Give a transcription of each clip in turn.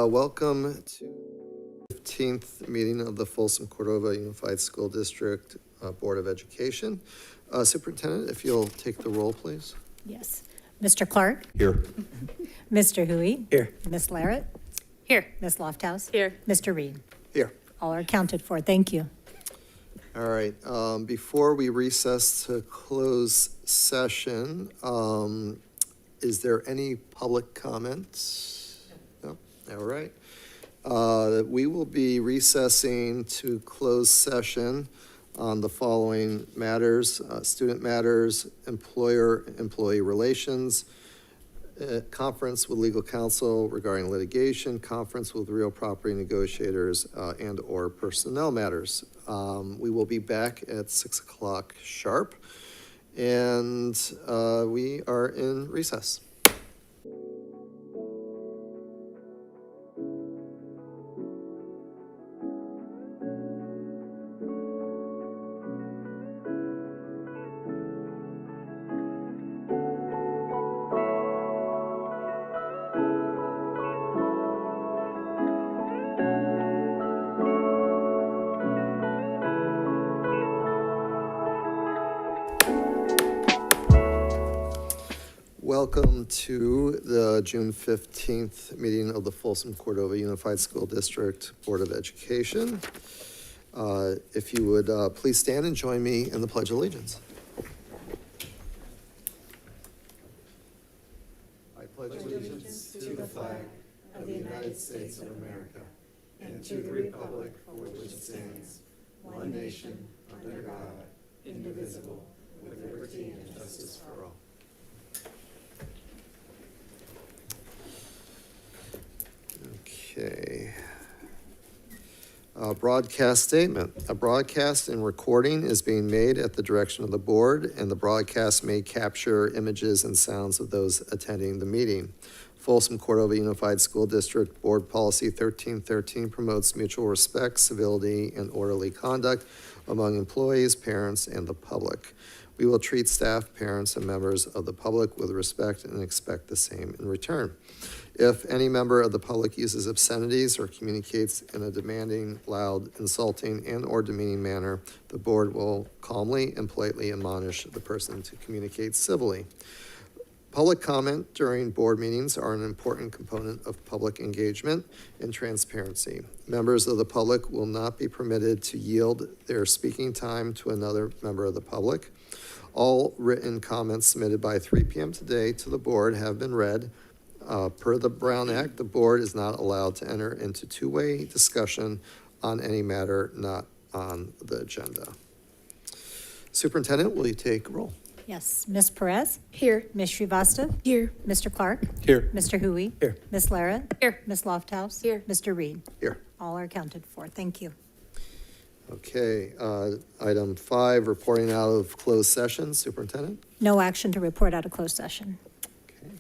Welcome to the 15th meeting of the Folsom Cordova Unified School District Board of Education. Superintendent, if you'll take the roll, please. Yes. Mr. Clark? Here. Mr. Huey? Here. Ms. Larrett? Here. Ms. Lofthouse? Here. Mr. Reed? Here. All are accounted for. Thank you. All right. Before we recess to close session, is there any public comments? No? All right. We will be recessing to close session on the following matters: student matters, employer-employee relations, conference with legal counsel regarding litigation, conference with real property negotiators, and/or personnel matters. We will be back at 6 o'clock sharp, and we are in recess. Welcome to the June 15th meeting of the Folsom Cordova Unified School District Board of Education. If you would please stand and join me in the Pledge of Allegiance. I pledge allegiance to the flag of the United States of America and to the republic for which it stands, one nation, under God, indivisible, with liberty and justice for all. Okay. Broadcast statement. A broadcast and recording is being made at the direction of the board, and the broadcast may capture images and sounds of those attending the meeting. Folsom Cordova Unified School District Board Policy 1313 promotes mutual respect, civility, and orderly conduct among employees, parents, and the public. We will treat staff, parents, and members of the public with respect and expect the same in return. If any member of the public uses obscenities or communicates in a demanding, loud, insulting, and/or demeaning manner, the board will calmly and politely admonish the person to communicate civilly. Public comment during board meetings are an important component of public engagement and transparency. Members of the public will not be permitted to yield their speaking time to another member of the public. All written comments submitted by 3 p.m. today to the board have been read. Per the Brown Act, the board is not allowed to enter into two-way discussion on any matter not on the agenda. Superintendent, will you take roll? Yes. Ms. Perez? Here. Ms. Shrivastava? Here. Mr. Clark? Here. Mr. Huey? Here. Ms. Larrett? Here. Ms. Lofthouse? Here. Mr. Reed? Here. All are accounted for. Thank you. Okay, item 5, reporting out of closed session. Superintendent? No action to report out of closed session. Okay.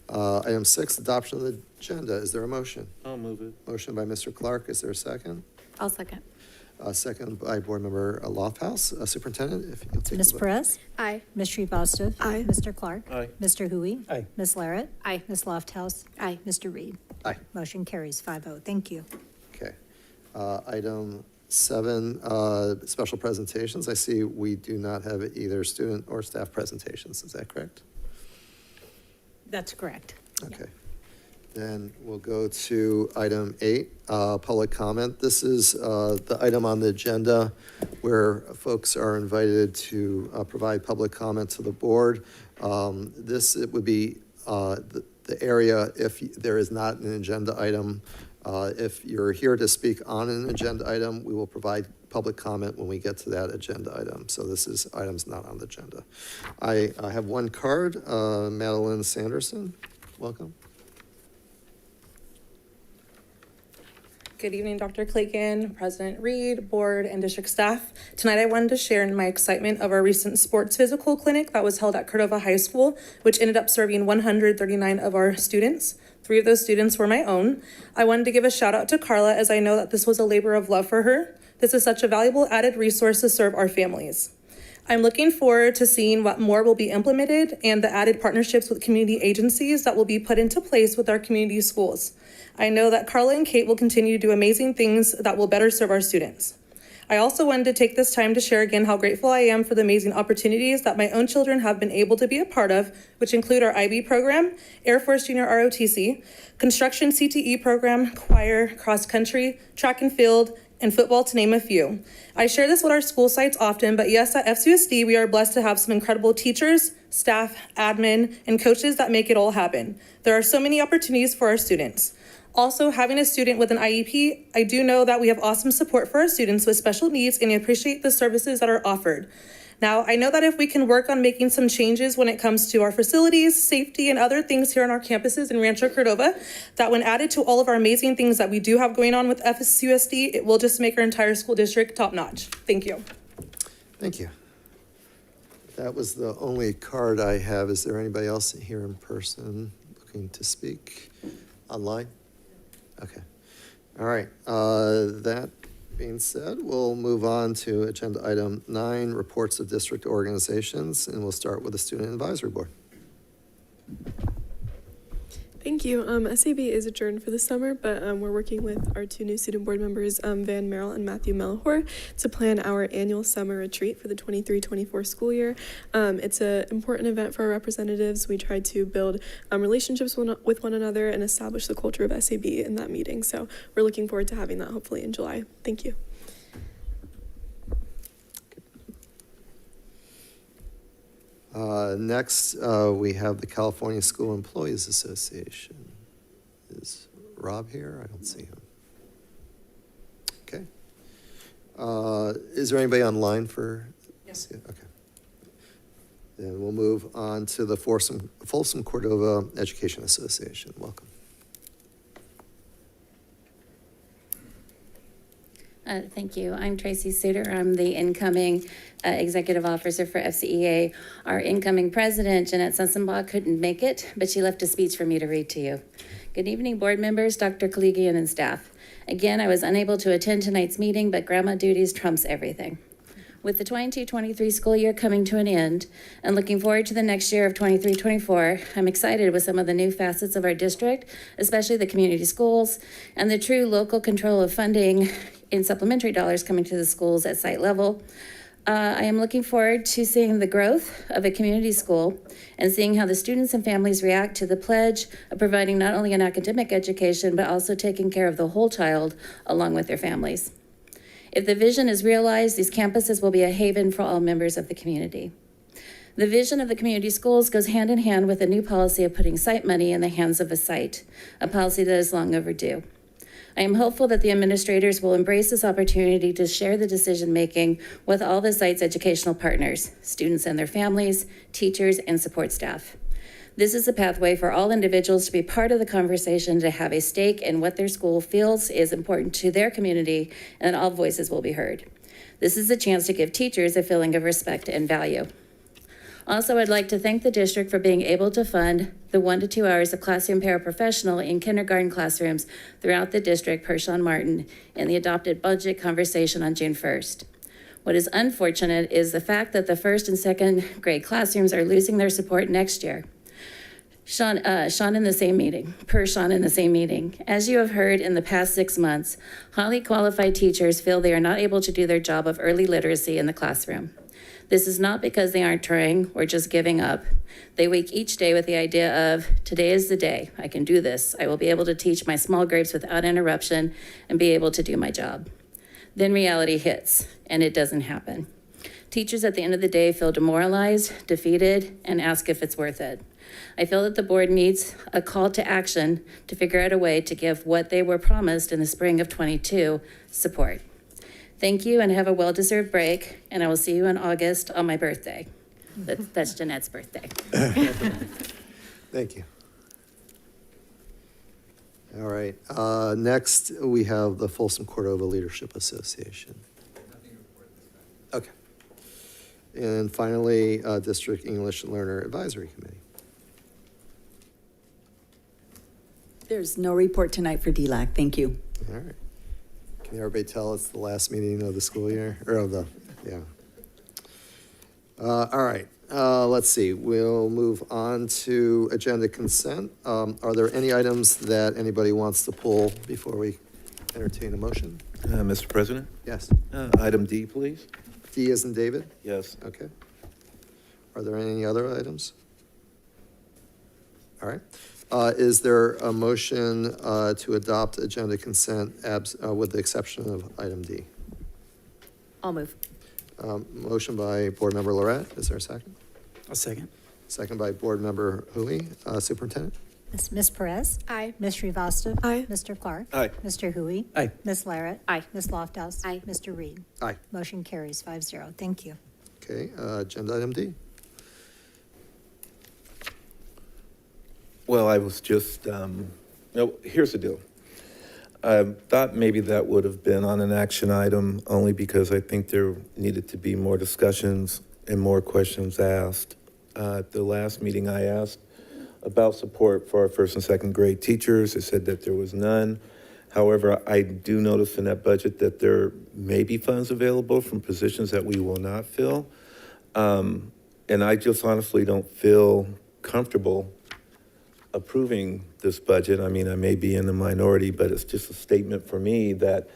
Item 6, adoption of the agenda. Is there a motion? I'll move it. Motion by Mr. Clark. Is there a second? I'll second. Second by Board Member Lofthouse. Superintendent, if you'll take Ms. the vote. Perez? Aye. Ms. Shrivastava? Aye. Mr. Clark? Aye. Mr. Huey? Aye. Ms. Larrett? Aye. Ms. Lofthouse? Aye. Mr. Reed? Aye. Motion carries 5-0. Thank you. Okay. Item 7, special presentations. I see we do not have either student or staff presentations. Is that correct? That's correct. Okay. Then we'll go to item 8, public comment. This is the item on the agenda where folks are invited to provide public comment to the board. It would be the area if there is not an agenda item. If you're here to speak on an agenda item, we will provide public comment when we get to that agenda item. So this is items not on the agenda. I have one card, Madeline Sanderson. Welcome. Good evening, Dr. Clayton, President Reed, board, and district staff. Tonight I wanted to share my excitement of our recent sports physical clinic that was held at Cordova High School, which ended up serving 139 of our students. 3 of those students were my own. I wanted to give a shout out to Carla, as I know that this was a labor of love for her. This is such a valuable added resource to serve our families. I'm looking forward to seeing what more will be implemented and the added partnerships with community agencies that will be put into place with our community schools. I know that Carla and Kate will continue to do amazing things that will better serve our students. I also wanted to take this time to share again how grateful I am for the amazing opportunities that my own children have been able to be a part of, which include our IB program, Air Force Junior ROTC, construction CTE program, choir, cross country, track and field, and football, to name a few. I share this with our school sites often, but yes, at FCUSD, we are blessed to have some incredible teachers, staff, admin, and coaches that make it all happen. There are so many opportunities for our students. Also, having a student with an IEP, I do know that we have awesome support for our students with special needs, and I appreciate the services that are offered. Now, I know that if we can work on making some changes when it comes to our facilities, safety, and other things here on our campuses in Rancho Cordova, that when added to all of our amazing things that we do have going on with FCUSD, it will just make our entire school district top-notch. Thank you. Thank you. That was the only card I have. Is there anybody else here in person looking to speak? Online? Okay. All right. That being said, we'll move on to agenda item 9, reports of district organizations, and we'll start with the Student Advisory Board. Thank you. SAB is adjourned for the summer, but we're working with our 2 new student board members, Van Merrill and Matthew Melhor, to plan our annual summer retreat for the 23-24 school year. It's an important event for our representatives. We try to build relationships with one another and establish the culture of SAB in that meeting. So we're looking forward to having that hopefully in July. Thank you. Next, we have the California School Employees Association. Is Rob here? I don't see him. Okay. Is there anybody online for? Yes. Okay. Then we'll move on to the Folsom Cordova Education Association. Welcome. Thank you. I'm Tracy Suter. I'm the incoming executive officer for FCEA. Our incoming president, Jeanette Sussenbaugh, couldn't make it, but she left a speech for me to read to you. Good evening, board members, Dr. Collegian, and staff. Again, I was unable to attend tonight's meeting, but grandma duties trumps everything. With the 22-23 school year coming to an end and looking forward to the next year of 23-24, I'm excited with some of the new facets of our district, especially the community schools and the true local control of funding in supplementary dollars coming to the schools at site level. I am looking forward to seeing the growth of a community school and seeing how the students and families react to the pledge of providing not only an academic education, but also taking care of the whole child along with their families. If the vision is realized, these campuses will be a haven for all members of the community. The vision of the community schools goes hand in hand with a new policy of putting site money in the hands of a site, a policy that is long overdue. I am hopeful that the administrators will embrace this opportunity to share the decision-making with all the site's educational partners, students and their families, teachers, and support staff. This is a pathway for all individuals to be part of the conversation, to have a stake in what their school feels is important to their community, and all voices will be heard. This is a chance to give teachers a feeling of respect and value. Also, I'd like to thank the district for being able to fund the 1 to 2 hours of classroom paraprofessional in kindergarten classrooms throughout the district per Sean Martin in the adopted budget conversation on June 1st. What is unfortunate is the fact that the 1st and 2nd grade classrooms are losing their support next year. Sean in the same meeting, per Sean in the same meeting. As you have heard in the past 6 months, highly qualified teachers feel they are not able to do their job of early literacy in the classroom. This is not because they aren't trying or just giving up. They wake each day with the idea of, today is the day, I can do this. I will be able to teach my small groups without interruption and be able to do my job. Then reality hits, and it doesn't happen. Teachers at the end of the day feel demoralized, defeated, and ask if it's worth it. I feel that the board needs a call to action to figure out a way to give what they were promised in the spring of 22 support. Thank you and have a well-deserved break, and I will see you in August on my birthday. That's Jeanette's birthday. Thank you. All right. Next, we have the Folsom Cordova Leadership Association. Okay. And finally, District English Learner Advisory Committee. There's no report tonight for DLAC. Thank you. All right. Can everybody tell it's the last meeting of the school year, or of the, yeah. All right, let's see, we'll move on to agenda consent. Are there any items that anybody wants to pull before we entertain a motion? Mr. President, Yes. item D, please. D as in David? Yes. Okay. Are there any other items? All right. Is there a motion to adopt agenda consent with the exception of item D? I'll move. Motion by Board Member Lorette. Is there a second? I'll second. Second by Board Member Hui. Superintendent? Ms. Perez? Aye. Ms. Srivastava? Aye. Mr. Clark? Aye. Mr. Hui? Aye. Ms. Larrett? Aye. Ms. Lofthouse? Aye. Mr. Reed? Aye. Motion carries 5-0. Thank you. Okay, agenda item D. Well, I was just, no, here's the deal. I thought maybe that would have been on an action item only because I think there needed to be more discussions and more questions asked. At the last meeting, I asked about support for our first and second grade teachers. It said that there was none. However, I do notice in that budget that there may be funds available from positions that we will not fill. And I just honestly don't feel comfortable approving this budget. I mean, I may be in the minority, but it's just a statement for me that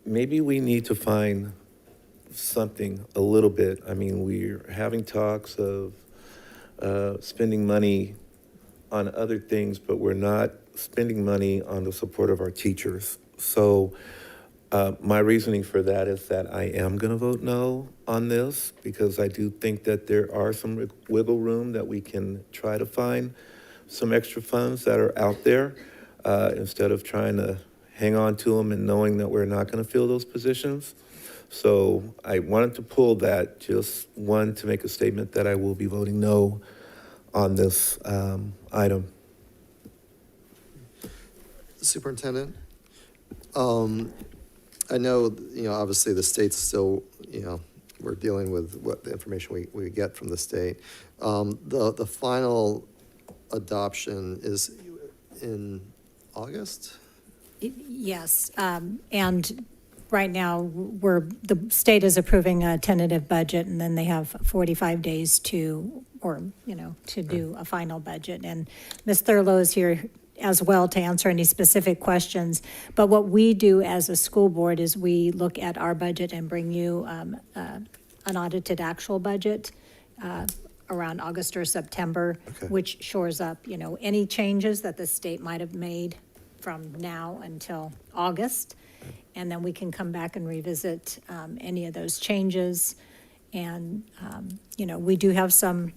maybe we need to find something a little bit. I mean, we're having talks of spending money on other things, but we're not spending money on the support of our teachers. So my reasoning for that is that I am going to vote no on this because I do think that there are some wiggle room that we can try to find some extra funds that are out there instead of trying to hang on to them and knowing that we're not going to fill those positions. So I wanted to pull that, just one, to make a statement that I will be voting no on this item. Superintendent, I know, obviously the state's still, we're dealing with what the information we get from the state. The final adoption is in August? Yes, and right now, the state is approving a tentative budget, and then they have 45 days to do a final budget. And Ms. Thurlow is here as well to answer any specific questions. But what we do as a school board is we look at our budget and bring you an audited actual budget around August or September, Okay. which shores up, any changes that the state might have made from now until August. And then we can come back and revisit any of those changes. And, we do have some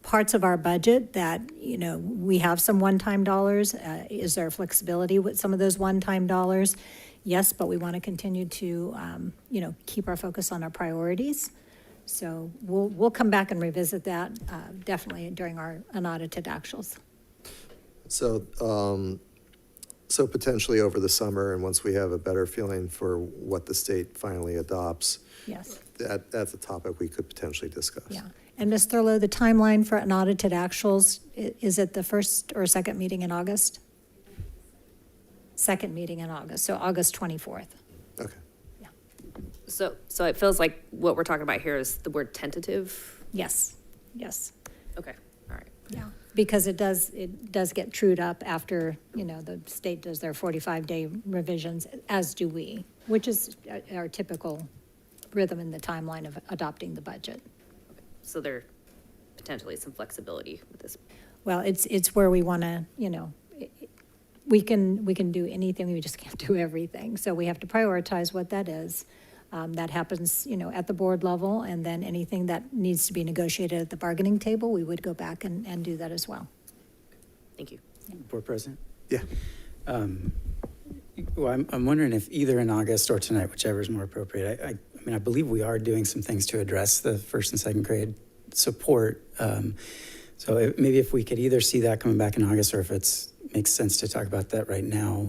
parts of our budget that, we have some one-time dollars. Is there flexibility with some of those one-time dollars? Yes, but we want to continue to, keep our focus on our priorities. So we'll come back and revisit that definitely during our unaudited actuals. So potentially over the summer, and once we have a better feeling for what the state finally adopts, Yes, that's a topic we could potentially discuss. yeah. And Ms. Thurlow, the timeline for unaudited actuals, is it the first or second meeting in August? Second meeting in August, so August 24th. Okay. So it feels like what we're talking about here is the word tentative. Yes, yes. Okay, all right. Yeah, because it does get trued up after, the state does their 45-day revisions, as do we, which is our typical rhythm in the timeline of adopting the budget. So there potentially some flexibility with this. Well, it's where we want to, we can do anything, we just can't do everything. So we have to prioritize what that is. That happens, at the board level, and then anything that needs to be negotiated at the bargaining table, we would go back and do that as well. Thank you. Board President? Yeah. Well, I'm wondering if either in August or tonight, whichever is more appropriate. I mean, I believe we are doing some things to address the first and second grade support. So maybe if we could either see that coming back in August, or if it makes sense to talk about that right now,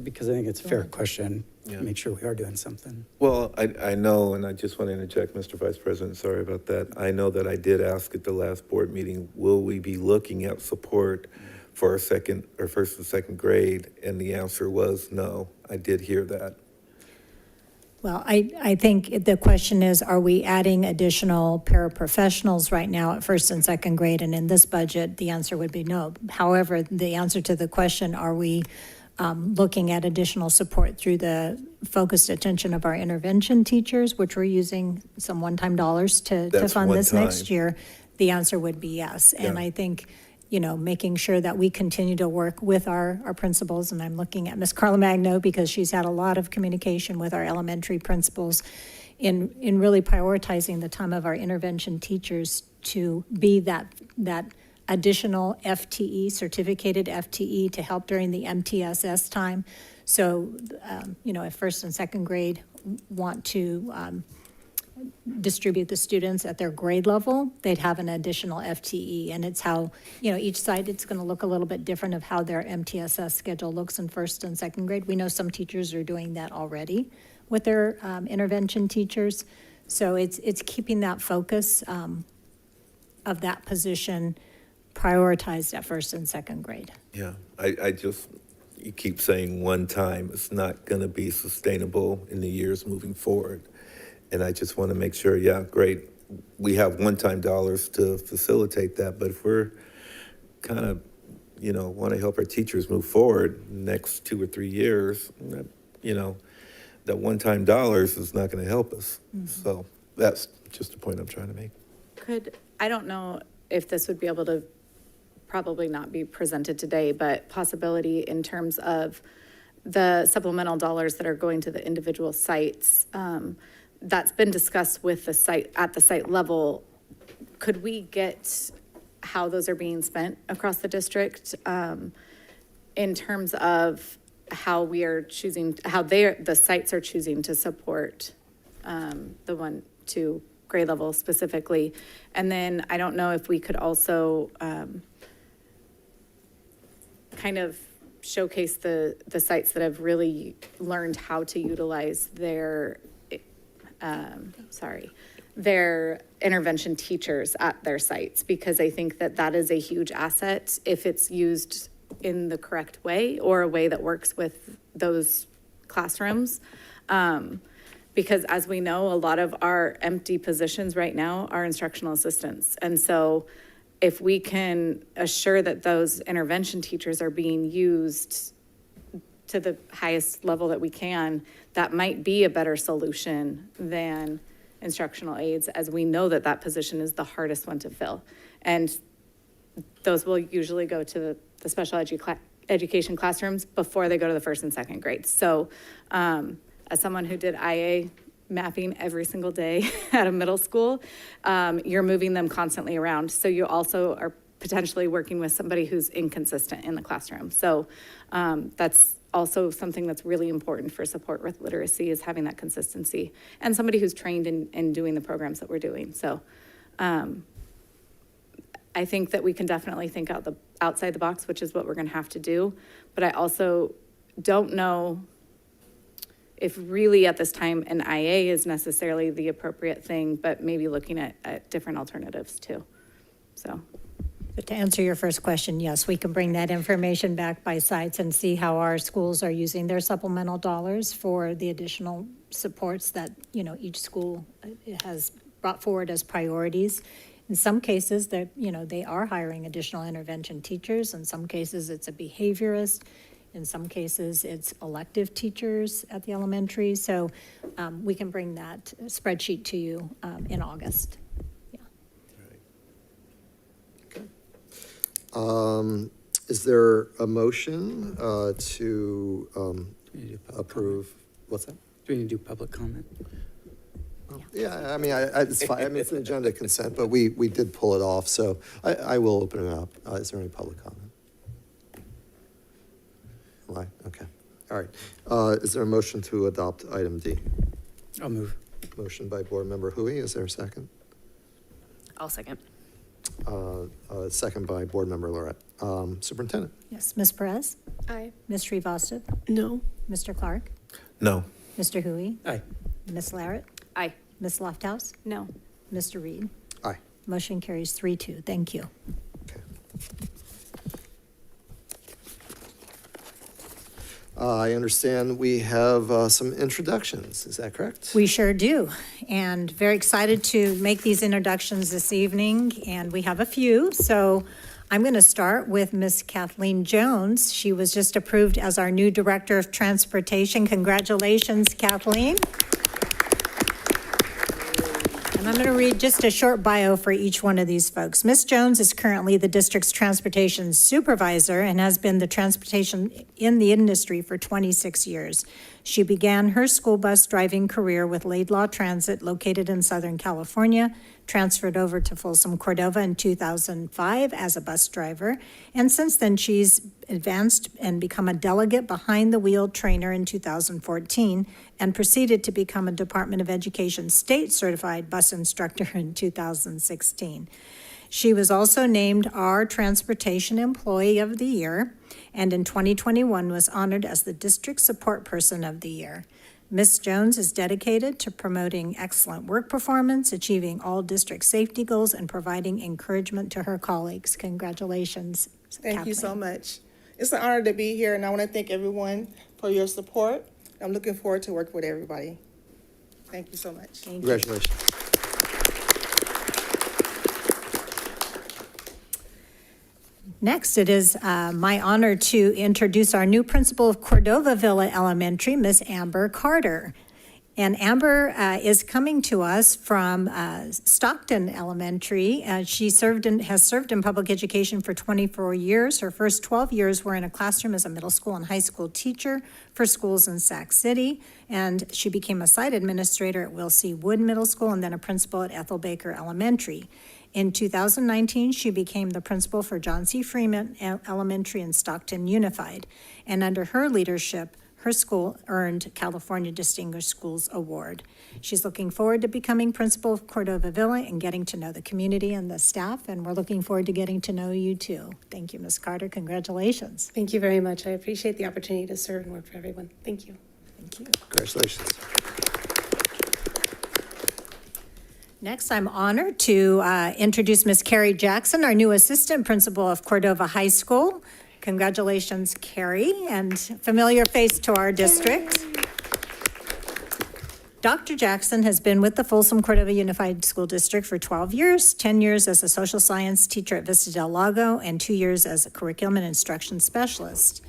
because I think it's a fair question. Yeah. Make sure we are doing something. Well, I know, and I just want to interject, Mr. Vice President, sorry about that. I know that I did ask at the last board meeting, will we be looking at support for our first and second grade? And the answer was no. I did hear that. Well, I think the question is, are we adding additional paraprofessionals right now at first and second grade? And in this budget, the answer would be no. However, the answer to the question, are we looking at additional support through the focused attention of our intervention teachers, which we're using some one-time dollars to That's fund one this time. next year? The answer would be yes. And Yeah. I think, making sure that we continue to work with our principals, and I'm looking at Ms. Carla Magno because she's had a lot of communication with our elementary principals in really prioritizing the time of our intervention teachers to be that additional FTE, certificated FTE, to help during the MTSS time. So, if first and second grade want to distribute the students at their grade level, they'd have an additional FTE. And it's how, each site, it's going to look a little bit different of how their MTSS schedule looks in first and second grade. We know some teachers are doing that already with their intervention teachers. So it's keeping that focus of that position prioritized at first and second grade. Yeah, you keep saying one time, it's not going to be sustainable in the years moving forward. And I just want to make sure, yeah, great, we have one-time dollars to facilitate that, but if we're kind of, want to help our teachers move forward next 2 or 3 years, that one-time dollars is not going to help us. So that's just the point I'm trying to make. I don't know if this would be able to probably not be presented today, but possibility in terms of the supplemental dollars that are going to the individual sites, that's been discussed with the site at the site level. Could we get how those are being spent across the district in terms of how we are choosing, how the sites are choosing to support the 1-2 grade level specifically? And then I don't know if we could also kind of showcase the sites that have really learned how to utilize their intervention teachers at their sites, because I think that is a huge asset if it's used in the correct way or a way that works with those classrooms. Because as we know, a lot of our empty positions right now are instructional assistants. And so if we can assure that those intervention teachers are being used to the highest level that we can, that might be a better solution than instructional aides, as we know that position is the hardest one to fill. And those will usually go to the special education classrooms before they go to the first and second grades. So as someone who did IA mapping every single day at a middle school, you're moving them constantly around. So you also are potentially working with somebody who's inconsistent in the classroom. So that's also something that's really important for support with literacy, is having that consistency and somebody who's trained in doing the programs that we're doing. So I think that we can definitely think outside the box, which is what we're going to have to do. But I also don't know if really at this time an IA is necessarily the appropriate thing, but maybe looking at different alternatives too. So. But to answer your first question, yes, we can bring that information back by sites and see how our schools are using their supplemental dollars for the additional supports that, each school has brought forward as priorities. In some cases, they are hiring additional intervention teachers. In some cases, it's a behaviorist. In some cases, it's elective teachers at the elementary. So we can bring that spreadsheet to you in August. Is there a motion to approve? What's that? Do we need to do public comment? Yeah, it's fine. It's an agenda consent, but we did pull it off, so I will open it up. Is there any public comment? Why? Okay. All right. Is there a motion to adopt item D? I'll move. Motion by Board Member Hui. Is there a second? I'll second. Second by Board Member Lorette. Superintendent? Yes, Ms. Perez? Aye. Ms. Srivastava? No. Mr. Clark? No. Mr. Hui? Aye. Ms. Larrett? Aye. Ms. Lofthouse? No. Mr. Reed? Aye. Motion carries 3-2. Thank you. Okay. I understand we have some introductions. Is that correct? We sure do, and very excited to make these introductions this evening, and we have a few. So I'm going to start with Miss Kathleen Jones. She was just approved as our new Director of Transportation. Congratulations, Kathleen. And I'm going to read just a short bio for each one of these folks. Ms. Jones is currently the district's transportation supervisor and has been the transportation in the industry for 26 years. She began her school bus driving career with Laidlaw Transit, located in Southern California, transferred over to Folsom, Cordova in 2005 as a bus driver, and since then she's advanced and become a delegate behind the wheel trainer in 2014 and proceeded to become a Department of Education state certified bus instructor in 2016. She was also named our Transportation Employee of the Year, and in 2021 was honored as the District Support Person of the Year. Ms. Jones is dedicated to promoting excellent work performance, achieving all district safety goals, and providing encouragement to her colleagues. Congratulations, Thank you so Kathleen. much. It's an honor to be here, and I want to thank everyone for your support. I'm looking forward to working with everybody. Thank you so much. Thank you. Congratulations. Next, it is my honor to introduce our new principal of Cordova Villa Elementary, Miss Amber Carter. And Amber is coming to us from Stockton Elementary. She has served in public education for 24 years. Her first 12 years were in a classroom as a middle school and high school teacher for schools in Sac City. And she became a site administrator at Will C. Wood Middle School and then a principal at Ethel Baker Elementary. In 2019, she became the principal for John C. Freeman Elementary in Stockton Unified. And under her leadership, her school earned California Distinguished Schools Award. She's looking forward to becoming principal of Cordova Villa and getting to know the community and the staff, and we're looking forward to getting to know you too. Thank you, Ms. Carter. Congratulations. Thank you very much. I appreciate the opportunity to serve and work for everyone. Thank you. Thank you. Congratulations. Next, I'm honored to introduce Ms. Carrie Jackson, our new assistant principal of Cordova High School. Congratulations, Carrie, and familiar face to our district. Dr. Jackson has been with the Folsom Cordova Unified School District for 12 years, 10 years as a social science teacher at Vista Del Lago, and 2 years as a curriculum and instruction specialist.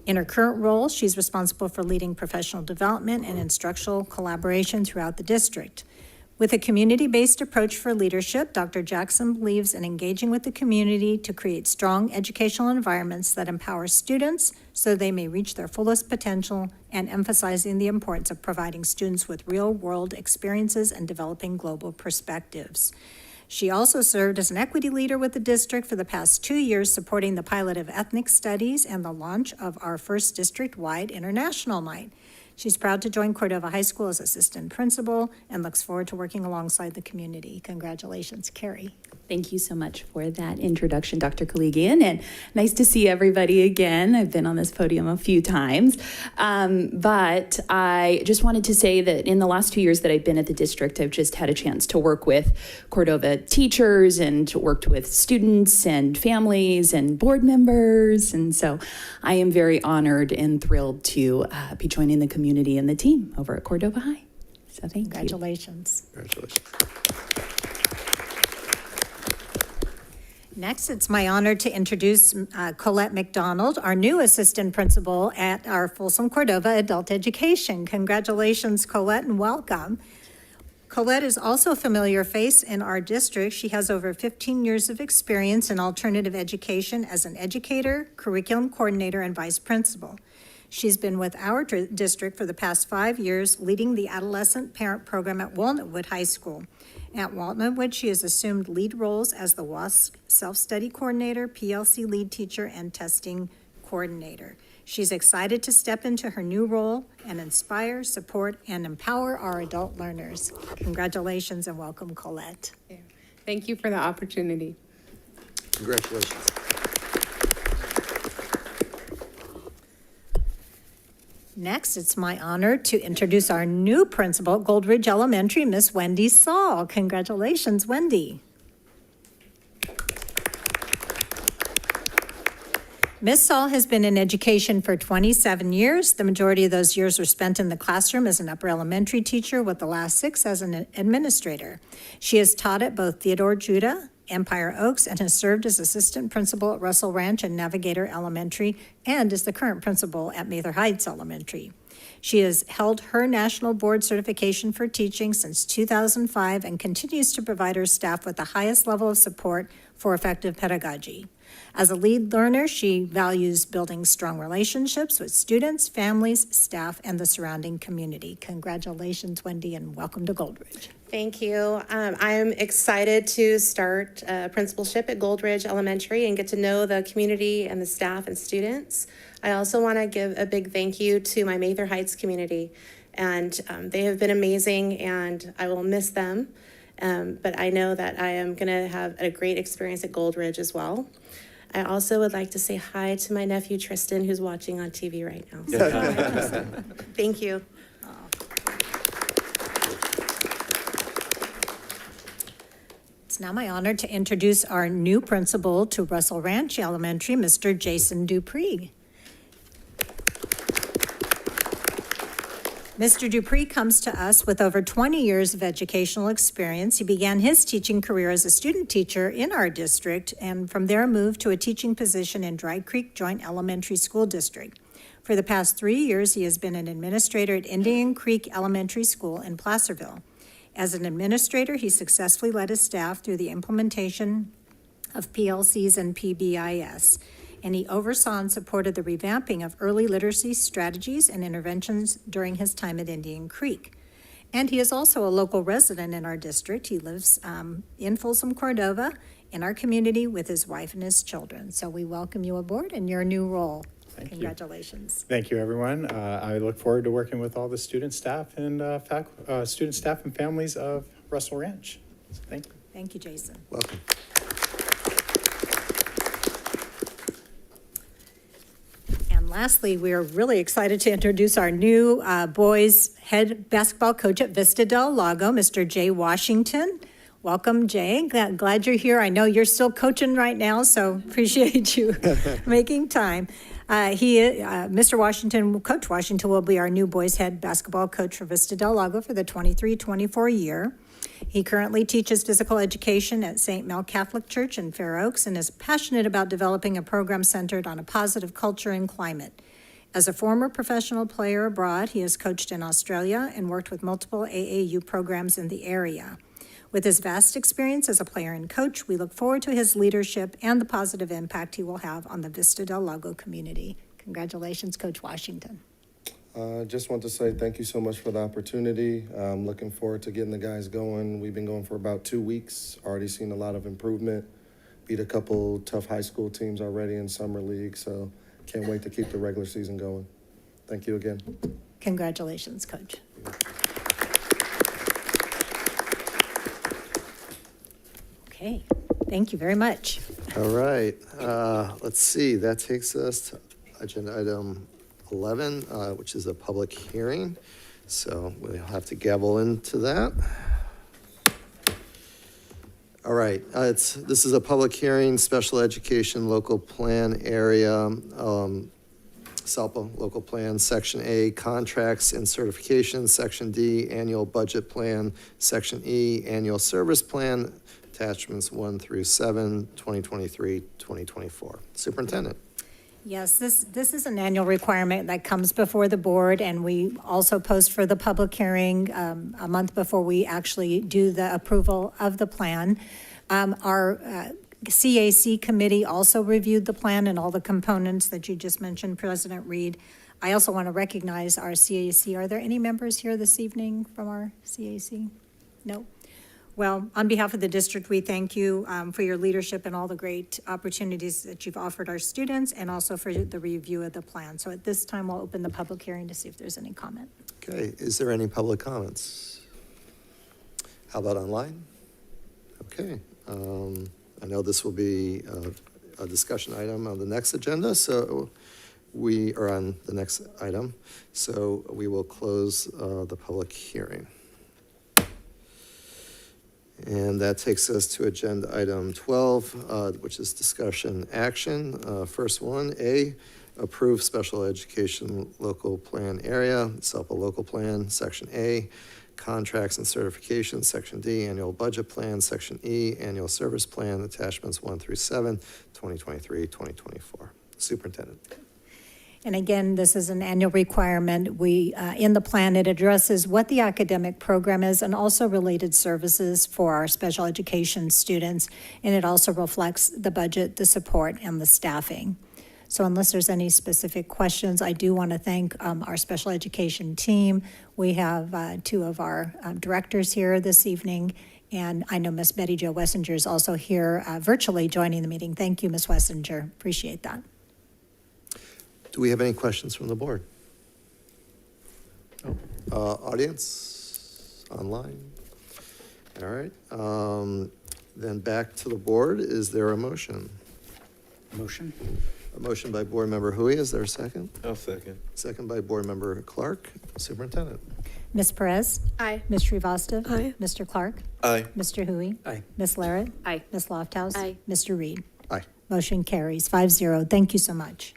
In her current role, she's responsible for leading professional development and instructional collaboration throughout the district. With a community-based approach for leadership, Dr. Jackson believes in engaging with the community to create strong educational environments that empower students so they may reach their fullest potential, and emphasizing the importance of providing students with real-world experiences and developing global perspectives. She also served as an equity leader with the district for the past 2 years, supporting the pilot of ethnic studies and the launch of our first district-wide international night. She's proud to join Cordova High School as assistant principal and looks forward to working alongside the community. Congratulations, Carrie. Thank you so much for that introduction, Dr. Collegian, and nice to see everybody again. I've been on this podium a few times, but I just wanted to say that in the last 2 years that I've been at the district, I've just had a chance to work with Cordova teachers and worked with students and families and board members, and so I am very honored and thrilled to be joining the community and the team over at Cordova High. So thank you. Congratulations. Congratulations. Next, it's my honor to introduce Colette McDonald, our new assistant principal at our Folsom Cordova Adult Education. Congratulations, Colette, and welcome. Colette is also a familiar face in our district. She has over 15 years of experience in alternative education as an educator, curriculum coordinator, and vice principal. She's been with our district for the past 5 years, leading the adolescent parent program at Walnutwood High School. At Walnutwood, she has assumed lead roles as the WASC self-study coordinator, PLC lead teacher, and testing coordinator. She's excited to step into her new role and inspire, support, and empower our adult learners. Congratulations and welcome, Colette. Thank you for the opportunity. Congratulations. Next, it's my honor to introduce our new principal at Gold Ridge Elementary, Miss Wendy Saul. Congratulations, Wendy. Ms. Saul has been in education for 27 years. The majority of those years were spent in the classroom as an upper elementary teacher, with the last 6 as an administrator. She has taught at both Theodore Judah, Empire Oaks, and has served as assistant principal at Russell Ranch and Navigator Elementary, and is the current principal at Mather Heights Elementary. She has held her national board certification for teaching since 2005 and continues to provide her staff with the highest level of support for effective pedagogy. As a lead learner, she values building strong relationships with students, families, staff, and the surrounding community. Congratulations, Wendy, and welcome to Goldridge. Thank you. I am excited to start principalship at Goldridge Elementary and get to know the community and the staff and students. I also want to give a big thank you to my Mather Heights community, and they have been amazing, and I will miss them. But I know that I am going to have a great experience at Goldridge as well. I also would like to say hi to my nephew Tristan, who's watching on TV right now. So, hi, Tristan. Thank you. It's now my honor to introduce our new principal to Russell Ranch Elementary, Mr. Jason Dupree. Mr. Dupree comes to us with over 20 years of educational experience. He began his teaching career as a student teacher in our district, and from there moved to a teaching position in Dry Creek Joint Elementary School District. For the past 3 years, he has been an administrator at Indian Creek Elementary School in Placerville. As an administrator, he successfully led his staff through the implementation of PLCs and PBIS, and he oversaw and supported the revamping of early literacy strategies and interventions during his time at Indian Creek. And he is also a local resident in our district. He lives in Folsom, Cordova, in our community with his wife and his children. So we welcome you aboard in your new role. Congratulations. Thank you, everyone. I look forward to working with all the student staff and student staff and families of Russell Ranch. Thank you. Thank you, Jason. Welcome. And lastly, we are really excited to introduce our new boys head basketball coach at Vista Del Lago, Mr. Jay Washington. Welcome, Jay. Glad you're here. I know you're still coaching right now, so appreciate you making time. Mr. Washington, Coach Washington, will be our new boys head basketball coach for Vista Del Lago for the 23-24 year. He currently teaches physical education at St. Mel Catholic Church in Fair Oaks and is passionate about developing a program centered on a positive culture and climate. As a former professional player abroad, he has coached in Australia and worked with multiple AAU programs in the area. With his vast experience as a player and coach, we look forward to his leadership and the positive impact he will have on the Vista Del Lago community. Congratulations, Coach Washington. Just want to say thank you so much for the opportunity. I'm looking forward to getting the guys going. We've been going for about 2 weeks, already seen a lot of improvement. Beat a couple tough high school teams already in summer league, so can't wait to keep the regular season going. Thank you again. Congratulations, Coach. Okay, thank you very much. All right, let's see, that takes us to agenda item 11, which is a public hearing. So we'll have to gavel into that. All right, this is a public hearing, special education local plan area, SELPA local plan, section A, contracts and certifications, section D, annual budget plan, section E, annual service plan, attachments 1 through 7, 2023, 2024. Superintendent. Yes, this is an annual requirement that comes before the board, and we also post for the public hearing a month before we actually do the approval of the plan. Our CAC committee also reviewed the plan and all the components that you just mentioned, President Reed. I also want to recognize our CAC. Are there any members here this evening from our CAC? No? Well, on behalf of the district, we thank you for your leadership and all the great opportunities that you've offered our students, and also for the review of the plan. So at this time, we'll open the public hearing to see if there's any comment. Okay, is there any public comments? How about online? Okay, I know this will be a discussion item on the next agenda, so we are on the next item. So we will close the public hearing. And that takes us to agenda item 12, which is discussion action. First one, A, approve special education local plan area, SELPA local plan, section A, contracts and certifications, section D, annual budget plan, section E, annual service plan, attachments 1 through 7, 2023, 2024. Superintendent. And again, this is an annual requirement. In the plan, it addresses what the academic program is and also related services for our special education students. And it also reflects the budget, the support, and the staffing. So unless there's any specific questions, I do want to thank our special education team. We have two of our directors here this evening, and I know Miss Betty Jo Wessinger is also here virtually joining the meeting. Thank you, Miss Wessinger. Appreciate that. Do we have any questions from the board? Audience, online? All right. Then back to the board. Is there a motion? Motion? A motion by Board Member Hui. Is there a second? I'll second. Second by Board Member Clark. Superintendent. Ms. Perez? Aye. Ms. Srivastava? Aye. Mr. Clark? Aye. Mr. Hui? Aye. Ms. Larrett? Aye. Ms. Lofthouse? Aye. Mr. Reed? Aye. Motion carries 5-0. Thank you so much.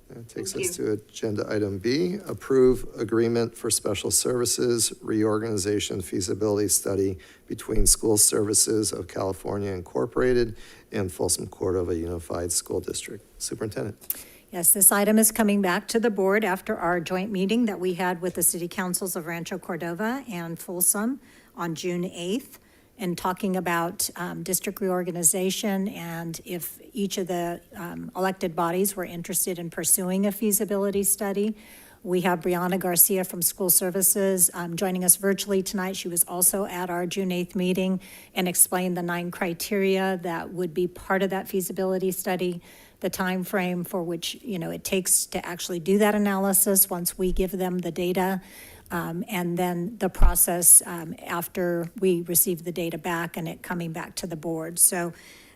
That takes us to agenda item B, approve agreement for special services reorganization feasibility study between School Services of California Incorporated and Folsom Cordova Unified School District. Superintendent. Yes, this item is coming back to the board after our joint meeting that we had with the city councils of Rancho Cordova and Folsom on June 8th, and talking about district reorganization and if each of the elected bodies were interested in pursuing a feasibility study. We have Brianna Garcia from School Services joining us virtually tonight. She was also at our June 8th meeting and explained the 9 criteria that would be part of that feasibility study, the time frame for which it takes to actually do that analysis once we give them the data, and then the process after we receive the data back and it coming back to the board. So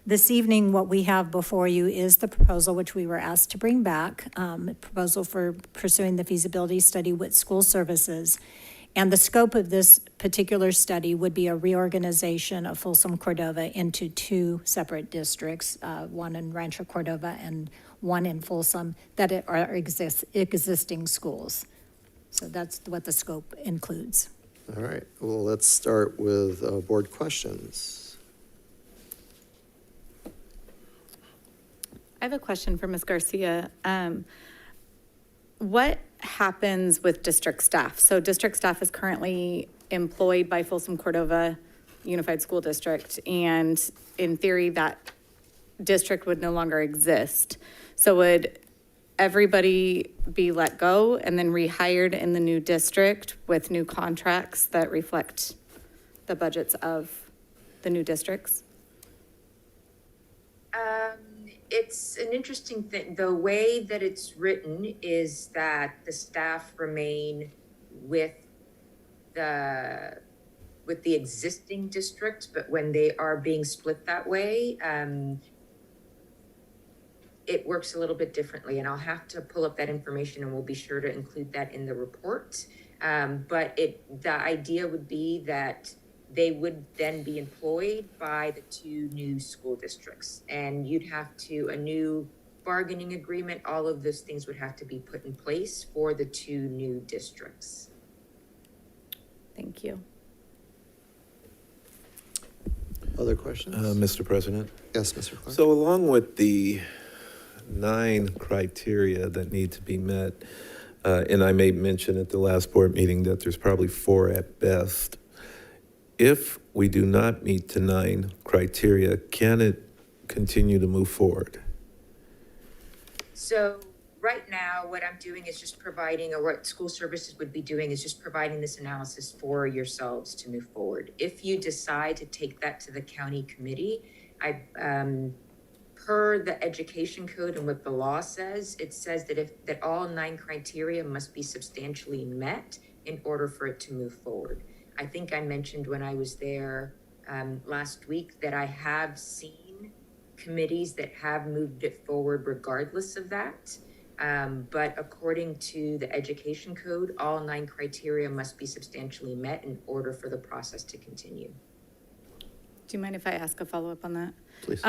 this evening, what we have before you is the proposal which we were asked to bring back, proposal for pursuing the feasibility study with School Services. And the scope of this particular study would be a reorganization of Folsom Cordova into 2 separate districts, one in Rancho Cordova and one in Folsom, that are existing schools. So that's what the scope includes. All right. Well, let's start with board questions. I have a question for Ms. Garcia. What happens with district staff? So district staff is currently employed by Folsom Cordova Unified School District, and in theory, that district would no longer exist. So would everybody be let go and then rehired in the new district with new contracts that reflect the budgets of the new districts? It's an interesting thing. The way that it's written is that the staff remain with the existing district, but when they are being split that way, it works a little bit differently, and I'll have to pull up that information and we'll be sure to include that in the report. But the idea would be that they would then be employed by the 2 new school districts, and you'd have a new bargaining agreement, all of those things would have to be put in place for the 2 new districts. Thank you. Other questions? Mr. President? Yes, Mr. Clark. So along with the 9 criteria that need to be met, and I made mention at the last board meeting that there's probably 4 at best. If we do not meet the 9 criteria, can it continue to move forward? So right now, what I'm doing is just providing, or what School Services would be doing is just providing this analysis for yourselves to move forward. If you decide to take that to the county committee, per the education code and what the law says, it says that all 9 criteria must be substantially met in order for it to move forward. I think I mentioned when I was there last week that I have seen committees that have moved it forward regardless of that. But according to the education code, all 9 criteria must be substantially met in order for the process to continue. Do you mind if I ask a follow-up on that? Please.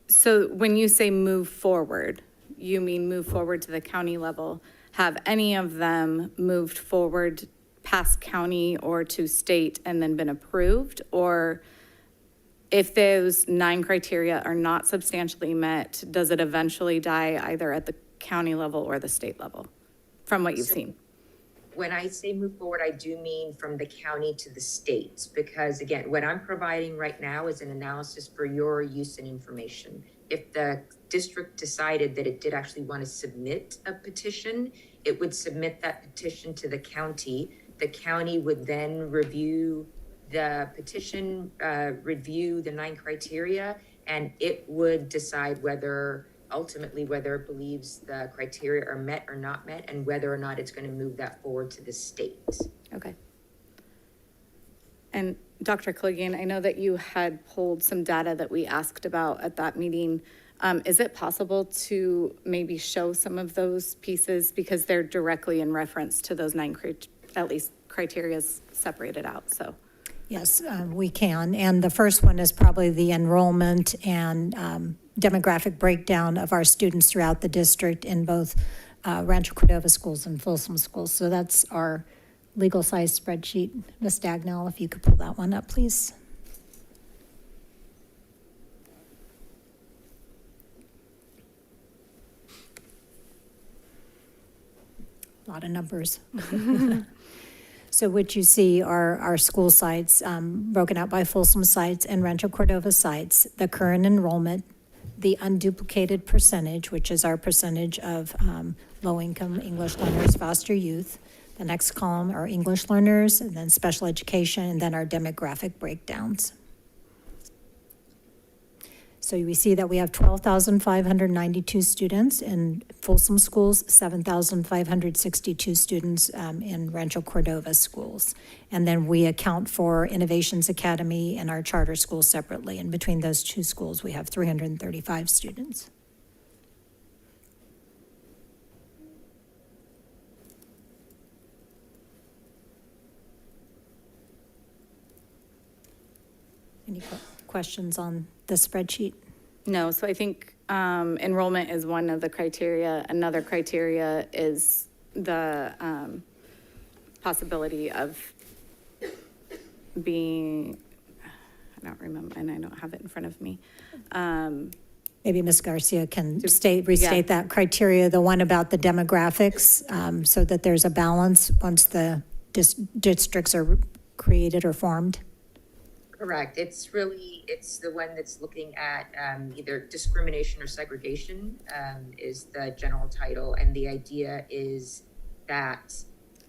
So when you say move forward, you mean move forward to the county level? Have any of them moved forward past county or to state and then been approved? Or if those 9 criteria are not substantially met, does it eventually die either at the county level or the state level, from what you've seen? When I say move forward, I do mean from the county to the state, because again, what I'm providing right now is an analysis for your use and information. If the district decided that it did actually want to submit a petition, it would submit that petition to the county. The county would then review the petition, review the 9 criteria, and it would decide ultimately whether it believes the criteria are met or not met, and whether or not it's going to move that forward to the state. Okay. And Dr. Clegane, I know that you had pulled some data that we asked about at that meeting. Is it possible to maybe show some of those pieces, because they're directly in reference to those 9 at least criteria separated out? So Yes, we can. And the first one is probably the enrollment and demographic breakdown of our students throughout the district in both Rancho Cordova schools and Folsom schools. So that's our legal size spreadsheet. Ms. Dagnall, if you could pull that one up, please. A lot of numbers. So what you see are our school sites broken out by Folsom sites and Rancho Cordova sites, the current enrollment, the unduplicated percentage, which is our percentage of low-income English learners, foster youth. The next column are English learners, and then special education, and then our demographic breakdowns. So we see that we have 12,592 students in Folsom schools, 7,562 students in Rancho Cordova schools. And then we account for Innovations Academy and our charter schools separately. And between those 2 schools, we have 335 students. Any questions on the spreadsheet? no, so I think enrollment is one of the criteria. Another criteria is the possibility of being, I don't remember, and I don't have it in front of me. Maybe Ms. Garcia can restate that criteria, the one about the demographics, so that there's a balance once the districts are created or formed. Correct. It's the one that's looking at either discrimination or segregation is the general title. And the idea is that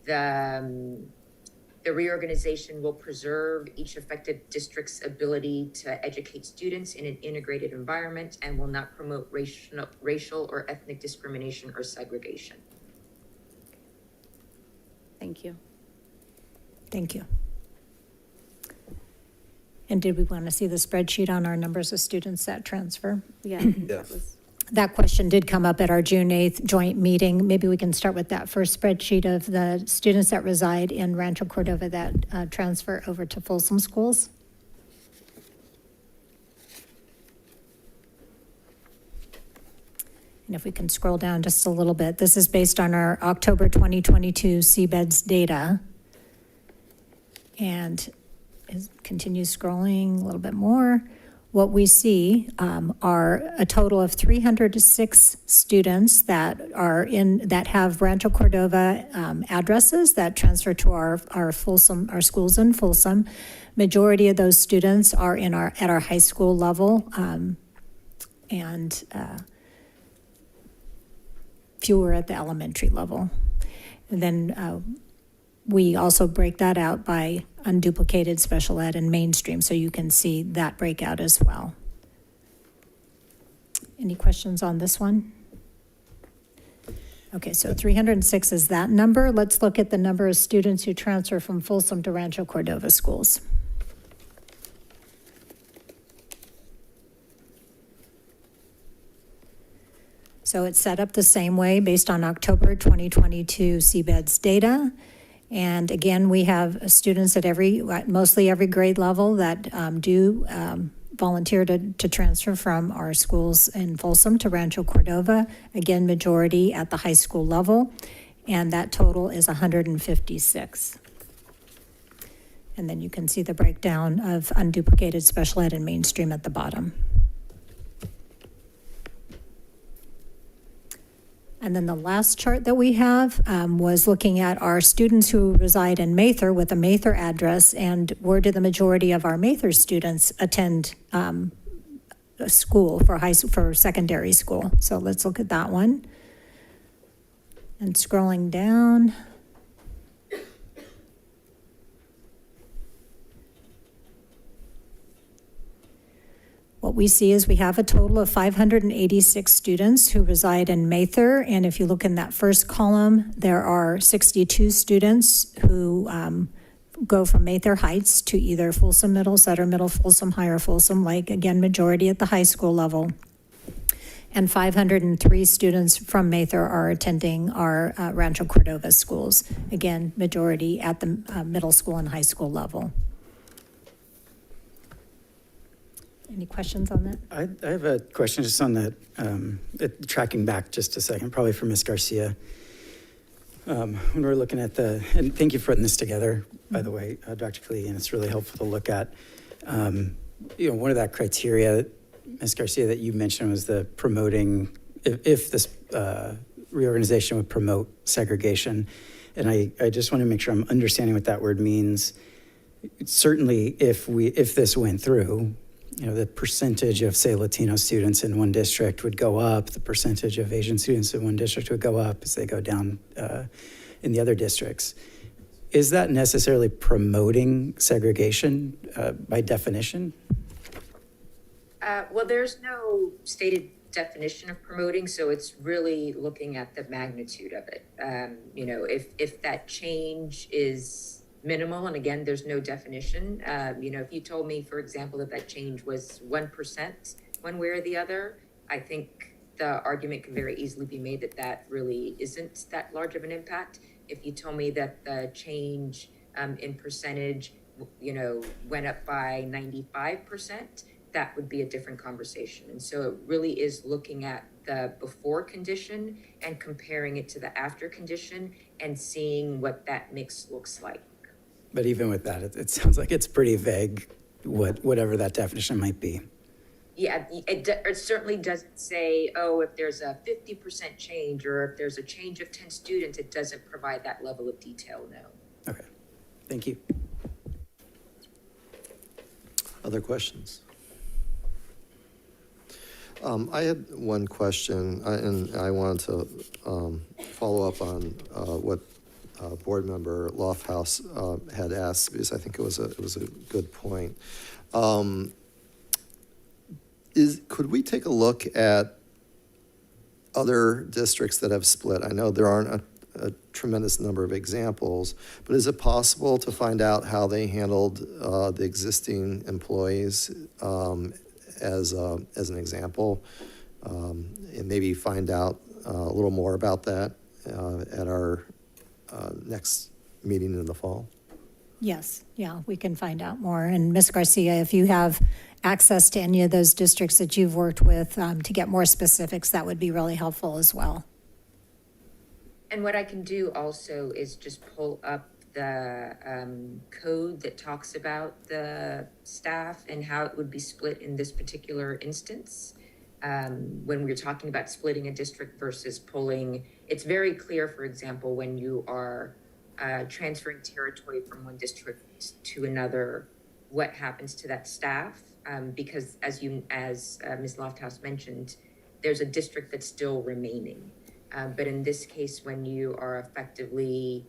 the reorganization will preserve each affected district's ability to educate students in an integrated environment and will not promote racial or ethnic discrimination or segregation. Thank you. Thank you. And did we want to see the spreadsheet on our numbers of students that transfer? Yeah. Yes. That question did come up at our June 8th joint meeting. Maybe we can start with that first spreadsheet of the students that reside in Rancho Cordova that transfer over to Folsom schools. And if we can scroll down just a little bit, this is based on our October 2022 CBEDS data. And continue scrolling a little bit more. What we see are a total of 306 students that have Rancho Cordova addresses that transfer to our schools in Folsom. Majority of those students are at our high school level, and fewer at the elementary level. And then we also break that out by unduplicated special ed and mainstream, so you can see that breakout as well. Any questions on this one? Okay, so 306 is that number. Let's look at the number of students who transfer from Folsom to Rancho Cordova schools. So it's set up the same way based on October 2022 CBEDS data. And again, we have students at mostly every grade level that do volunteer to transfer from our schools in Folsom to Rancho Cordova. Again, majority at the high school level, and that total is 156. And then you can see the breakdown of unduplicated special ed and mainstream at the bottom. And then the last chart that we have was looking at our students who reside in Mather with a Mather address, and where do the majority of our Mather students attend a school for secondary school. So let's look at that one. And scrolling down. What we see is we have a total of 586 students who reside in Mather, and if you look in that first column, there are 62 students who go from Mather Heights to either Folsom Middle, Sutter Middle, Folsom High, or Folsom Lake, again, majority at the high school level. And 503 students from Mather are attending our Rancho Cordova schools, again, majority at the middle school and high school level. Any questions on that? I have a question just on that, tracking back just a second, probably for Ms. Garcia. When we're looking at and thank you for putting this together, by the way, Dr. Klee, and it's really helpful to look at. One of that criteria, Ms. Garcia, that you mentioned was the promoting, if this reorganization would promote segregation. And I just want to make sure I'm understanding what that word means. Certainly, if this went through, the percentage of, say, Latino students in one district would go up, the percentage of Asian students in one district would go up as they go down in the other districts. Is that necessarily promoting segregation by definition? Well, there's no stated definition of promoting, so it's really looking at the magnitude of it. If that change is minimal, and again, there's no definition. If you told me, for example, that change was 1% one way or the other, I think the argument can very easily be made that really isn't that large of an impact. If you told me that the change in percentage, went up by 95%, that would be a different conversation. And so it really is looking at the before condition and comparing it to the after condition and seeing what that mix looks like. But even with that, it sounds like it's pretty vague, whatever that definition might be. Yeah, it certainly doesn't say, if there's a 50% change or if there's a change of 10 students, it doesn't provide that level of detail, no. Okay, thank you. Other questions? I had one question, and I wanted to follow up on what Board Member Lofthouse had asked, because I think it was a good point. Could we take a look at other districts that have split? I know there aren't a tremendous number of examples, but is it possible to find out how they handled the existing employees as an example, and maybe find out a little more about that at our next meeting in the fall? Yes, yeah, we can find out more. And Ms. Garcia, if you have access to any of those districts that you've worked with to get more specifics, that would be really helpful as well. And what I can do also is just pull up the code that talks about the staff and how it would be split in this particular instance. When we're talking about splitting a district versus pulling, it's very clear, for example, when you are transferring territory from one district to another, what happens to that staff, because as Ms. Lofthouse mentioned, there's a district that's still remaining. But in this case, when you are effectively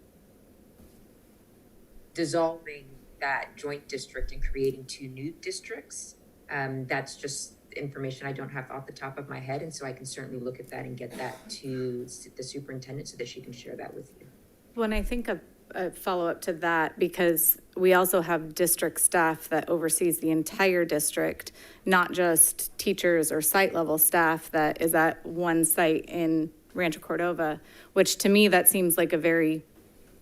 dissolving that joint district and creating two new districts, that's just information I don't have off the top of my head, and so I can certainly look at that and get that to the superintendent so that she can share that with you. Well, and I think a follow-up to that, because we also have district staff that oversees the entire district, not just teachers or site level staff that is at one site in Rancho Cordova, which to me, that seems like a very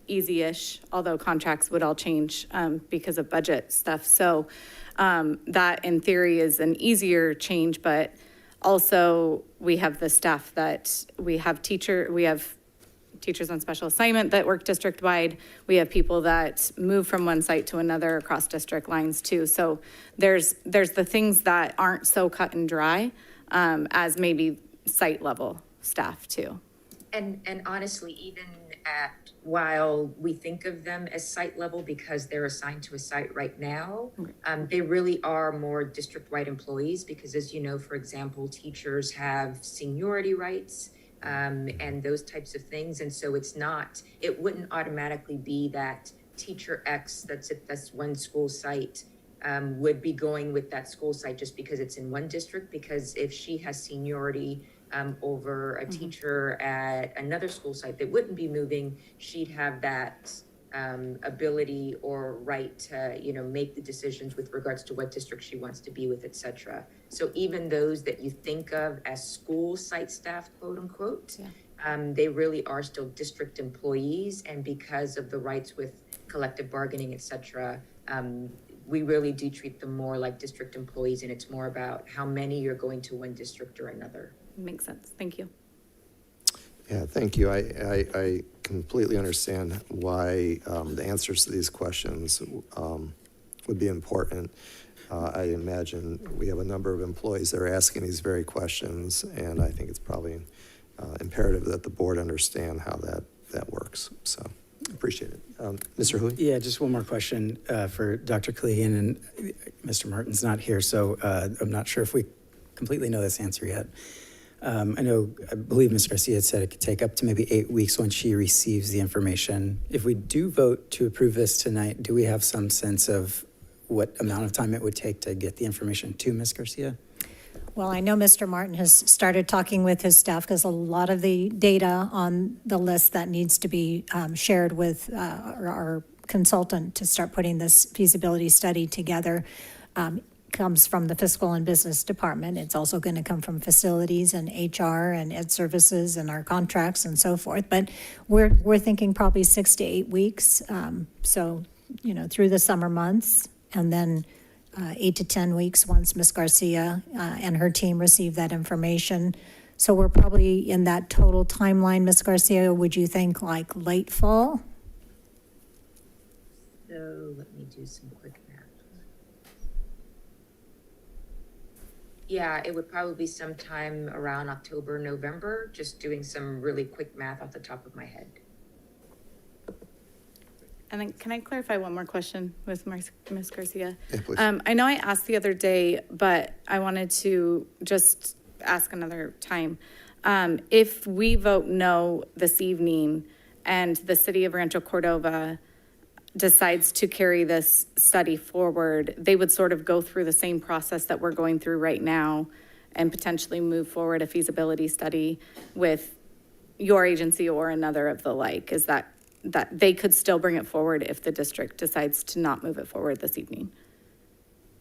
easy-ish, although contracts would all change because of budget stuff. So that in theory is an easier change, but also we have the staff that we have teachers on special assignment that work district-wide. We have people that move from one site to another across district lines too. So there's the things that aren't so cut and dry as maybe site level staff too. And honestly, even while we think of them as site level because they're assigned to a site right now, they really are more district-wide employees because, as you know, for example, teachers have seniority rights and those types of things. And so it wouldn't automatically be that teacher X that's at this one school site would be going with that school site just because it's in one district, because if she has seniority over a teacher at another school site that wouldn't be moving, she'd have that ability or right to, make the decisions with regards to what district she wants to be with, et cetera. So even those that you think of as school site staff, quote unquote, they really are still district employees. And because of the rights with collective bargaining, et cetera, we really do treat them more like district employees, and it's more about how many you're going to one district or another. Makes sense. Thank you. Yeah, thank you. I completely understand why the answers to these questions would be important. I imagine we have a number of employees that are asking these very questions, and I think it's probably imperative that the board understand how that works. So appreciate it. Mr. Hui? Yeah, just one more question for Dr. Kaligian, and Mr. Martin's not here, so I'm not sure if we completely know this answer yet. I believe Ms. Garcia had said it could take up to maybe 8 weeks once she receives the information. If we do vote to approve this tonight, do we have some sense of what amount of time it would take to get the information to Ms. Garcia? Well, I know Mr. Martin has started talking with his staff because a lot of the data on the list that needs to be shared with our consultant to start putting this feasibility study together comes from the fiscal and business department. It's also going to come from facilities and HR and ed services and our contracts and so forth. But we're thinking probably 6 to 8 weeks. So, through the summer months, and then 8 to 10 weeks once Ms. Garcia and her team receive that information. So we're probably in that total timeline, Ms. Garcia, would you think like late fall? So let me do some quick math. Yeah, it would probably be sometime around October, November, just doing some really quick math off the top of my head. And then can I clarify one more question with Ms. Garcia? Yeah, please. I know I asked the other day, but I wanted to just ask another time. If we vote no this evening and the city of Rancho Cordova decides to carry this study forward, they would sort of go through the same process that we're going through right now and potentially move forward a feasibility study with your agency or another of the like. Is that they could still bring it forward if the district decides to not move it forward this evening?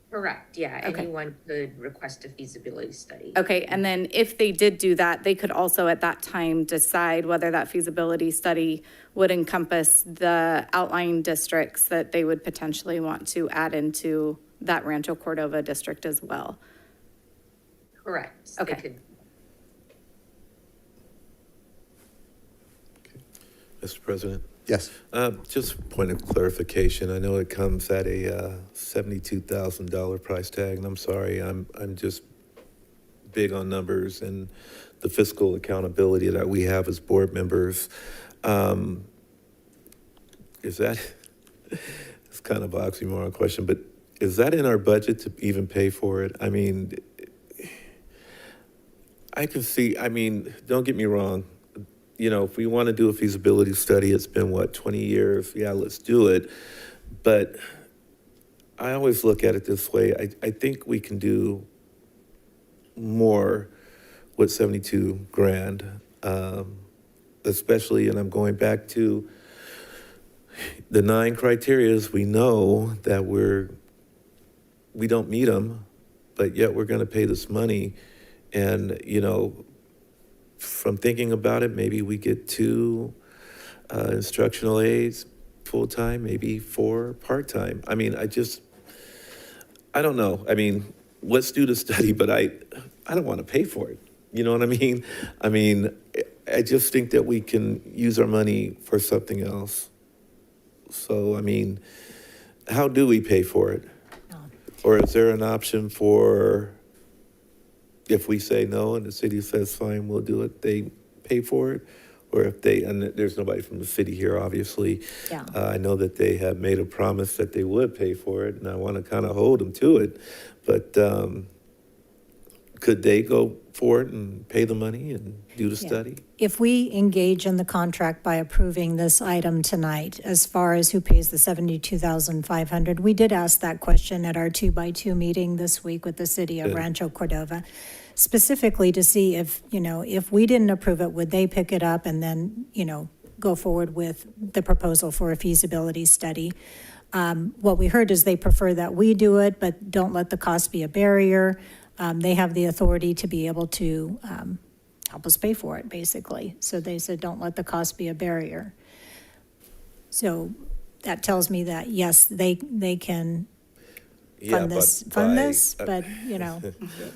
Correct, yeah. Okay. Anyone could request a feasibility study. Okay, and then if they did do that, they could also at that time decide whether that feasibility study would encompass the outlying districts that they would potentially want to add into that Rancho Cordova district as well. Correct. Okay. They could. Mr. President? Yes. Just a point of clarification. I know it comes at a $72,000 price tag, and I'm sorry, I'm just big on numbers and the fiscal accountability that we have as board members. Is that, it's kind of an oxymoron question, but is that in our budget to even pay for it? I mean, I can see, don't get me wrong. If we want to do a feasibility study, it's been 20 years? Yeah, let's do it. But I always look at it this way. I think we can do more with 72 grand, especially, and I'm going back to the 9 criterias. We know that we don't meet them, but yet we're going to pay this money. And, from thinking about it, maybe we get 2 instructional aides, full-time, maybe 4 part-time. I mean, I don't know. I mean, let's do the study, but I don't want to pay for it. You know what I mean? I mean, I just think that we can use our money for something else. So, I mean, how do we pay for it? Or is there an option for, if we say no and the city says, fine, we'll do it, they pay for it? Or if they, and there's nobody from the city here, obviously. Yeah. I know that they have made a promise that they would pay for it, and I want to kind of hold them to it. But could they go for it and pay the money and do the study? If we engage in the contract by approving this item tonight, as far as who pays the $72,500, we did ask that question at our 2x2 meeting this week with the city of Rancho Cordova, specifically to see if, if we didn't approve it, would they pick it up and then, go forward with the proposal for a feasibility study? What we heard is they prefer that we do it, but don't let the cost be a barrier. They have the authority to be able to help us pay for it, basically. So they said, don't let the cost be a barrier. So that tells me that, yes, they can fund this, but,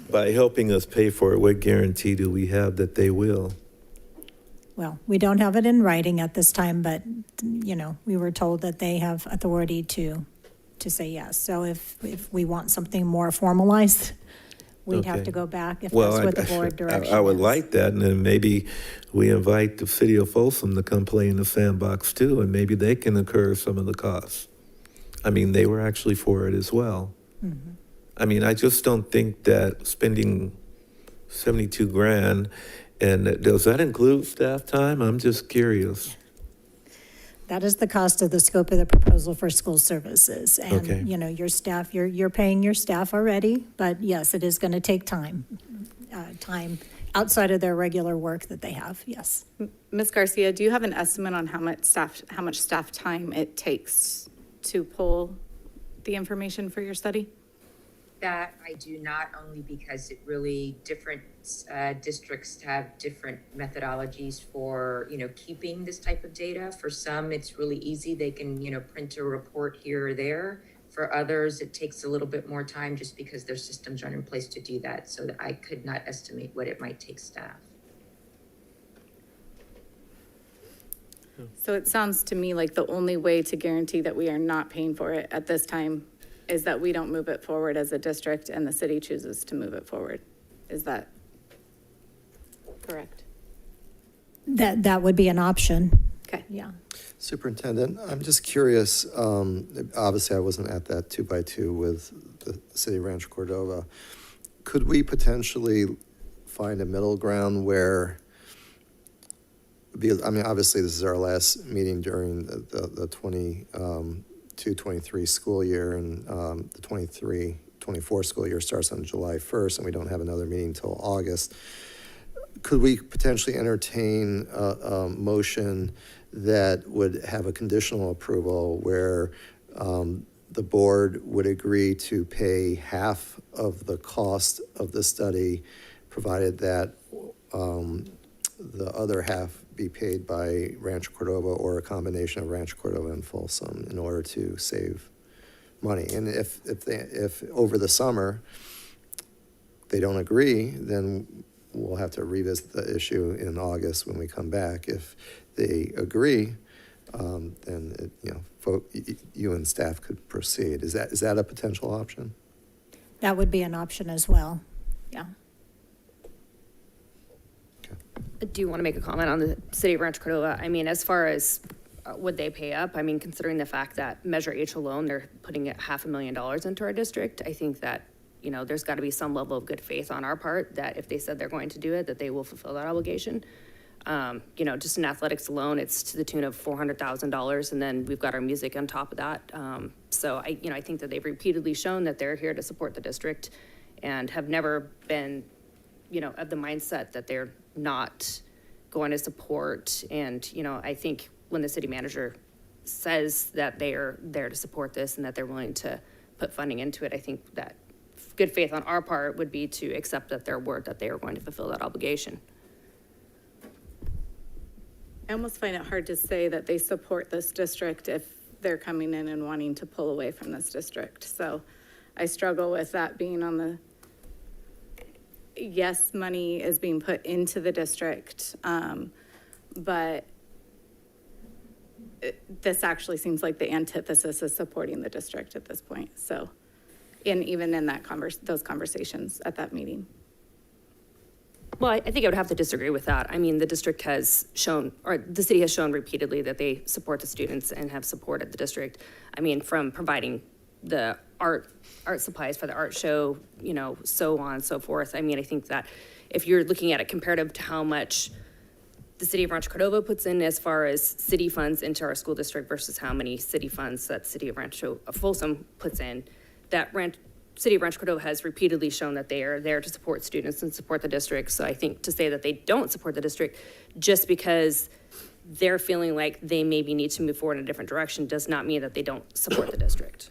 By helping us pay for it, what guarantee do we have that they will? well, we don't have it in writing at this time, but, we were told that they have authority to say yes. So if we want something more formalized, we'd have to go back if that's what the board direction I would is. like that, and then maybe we invite the city of Folsom to come play in the sandbox too, and maybe they can incur some of the costs. I mean, they were actually for it as well. Mm-hmm. I mean, I just don't think that spending 72 grand, and does that include staff time? I'm just curious. That is the cost of the scope of the proposal for school services. And, your staff, you're paying your staff already, but yes, it is going to take time outside of their regular work that they have, yes. Ms. Garcia, do you have an estimate on how much staff time it takes to pull the information for your study? That I do not, only because it really, different districts have different methodologies for, keeping this type of data. For some, it's really easy. They can, print a report here or there. For others, it takes a little bit more time just because their systems aren't in place to do that. So that I could not estimate what it might take staff. So it sounds to me like the only way to guarantee that we are not paying for it at this time is that we don't move it forward as a district and the city chooses to move it forward. Is that correct? That would be an option. Okay. Yeah. Superintendent, I'm just curious, obviously I wasn't at that 2x2 with the city of Rancho Cordova. Could we potentially find a middle ground where, obviously this is our last meeting during the 22-23 school year, and the 23-24 school year starts on July 1st, and we don't have another meeting until August. Could we potentially entertain a motion that would have a conditional approval where the board would agree to pay half of the cost of the study, provided that the other half be paid by Rancho Cordova or a combination of Rancho Cordova and Folsom in order to save money? And if over the summer they don't agree, then we'll have to revisit the issue in August when we come back. If they agree, then you and staff could proceed. Is that a potential option? That would be an option as well. Yeah. Do you want to make a comment on the city of Rancho Cordova? I mean, as far as would they pay up? I mean, considering the fact that Measure H alone, they're putting $500,000 into our district, I think that, there's got to be some level of good faith on our part that if they said they're going to do it, that they will fulfill that obligation. Just in athletics alone, it's to the tune of $400,000, and then we've got our music on top of that. So I think that they've repeatedly shown that they're here to support the district and have never been, of the mindset that they're not going to support. And, I think when the city manager says that they are there to support this and that they're willing to put funding into it, I think that good faith on our part would be to accept that their word that they are going to fulfill that obligation. I almost find it hard to say that they support this district if they're coming in and wanting to pull away from this district. So I struggle with that being on the, yes, money is being put into the district, but this actually seems like the antithesis is supporting the district at this point. So, and even in that those conversations at that meeting. Well, I think I would have to disagree with that. I mean, the district has shown, or the city has shown repeatedly that they support the students and have supported the district. I mean, from providing the art supplies for the art show, you know, so on and so forth. I mean, I think that if you're looking at it comparative to how much the city of Rancho Cordova puts in as far as city funds into our school district versus how many city funds that city of Folsom puts in, that city of Rancho Cordova has repeatedly shown that they are there to support students and support the district. So I think to say that they don't support the district just because they're feeling like they maybe need to move forward in a different direction does not mean that they don't support the district.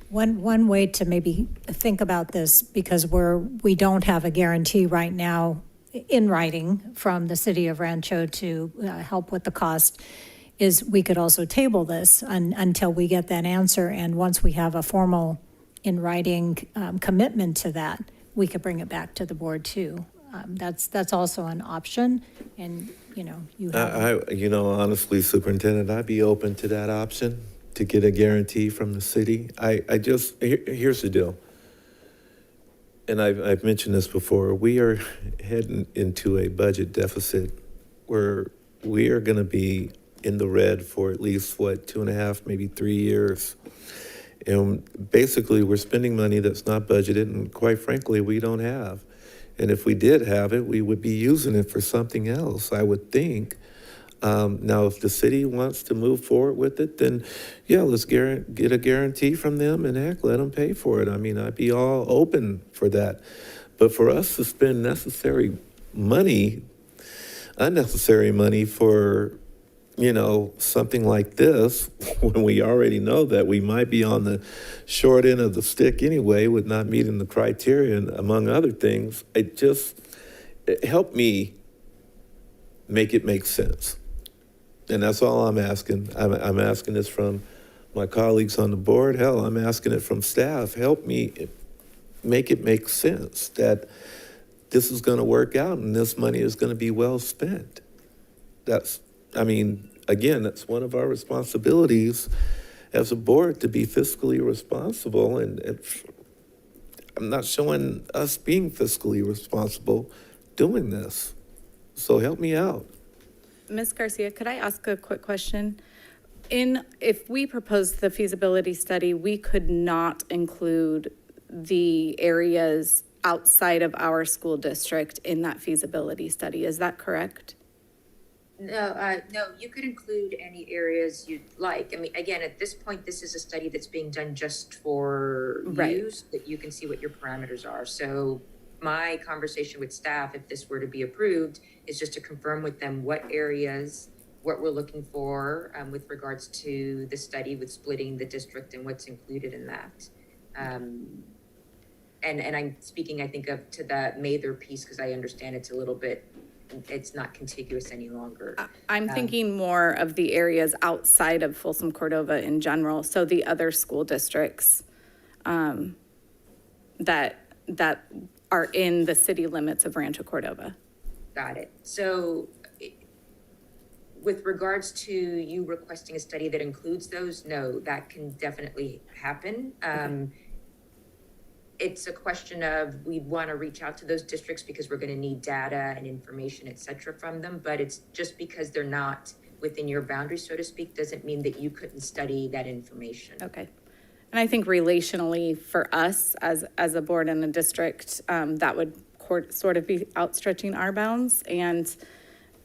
One way to maybe think about this, because we don't have a guarantee right now in writing from the city of Rancho to help with the cost, is we could also table this until we get that answer. And once we have a formal in writing commitment to that, we could bring it back to the board too. That's also an option. And, you know, honestly, Superintendent, I'd be open to that option, to get a guarantee from the city. Here's the deal. And I've mentioned this before. We are heading into a budget deficit where we are going to be in the red for at least, 2.5, maybe 3 years. And basically, we're spending money that's not budgeted, and quite frankly, we don't have. And if we did have it, we would be using it for something else, I would think. Now, if the city wants to move forward with it, then yeah, let's get a guarantee from them, and heck, let them pay for it. I mean, I'd be all open for that. But for us to spend unnecessary money for, something like this, when we already know that we might be on the short end of the stick anyway with not meeting the criteria, and among other things, it helped me make it make sense. And that's all I'm asking. I'm asking this from my colleagues on the board. Hell, I'm asking it from staff. Help me make it make sense that this is going to work out and this money is going to be well spent. That's one of our responsibilities as a board, to be fiscally responsible. And I'm not showing us being fiscally responsible doing this. So help me out. Ms. Garcia, could I ask a quick question? If we proposed the feasibility study, we could not include the areas outside of our school district in that feasibility study. Is that correct? No, you could include any areas you'd like. I mean, again, at this point, this is a study that's being done just for you, so that you can see what your parameters are. So my conversation with staff, if this were to be approved, is just to confirm with them what areas, what we're looking for with regards to the study with splitting the district and what's included in that. And I'm speaking, I think, to the Mather piece, because I understand it's not contiguous any longer. I'm thinking more of the areas outside of Folsom Cordova in general, so the other school districts that are in the city limits of Rancho Cordova. Got it. So with regards to you requesting a study that includes those, no, that can definitely happen. It's a question of, we want to reach out to those districts because we're going to need data and information, et cetera, from them. But it's just because they're not within your boundaries, so to speak, doesn't mean that you couldn't study that information. Okay. And I think relationally for us as a board and a district, that would sort of be outstretching our bounds. And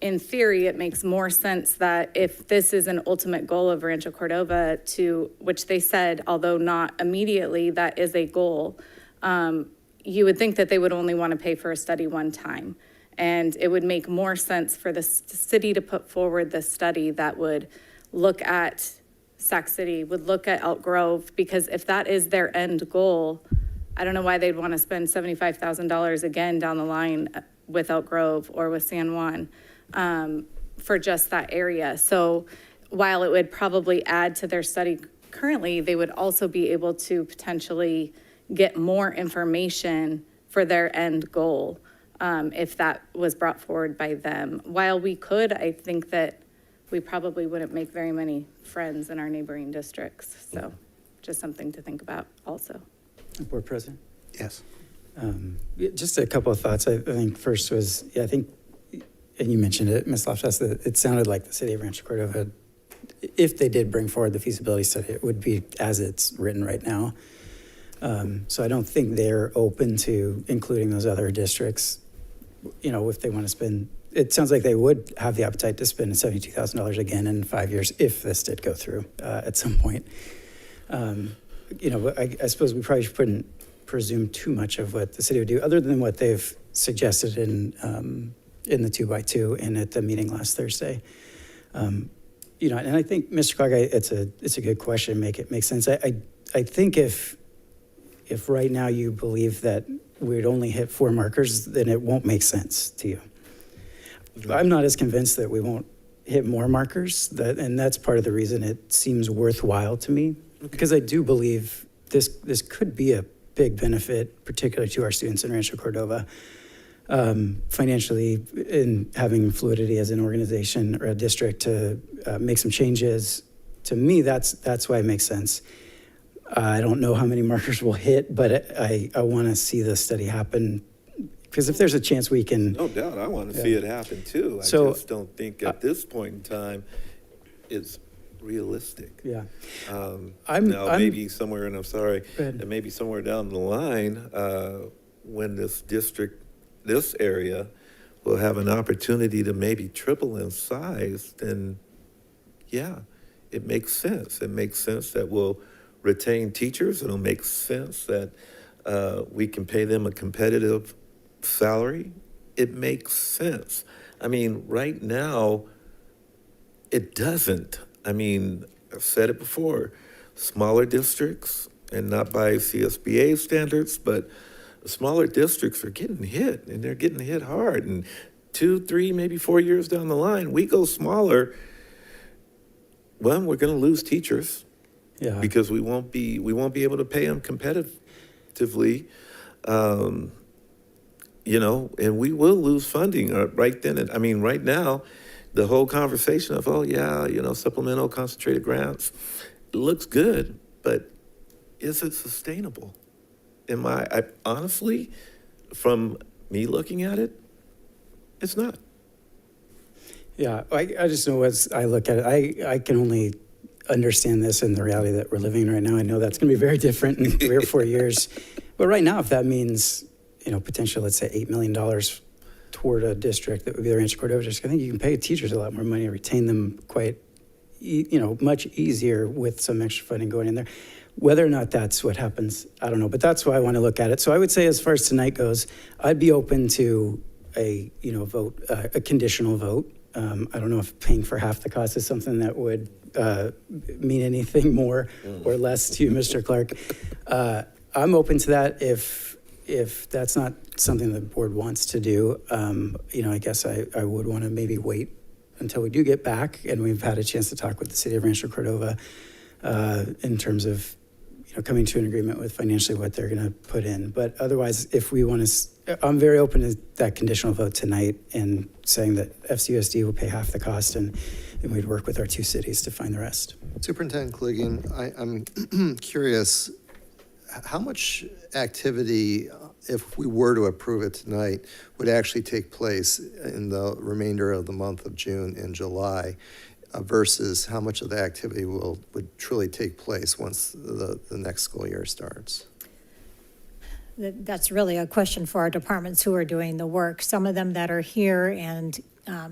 in theory, it makes more sense that if this is an ultimate goal of Rancho Cordova, which they said, although not immediately, that is a goal, you would think that they would only want to pay for a study one time. And it would make more sense for the city to put forward this study that would look at Sac City, would look at Elk Grove, because if that is their end goal, I don't know why they'd want to spend $75,000 again down the line with Elk Grove or with San Juan. for just that area. So while it would probably add to their study currently, they would also be able to potentially get more information for their end goal, if that was brought forward by them. While we could, I think that we probably wouldn't make very many friends in our neighboring districts. So just something to think about also. Board President? Yes. Just a couple of thoughts. I think first was, I think, and you mentioned it, Ms. Loftus, that it sounded like the city of Rancho Cordova, if they did bring forward the feasibility study, it would be as it's written right now. So I don't think they're open to including those other districts, if they want to spend. It sounds like they would have the appetite to spend $72,000 again in 5 years if this did go through at some point. I suppose we probably shouldn't presume too much of what the city would do, other than what they've suggested in the 2x2 and at the meeting last Thursday. And I think, Mr. Clark, it's a good question. It makes sense. I think if right now you believe that we'd only hit 4 markers, then it won't make sense to you. I'm not as convinced that we won't hit more markers, and that's part of the reason it seems worthwhile to me, because I do believe this could be a big benefit, particularly to our students in Rancho Cordova, financially, in having fluidity as an organization or a district to make some changes. To me, that's why it makes sense. I don't know how many markers we'll hit, but I want to see the study happen, because if there's a chance we can. No doubt, I want to see it happen too. I just don't think at this point in time it's realistic. Yeah. Maybe somewhere, and I'm sorry, and maybe somewhere down the line, when this area will have an opportunity to maybe triple in size, then yeah, it makes sense. It makes sense that we'll retain teachers. It'll make sense that we can pay them a competitive salary. It makes sense. I mean, right now, it doesn't. I mean, I've said it before, smaller districts, and not by CSBA standards, but smaller districts are getting hit, and they're getting hit hard. And 2, 3, maybe 4 years down the line, we go smaller, well, we're going to lose teachers. Yeah. Because we won't be able to pay them competitively, and we will lose funding right then. I mean, right now, the whole conversation of, supplemental concentrated grants, it looks good, but is it sustainable? I honestly, from me looking at it, it's not. Yeah, I just know as I look at it, I can only understand this in the reality that we're living in right now. I know that's going to be very different in 3 or 4 years. But right now, if that means, potentially, let's say $8 million toward a district that would be the Rancho Cordova district, I think you can pay teachers a lot more money and retain them quite, much easier with some extra funding going in there. Whether or not that's what happens, I don't know. But that's why I want to look at it. So I would say, as far as tonight goes, I'd be open to a vote, a conditional vote. I don't know if paying for half the cost is something that would mean anything more or less to you, Mr. Clark. I'm open to that if that's not something the board wants to do. I guess I would want to maybe wait until we do get back and we've had a chance to talk with the city of Rancho Cordova in terms of coming to an agreement with financially what they're going to put in. But otherwise, if we want to, I'm very open to that conditional vote tonight and saying that FCUSD will pay half the cost and we'd work with our 2 cities to find the rest. Superintendent Kaligian, I'm curious, how much activity, if we were to approve it tonight, would actually take place in the remainder of the month of June and July versus how much of the activity would truly take place once the next school year starts? That's really a question for our departments who are doing the work. Some of them that are here and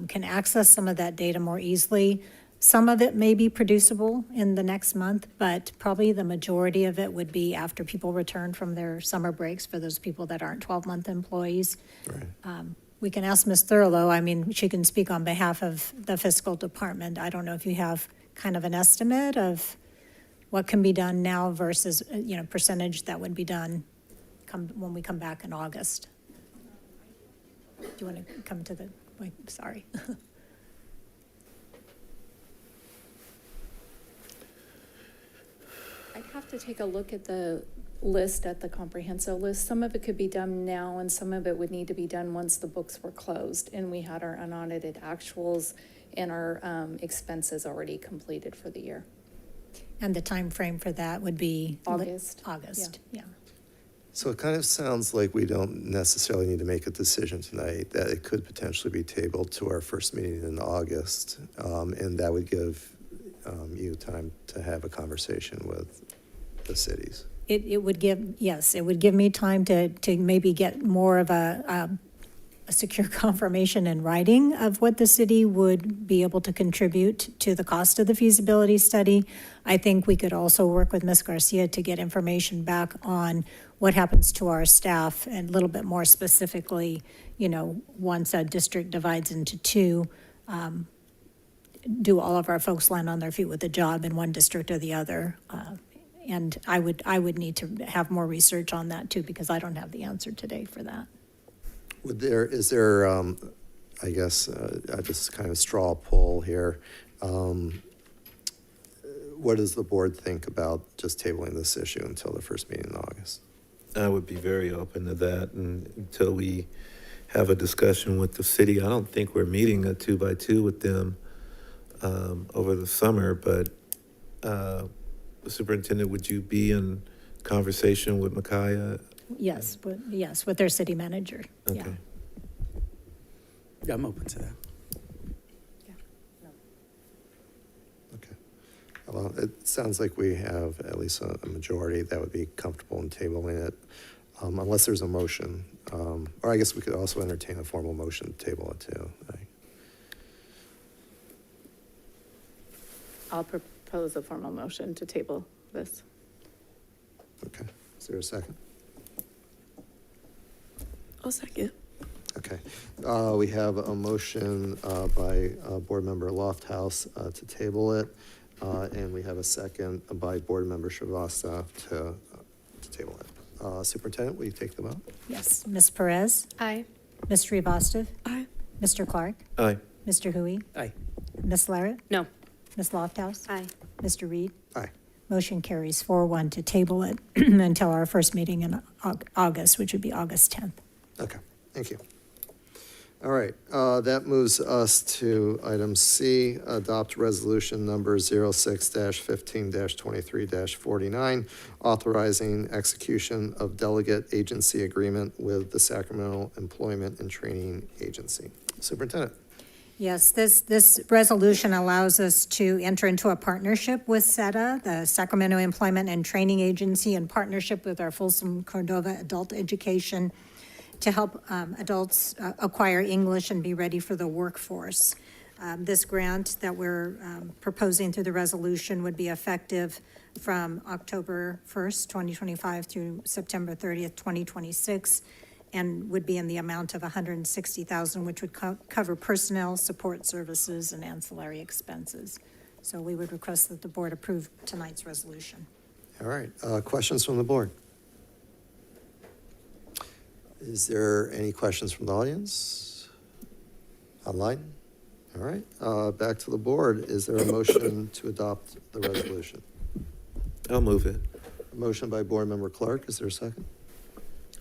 can access some of that data more easily. Some of it may be producible in the next month, but probably the majority of it would be after people return from their summer breaks for those people that aren't 12-month employees. Right. We can ask Ms. Thurlow. I mean, she can speak on behalf of the fiscal department. I don't know if you have kind of an estimate of what can be done now versus, percentage that would be done when we come back in August. Do you want to come to the mic? Sorry. have to take a look at the list, at the comprehensive list. Some of it could be done now and some of it would need to be done once the books were closed and we had our unaudited actuals and our expenses already completed for the year. And the time frame for that would be? August. August, yeah. So it kind of sounds like we don't necessarily need to make a decision tonight, that it could potentially be tabled to our first meeting in August. And that would give you time to have a conversation with the cities. It would give, yes, it would give me time to maybe get more of a secure confirmation in writing of what the city would be able to contribute to the cost of the feasibility study. I think we could also work with Ms. Garcia to get information back on what happens to our staff, and a little bit more specifically, you know, once a district divides into two, do all of our folks land on their feet with a job in one district or the other? And I would need to have more research on that too, because I don't have the answer today for that. Is there, I guess, just kind of straw poll here. What does the board think about just tabling this issue until the first meeting in August? I would be very open to that, and until we have a discussion with the city. I don't think we're meeting a 2x2 with them over the summer, but Superintendent, would you be in conversation with Micaiah? Yes, with their city manager, yeah. Okay. Yeah, I'm open to that. Okay. Well, it sounds like we have at least a majority that would be comfortable in tabling it, unless there's a motion. Or I guess we could also entertain a formal motion to table it too. I'll propose a formal motion to table this. Okay. Is there a second? I'll second. Okay. We have a motion by Board Member Lofthouse to table it, and we have a second by Board Member Shrivastava to table it. Superintendent, will you take the vote? Yes, Ms. Perez? Aye. Ms. Srivastava? Aye. Mr. Clark? Aye. Mr. Hui? Aye. Ms. Larrett? No. Ms. Lofthouse? Aye. Mr. Reed? Aye. Motion carries 4-1 to table it until our first meeting in August, which would be August 10th. Okay, thank you. All right, that moves us to item C, adopt resolution number 06-15-23-49, authorizing execution of delegate agency agreement with the Sacramento Employment and Training Agency. Superintendent. Yes, this resolution allows us to enter into a partnership with SETA, the Sacramento Employment and Training Agency, in partnership with our Folsom Cordova Adult Education, to help adults acquire English and be ready for the workforce. This grant that we're proposing through the resolution would be effective from October 1st, 2025 through September 30th, 2026, and would be in the amount of $160,000, which would cover personnel, support services, and ancillary expenses. So we would request that the board approve tonight's resolution. All right, questions from the board? Is there any questions from the audience? Online? All right, back to the board. Is there a motion to adopt the resolution? I'll move it. A motion by Board Member Clark. Is there a second?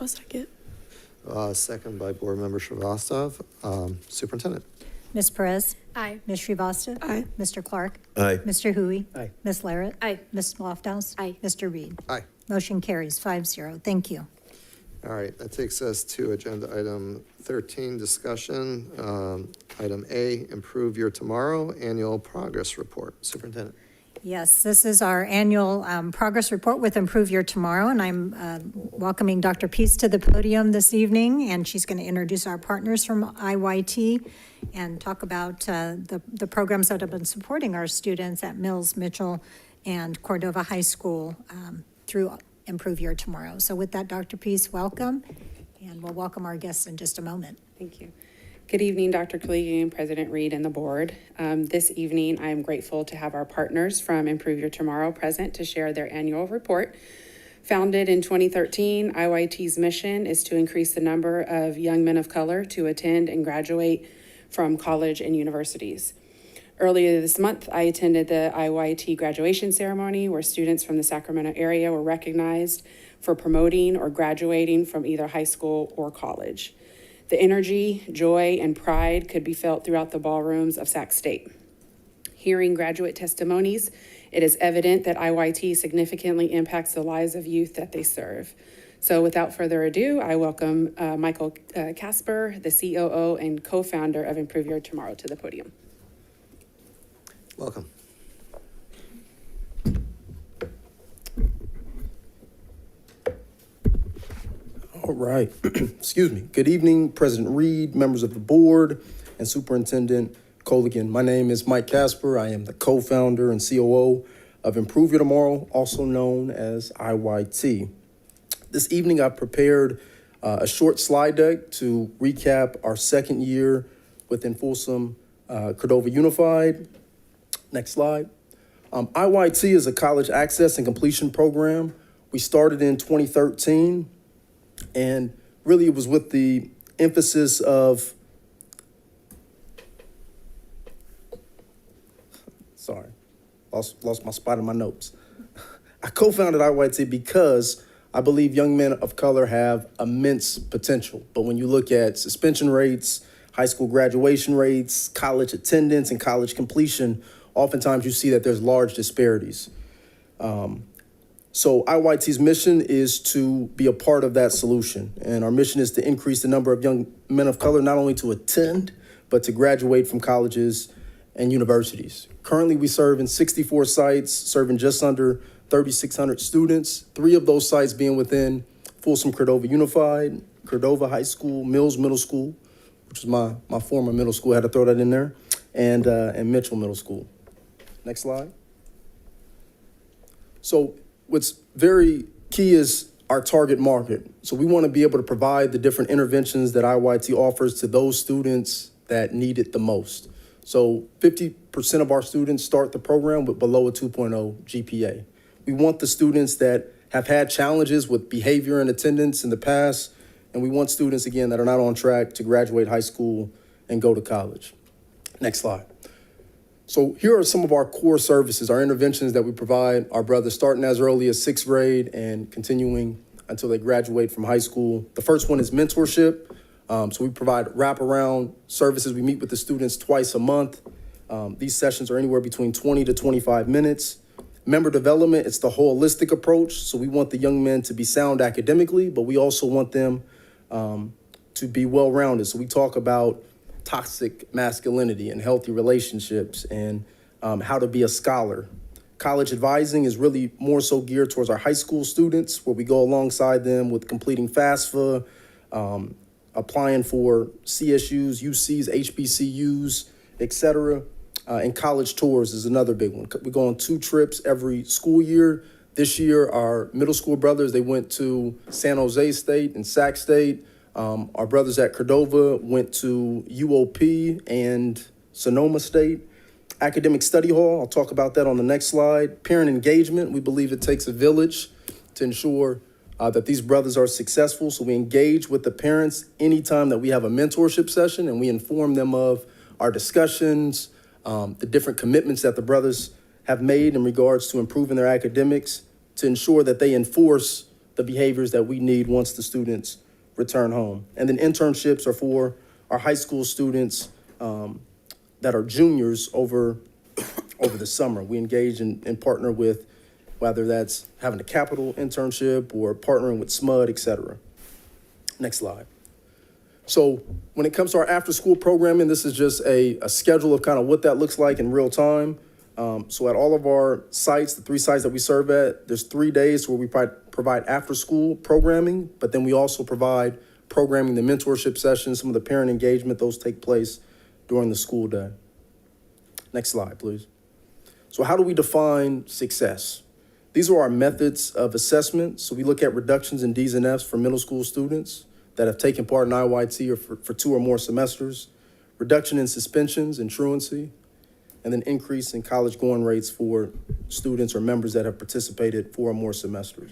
I'll second. Second by Board Member Srivastava. Superintendent. Ms. Perez? Aye. Ms. Srivastava? Aye. Mr. Clark? Aye. Mr. Hui? Aye. Ms. Larrett? Aye. Ms. Lofthouse? Aye. Mr. Reed? Aye. Motion carries 5-0. Thank you. All right, that takes us to agenda item 13, discussion. Item A, improve your tomorrow annual progress report. Superintendent. Yes, this is our annual progress report with Improve Your Tomorrow, and I'm welcoming Dr. Peace to the podium this evening, and she's going to introduce our partners from IYT and talk about the programs that have been supporting our students at Mills, Mitchell, and Cordova High School through Improve Your Tomorrow. So with that, Dr. Peace, welcome, and we'll welcome our guests in just a moment. Thank you. Good evening, Dr. Kaligian, President Reed, and the board. This evening, I am grateful to have our partners from Improve Your Tomorrow present to share their annual report. Founded in 2013, IYT's mission is to increase the number of young men of color to attend and graduate from college and universities. Earlier this month, I attended the IYT graduation ceremony where students from the Sacramento area were recognized for promoting or graduating from either high school or college. The energy, joy, and pride could be felt throughout the ballrooms of Sac State. Hearing graduate testimonies, it is evident that IYT significantly impacts the lives of youth that they serve. So without further ado, I welcome Michael Casper, the COO and co-founder of Improve Your Tomorrow, to the podium. Welcome. All right. Excuse me. Good evening, President Reed, members of the board, and Superintendent Colligan. My name is Mike Casper. I am the co-founder and COO of Improve Your Tomorrow, also known as IYT. This evening, I've prepared a short slide deck to recap our second year within Folsom Cordova Unified. Next slide. IYT is a college access and completion program. We started in 2013, and really it was with the emphasis of, sorry, lost my spot in my notes. I co-founded IYT because I believe young men of color have immense potential. But when you look at suspension rates, high school graduation rates, college attendance, and college completion, oftentimes you see that there's large disparities. So IYT's mission is to be a part of that solution. And our mission is to increase the number of young men of color, not only to attend, but to graduate from colleges and universities. Currently, we serve in 64 sites, serving just under 3,600 students, 3 of those sites being within Folsom Cordova Unified, Cordova High School, Mills Middle School, which is my former middle school, I had to throw that in there, and Mitchell Middle School. Next slide. So what's very key is our target market. So we want to be able to provide the different interventions that IYT offers to those students that need it the most. So 50% of our students start the program with below a 2.0 GPA. We want the students that have had challenges with behavior and attendance in the past, and we want students, again, that are not on track to graduate high school and go to college. Next slide. So here are some of our core services, our interventions that we provide our brothers starting as early as 6th grade and continuing until they graduate from high school. The first one is mentorship. So we provide wraparound services. We meet with the students twice a month. These sessions are anywhere between 20 to 25 minutes. Member development, it's the holistic approach. So we want the young men to be sound academically, but we also want them to be well-rounded. So we talk about toxic masculinity and healthy relationships and how to be a scholar. College advising is really more so geared towards our high school students, where we go alongside them with completing FAFSA, applying for CSUs, UCs, HBCUs, et cetera. And college tours is another big one. We go on 2 trips every school year. This year, our middle school brothers, they went to San Jose State and Sac State. Our brothers at Cordova went to UOP and Sonoma State. Academic Study Hall, I'll talk about that on the next slide. Parent engagement, we believe it takes a village to ensure that these brothers are successful. So we engage with the parents anytime that we have a mentorship session, and we inform them of our discussions, the different commitments that the brothers have made in regards to improving their academics to ensure that they enforce the behaviors that we need once the students return home. And then internships are for our high school students that are juniors over the summer. We engage and partner with, whether that's having a capital internship or partnering with SMUD, et cetera. Next slide. So when it comes to our after-school programming, this is just a schedule of kind of what that looks like in real time. So at all of our sites, the 3 sites that we serve at, there's 3 days where we provide after-school programming, but then we also provide programming, the mentorship sessions, some of the parent engagement, those take place during the school day. Next slide, please. So how do we define success? These are our methods of assessment. So we look at reductions in Ds and Fs for middle school students that have taken part in IYT or for 2 or more semesters, reduction in suspensions and truancy, and then increase in college going rates for students or members that have participated 4 or more semesters.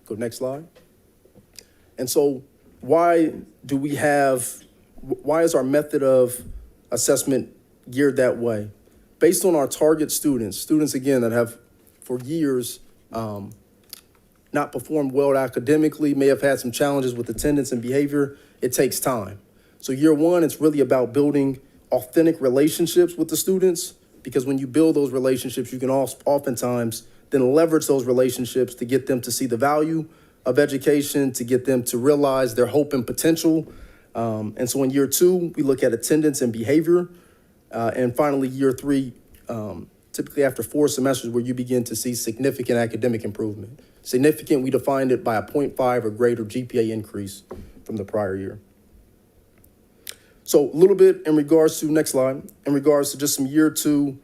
Go next slide. And so why is our method of assessment geared that way. Based on our target students again that have for years not performed well academically, may have had some challenges with attendance and behavior, it takes time. So year one, it's really about building authentic relationships with the students, because when you build those relationships, you can oftentimes then leverage those relationships to get them to see the value of education, to get them to realize their hope and potential. And so in year two, we look at attendance and behavior. And finally, year three, typically after 4 semesters, where you begin to see significant academic improvement. Significant, we defined it by a 0.5 or greater GPA increase from the prior year. So a little bit in regards to, next slide, in regards to just some year two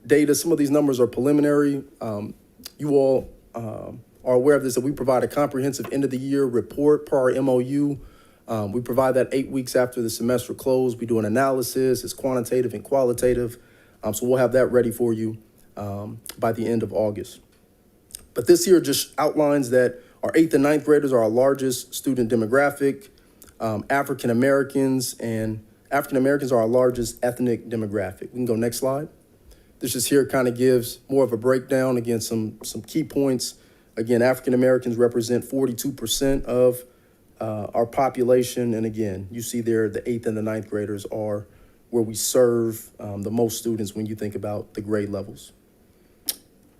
data. Some of these numbers are preliminary. You all are aware of this, that we provide a comprehensive end of the year report per our MOU. We provide that 8 weeks after the semester closed. We do an analysis. It's quantitative and qualitative. So we'll have that ready for you by the end of August. But this here just outlines that our 8th and 9th graders are our largest student demographic. African Americans are our largest ethnic demographic. We can go next slide. This just here kind of gives more of a breakdown. Again, some key points. Again, African Americans represent 42% of our population. And again, you see there the 8th and the 9th graders are where we serve the most students when you think about the grade levels.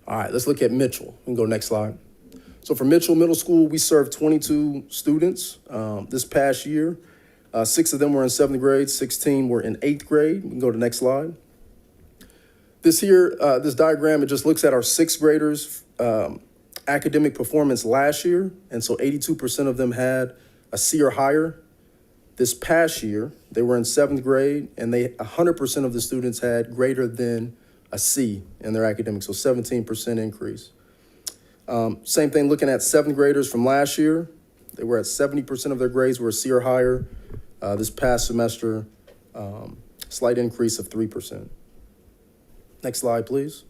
All right, let's look at Mitchell. We can go next slide. So for Mitchell Middle School, we served 22 students this past year. 6 of them were in 7th grade, 16 were in 8th grade. We can go to the next slide. This diagram, it just looks at our 6th graders' academic performance last year. And so 82% of them had a C or higher. This past year, they were in 7th grade, and 100% of the students had greater than a C in their academics, so 17% increase. Same thing looking at 7th graders from last year. They were at 70% of their grades were a C or higher. This past semester, slight increase of 3%. Next slide, please.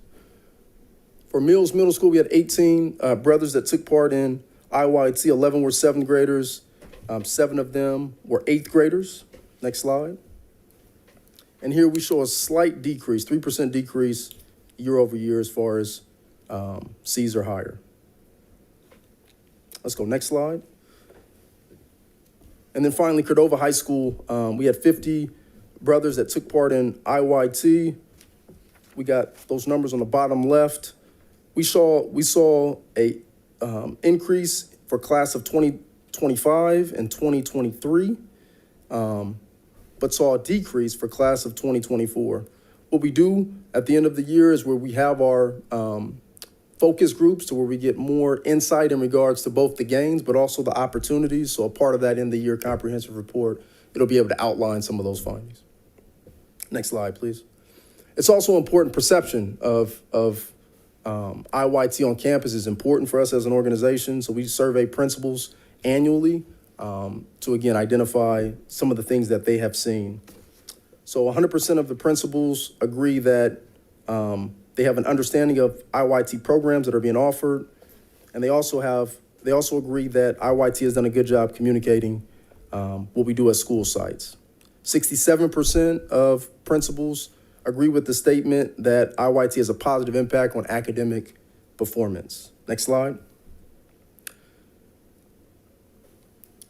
For Mills Middle School, we had 18 brothers that took part in IYT. 11 were 7th graders. 7 of them were 8th graders. Next slide. And here we show a slight decrease, 3% decrease year over year as far as C's or higher. Let's go next slide. And then finally, Cordova High School, we had 50 brothers that took part in IYT. We got those numbers on the bottom left. We saw a increase for class of 2025 and 2023, but saw a decrease for class of 2024. What we do at the end of the year is where we have our focus groups to where we get more insight in regards to both the gains, but also the opportunities. So a part of that end of the year comprehensive report, it'll be able to outline some of those findings. Next slide, please. It's also important perception of IYT on campus is important for us as an organization. So we survey principals annually to, again, identify some of the things that they have seen. So 100% of the principals agree that they have an understanding of IYT programs that are being offered. And they also agree that IYT has done a good job communicating what we do at school sites. 67% of principals agree with the statement that IYT has a positive impact on academic performance. Next slide.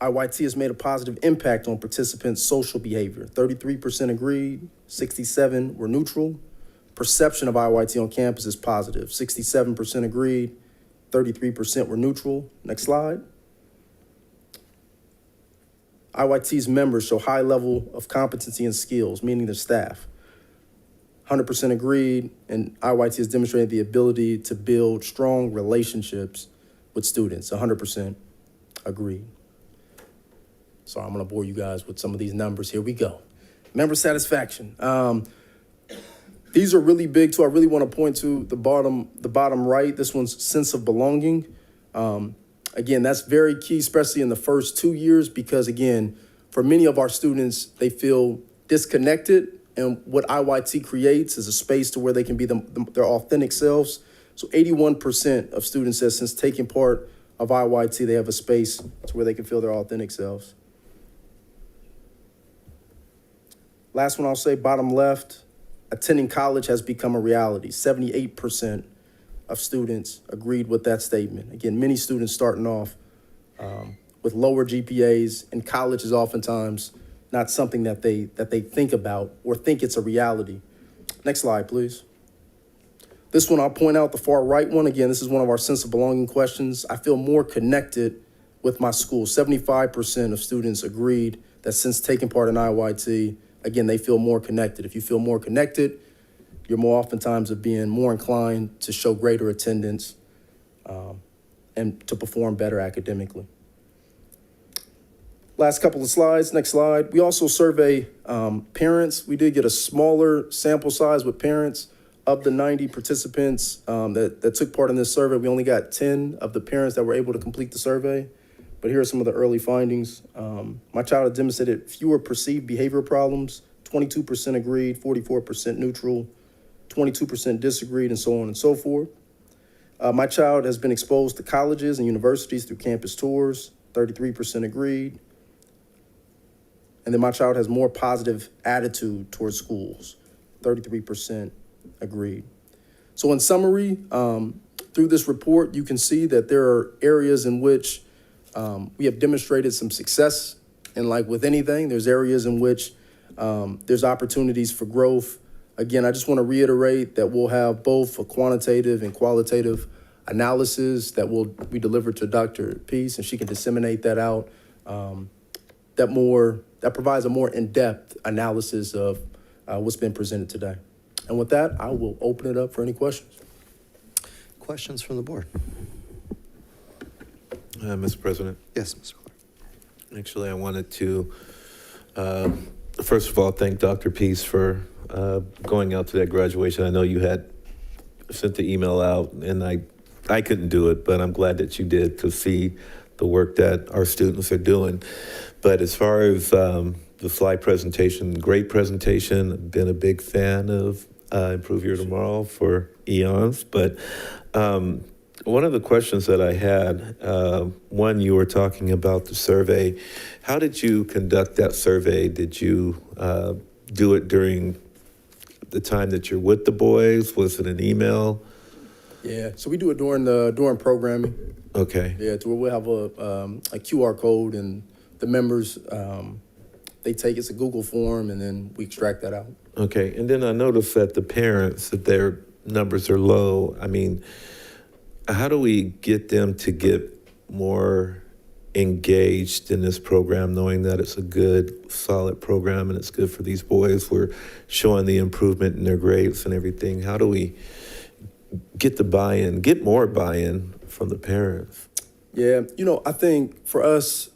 IYT has made a positive impact on participants' social behavior. 33% agreed, 67% were neutral. Perception of IYT on campus is positive. 67% agreed, 33% were neutral. Next slide. IYT's members show high level of competency and skills, meaning their staff. 100% agreed, and IYT has demonstrated the ability to build strong relationships with students. 100% agreed. So I'm going to bore you guys with some of these numbers. Here we go. Member satisfaction. These are really big too. I really want to point to the bottom right. This one's sense of belonging. Again, that's very key, especially in the first 2 years, because again, for many of our students, they feel disconnected. And what IYT creates is a space to where they can be their authentic selves. So 81% of students said since taking part of IYT, they have a space to where they can feel their authentic selves. Last one I'll say, bottom left, attending college has become a reality. 78% of students agreed with that statement. Again, many students starting off with lower GPAs, and college is oftentimes not something that they think about or think it's a reality. Next slide, please. This one, I'll point out the far right one. Again, this is one of our sense of belonging questions. I feel more connected with my school. 75% of students agreed that since taking part in IYT, again, they feel more connected. If you feel more connected, you're more oftentimes of being more inclined to show greater attendance and to perform better academically. Last couple of slides, next slide. We also survey parents. We did get a smaller sample size with parents. Of the 90 participants that took part in this survey, we only got 10 of the parents that were able to complete the survey. But here are some of the early findings. My child had demonstrated fewer perceived behavioral problems. 22% agreed, 44% neutral, 22% disagreed, and so on and so forth. My child has been exposed to colleges and universities through campus tours. 33% agreed. And then my child has more positive attitude towards schools. 33% agreed. So in summary, through this report, you can see that there are areas in which we have demonstrated some success. And like with anything, there's areas in which there's opportunities for growth. Again, I just want to reiterate that we'll have both a quantitative and qualitative analysis that will be delivered to Dr. Peace, and she can disseminate that out. That provides a more in-depth analysis of what's been presented today. And with that, I will open it up for any questions. Questions from the board? Mr. President? Yes, Mr. Clark. Actually, I wanted to, first of all, thank Dr. Peace for going out to that graduation. I know you had sent the email out, and I couldn't do it, but I'm glad that you did to see the work that our students are doing. But as far as the slide presentation, great presentation. Been a big fan of Improve Your Tomorrow for eons. But one of the questions that I had, one, you were talking about the survey. How did you conduct that survey? Did you do it during the time that you're with the boys? Was it an email? Yeah, so we do it during programming. Okay. Yeah, to where we'll have a QR code, and the members, they take it's a Google form, and then we extract that out. Okay, and then I noticed that the parents, that their numbers are low. I mean, how do we get them to get more engaged in this program, knowing that it's a good, solid program and it's good for these boys? We're showing the improvement in their grades and everything. How do we get the buy-in, get more buy-in from the parents? Yeah, I think for us,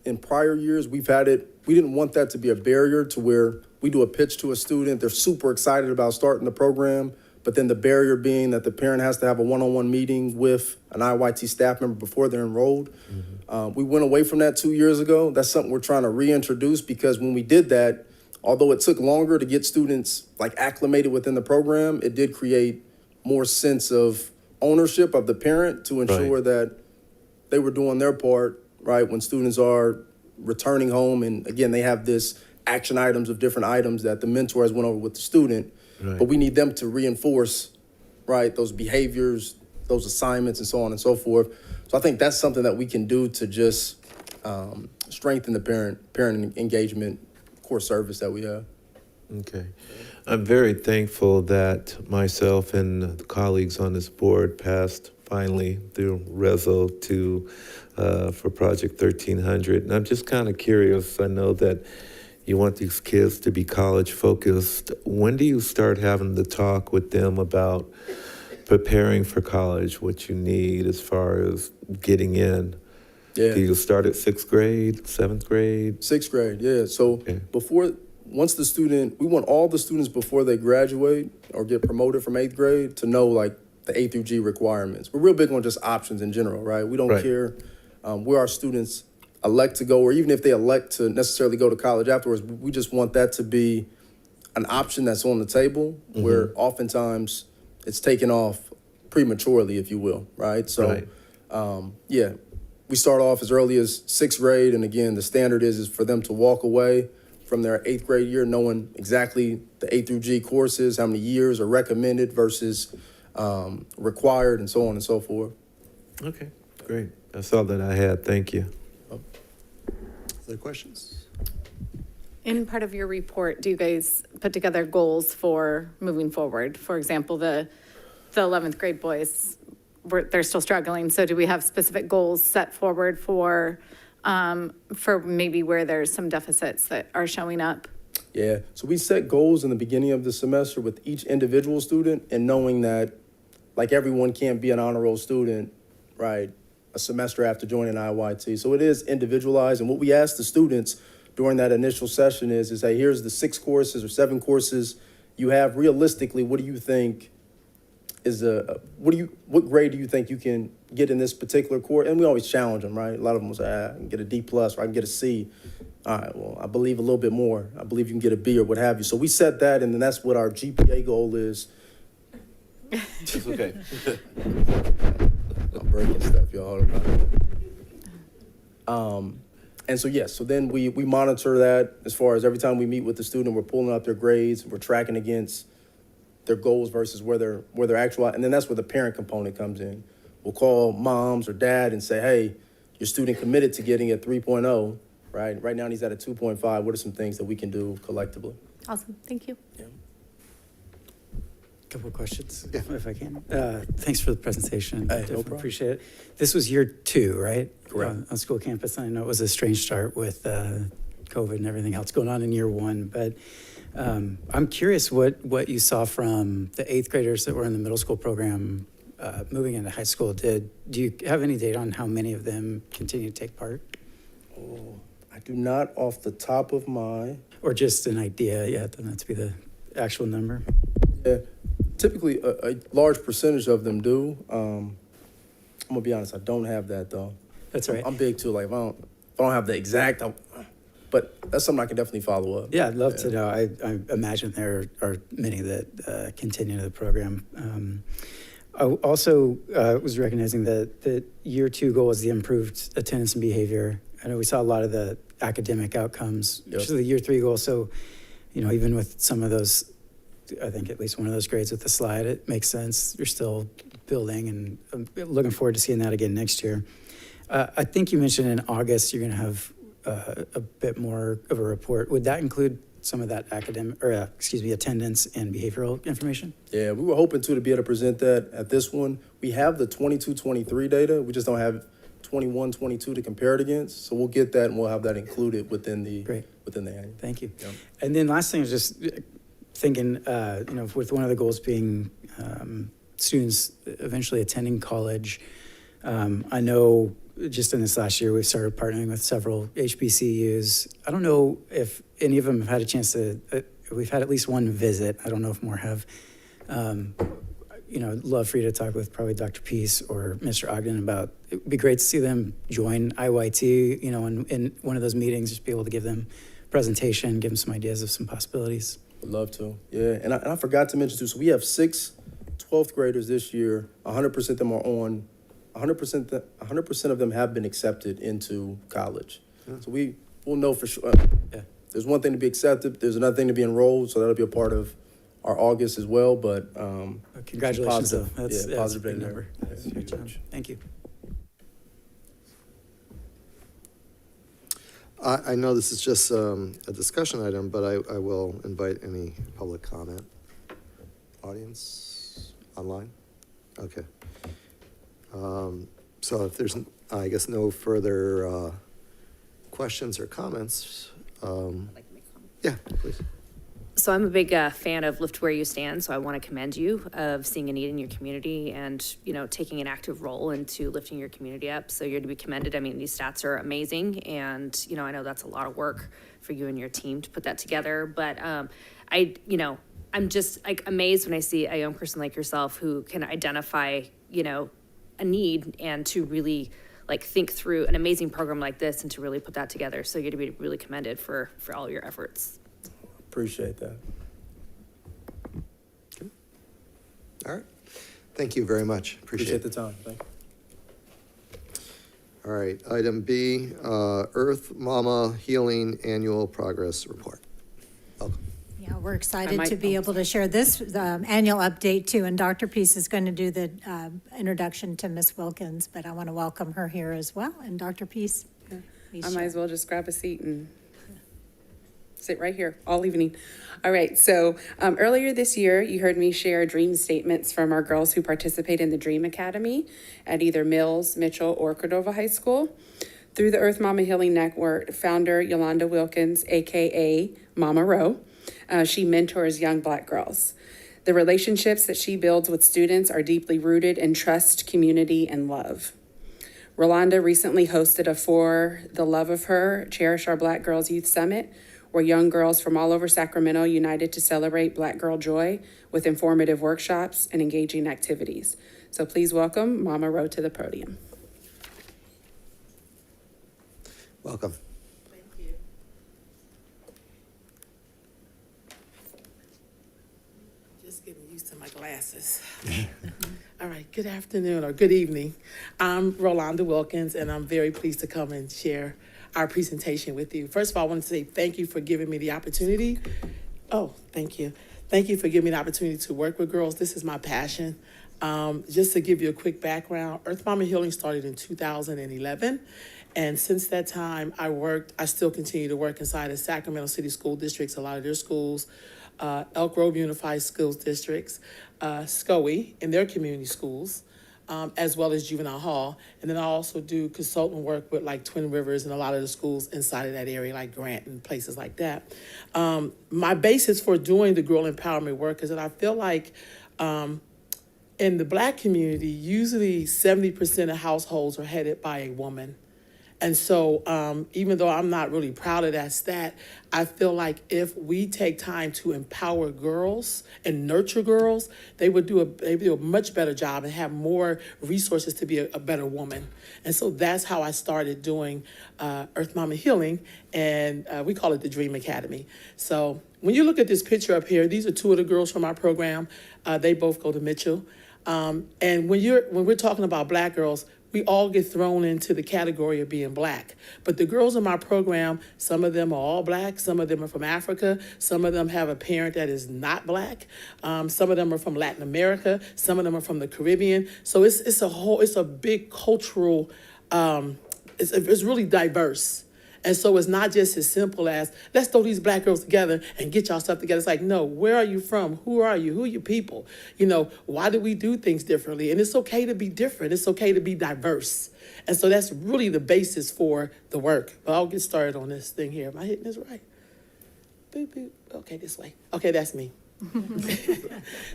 in prior years, we didn't want that to be a barrier to where we do a pitch to a student, they're super excited about starting the program, but then the barrier being that the parent has to have a one-on-one meeting with an IYT staff member before they're enrolled. Mm-hmm. We went away from that 2 years ago. That's something we're trying to reintroduce, because when we did that, although it took longer to get students acclimated within the program, it did create more sense of ownership of the parent to ensure that they were doing their part, right, when students are returning home. And again, they have this action items of different items that the mentor has went over with the student, but we need them to reinforce, right, those behaviors, those assignments, and so on and so forth. So I think that's something that we can do to just strengthen the parent engagement core service that we have. Okay. I'm very thankful that myself and the colleagues on this board passed finally through Reso for Project 1300. And I'm just kind of curious. I know that you want these kids to be college focused. When do you start having the talk with them about preparing for college, what you need as far as getting in? Yeah. Do you start at 6th grade, 7th grade? 6th grade, yeah. So once the student, we want all the students before they graduate or get promoted from 8th grade to know the A through G requirements. We're real big on just options in general, right? We don't care where our students elect to go, or even if they elect to necessarily go to college afterwards. We just want that to be an option that's on the table, where oftentimes it's taken off prematurely, if you will, right? So, we start off as early as 6th grade, and again, the standard is for them to walk away from their 8th grade year, knowing exactly the A through G courses, how many years are recommended versus required, and so on and so forth. Okay, great. That's all that I had. Thank you. Other questions? In part of your report, do you guys put together goals for moving forward? For example, the 11th grade boys, they're still struggling. So do we have specific goals set forward for maybe where there's some deficits that are showing up? Yeah, so we set goals in the beginning of the semester with each individual student, and knowing that, like, everyone can't be an honor roll student, right, a semester after joining IYT. So it is individualized, and what we ask the students during that initial session is hey, here's the 6 courses or 7 courses you have. Realistically, what do you think is what grade do you think you can get in this particular course? And we always challenge them, right? A lot of them will say, I can get a D+, or I can get a C. All right, well, I believe a little bit more. I believe you can get a B or what have you. So we set that, and then that's what our GPA goal is. It's okay. I'm breaking stuff, y'all. And so, yes, so then we monitor that as far as every time we meet with the student, we're pulling up their grades, we're tracking against their goals versus where they're actual, and then that's where the parent component comes in. We'll call moms or dad and say, hey, your student committed to getting a 3.0, right? Right now he's at a 2.5. What are some things that we can do collectively? Awesome, thank you. Yeah. Couple of questions, Yeah. if I can. Thanks for the presentation. Hey, no Definitely problem. appreciate it. This was year 2, right? Correct. On school campus. I know it was a strange start with COVID and everything else going on in year 1, but I'm curious what you saw from the 8th graders that were in the middle school program moving into high school. Do you have any data on how many of them continue to take part? Oh, I do not off the top of my... Or just an idea, yeah, it doesn't have to be the actual number. Yeah, typically a large percentage of them do. I'm gonna be honest, I don't have that though. That's right. I'm big too, like if I don't have the exact, but that's something I can definitely follow up. Yeah, I'd love to know. I imagine there are many that continue the program. I also was recognizing that the year 2 goal was the improved attendance and behavior. I know we saw a lot of the academic outcomes, which is the year 3 goal. So, even with some of those, I think at least one of those grades with the slide, it makes sense. You're still building, and I'm looking forward to seeing that again next year. I think you mentioned in August you're going to have a bit more of a report. Would that include some of that attendance and behavioral information? Yeah, we were hoping to be able to present that at this one. We have the 22-23 data. We just don't have 21-22 to compare it against. So we'll get that, and we'll have that included within the annual. Thank you. Yeah. And then last thing is just thinking, with one of the goals being students eventually attending college. I know just in this last year, we've started partnering with several HBCUs. I don't know if any of them have had a chance to, we've had at least one visit. I don't know if more have. Love for you to talk with probably Dr. Peace or Mr. Ogden about, it'd be great to see them join IYT, in one of those meetings, just be able to give them a presentation, give them some ideas of some possibilities. Would love to, yeah. And I forgot to mention too, so we have 6 12th graders this year. 100% of them are on, 100% of them have been accepted into college. So we'll know for sure. There's one thing to be accepted, there's another thing to be enrolled, so that'll be a part of our August as well, but congratulations, positive, though. That's positive a big data number. there. That's great job. Thank you. I know this is just a discussion item, but I will invite any public comment. Audience, online? Okay. So if there's, I guess, no further questions or comments, yeah, please. So I'm a big fan of Lift Where You Stand, so I want to commend you of seeing a need in your community and, taking an active role into lifting your community up. So you're to be commended. I mean, these stats are amazing, and, I know that's a lot of work for you and your team to put that together. But I'm just amazed when I see a young person like yourself who can identify, a need and to really think through an amazing program like this and to really put that together. So you're to be really commended for all your efforts. Appreciate that. Okay. All right. Thank you very much. Appreciate the time. Thank you. All right, item B, Earth Mama Healing Annual Progress Report. Yeah, we're excited to be able to share this annual update too, and Dr. Peace is going to do the introduction to Miss Wilkins, but I want to welcome her here as well. And Dr. Peace, please I share. might as well just grab a seat and sit right here all evening. All right, so earlier this year, you heard me share dream statements from our girls who participate in the Dream Academy at either Mills, Mitchell, or Cordova High School. Through the Earth Mama Healing Network, founder Yolanda Wilkins, AKA Mama Rowe, she mentors young Black girls. The relationships that she builds with students are deeply rooted in trust, community, and love. Rolanda recently hosted a For the Love of Her, Cherish Our Black Girls Youth Summit, where young girls from all over Sacramento united to celebrate Black girl joy with informative workshops and engaging activities. So please welcome Mama Rowe to the podium. Welcome. Thank you. Just getting used to my glasses. All right, good afternoon or good evening. I'm Rolanda Wilkins, and I'm very pleased to come and share our presentation with you. First of all, I want to say thank you for giving me the opportunity. Oh, thank you. Thank you for giving me the opportunity to work with girls. This is my passion. Just to give you a quick background, Earth Mama Healing started in 2011. And since that time, I still continue to work inside of Sacramento City School Districts, a lot of their schools, Elk Grove Unified Schools Districts, SCOE in their community schools, as well as Juvenile Hall. And then I also do consultant work with like Twin Rivers and a lot of the schools inside of that area, like Grant and places like that. My basis for doing the girl empowerment work is that I feel like in the Black community, usually 70% of households are headed by a woman. And so even though I'm not really proud of that stat, I feel like if we take time to empower girls and nurture girls, they would do a much better job and have more resources to be a better woman. And so that's how I started doing Earth Mama Healing, and we call it the Dream Academy. So when you look at this picture up here, these are two of the girls from our program. They both go to Mitchell. And when we're talking about Black girls, we all get thrown into the category of being Black. But the girls in my program, some of them are all Black, some of them are from Africa, some of them have a parent that is not Black, some of them are from Latin America, some of them are from the Caribbean. So it's a big cultural, it's really diverse. And so it's not just as simple as, let's throw these Black girls together and get y'all stuff together. It's like, no, where are you from? Who are you? Who are your people? You know, why do we do things differently? And it's okay to be different. It's okay to be diverse. And so that's really the basis for the work. But I'll get started on this thing here. Am I hitting this right? Boop, boop. Okay, this way. Okay, that's me.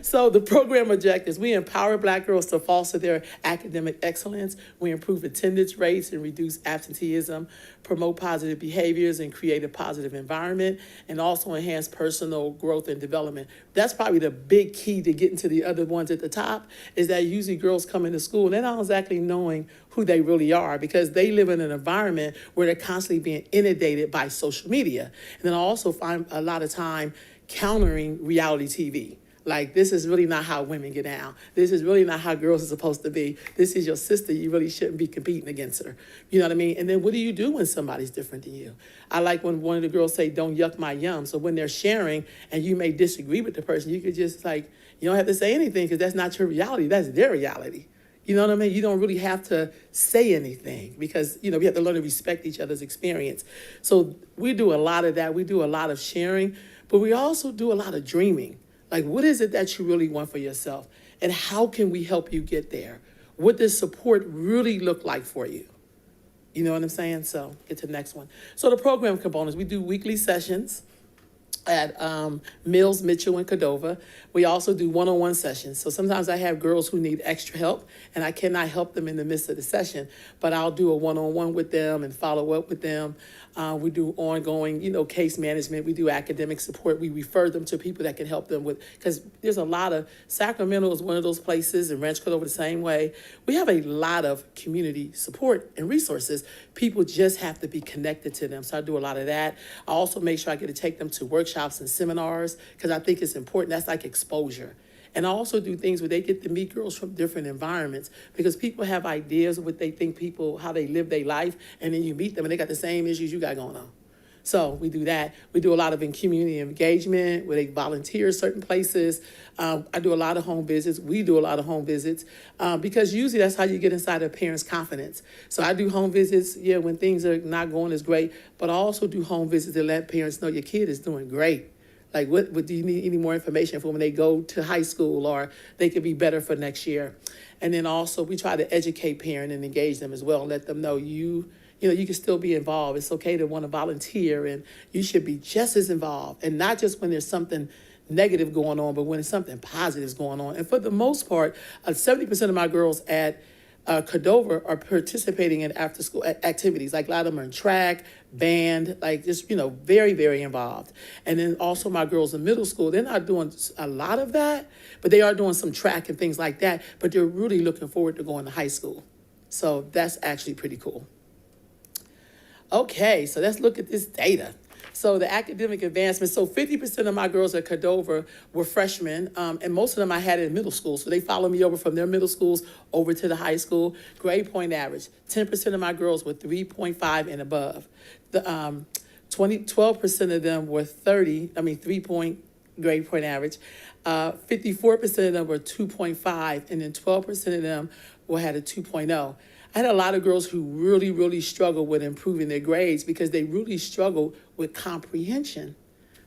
So the program objectives: we empower Black girls to foster their academic excellence, we improve attendance rates and reduce absenteeism, promote positive behaviors and create a positive environment, and also enhance personal growth and development. That's probably the big key to getting to the other ones at the top, is that usually girls come into school and they're not exactly knowing who they really are, because they live in an environment where they're constantly being inundated by social media. And then I also find a lot of time countering reality TV. Like, this is really not how women get down. This is really not how girls are supposed to be. This is your sister. You really shouldn't be competing against her. You know what I mean? And then what do you do when somebody's different than you? I like when one of the girls say, don't yuck my yum. So when they're sharing and you may disagree with the person, you could just you don't have to say anything, because that's not your reality. That's their reality. You know what I mean? You don't really have to say anything, because, we have to learn to respect each other's experience. So we do a lot of that. We do a lot of sharing, but we also do a lot of dreaming. Like, what is it that you really want for yourself? And how can we help you get there? What does support really look like for you? You know what I'm saying? So get to the next one. So the program components: we do weekly sessions at Mills, Mitchell, and Cordova. We also do one-on-one sessions. So sometimes I have girls who need extra help, and I cannot help them in the midst of the session, but I'll do a one-on-one with them and follow up with them. We do ongoing, case management. We do academic support. We refer them to people that can help them with, because there's a lot of, Sacramento is one of those places, and Ranch Cordova the same way. We have a lot of community support and resources. People just have to be connected to them. So I do a lot of that. I also make sure I get to take them to workshops and seminars, because I think it's important. That's like exposure. And I also do things where they get to meet girls from different environments, because people have ideas of what they think people, how they live their life, and then you meet them and they got the same issues you got going on. So we do that. We do a lot of community engagement where they volunteer certain places. I do a lot of home visits. We do a lot of home visits because usually that's how you get inside a parent's confidence. So I do home visits, when things are not going as great, but I also do home visits to let parents know your kid is doing great. Like, what do you need any more information for when they go to high school, or they could be better for next year? And then also we try to educate parents and engage them as well and let them know you can still be involved. It's okay to want to volunteer, and you should be just as involved, and not just when there's something negative going on, but when it's something positive is going on. And for the most part, 70% of my girls at Cordova are participating in after-school activities. Like a lot of them are in track, band, like just, very, very involved. And then also my girls in middle school, they're not doing a lot of that, but they are doing some track and things like that, but they're really looking forward to going to high school. So that's actually pretty cool. Okay, so let's look at this data. So the academic advancement, so 50% of my girls at Cordova were freshmen, and most of them I had in middle school. So they followed me over from their middle schools over to the high school. Grade point average, 10% of my girls were 3.5 and above. The 12% of them were 3-point grade point average. 54% of them were 2.5, and then 12% of them had a 2.0. I had a lot of girls who really, really struggled with improving their grades because they really struggled with comprehension.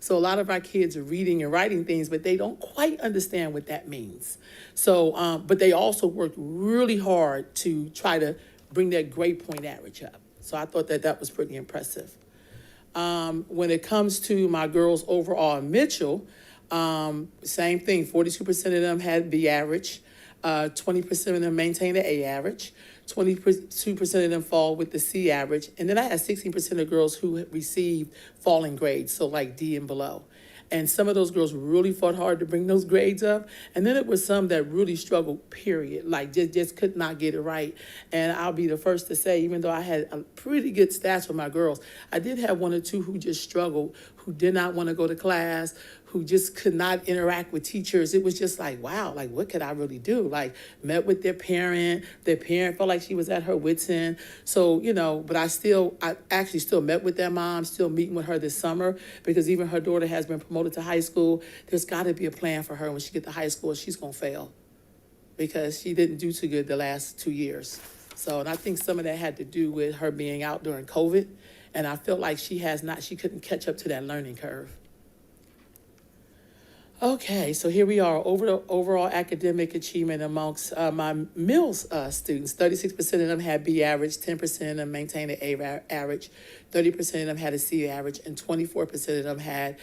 So a lot of our kids are reading and writing things, but they don't quite understand what that means. So, but they also worked really hard to try to bring their grade point average up. So I thought that was pretty impressive. When it comes to my girls overall in Mitchell, same thing, 42% of them had B average, 20% of them maintained an A average, 22% of them fall with the C average, and then I had 16% of girls who received falling grades, so like D and below. And some of those girls really fought hard to bring those grades up. And then it was some that really struggled, period, like just could not get it right. And I'll be the first to say, even though I had a pretty good stats with my girls, I did have one or two who just struggled, who did not want to go to class, who just could not interact with teachers. It was just like, wow, like what could I really do? Like met with their parent felt like she was at her wit's end. So, but I actually still met with their mom, still meeting with her this summer, because even her daughter has been promoted to high school. There's got to be a plan for her when she gets to high school. She's going to fail because she didn't do too good the last 2 years. So, and I think some of that had to do with her being out during COVID. And I feel like she couldn't catch up to that learning curve. Okay, so here we are, overall academic achievement amongst my Mills students. 36% of them had B average, 10% of them maintained an A average, 30% of them had a C average, and 24% of them had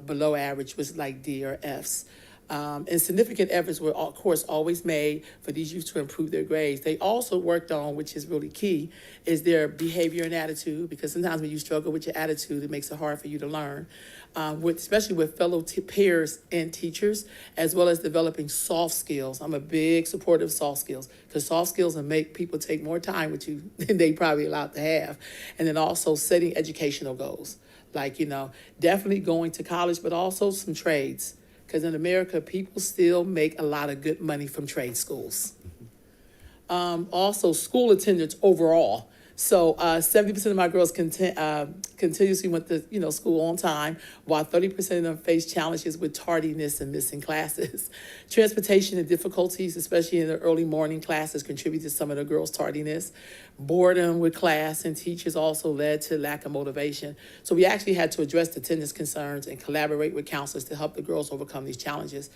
below average, was like D or Fs. And significant efforts were, of course, always made for these youth to improve their grades. They also worked on, which is really key, is their behavior and attitude, because sometimes when you struggle with your attitude, it makes it hard for you to learn, especially with fellow peers and teachers, as well as developing soft skills. I'm a big supporter of soft skills, because soft skills will make people take more time with you than they probably allowed to have. And then also setting educational goals, like, definitely going to college, but also some trades. Because in America, people still make a lot of good money from trade schools. Also, school attendance overall. So 70% of my girls continuously went to school on time, while 30% of them faced challenges with tardiness and missing classes. Transportation and difficulties, especially in the early morning classes, contribute to some of the girls' tardiness. Boredom with class and teachers also led to lack of motivation. So we actually had to address the attendance concerns and collaborate with counselors to help the girls overcome these challenges.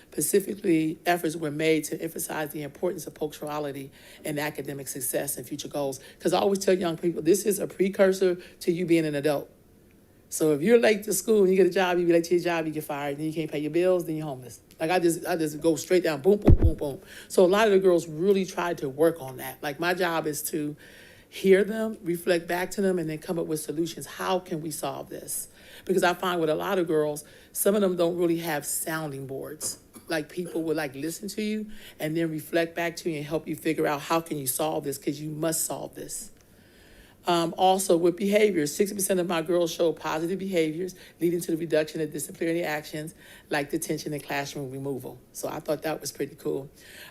Specifically, efforts were made to emphasize the importance of punctuality in academic success and future goals. Because I always tell young people, this is a precursor to you being an adult. So if you're late to school and you get a job, you be late to your job, you get fired, then you can't pay your bills, then you're homeless. Like I just go straight down, boom, boom, boom, boom. So a lot of the girls really tried to work on that. Like my job is to hear them, reflect back to them, and then come up with solutions. How can we solve this? Because I find with a lot of girls, some of them don't really have sounding boards. Like people would listen to you and then reflect back to you and help you figure out how can you solve this, because you must solve this. Also, with behaviors, 60% of my girls show positive behaviors leading to the reduction of disciplinary actions like detention and classroom removal. So I thought that was pretty cool.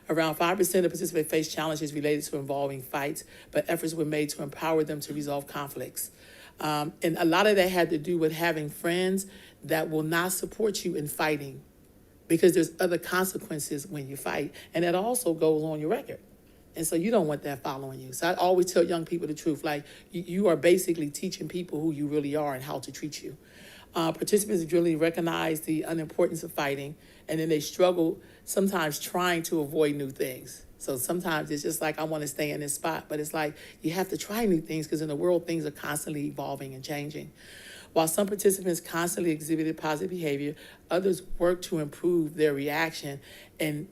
Around 5% of participants face challenges related to involving fights, but efforts were made to empower them to resolve conflicts. And a lot of that had to do with having friends that will not support you in fighting because there's other consequences when you fight. And that also goes on your record. And so you don't want that following you. So I always tell young people the truth, like you are basically teaching people who you really are and how to treat you. Participants really recognize the unimportance of fighting, and then they struggle sometimes trying to avoid new things. So sometimes it's just like, I want to stay in this spot, but it's like you have to try new things because in the world, things are constantly evolving and changing. While some participants constantly exhibited positive behavior, others worked to improve their reaction and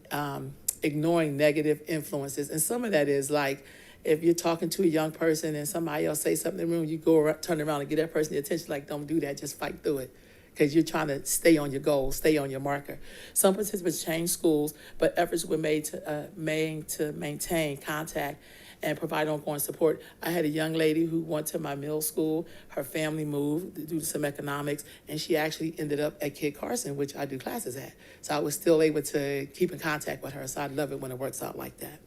ignoring negative influences. And some of that is like, if you're talking to a young person and somebody else say something in the room, you go around, turn around and get that person the attention, like, don't do that, just fight through it. Because you're trying to stay on your goal, stay on your marker. Some participants changed schools, but efforts were made to maintain contact and provide ongoing support. I had a young lady who went to my middle school. Her family moved due to some economics, and she actually ended up at Kid Carson, which I do classes at. So I was still able to keep in contact with her. So I love it when it works out like that.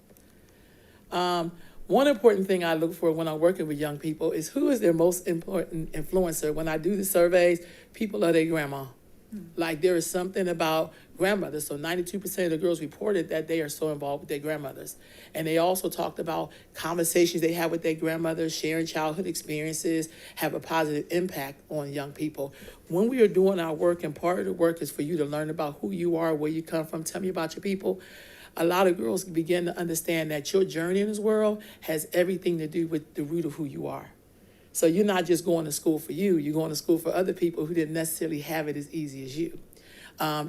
One important thing I look for when I'm working with young people is who is their most important influencer. When I do the surveys, people are their grandma. Like there is something about grandmothers. So 92% of the girls reported that they are so involved with their grandmothers. And they also talked about conversations they had with their grandmothers, sharing childhood experiences, have a positive impact on young people. When we are doing our work, and part of the work is for you to learn about who you are, where you come from, tell me about your people. A lot of girls begin to understand that your journey in this world has everything to do with the root of who you are. So you're not just going to school for you, you're going to school for other people who didn't necessarily have it as easy as you.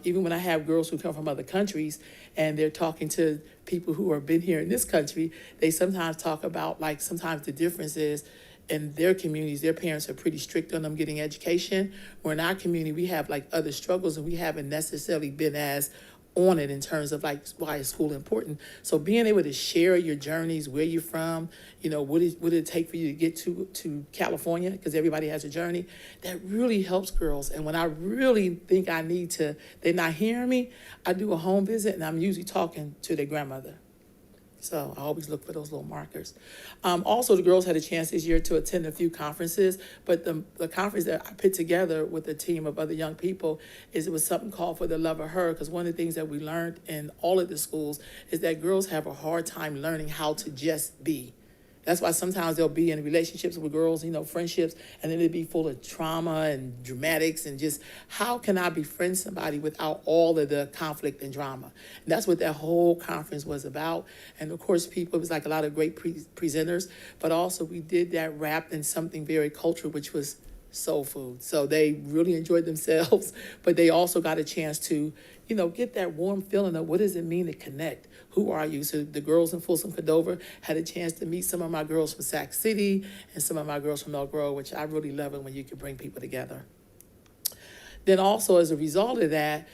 Even when I have girls who come from other countries and they're talking to people who have been here in this country, they sometimes talk about like sometimes the differences in their communities. Their parents are pretty strict on them getting education. Where in our community, we have like other struggles and we haven't necessarily been as on it in terms of like why is school important. So being able to share your journeys, where you're from, you know, what did it take for you to get to California, because everybody has a journey, that really helps girls. And when I really think I need to, they're not hearing me, I do a home visit and I'm usually talking to their grandmother. So I always look for those little markers. Also, the girls had a chance this year to attend a few conferences, but the conference that I put together with a team of other young people it was something called For the Love of Her, because one of the things that we learned in all of the schools is that girls have a hard time learning how to just be. That's why sometimes they'll be in relationships with girls, you know, friendships, and then it'll be full of trauma and dramatics and just how can I befriend somebody without all of the conflict and drama? And that's what that whole conference was about. And of course, it was like a lot of great presenters, but also we did that wrapped in something very cultural, which was soul food. So they really enjoyed themselves, but they also got a chance to, you know, get that warm feeling of what does it mean to connect? Who are you? So the girls in Folsom, Cordova had a chance to meet some of my girls from Sac City and some of my girls from Elk Grove, which I really love it when you can bring people together. Then also as a result of that,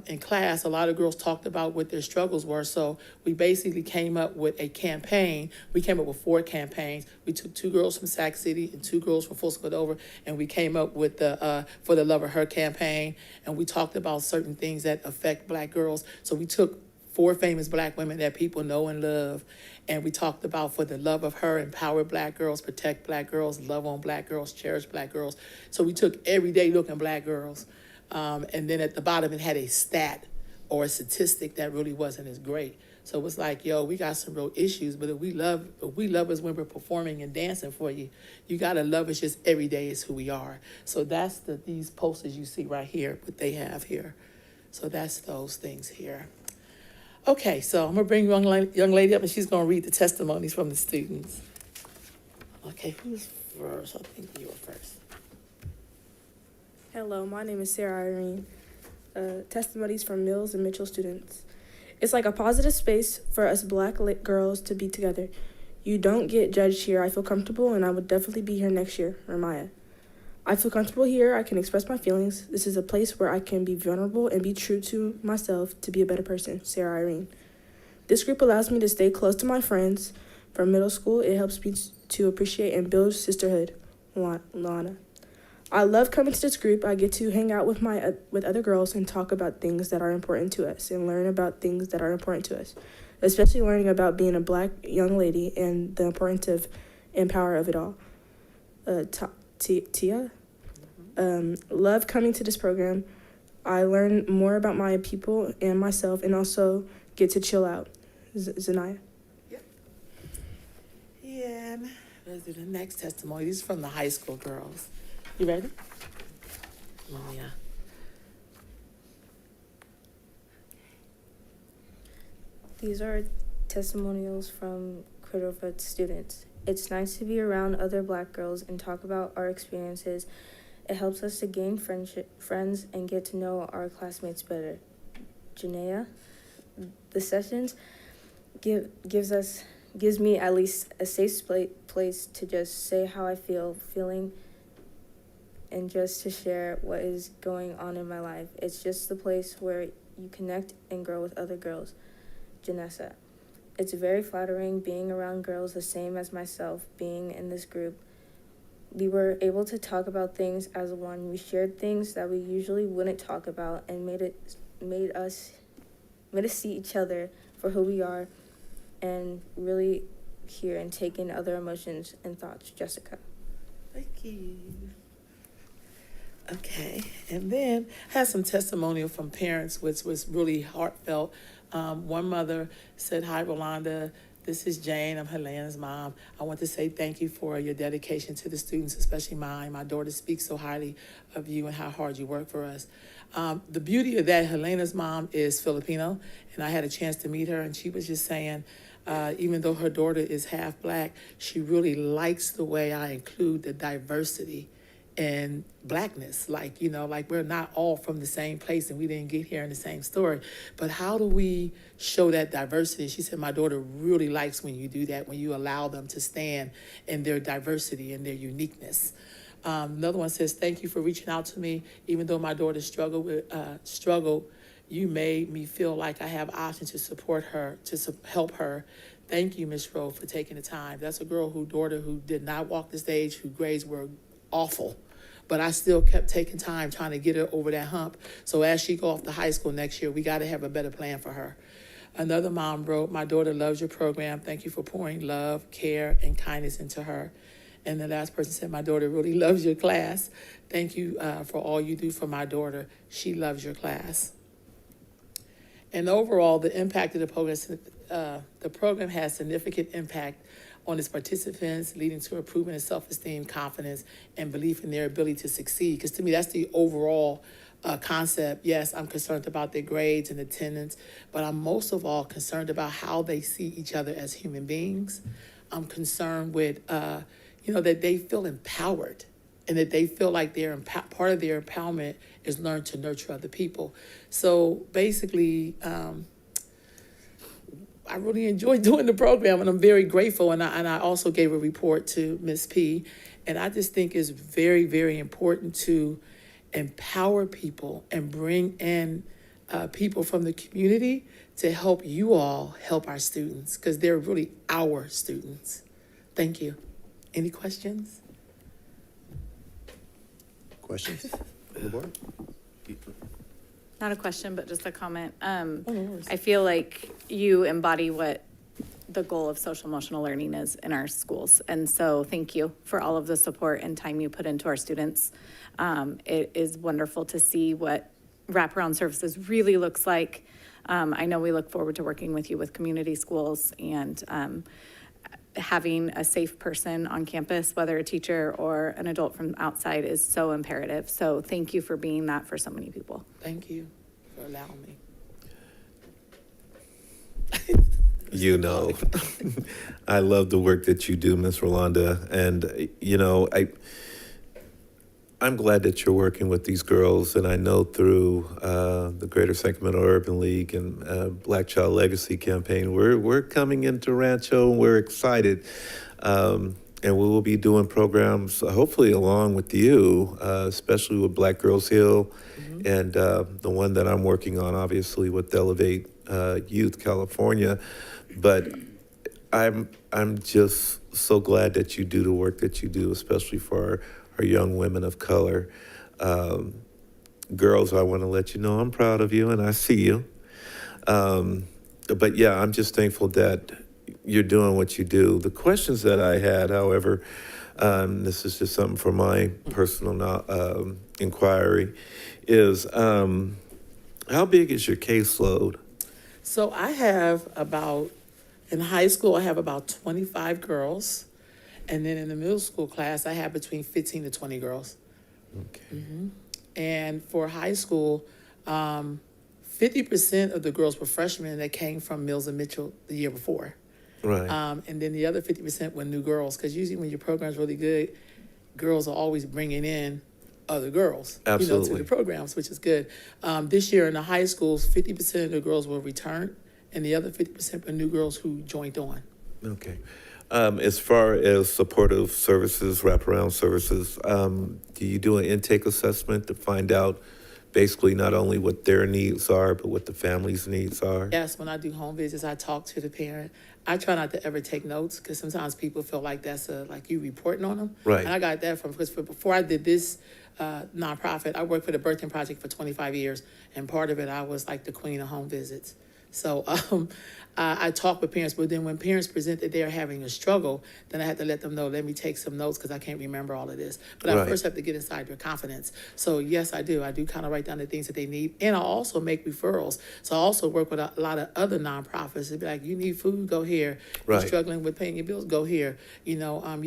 in class, a lot of girls talked about what their struggles were. So we basically came up with a campaign. We came up with 4 campaigns. We took 2 girls from Sac City and 2 girls from Folsom, Cordova, and we came up with the For the Love of Her campaign. And we talked about certain things that affect Black girls. So we took 4 famous Black women that people know and love. And we talked about For the Love of Her, empower Black girls, protect Black girls, love on Black girls, cherish Black girls. So we took everyday looking Black girls. And then at the bottom, it had a stat or a statistic that really wasn't as great. So it was like, yo, we got some real issues, but if we love us when we're performing and dancing for you, you got to love us just every day is who we are. So that's these posters you see right here, what they have here. So that's those things here. Okay, so I'm going to bring young lady up, and she's going to read the testimonies from the students. Okay, who's first? I think you were first. Hello, my name is Sarah Irene. Testimonies from Mills and Mitchell students. It's like a positive space for us Black girls to be together. You don't get judged here. I feel comfortable, and I would definitely be here next year. Ramaya. I feel comfortable here. I can express my feelings. This is a place where I can be vulnerable and be true to myself to be a better person. Sarah Irene. This group allows me to stay close to my friends. From middle school, it helps me to appreciate and build sisterhood. Lana. I love coming to this group. I get to hang out with with other girls and talk about things that are important to us and learn about things that are important to us, especially learning about being a Black young lady and the importance of and power of it all. Tia? Love coming to this program. I learn more about my people and myself and also get to chill out. Zanaya? Yeah, let's do the next testimony. These are from the high school girls. You ready? Come on, yeah. These are testimonials from Cordova students. It's nice to be around other Black girls and talk about our experiences. It helps us to gain friends and get to know our classmates better. Janaea, the sessions gives me at least a safe place to just say how I feeling, and just to share what is going on in my life. It's just the place where you connect and grow with other girls. Janessa, it's very flattering being around girls the same as myself, being in this group. We were able to talk about things as one. We shared things that we usually wouldn't talk about and made us see each other for who we are and really hear and take in other emotions and thoughts. Jessica. Thank you. Okay, and then I had some testimonial from parents, which was really heartfelt. One mother said, "Hi, Rolanda. This is Jane. I'm Helena's mom. I want to say thank you for your dedication to the students, especially mine. My daughter speaks so highly of you and how hard you work for us." The beauty of that, Helena's mom is Filipino, and I had a chance to meet her, and she was just saying, even though her daughter is half Black, she really likes the way I include the diversity and Blackness. Like, like we're not all from the same place and we didn't get here in the same story. But how do we show that diversity? She said, my daughter really likes when you do that, when you allow them to stand in their diversity and their uniqueness. Another one says, thank you for reaching out to me. Even though my daughter struggled, you made me feel like I have options to support her, to help her. Thank you, Miss Rowe, for taking the time. That's a girl daughter who did not walk the stage, whose grades were awful. But I still kept taking time trying to get her over that hump. So as she go off to high school next year, we got to have a better plan for her. Another mom wrote, my daughter loves your program. Thank you for pouring love, care, and kindness into her. And the last person said, my daughter really loves your class. Thank you for all you do for my daughter. She loves your class. And overall, the impact of the program has significant impact on its participants, leading to improvement in self-esteem, confidence, and belief in their ability to succeed. Because to me, that's the overall concept. Yes, I'm concerned about their grades and attendance, but I'm most of all concerned about how they see each other as human beings. I'm concerned with, that they feel empowered and that they feel like part of their empowerment is learn to nurture other people. So basically, I really enjoyed doing the program, and I'm very grateful. And I also gave a report to Ms. P. And I just think it's very, very important to empower people and bring in people from the community to help you all help our students, because they're really our students. Thank you. Any questions? Questions from the board? Not a question, but just a comment. I feel like you embody what the goal of social emotional learning is in our schools. And so thank you for all of the support and time you put into our students. It is wonderful to see what wraparound services really looks like. I know we look forward to working with you with community schools, and having a safe person on campus, whether a teacher or an adult from outside, is so imperative. So thank you for being that for so many people. Thank you for allowing me. I love the work that you do, Miss Rolanda. And, I'm glad that you're working with these girls. And I know through the Greater Sacramento Urban League and Black Child Legacy Campaign, we're coming into Rancho, and we're excited. And we will be doing programs, hopefully along with you, especially with Black Girls Hill, and the one that I'm working on, obviously, with Elevate Youth California. But I'm just so glad that you do the work that you do, especially for our young women of color. Girls, I want to let you know I'm proud of you and I see you. But yeah, I'm just thankful that you're doing what you do. The questions that I had, however, this is just something for my personal inquiry, is how big is your caseload? So I have in high school, I have about 25 girls. And then in the middle school class, I have between 15 to 20 girls. Okay. And for high school, 50% of the girls were freshmen that came from Mills and Mitchell the year before. Right. And then the other 50% were new girls, because usually when your program's really good, girls are always bringing in other girls, Absolutely. to the programs, which is good. This year in the high schools, 50% of the girls were returned, and the other 50% were new girls who joined on. Okay. As far as supportive services, wraparound services, do you do an intake assessment to find out basically not only what their needs are, but what the family's needs are? Yes, when I do home visits, I talk to the parent. I try not to ever take notes, because sometimes people feel like that's like you reporting on them. Right. And I got that because before I did this nonprofit, I worked for the Birthing Project for 25 years, and part of it, I was like the queen of home visits. So I talk with parents, but then when parents present that they're having a struggle, then I have to let them know, let me take some notes, because I can't remember all of this. But I Right. first have to get inside their confidence. So yes, I do. I do kind of write down the things that they need. And I also make referrals. So I also work with a lot of other nonprofits. It'd be like, you need food, go here. You're Right. struggling with paying your bills, go here. You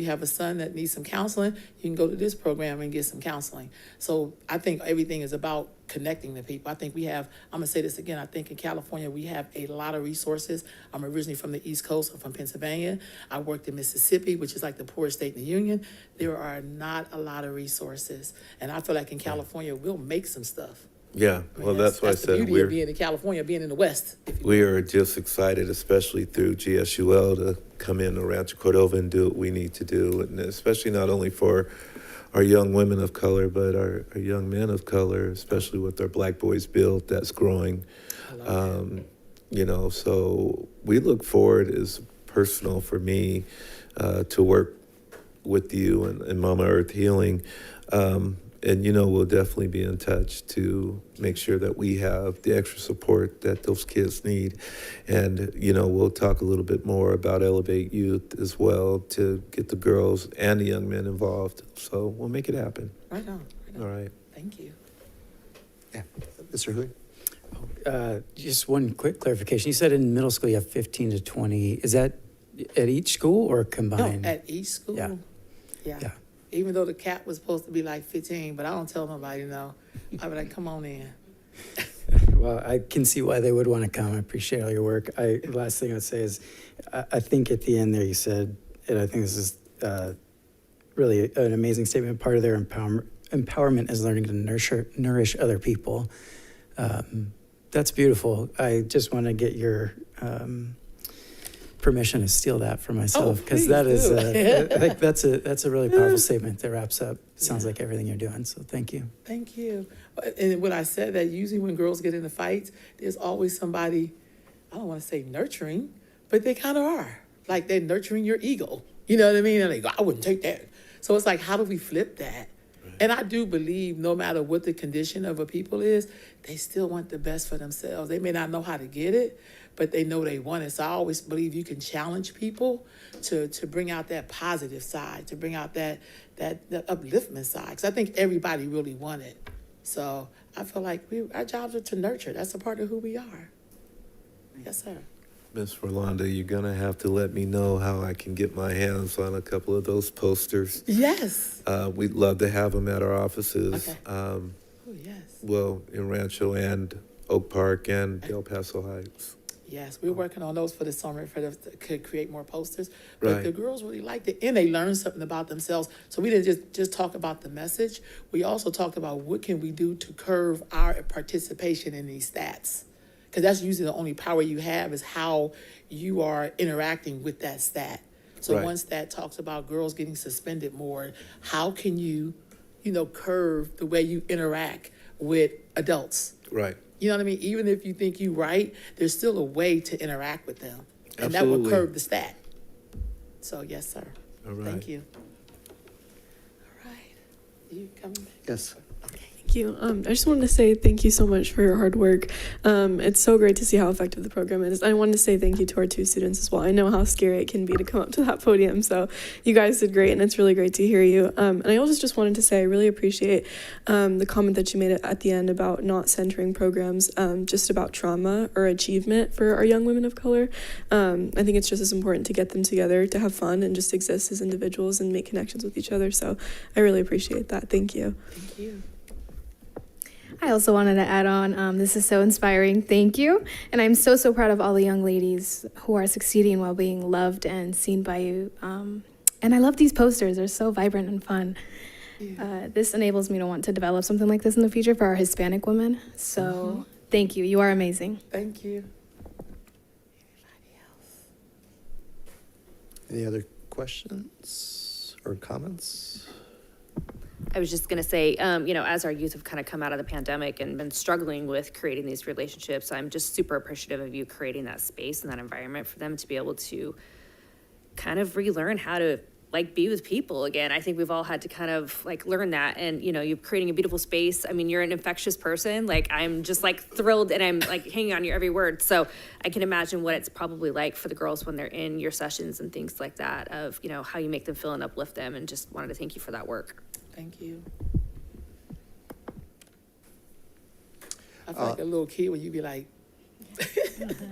have a son that needs some counseling, you can go to this program and get some counseling. So I think everything is about connecting the people. I think I'm going to say this again, I think in California we have a lot of resources. I'm originally from the East Coast, I'm from Pennsylvania. I worked in Mississippi, which is like the poorest state in the union. There are not a lot of resources. And I feel like in California, we'll make some stuff. Yeah, well, that's why I the said beauty of being in California, being in the West. we are just excited, especially through GSUL, to come in to Rancho Cordova and do what we need to do, and especially not only for our young women of color, but our young men of color, especially with our Black Boys Build that's growing. So we look forward, as personal for me, to work with you and Mama Earth Healing. And, we'll definitely be in touch to make sure that we have the extra support that those kids need. And, we'll talk a little bit more about Elevate Youth as well to get the girls and the young men involved. So we'll make it happen. Right on. All right. Thank you. Yeah. Mr. Hui? Just one quick clarification. You said in middle school you have 15 to 20. Is that at each school or combined? No, at each school. Yeah. Yeah. Even though the cap was supposed to be like 15, but I don't tell nobody no. I'll be like, come on in. Well, I can see why they would want to come. I appreciate all your work. Last thing I'd say is, I think at the end there you said, and I think this is really an amazing statement, part of their empowerment is learning to nourish other people. That's beautiful. I just want to get your permission to steal that for myself, because that is that's a really powerful statement that wraps up. Sounds like everything you're doing. So thank you. Thank you. And when I said that, usually when girls get into fights, there's always somebody, I don't want to say nurturing, but they kind of are. Like they're nurturing your ego. You know what I mean? And they go, I wouldn't take that. So it's like, how do we flip that? And I do believe no matter what the condition of a people is, they still want the best for themselves. They may not know how to get it, but they know they want it. So I always believe you can challenge people to bring out that positive side, to bring out that upliftment side. Because I think everybody really want it. So I feel like our jobs are to nurture. That's a part of who we are. Yes, sir. Miss Rolanda, you're going to have to let me know how I can get my hands on a couple of those posters. Yes. We'd love to have them at our offices. Okay. Oh, yes. Well, in Rancho and Oak Park and El Paso Heights. Yes, we're working on those for the summer to create more posters. But Right. the girls really liked it, and they learned something about themselves. So we didn't just talk about the message. We also talked about what can we do to curb our participation in these stats. Because that's usually the only power you have is how you are interacting with that stat. So Right. one stat talks about girls getting suspended more. How can you, curb the way you interact with adults? Right. You know what I mean? Even if you think you're right, there's still a way to interact with them. And that Absolutely. would curb the stat. So, yes, sir. All right. Thank you. All right. You coming? Yes. Thank you. I just wanted to say thank you so much for your hard work. It's so great to see how effective the program is. I wanted to say thank you to our 2 students as well. I know how scary it can be to come up to that podium, so you guys did great, and it's really great to hear you. And I also just wanted to say I really appreciate the comment that you made at the end about not centering programs just about trauma or achievement for our young women of color. I think it's just as important to get them together to have fun and just exist as individuals and make connections with each other. So I really appreciate that. Thank you. Thank you. I also wanted to add on, this is so inspiring. Thank you. And I'm so, so proud of all the young ladies who are succeeding while being loved and seen by you. And I love these posters. They're so vibrant and fun. This enables me to want to develop something like this in the future for our Hispanic women. So thank you. You are amazing. Thank you. Any other questions or comments? I was just going to say, as our youth have kind of come out of the pandemic and been struggling with creating these relationships, I'm just super appreciative of you creating that space and that environment for them to be able to kind of relearn how to be with people again. I think we've all had to kind of learn that, and you're creating a beautiful space. I mean, you're an infectious person. I'm just thrilled, and I'm hanging on your every word. So I can imagine what it's probably like for the girls when they're in your sessions and things like that, of how you make them feel and uplift them, and just wanted to thank you for that work. Thank you. I feel like a little kid when you be like.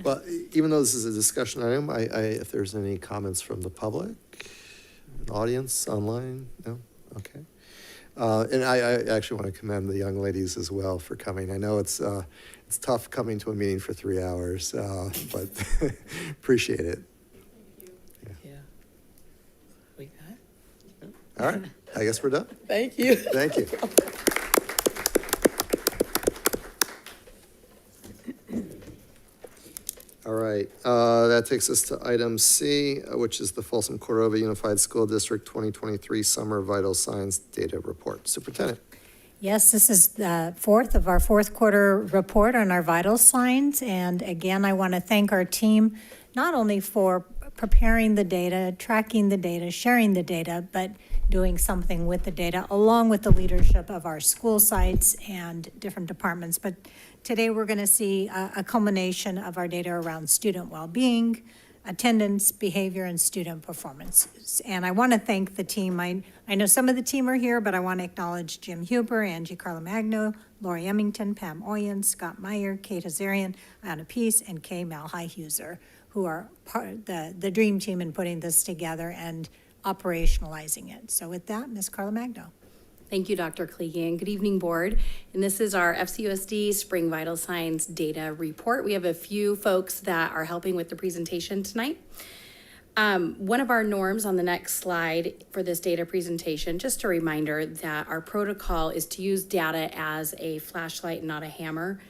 Well, even though this is a discussion item, if there's any comments from the public, audience, online, no? Okay. And I actually want to commend the young ladies as well for coming. I know it's tough coming to a meeting for 3 hours, but appreciate it. Yeah. We got. All right. I guess we're done. Thank you. Thank you. All right, that takes us to item C, which is the Folsom Cordova Unified School District 2023 Summer Vital Signs Data Report. Superintendent. Yes, this is the fourth of our fourth quarter report on our vital signs. And again, I want to thank our team, not only for preparing the data, tracking the data, sharing the data, but doing something with the data, along with the leadership of our school sites and different departments. But today we're going to see a culmination of our data around student well-being, attendance, behavior, and student performance. And I want to thank the team. I know some of the team are here, but I want to acknowledge Jim Huber, Angie Carlomagno, Lori Emmington, Pam Oyen, Scott Meyer, Kate Hazarian, Anna Peace, and Kay Malhai-Huser, who are part of the dream team in putting this together and operationalizing it. So with that, Ms. Carlomagno. Thank you, Dr. Klegan. Good evening, board. And this is our FCUSD Spring Vital Signs Data Report. We have a few folks that are helping with the presentation tonight. One of our norms on the next slide for this data presentation, just a reminder that our protocol is to use data as a flashlight, not a hammer.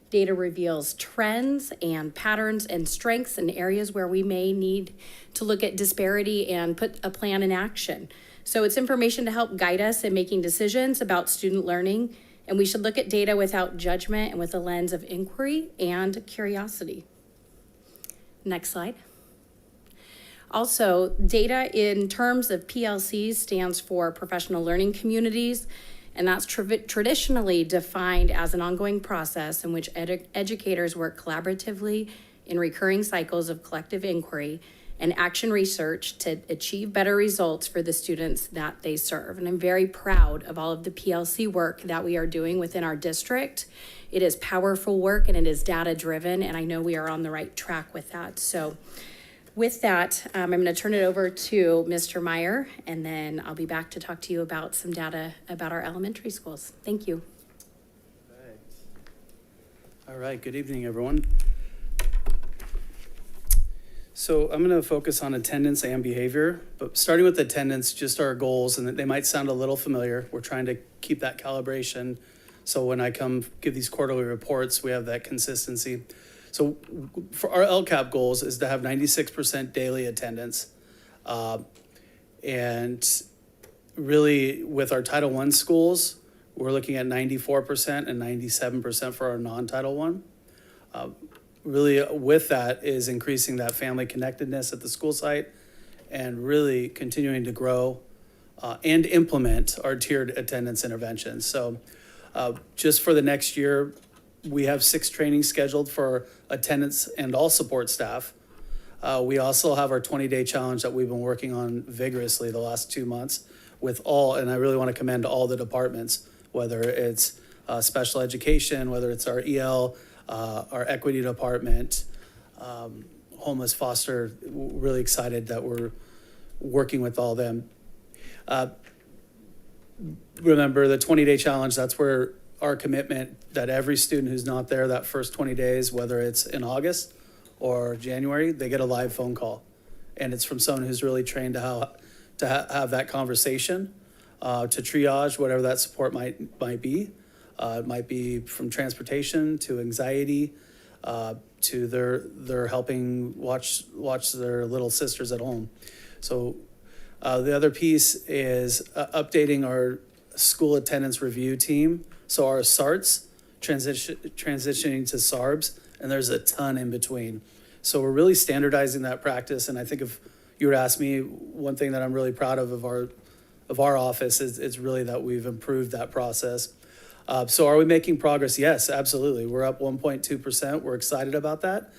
Data reveals trends and patterns and strengths in areas where we may need to look at disparity and put a plan in action. So it's information to help guide us in making decisions about student learning, and we should look at data without judgment and with a lens of inquiry and curiosity. Next slide. Also, data in terms of PLCs stands for professional learning communities, and that's traditionally defined as an ongoing process in which educators work collaboratively in recurring cycles of collective inquiry and action research to achieve better results for the students that they serve. And I'm very proud of all of the PLC work that we are doing within our district. It is powerful work and it is data driven, and I know we are on the right track with that. So with that, I'm going to turn it over to Mr. Meyer, and then I'll be back to talk to you about some data about our elementary schools. Thank you. All right, good evening, everyone. So I'm going to focus on attendance and behavior, but starting with attendance, just our goals, and they might sound a little familiar. We're trying to keep that calibration, so when I come give these quarterly reports, we have that consistency. So for our LCAP goals is to have 96% daily attendance. And really with our Title I schools, we're looking at 94% and 97% for our non-Title I. Really with that is increasing that family connectedness at the school site and really continuing to grow and implement our tiered attendance interventions. So just for the next year, we have 6 trainings scheduled for attendance and all support staff. We also have our 20-day challenge that we've been working on vigorously the last 2 months with all, and I really want to commend all the departments, whether it's special education, whether it's our EL, our equity department, homeless foster. Really excited that we're working with all them. Remember the 20-day challenge, that's where our commitment that every student who's not there that first 20 days, whether it's in August or January, they get a live phone call. And it's from someone who's really trained to have that conversation, to triage whatever that support might be. It might be from transportation to anxiety, to their helping watch their little sisters at home. So the other piece is updating our school attendance review team. So our SARTs transitioning to SARBs, and there's a ton in between. So we're really standardizing that practice. And I think if you were to ask me, one thing that I'm really proud of our office is really that we've improved that process. So are we making progress? Yes, absolutely. We're up 1.2%. We're excited about that.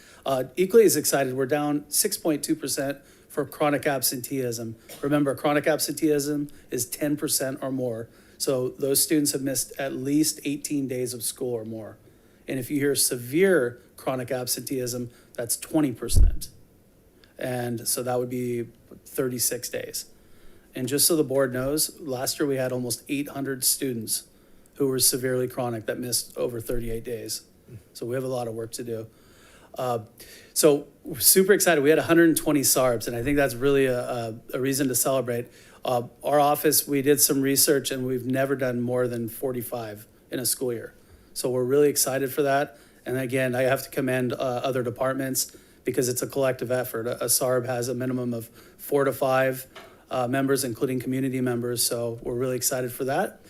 Equally as excited, we're down 6.2% for chronic absenteeism. Remember, chronic absenteeism is 10% or more. So those students have missed at least 18 days of school or more. And if you hear severe chronic absenteeism, that's 20%. And so that would be 36 days. And just so the board knows, last year we had almost 800 students who were severely chronic that missed over 38 days. So we have a lot of work to do. So we're super excited. We had 120 SARBs, and I think that's really a reason to celebrate. Our office, we did some research, and we've never done more than 45 in a school year. So we're really excited for that. And again, I have to commend other departments because it's a collective effort. A SARB has a minimum of 4 to 5 members, including community members. So we're really excited for that.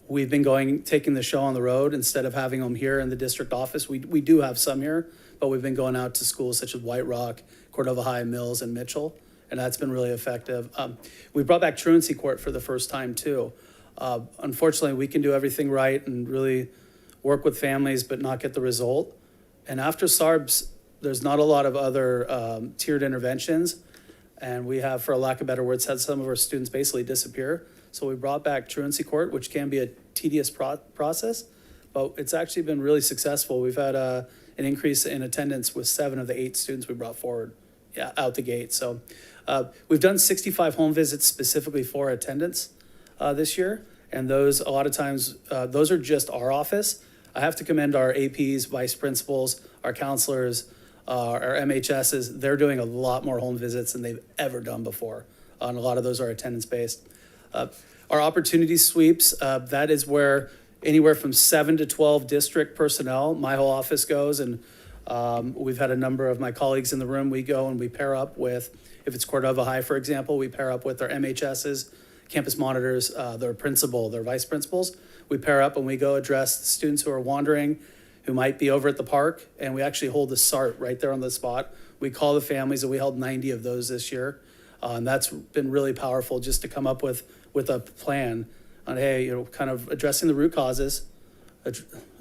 We've been taking the show on the road instead of having them here in the district office. We do have some here, but we've been going out to schools such as White Rock, Cordova High, Mills, and Mitchell, and that's been really effective. We brought back truancy court for the first time too. Unfortunately, we can do everything right and really work with families, but not get the result. And after SARBs, there's not a lot of other tiered interventions, and we have, for a lack of better words, had some of our students basically disappear. So we brought back truancy court, which can be a tedious process, but it's actually been really successful. We've had an increase in attendance with 7 of the 8 students we brought forward out the gate. So we've done 65 home visits specifically for attendance this year. And those, a lot of times, those are just our office. I have to commend our APs, vice principals, our counselors, our MHSs. They're doing a lot more home visits than they've ever done before. And a lot of those are attendance-based. Our opportunity sweeps, that is where anywhere from 7 to 12 district personnel, my whole office goes, and we've had a number of my colleagues in the room. We go and we pair up with, if it's Cordova High, for example, we pair up with our MHSs, campus monitors, their principal, their vice principals. We pair up and we go address the students who are wandering, who might be over at the park, and we actually hold a SART right there on the spot. We call the families, and we held 90 of those this year. And that's been really powerful just to come up with a plan on, hey, kind of addressing the root causes,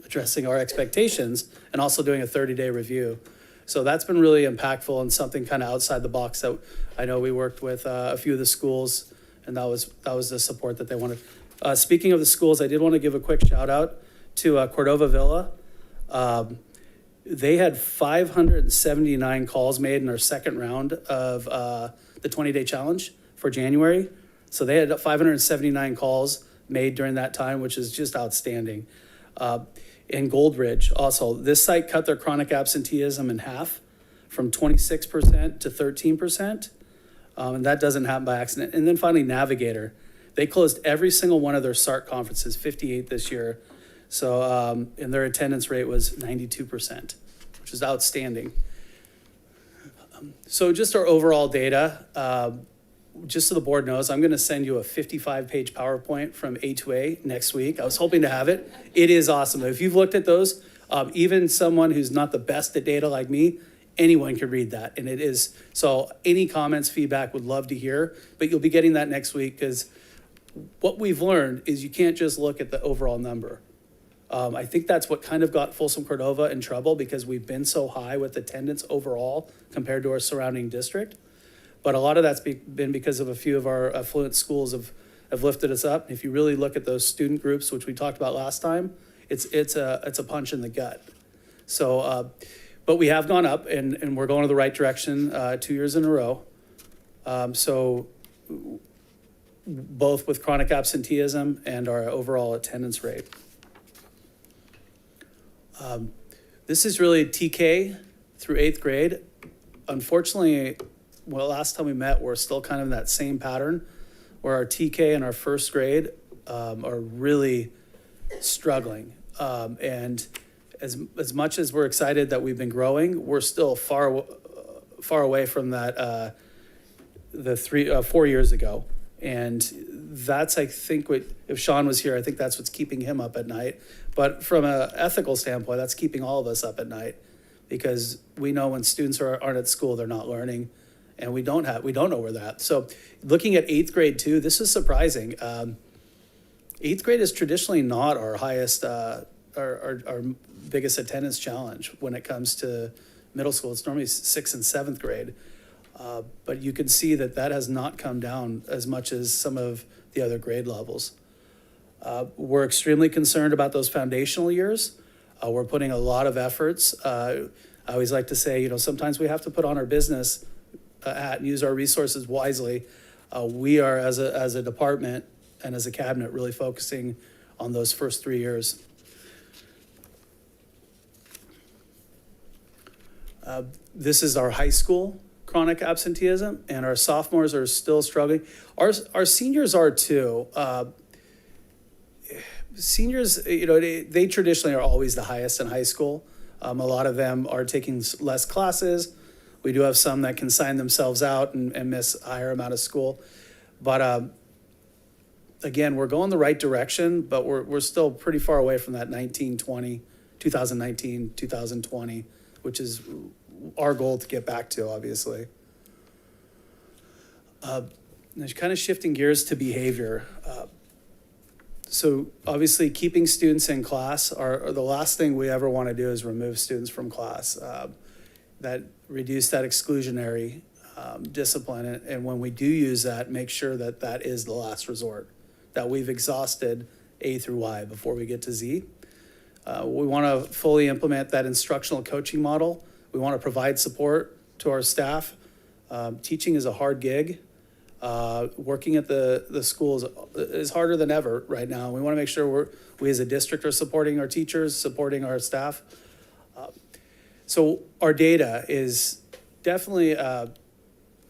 addressing our expectations, and also doing a 30-day review. So that's been really impactful and something kind of outside the box that I know we worked with a few of the schools, and that was the support that they wanted. Speaking of the schools, I did want to give a quick shout out to Cordova Villa. They had 579 calls made in our second round of the 20-day challenge for January. So they had 579 calls made during that time, which is just outstanding. In Goldridge, also, this site cut their chronic absenteeism in half from 26% to 13%. And that doesn't happen by accident. And then finally, Navigator. They closed every single one of their SART conferences, 58 this year. So, and their attendance rate was 92%, which is outstanding. So just our overall data, just so the board knows, I'm gonna send you a 55-page PowerPoint from A2A next week. I was hoping to have it. It is awesome. If you've looked at those, even someone who's not the best at data like me, anyone could read that, and it is. So any comments, feedback, would love to hear, but you'll be getting that next week, because what we've learned is you can't just look at the overall number. I think that's what kind of got Folsom Cordova in trouble, because we've been so high with attendance overall compared to our surrounding district. But a lot of that's been because of a few of our affluent schools have lifted us up. If you really look at those student groups, which we talked about last time, it's a punch in the gut. So, but we have gone up, and we're going in the right direction 2 years in a row. So both with chronic absenteeism and our overall attendance rate. This is really TK through 8th grade. Unfortunately, well, last time we met, we're still kind of in that same pattern where our TK and our first grade are really struggling. And as much as we're excited that we've been growing, we're still far away from that 4 years ago. And that's, I think, what, if Sean was here, I think that's what's keeping him up at night. But from an ethical standpoint, that's keeping all of us up at night, because we know when students aren't at school, they're not learning, and we don't know where they're at. So looking at 8th grade too, this is surprising. 8th grade is traditionally not our highest, our biggest attendance challenge when it comes to middle school. It's normally 6th and 7th grade. But you can see that has not come down as much as some of the other grade levels. We're extremely concerned about those foundational years. We're putting a lot of efforts. I always like to say, sometimes we have to put on our business hat and use our resources wisely. We are, as a department and as a cabinet, really focusing on those first 3 years. This is our high school chronic absenteeism, and our sophomores are still struggling. Our seniors are too. Seniors, they traditionally are always the highest in high school. A lot of them are taking less classes. We do have some that can sign themselves out and miss a higher amount of school. But again, we're going the right direction, but we're still pretty far away from that 2019, 2020, which is our goal to get back to, obviously. Kind of shifting gears to behavior. So obviously keeping students in class are the last thing we ever want to do is remove students from class. That reduce that exclusionary discipline. And when we do use that, make sure that is the last resort, that we've exhausted A through Y before we get to Z. We want to fully implement that instructional coaching model. We want to provide support to our staff. Teaching is a hard gig. Working at the schools is harder than ever right now. We want to make sure we as a district are supporting our teachers, supporting our staff. So our data is definitely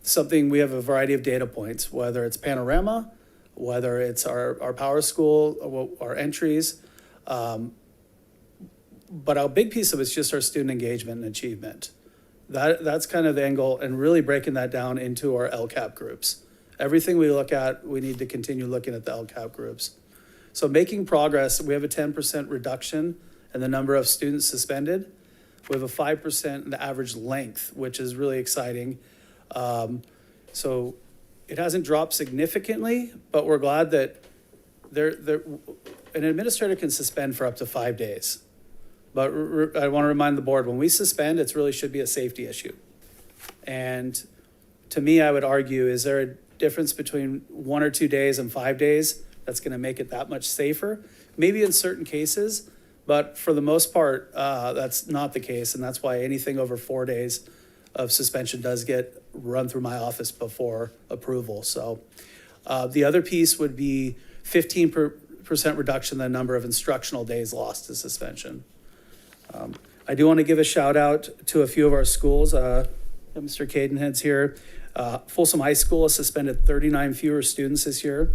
something. We have a variety of data points, whether it's Panorama, whether it's our Power School, our entries. But a big piece of it's just our student engagement and achievement. That's kind of the angle, and really breaking that down into our LCAP groups. Everything we look at, we need to continue looking at the LCAP groups. So making progress, we have a 10% reduction in the number of students suspended. We have a 5% in the average length, which is really exciting. So it hasn't dropped significantly, but we're glad that an administrator can suspend for up to 5 days. But I want to remind the board, when we suspend, it really should be a safety issue. And to me, I would argue, is there a difference between 1 or 2 days and 5 days that's going to make it that much safer? Maybe in certain cases, but for the most part, that's not the case. And that's why anything over 4 days of suspension does get run through my office before approval. So the other piece would be 15% reduction in the number of instructional days lost to suspension. I do want to give a shout out to a few of our schools. Mr. Cadenhead's here. Folsom High School has suspended 39 fewer students this year.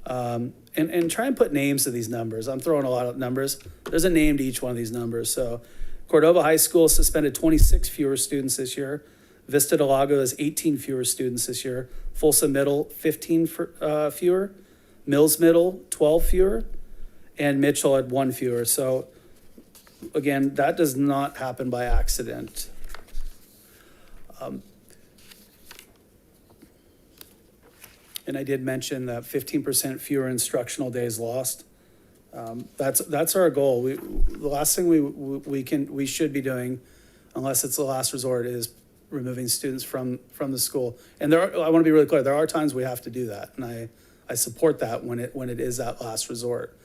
And try and put names to these numbers. I'm throwing a lot of numbers. There's a name to each one of these numbers. So Cordova High School suspended 26 fewer students this year. Vista del Lago has 18 fewer students this year. Folsom Middle, 15 fewer. Mills Middle, 12 fewer. And Mitchell had 1 fewer. So again, that does not happen by accident. And I did mention that 15% fewer instructional days lost. That's our goal. The last thing we should be doing, unless it's the last resort, is removing students from the school. And I want to be really clear, there are times we have to do that, and I support that when it is that last resort.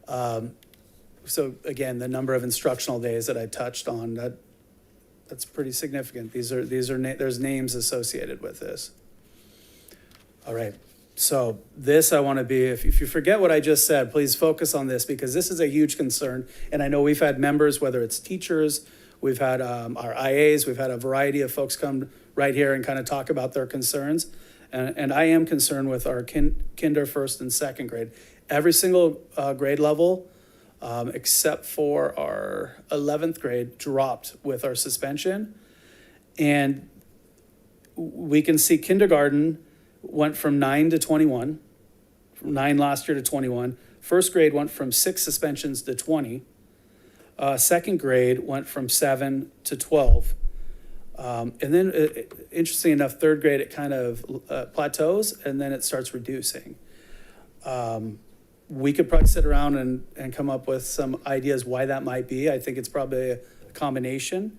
So again, the number of instructional days that I touched on, that's pretty significant. There's names associated with this. All right. So this I want to be, if you forget what I just said, please focus on this, because this is a huge concern. And I know we've had members, whether it's teachers, we've had our IAs, we've had a variety of folks come right here and kind of talk about their concerns. And I am concerned with our kinder, first, and second grade. Every single grade level, except for our 11th grade, dropped with our suspension. And we can see kindergarten went from 9 to 21, from 9 last year to 21. First grade went from 6 suspensions to 20. Second grade went from 7 to 12. And then, interestingly enough, third grade, it kind of plateaus, and then it starts reducing. We could probably sit around and come up with some ideas why that might be. I think it's probably a combination.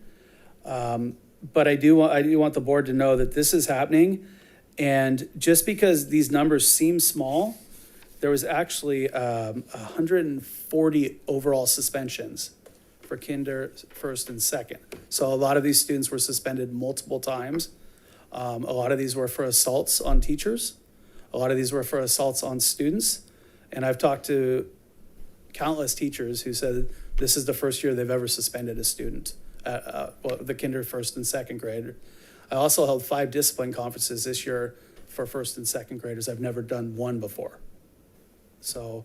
But I do want the board to know that this is happening. And just because these numbers seem small, there was actually 140 overall suspensions for kinder, first, and second. So a lot of these students were suspended multiple times. A lot of these were for assaults on teachers. A lot of these were for assaults on students. And I've talked to countless teachers who said this is the first year they've ever suspended a student at the kinder, first, and second grade. I also held 5 discipline conferences this year for first and second graders. I've never done one before. So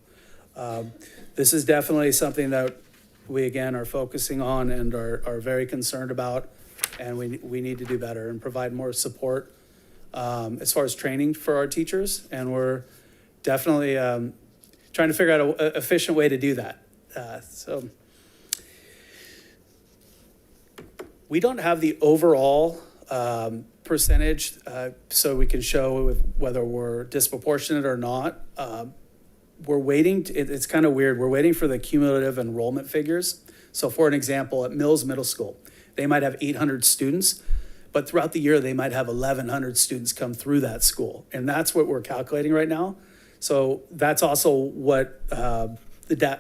this is definitely something that we, again, are focusing on and are very concerned about, and we need to do better and provide more support as far as training for our teachers. And we're definitely trying to figure out an efficient way to do that. So we don't have the overall percentage, so we can show whether we're disproportionate or not. We're waiting, it's kind of weird, we're waiting for the cumulative enrollment figures. So for an example, at Mills Middle School, they might have 800 students, but throughout the year, they might have 1,100 students come through that school. And that's what we're calculating right now. So that's also what the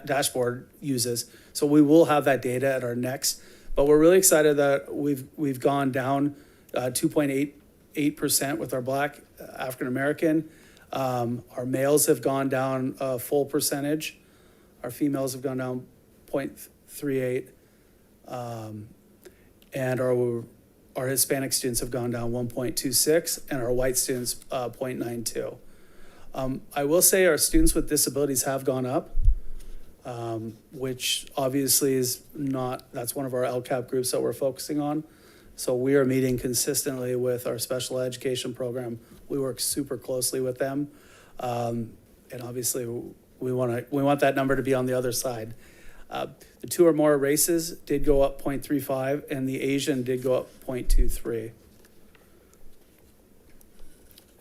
dashboard uses. So we will have that data at our next, but we're really excited that we've gone down 2.88% with our Black African-American. Our males have gone down a full percentage. Our females have gone down 0.38. And our Hispanic students have gone down 1.26, and our white students 0.92. I will say our students with disabilities have gone up, which obviously is not, that's one of our LCAP groups that we're focusing on. So we are meeting consistently with our special education program. We work super closely with them. And obviously we want that number to be on the other side. The 2 or more races did go up 0.35, and the Asian did go up 0.23.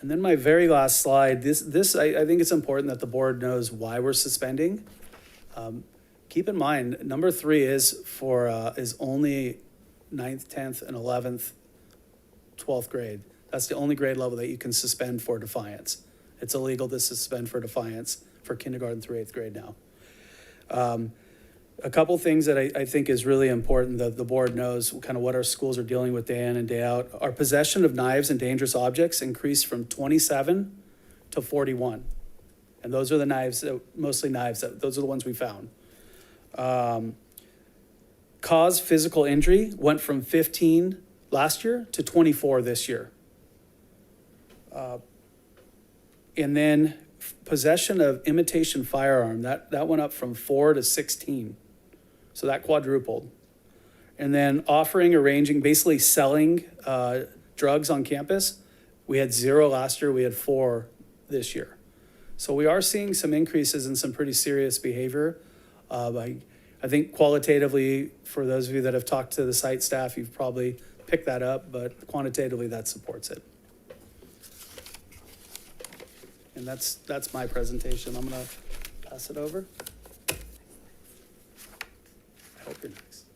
And then my very last slide, this I think it's important that the board knows why we're suspending. Keep in mind, number 3 is only 9th, 10th, and 11th, 12th grade. That's the only grade level that you can suspend for defiance. It's illegal to suspend for defiance for kindergarten through 8th grade now. A couple things that I think is really important that the board knows kind of what our schools are dealing with day in and day out. Our possession of knives and dangerous objects increased from 27 to 41. And those are the knives, mostly knives, those are the ones we found. Cause physical injury went from 15 last year to 24 this year. And then possession of imitation firearm, that went up from 4 to 16. So that quadrupled. And then offering, arranging, basically selling drugs on campus, we had 0 last year, we had 4 this year. So we are seeing some increases in some pretty serious behavior. I think qualitatively, for those of you that have talked to the site staff, you've probably pick that up, but quantitatively that supports it. And that's my presentation. I'm gonna pass it over. I hope you're next.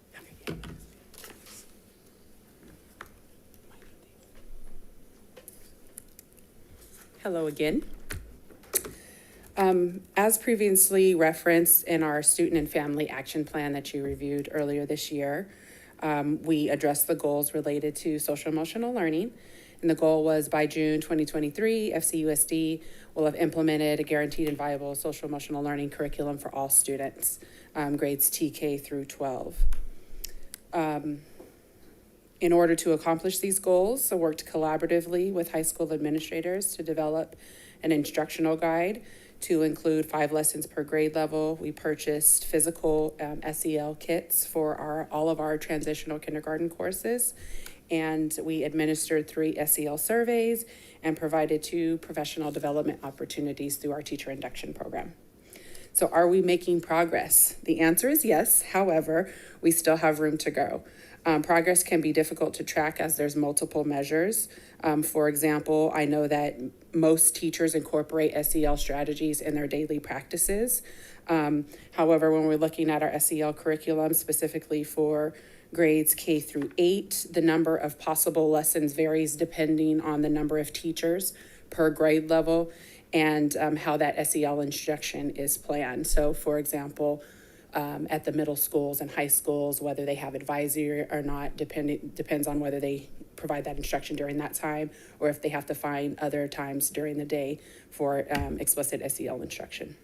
Hello again. As previously referenced in our student and family action plan that you reviewed earlier this year, we addressed the goals related to social emotional learning. And the goal was by June 2023, FCUSD will have implemented a guaranteed and viable social emotional learning curriculum for all students, grades TK through 12. In order to accomplish these goals, I worked collaboratively with high school administrators to develop an instructional guide to include 5 lessons per grade level. We purchased physical SEL kits for all of our transitional kindergarten courses, and we administered 3 SEL surveys and provided 2 professional development opportunities through our teacher induction program. So are we making progress? The answer is yes. However, we still have room to go. Progress can be difficult to track as there's multiple measures. For example, I know that most teachers incorporate SEL strategies in their daily practices. However, when we're looking at our SEL curriculum, specifically for grades K through 8, the number of possible lessons varies depending on the number of teachers per grade level and how that SEL instruction is planned. So for example, at the middle schools and high schools, whether they have advisory or not, depends on whether they provide that instruction during that time or if they have to find other times during the day for explicit SEL instruction.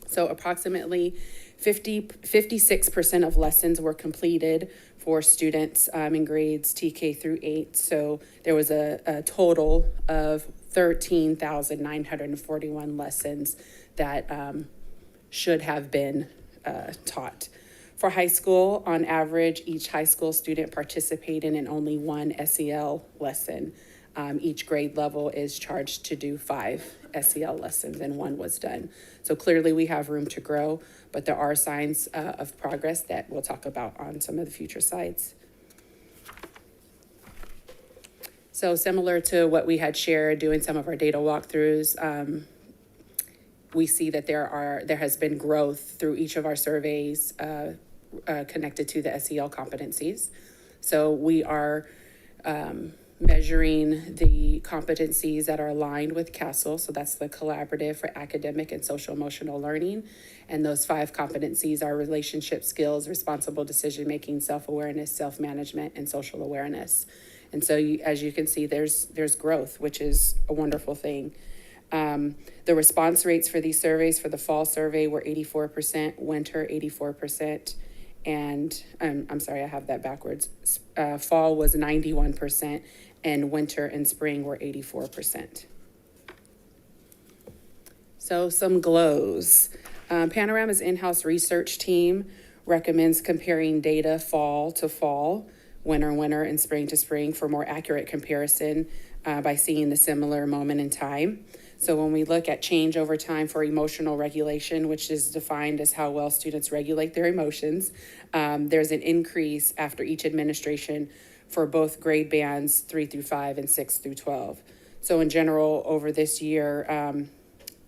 So approximately 56% of lessons were completed for students in grades TK through 8. So there was a total of 13,941 lessons that should have been taught. For high school, on average, each high school student participated in only 1 SEL lesson. Each grade level is charged to do 5 SEL lessons and 1 was done. So clearly we have room to grow, but there are signs of progress that we'll talk about on some of the future slides. So similar to what we had shared doing some of our data walkthroughs, we see that there has been growth through each of our surveys connected to the SEL competencies. So we are measuring the competencies that are aligned with CASEL. So that's the Collaborative for Academic and Social Emotional Learning. And those 5 competencies are relationship skills, responsible decision-making, self-awareness, self-management, and social awareness. And so as you can see, there's growth, which is a wonderful thing. The response rates for these surveys for the fall survey were 84%, winter 84%, and I'm sorry, I have that backwards. Fall was 91%, and winter and spring were 84%. So some glows. Panorama's in-house research team recommends comparing data fall to fall, winter, and spring to spring for more accurate comparison by seeing the similar moment in time. So when we look at change over time for emotional regulation, which is defined as how well students regulate their emotions, there's an increase after each administration for both grade bands 3 through 5 and 6 through 12. So in general, over this year,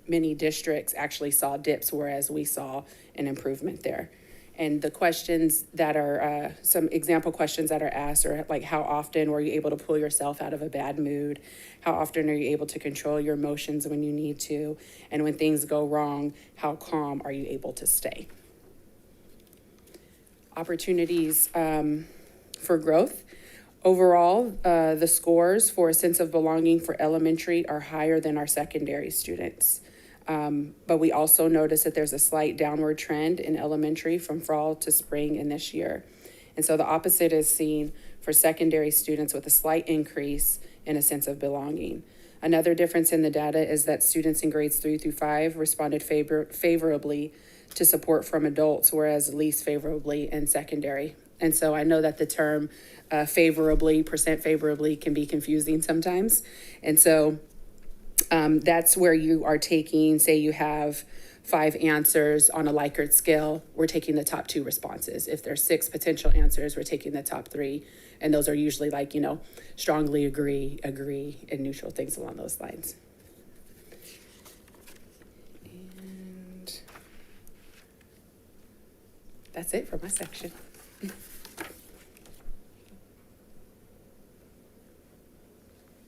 many districts actually saw dips, whereas we saw an improvement there. And the questions that are, some example questions that are asked are like, how often were you able to pull yourself out of a bad mood? How often are you able to control your emotions when you need to? And when things go wrong, how calm are you able to stay? Opportunities for growth. Overall, the scores for a sense of belonging for elementary are higher than our secondary students. But we also notice that there's a slight downward trend in elementary from fall to spring in this year. And so the opposite is seen for secondary students with a slight increase in a sense of belonging. Another difference in the data is that students in grades 3 through 5 responded favorably to support from adults, whereas least favorably in secondary. And so I know that the term percent favorably can be confusing sometimes. And so that's where you are taking, say you have 5 answers on a Likert scale, we're taking the top 2 responses. If there's 6 potential answers, we're taking the top 3. And those are usually like, strongly agree, and neutral, things along those lines. And that's it for my section.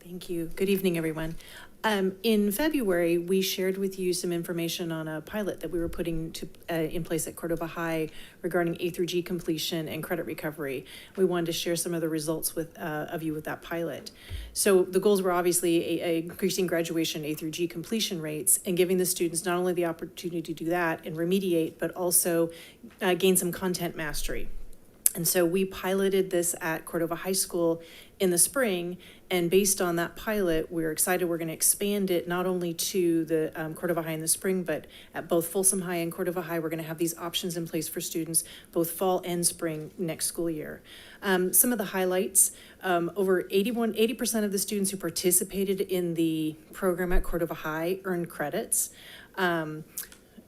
Thank you. Good evening, everyone. In February, we shared with you some information on a pilot that we were putting in place at Cordova High regarding A through G completion and credit recovery. We wanted to share some of the results of you with that pilot. So the goals were obviously increasing graduation A through G completion rates and giving the students not only the opportunity to do that and remediate, but also gain some content mastery. And so we piloted this at Cordova High School in the spring, and based on that pilot, we're excited we're going to expand it not only to the Cordova High in the spring, but at both Folsom High and Cordova High, we're going to have these options in place for students both fall and spring next school year. Some of the highlights, over 80% of the students who participated in the program at Cordova High earned credits.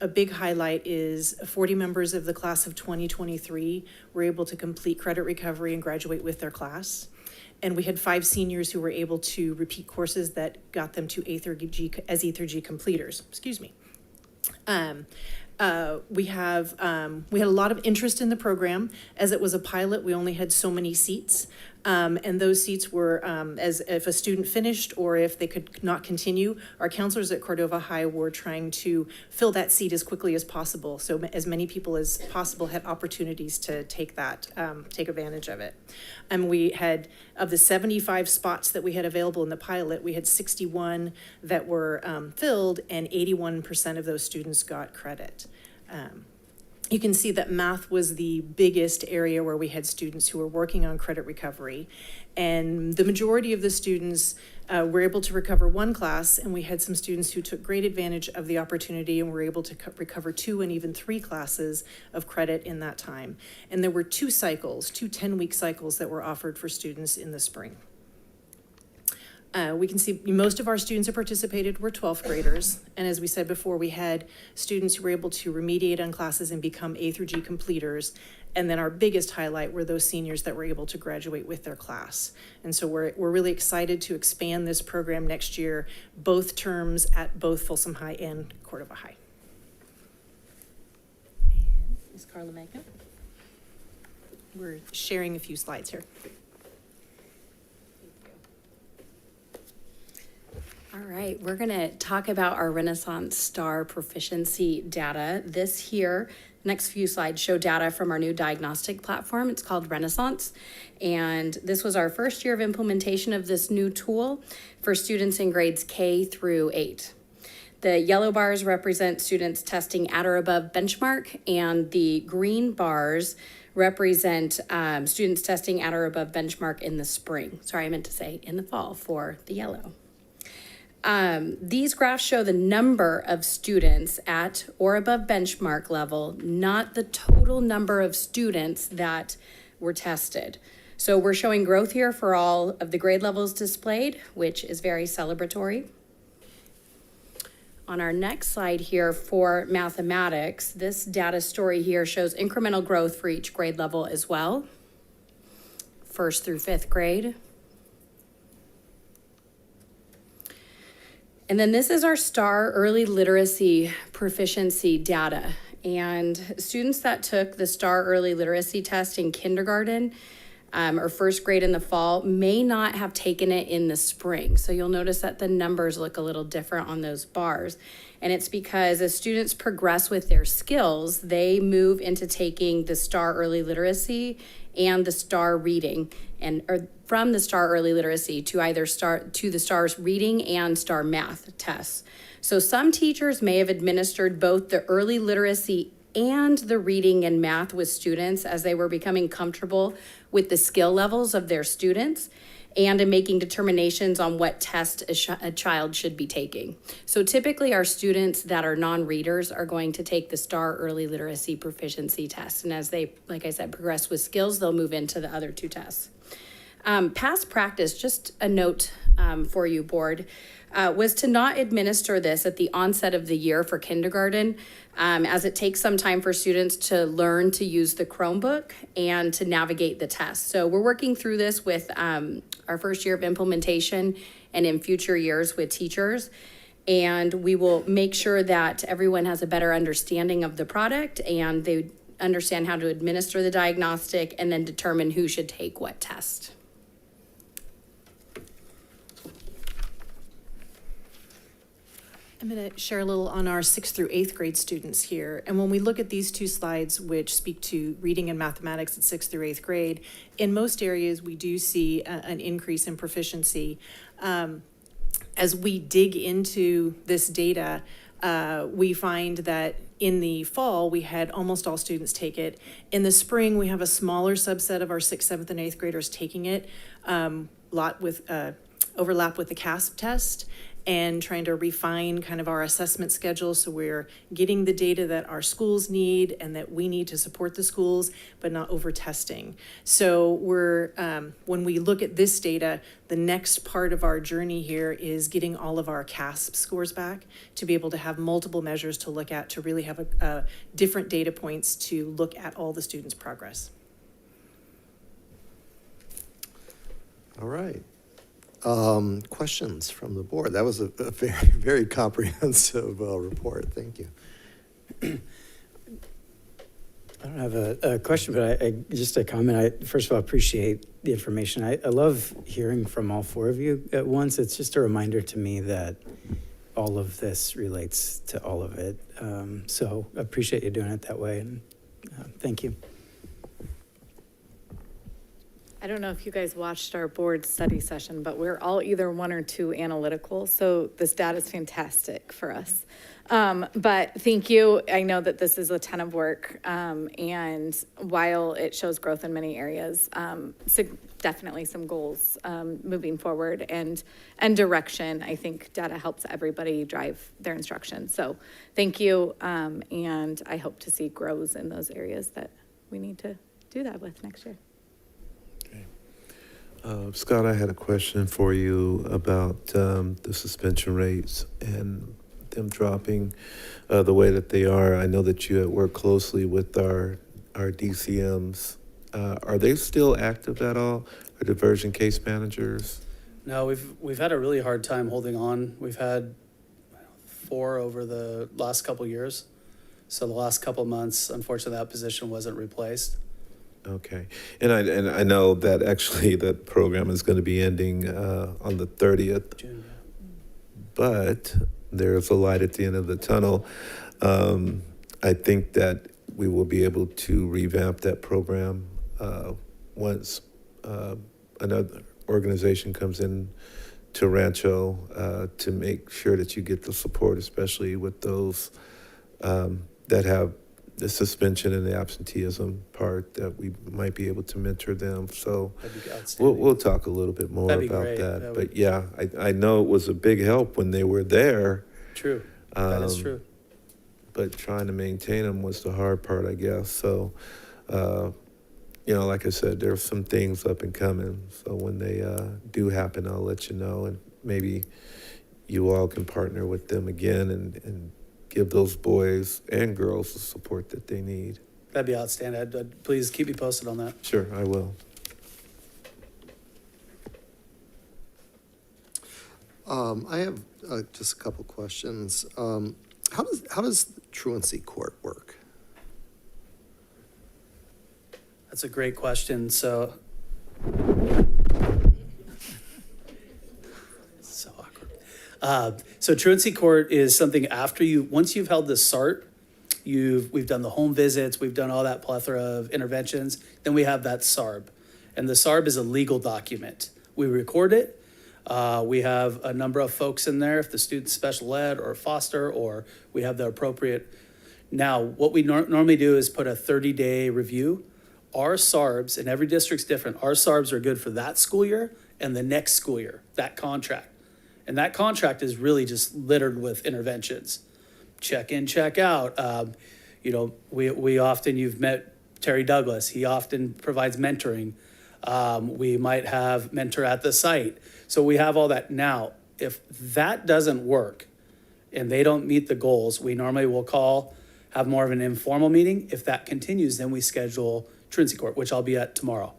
A big highlight is 40 members of the class of 2023 were able to complete credit recovery and graduate with their class. And we had 5 seniors who were able to repeat courses that got them to A through G as E through G completers. Excuse me. We had a lot of interest in the program. As it was a pilot, we only had so many seats. And those seats were as if a student finished or if they could not continue. Our counselors at Cordova High were trying to fill that seat as quickly as possible, so as many people as possible had opportunities to take advantage of it. And we had, of the 75 spots that we had available in the pilot, we had 61 that were filled, and 81% of those students got credit. You can see that math was the biggest area where we had students who were working on credit recovery. And the majority of the students were able to recover 1 class, and we had some students who took great advantage of the opportunity and were able to recover 2 and even 3 classes of credit in that time. And there were 2 cycles, 2 10-week cycles that were offered for students in the spring. We can see most of our students who participated were 12th graders. And as we said before, we had students who were able to remediate on classes and become A through G completers. And then our biggest highlight were those seniors that were able to graduate with their class. And so we're really excited to expand this program next year, both terms at both Folsom High and Cordova High. And Ms. Carla Magna. We're sharing a few slides here. All right, we're going to talk about our Renaissance Star proficiency data. This here, next few slides show data from our new diagnostic platform. It's called Renaissance. And this was our first year of implementation of this new tool for students in grades K through 8. The yellow bars represent students testing at or above benchmark, and the green bars represent students testing at or above benchmark in the spring. Sorry, I meant to say in the fall for the yellow. These graphs show the number of students at or above benchmark level, not the total number of students that were tested. So we're showing growth here for all of the grade levels displayed, which is very celebratory. On our next slide here for mathematics, this data story here shows incremental growth for each grade level as well, 1st through 5th grade. And then this is our STAR early literacy proficiency data. And students that took the STAR early literacy test in kindergarten or 1st grade in the fall may not have taken it in the spring. So you'll notice that the numbers look a little different on those bars. And it's because as students progress with their skills, they move into taking the STAR early literacy and the STAR reading, or from the STAR early literacy to either to the STAR reading and STAR math tests. So some teachers may have administered both the early literacy and the reading and math with students as they were becoming comfortable with the skill levels of their students and in making determinations on what test a child should be taking. So typically our students that are non-readers are going to take the STAR early literacy proficiency test. And as they, like I said, progress with skills, they'll move into the other 2 tests. Past practice, just a note for you, board, was to not administer this at the onset of the year for kindergarten, as it takes some time for students to learn to use the Chromebook and to navigate the test. So we're working through this with our first year of implementation and in future years with teachers. And we will make sure that everyone has a better understanding of the product and they understand how to administer the diagnostic and then determine who should take what test. I'm going to share a little on our 6th through 8th grade students here. And when we look at these two slides, which speak to reading and mathematics at 6th through 8th grade, in most areas, we do see an increase in proficiency. As we dig into this data, we find that in the fall, we had almost all students take it. In the spring, we have a smaller subset of our 6th, 7th, and 8th graders taking it, lot with overlap with the CASP test, and trying to refine kind of our assessment schedule so we're getting the data that our schools need and that we need to support the schools, but not over testing. So we're, when we look at this data, the next part of our journey here is getting all of our CASP scores back to be able to have multiple measures to look at, to really have a different data points to look at all the students' progress. All right. Questions from the board? That was a very, very comprehensive report. Thank you. I don't have a question, but I just a comment. First of all, appreciate the information. I love hearing from all four of you at once. It's just a reminder to me that all of this relates to all of it. So appreciate you doing it that way, and thank you. I don't know if you guys watched our board study session, but we're all either 1 or 2 analytical. So this data is fantastic for us. But thank you. I know that this is a ton of work. And while it shows growth in many areas, definitely some goals moving forward and direction. I think data helps everybody drive their instruction. So thank you. And I hope to see grows in those areas that we need to do that with next year. Scott, I had a question for you about the suspension rates and them dropping the way that they are. I know that you work closely with our DCMs. Are they still active at all? Or diversion case managers? No, we've had a really hard time holding on. We've had 4 over the last couple years. So the last couple months, unfortunately, that position wasn't replaced. Okay, and I know that actually that program is going to be ending on the 30th. June, yeah. But there's a light at the end of the tunnel. I think that we will be able to revamp that program once another organization comes in to Rancho to make sure that you get the support, especially with those that have the suspension and the absenteeism part, that we might be able to mentor them. So we'll talk a little bit more about that. But yeah, I know it was a big help when they were there. True, that is true. But trying to maintain them was the hard part, I guess. So, like I said, there's some things up and coming. So when they do happen, I'll let you know, and maybe you all can partner with them again and give those boys and girls the support that they need. That'd be outstanding. I'd please keep me posted on that. Sure, I will. I have just a couple questions. How does truancy court work? That's a great question. So So truancy court is something after once you've held the SART, we've done the home visits, we've done all that plethora of interventions, then we have that SARB. And the SARB is a legal document. We record it. We have a number of folks in there, if the student's special ed or foster, or we have the appropriate. Now, what we normally do is put a 30-day review. Our SARBs, and every district's different, our SARBs are good for that school year and the next school year, that contract. And that contract is really just littered with interventions. Check in, check out. We often, you've met Terry Douglas. He often provides mentoring. We might have mentor at the site. So we have all that. Now, if that doesn't work and they don't meet the goals, we normally will call, have more of an informal meeting. If that continues, then we schedule truancy court, which I'll be at tomorrow.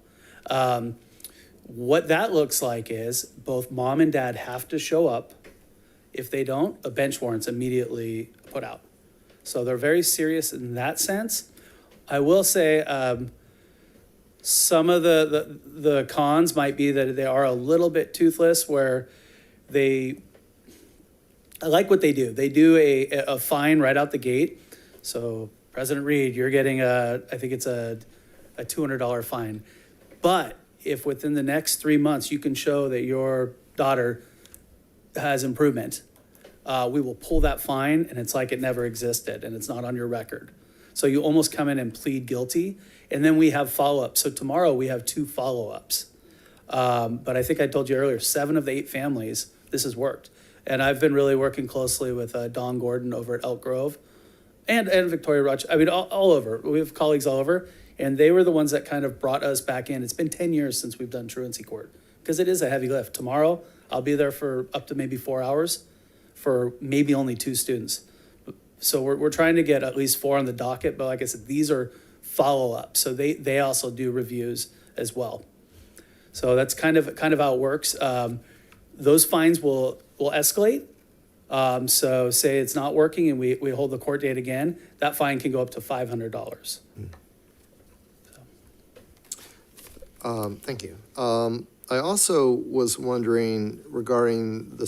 What that looks like is both mom and dad have to show up. If they don't, a bench warrant's immediately put out. So they're very serious in that sense. I will say some of the cons might be that they are a little bit toothless, where I like what they do. They do a fine right out the gate. So President Reed, you're getting I think it's a $200 fine. But if within the next 3 months you can show that your daughter has improvement, we will pull that fine and it's like it never existed and it's not on your record. So you almost come in and plead guilty, and then we have follow-ups. So tomorrow we have 2 follow-ups. But I think I told you earlier, 7 of the 8 families, this has worked. And I've been really working closely with Don Gordon over at Elk Grove and Victoria Rochester. I mean, all over. We have colleagues all over. And they were the ones that kind of brought us back in. It's been 10 years since we've done truancy court, because it is a heavy lift. Tomorrow, I'll be there for up to maybe 4 hours for maybe only 2 students. So we're trying to get at least 4 on the docket. But like I said, these are follow-ups. So they also do reviews as well. So that's kind of how it works. Those fines will escalate. So say it's not working and we hold the court date again, that fine can go up to $500. Thank you. I also was wondering regarding the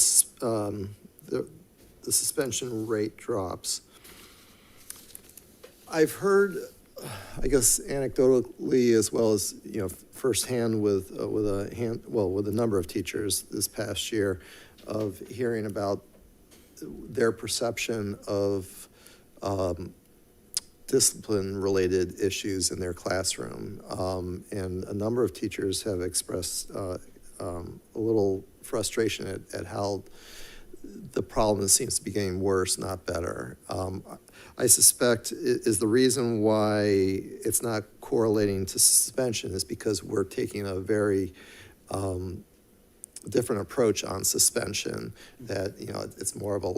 suspension rate drops. I've heard, I guess anecdotally as well as firsthand with a number of teachers this past year, of hearing about their perception of discipline-related issues in their classroom. And a number of teachers have expressed a little frustration at how the problem seems to be getting worse, not better. I suspect is the reason why it's not correlating to suspension is because we're taking a very different approach on suspension, that it's more of a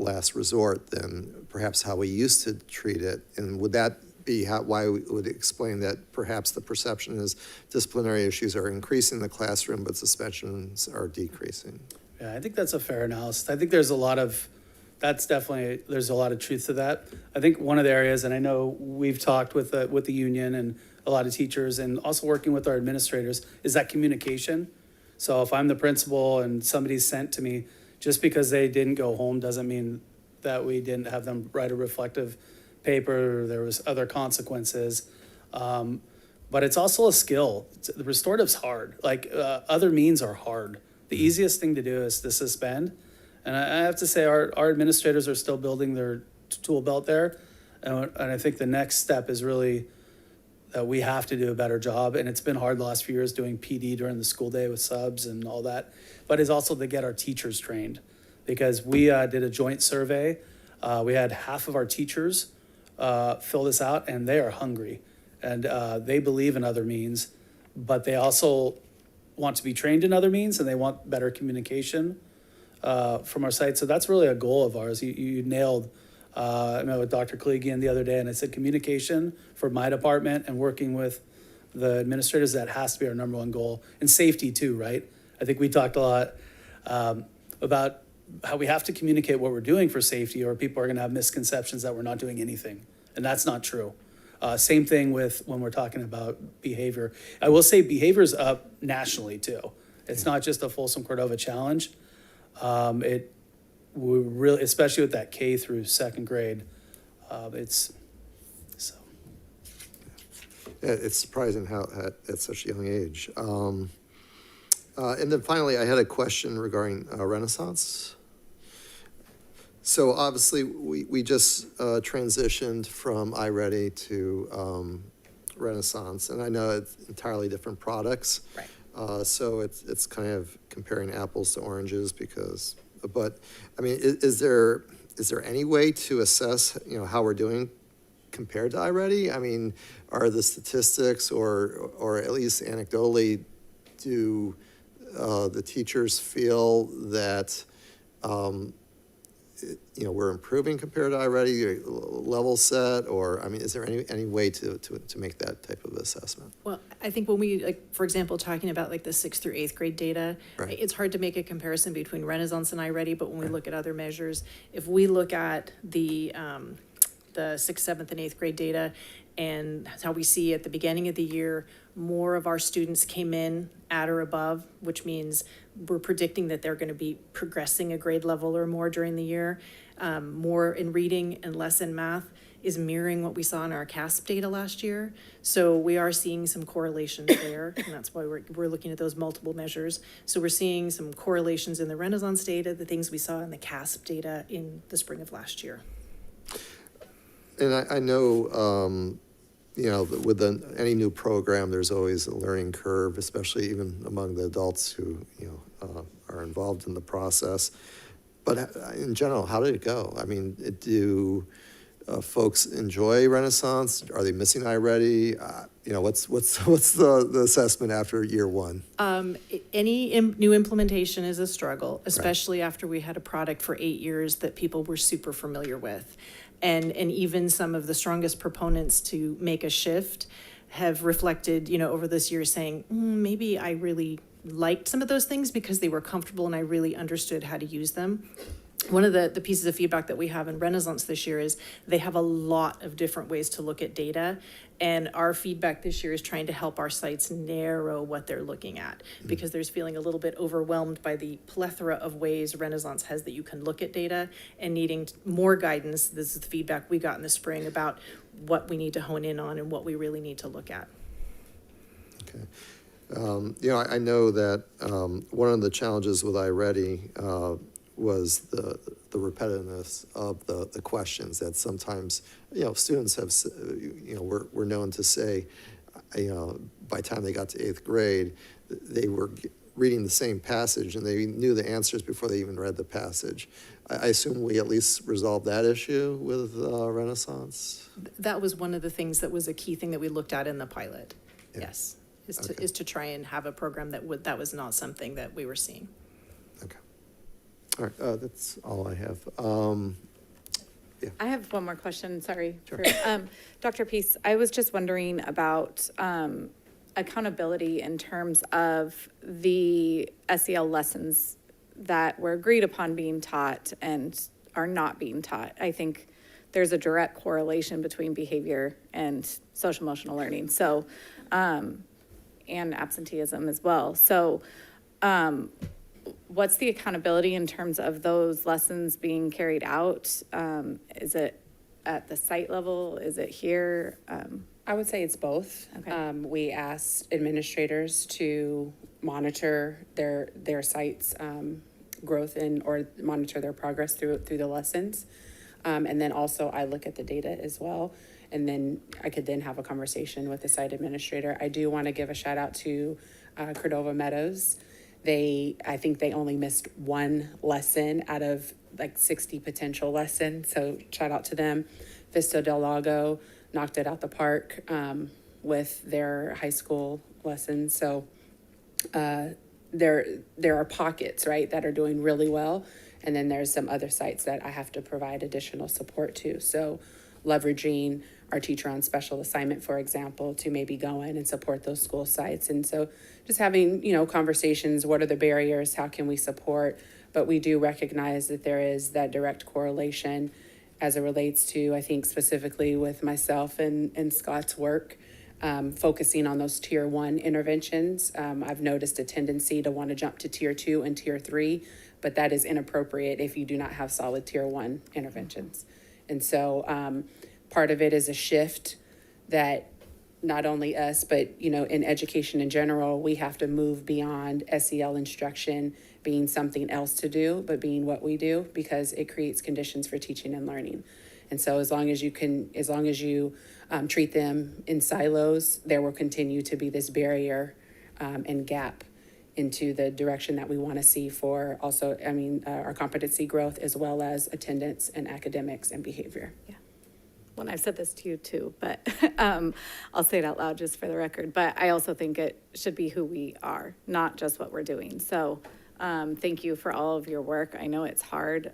last resort than perhaps how we used to treat it. And would that be why we would explain that perhaps the perception is disciplinary issues are increasing in the classroom, but suspensions are decreasing? Yeah, I think that's a fair analysis. I think there's a lot of truth to that. I think one of the areas, and I know we've talked with the union and a lot of teachers and also working with our administrators, is that communication. So if I'm the principal and somebody's sent to me, just because they didn't go home doesn't mean that we didn't have them write a reflective paper, or there was other consequences. But it's also a skill. The restorative's hard. Other means are hard. The easiest thing to do is to suspend. And I have to say our administrators are still building their tool belt there. And I think the next step is really that we have to do a better job. And it's been hard the last few years doing PD during the school day with subs and all that. But it's also to get our teachers trained, because we did a joint survey. We had half of our teachers fill this out, and they are hungry. And they believe in other means, but they also want to be trained in other means, and they want better communication from our site. So that's really a goal of ours. You nailed, I met with Dr. Collegian the other day, and I said communication for my department and working with the administrators, that has to be our number one goal. And safety too, right? I think we talked a lot about how we have to communicate what we're doing for safety, or people are gonna have misconceptions that we're not doing anything. And that's not true. Same thing with when we're talking about behavior. I will say behavior's up nationally too. It's not just a Folsom Cordova challenge. We really, especially with that K through second grade, it's so. Yeah, it's surprising how at such a young age. And then finally, I had a question regarding Renaissance. So obviously, we just transitioned from iReady to Renaissance, and I know it's entirely different products. Right. So it's kind of comparing apples to oranges but I mean, is there any way to assess how we're doing compared to iReady? I mean, are the statistics or at least anecdotally, do the teachers feel that, we're improving compared to iReady, level set, or, I mean, is there any way to make that type of assessment? Well, I think when we, like, for example, talking about like the 6th through 8th grade data, Right. it's hard to make a comparison between Renaissance and iReady, but when we look at other measures, if we look at the 6th, 7th, and 8th grade data, and how we see at the beginning of the year, more of our students came in at or above, which means we're predicting that they're going to be progressing a grade level or more during the year. More in reading and less in math is mirroring what we saw in our CASP data last year. So we are seeing some correlations there, and that's why we're looking at those multiple measures. So we're seeing some correlations in the Renaissance data, the things we saw in the CASP data in the spring of last year. And I know, with any new program, there's always a learning curve, especially even among the adults who, are involved in the process. But in general, how did it go? I mean, do folks enjoy Renaissance? Are they missing iReady? What's the assessment after year one? Any new implementation is a struggle, especially after we had a product for 8 years that people were super familiar with. And even some of the strongest proponents to make a shift have reflected, over this year saying, maybe I really liked some of those things because they were comfortable and I really understood how to use them. One of the pieces of feedback that we have in Renaissance this year is they have a lot of different ways to look at data. And our feedback this year is trying to help our sites narrow what they're looking at, because there's feeling a little bit overwhelmed by the plethora of ways Renaissance has that you can look at data, and needing more guidance. This is the feedback we got in the spring about what we need to hone in on and what we really need to look at. Okay. I know that one of the challenges with iReady was the repetitiveness of the questions that sometimes, students have, were known to say, by the time they got to 8th grade, they were reading the same passage and they knew the answers before they even read the passage. I assume we at least resolved that issue with Renaissance? That was one of the things that was a key thing that we looked at in the pilot. Yeah. Yes, is to try and have a program that was not something that we were seeing. Okay. All right, that's all I have. Yeah. I have one more question, sorry. Sure. Dr. Peace, I was just wondering about accountability in terms of the SEL lessons that were agreed upon being taught and are not being taught. I think there's a direct correlation between behavior and social emotional learning, so, and absenteeism as well. So, what's the accountability in terms of those lessons being carried out? Is it at the site level? Is it here? I would say it's both. Okay. We asked administrators to monitor their sites' growth or monitor their progress through the lessons. And then also I look at the data as well. And then I could then have a conversation with the site administrator. I do want to give a shout out to Cordova Meadows. I think they only missed one lesson out of like 60 potential lessons. So shout out to them. Vista del Lago knocked it out the park with their high school lessons. So there are pockets, right, that are doing really well. And then there's some other sites that I have to provide additional support to. So leveraging our teacher on special assignment, for example, to maybe go in and support those school sites. And so just having, conversations, what are the barriers, how can we support? But we do recognize that there is that direct correlation as it relates to, I think specifically with myself and Scott's work, focusing on those tier 1 interventions. I've noticed a tendency to want to jump to tier 2 and tier 3, but that is inappropriate if you do not have solid tier 1 interventions. And so part of it is a shift that not only us, but, in education in general, we have to move beyond SEL instruction being something else to do, but being what we do, because it creates conditions for teaching and learning. And so as long as you treat them in silos, there will continue to be this barrier and gap into the direction that we want to see for also, our competency growth, as well as attendance and academics and behavior. Yeah. when I've said this to you too, but I'll say it out loud just for the record. But I also think it should be who we are, not just what we're doing. So thank you for all of your work. I know it's hard.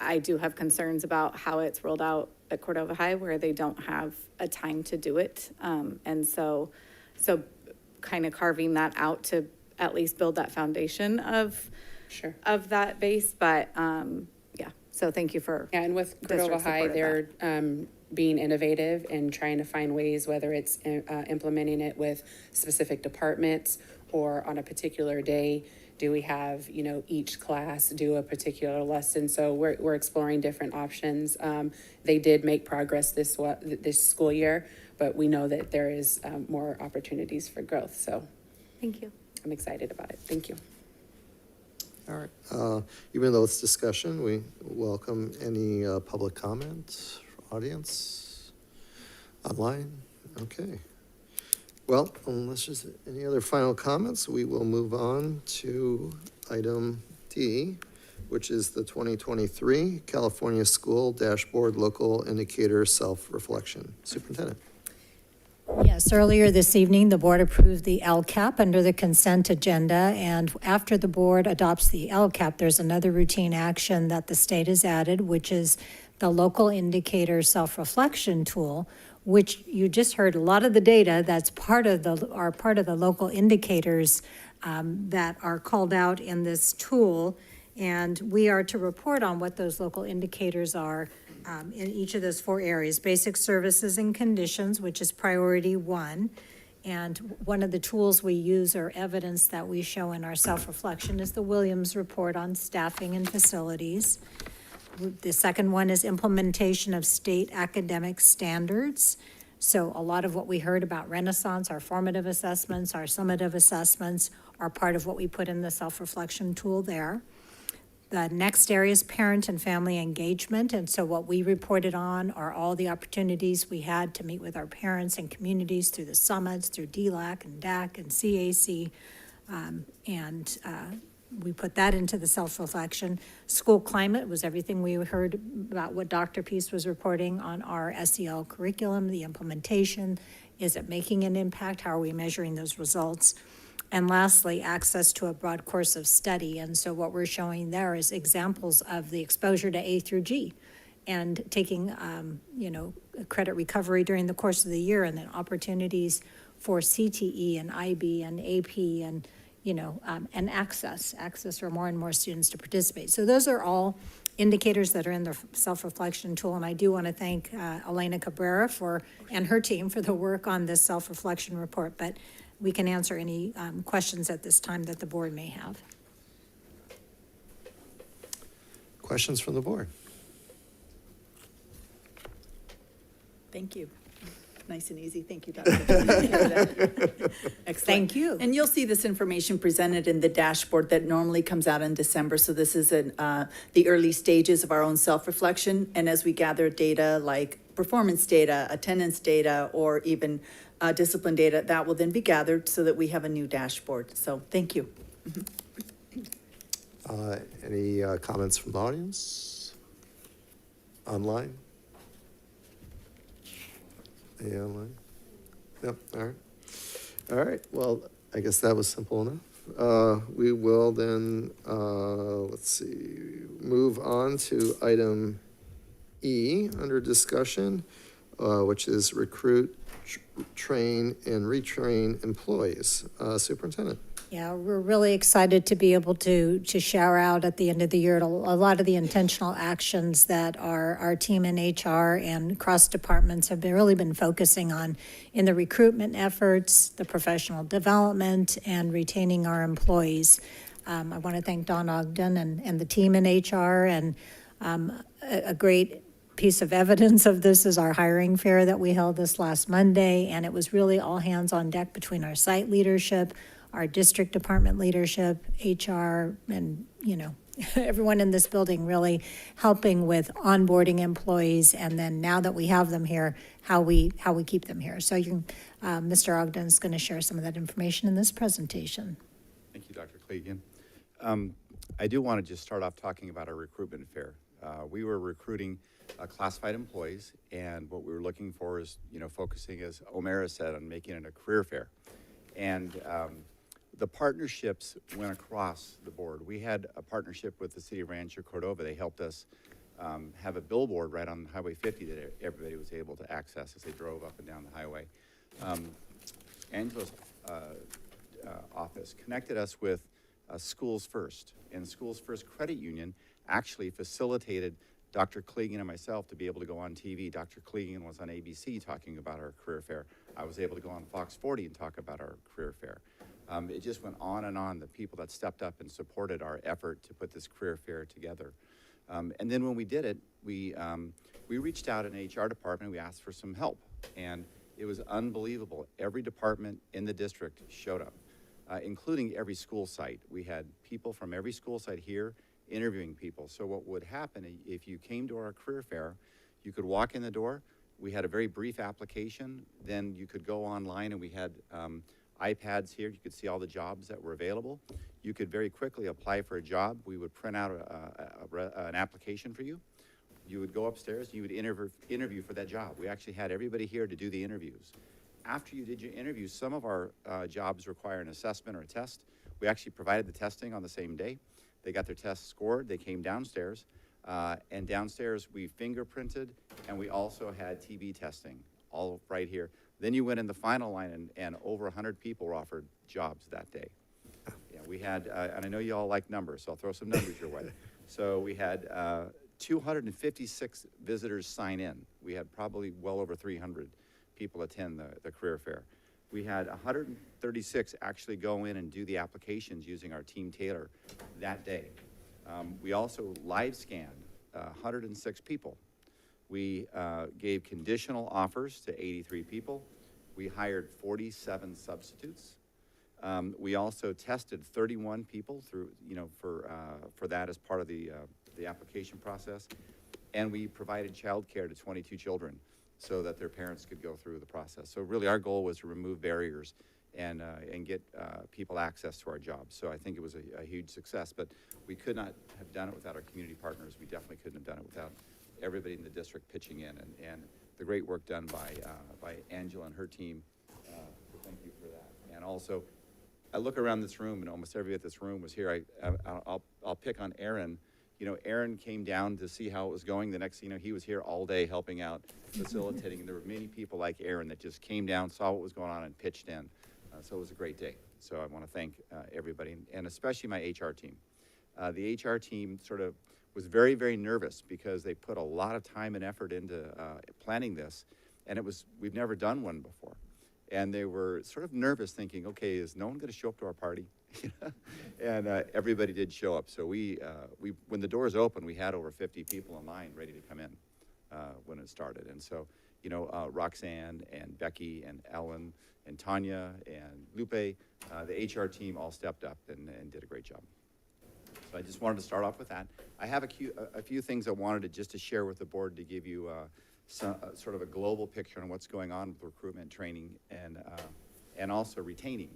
I do have concerns about how it's rolled out at Cordova High, where they don't have a time to do it. And so kind of carving that out to at least build that foundation of that base. But yeah, so thank you for. Yeah, and with Cordova High, they're being innovative and trying to find ways, whether it's implementing it with specific departments or on a particular day. Do we have, you know, each class do a particular lesson? So we're exploring different options. They did make progress this school year, but we know that there is more opportunities for growth. So thank you. I'm excited about it. Thank you. All right. Even though it's discussion, we welcome any public comments from audience, online. Okay. Well, unless there's any other final comments, we will move on to item D, which is the 2023 California School Dashboard Local Indicator Self-Reflection. Superintendent. Yes, earlier this evening, the board approved the LCAP under the consent agenda, and after the board adopts the LCAP, there's another routine action that the state has added, which is the local indicator self-reflection tool, which you just heard a lot of the data that's part of the local indicators that are called out in this tool, and we are to report on what those local indicators are in each of those 4 areas: basic services and conditions, which is priority 1. And one of the tools we use or evidence that we show in our self-reflection is the Williams report on staffing and facilities. The second one is implementation of state academic standards. So a lot of what we heard about Renaissance, our formative assessments, our summative assessments are part of what we put in the self-reflection tool there. The next area is parent and family engagement. And so what we reported on are all the opportunities we had to meet with our parents and communities through the summits, through DLAC and DAC and CAC. We put that into the self-reflection. School climate was everything we heard about what Dr. Peace was reporting on our SEL curriculum, the implementation. Is it making an impact? How are we measuring those results? And lastly, access to a broad course of study. And so what we're showing there is examples of the exposure to A through G and taking, credit recovery during the course of the year, and then opportunities for CTE and IB and AP and and access for more and more students to participate. So those are all indicators that are in the self-reflection tool. And I do want to thank Elena Cabrera and her team for the work on this self-reflection report. But we can answer any questions at this time that the board may have. Questions from the board? Thank you. Nice and easy. Thank you, Dr. Excellent. Thank you. And you'll see this information presented in the dashboard that normally comes out in December. So this is the early stages of our own self-reflection. And as we gather data like performance data, attendance data, or even discipline data, that will then be gathered so that we have a new dashboard. So thank you. Any comments from the audience? Online? Yeah, online? Yep, all right. All right, well, I guess that was simple enough. We will then, move on to item E under discussion, which is recruit, train, and retrain employees. Superintendent. Yeah, we're really excited to be able to share out at the end of the year a lot of the intentional actions that our team in HR and cross departments have really been focusing on in the recruitment efforts, the professional development, and retaining our employees. I want to thank Don Ogden and the team in HR, and a great piece of evidence of this is our hiring fair that we held this last Monday, and it was really all hands on deck between our site leadership, our district department leadership, HR, and, everyone in this building really helping with onboarding employees. And then now that we have them here, how we keep them here. So Mr. Ogden's going to share some of that information in this presentation. Thank you, Dr. Clegan. I do want to just start off talking about our recruitment fair. We were recruiting classified employees, and what we were looking for is, focusing, as Omera said, on making it a career fair. And the partnerships went across the board. We had a partnership with the city of Rancho Cordova. They helped us have a billboard right on Highway 50 that everybody was able to access as they drove up and down the highway. Angela's office connected us with Schools First, and Schools First Credit Union actually facilitated Dr. Klegan and myself to be able to go on TV. Dr. Klegan was on ABC talking about our career fair. I was able to go on Fox 40 and talk about our career fair. It just went on and on, the people that stepped up and supported our effort to put this career fair together. And then when we did it, we reached out in the HR department, we asked for some help, and it was unbelievable. Every department in the district showed up, including every school site. We had people from every school site here interviewing people. So what would happen if you came to our career fair, you could walk in the door. We had a very brief application. Then you could go online, and we had iPads here. You could see all the jobs that were available. You could very quickly apply for a job. We would print out an application for you. You would go upstairs, you would interview for that job. We actually had everybody here to do the interviews. After you did your interview, some of our jobs require an assessment or a test. We actually provided the testing on the same day. They got their test scored, they came downstairs, and downstairs we fingerprinted, and we also had TB testing, all right here. Then you went in the final line, and over 100 people were offered jobs that day. Yeah, we had, and I know you all like numbers, so I'll throw some numbers your way. So we had 256 visitors sign in. We had probably well over 300 people attend the career fair. We had 136 actually go in and do the applications using our Team Taylor that day. We also live scanned 106 people. We gave conditional offers to 83 people. We hired 47 substitutes. We also tested 31 people through, for that as part of the application process. And we provided childcare to 22 children so that their parents could go through the process. So really our goal was to remove barriers and get people access to our jobs. So I think it was a huge success, but we could not have done it without our community partners. We definitely couldn't have done it without everybody in the district pitching in, and the great work done by Angela and her team. Thank you for that. And also, I look around this room, and almost everybody at this room was here. I'll pick on Aaron. Aaron came down to see how it was going. The next thing he was here all day helping out, facilitating. And there were many people like Aaron that just came down, saw what was going on, and pitched in. So it was a great day. So I want to thank everybody, and especially my HR team. The HR team sort of was very, very nervous because they put a lot of time and effort into planning this, and we've never done one before. And they were sort of nervous, thinking, okay, is no one going to show up to our party? And everybody did show up. So when the doors opened, we had over 50 people in line ready to come in when it started. And so, Roxanne and Becky and Ellen and Tanya and Lupe, the HR team all stepped up and did a great job. So I just wanted to start off with that. I have a few things I wanted to share with the board to give you sort of a global picture on what's going on with recruitment, training, and also retaining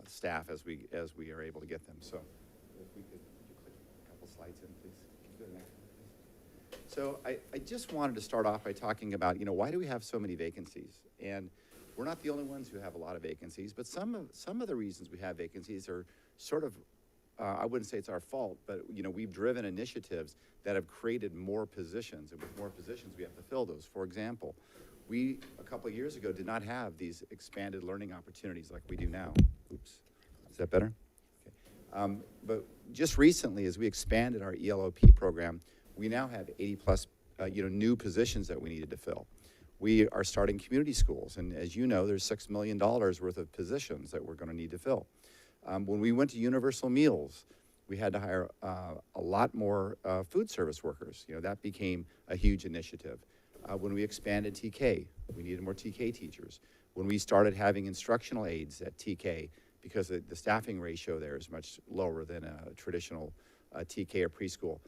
staff as we are able to get them. So if we could you click a couple slides in, please. Can you go to the next one, please? So I just wanted to start off by talking about, why do we have so many vacancies? And we're not the only ones who have a lot of vacancies, but some of the reasons we have vacancies are sort of, I wouldn't say it's our fault, but we've driven initiatives that have created more positions, and with more positions, we have to fill those. For example, we, a couple of years ago, did not have these expanded learning opportunities like we do now. Oops, is that better? Okay. But just recently, as we expanded our ELOP program, we now have 80 plus, new positions that we needed to fill. We are starting community schools, and as you know, there's $6 million worth of positions that we're going to need to fill. When we went to universal meals, we had to hire a lot more food service workers. That became a huge initiative. When we expanded TK, we needed more TK teachers. When we started having instructional aides at TK, because the staffing ratio there is much lower than a traditional TK or preschool,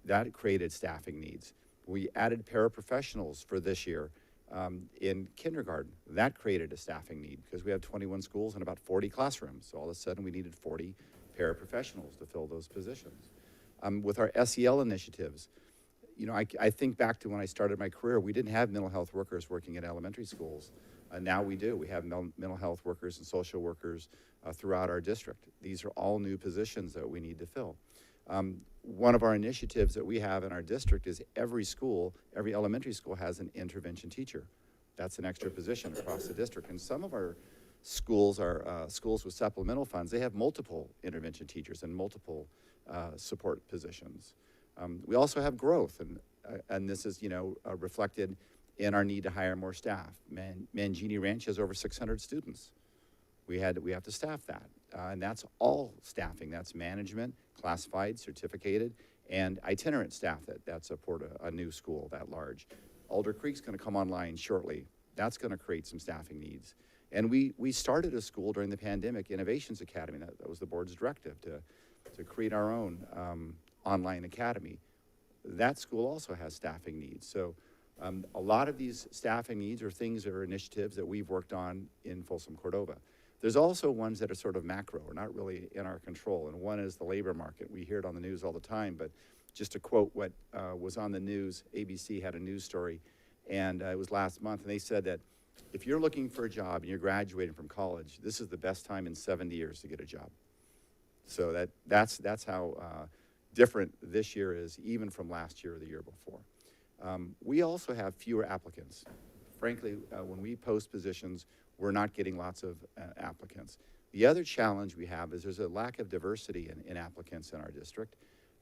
that created staffing needs. We added paraprofessionals for this year in kindergarten. That created a staffing need because we have 21 schools and about 40 classrooms. So all of a sudden we needed 40 paraprofessionals to fill those positions. With our SEL initiatives, you know, I think back to when I started my career, we didn't have mental health workers working at elementary schools. Now we do. We have mental health workers and social workers throughout our district. These are all new positions that we need to fill. One of our initiatives that we have in our district is every school, every elementary school has an intervention teacher. That's an extra position across the district. And some of our schools are schools with supplemental funds. They have multiple intervention teachers and multiple support positions. We also have growth, and this is, you know, reflected in our need to hire more staff. Mangini Ranch has over 600 students. We have to staff that, and that's all staffing. That's management, classified, certificated, and itinerant staff that support a new school that large. Alder Creek's going to come online shortly. That's going to create some staffing needs. And we started a school during the pandemic, Innovations Academy. That was the board's directive to create our own online academy. That school also has staffing needs. So a lot of these staffing needs are things or initiatives that we've worked on in Folsom, Cordova. There's also ones that are sort of macro, or not really in our control, and one is the labor market. We hear it on the news all the time, but just to quote what was on the news, ABC had a news story, and it was last month, and they said that if you're looking for a job and you're graduating from college, this is the best time in 70 years to get a job. So that's how different this year is, even from last year or the year before. We also have fewer applicants. Frankly, when we post positions, we're not getting lots of applicants. The other challenge we have is there's a lack of diversity in applicants in our district.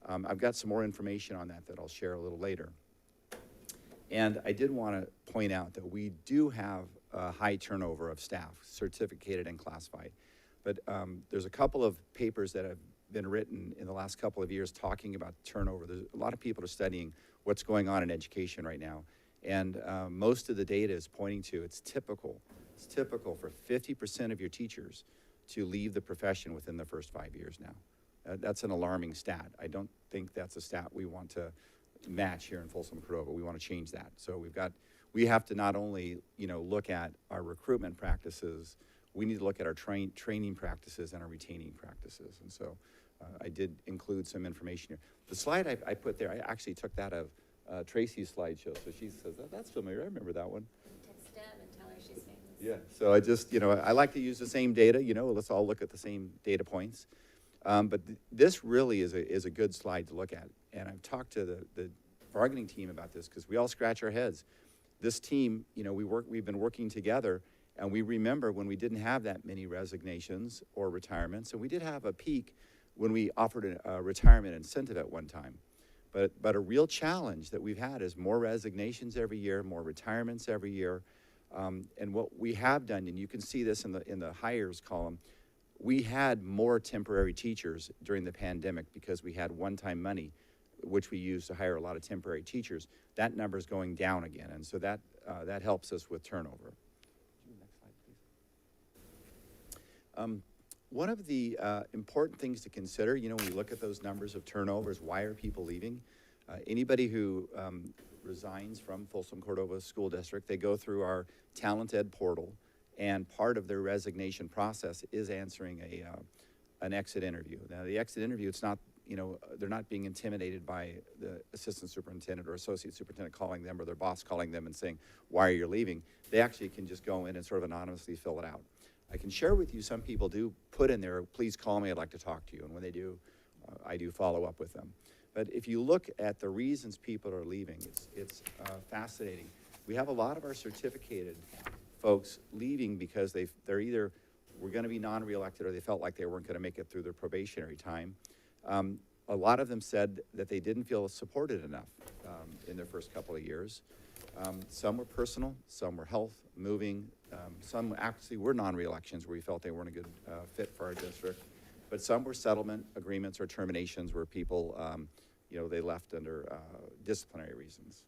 I've got some more information on that I'll share a little later. And I did want to point out that we do have a high turnover of staff, certificated and classified. But there's a couple of papers that have been written in the last couple of years talking about turnover. There's a lot of people are studying what's going on in education right now. And most of the data is pointing to it's typical for 50% of your teachers to leave the profession within the first 5 years now. That's an alarming stat. I don't think that's a stat we want to match here in Folsom, Cordova. We want to change that. So we have to not only, you know, look at our recruitment practices, we need to look at our training practices and our retaining practices. And so I did include some information here. The slide I put there, I actually took that out of Tracy's slideshow. So she says, that's familiar. I remember that one. Text Deb and tell her she's famous. Yeah. So I just, you know, I like to use the same data, you know, let's all look at the same data points. But this really is a good slide to look at. And I've talked to the bargaining team about this because we all scratch our heads. This team, you know, we've been working together, and we remember when we didn't have that many resignations or retirements, and we did have a peak when we offered a retirement incentive at one time. But a real challenge that we've had is more resignations every year, more retirements every year. And what we have done, and you can see this in the hires column, we had more temporary teachers during the pandemic because we had one-time money, which we used to hire a lot of temporary teachers. That number is going down again, and so that helps us with turnover. Next slide, please. One of the important things to consider, you know, when we look at those numbers of turnovers, why are people leaving? Anybody who resigns from Folsom Cordova School District, they go through our Talent Ed portal, and part of their resignation process is answering an exit interview. Now, the exit interview, it's not, you know, they're not being intimidated by the assistant superintendent or associate superintendent calling them or their boss calling them and saying, why are you leaving? They actually can just go in and sort of anonymously fill it out. I can share with you, some people do put in there, please call me, I'd like to talk to you. And when they do, I do follow up with them. But if you look at the reasons people are leaving, it's fascinating. We have a lot of our certificated folks leaving because they're either were going to be non-reelected or they felt like they weren't going to make it through their probationary time. A lot of them said that they didn't feel supported enough in their first couple of years. Some were personal, some were health, moving, some actually were non-reelections where we felt they weren't a good fit for our district. But some were settlement agreements or terminations where people, you know, they left under disciplinary reasons.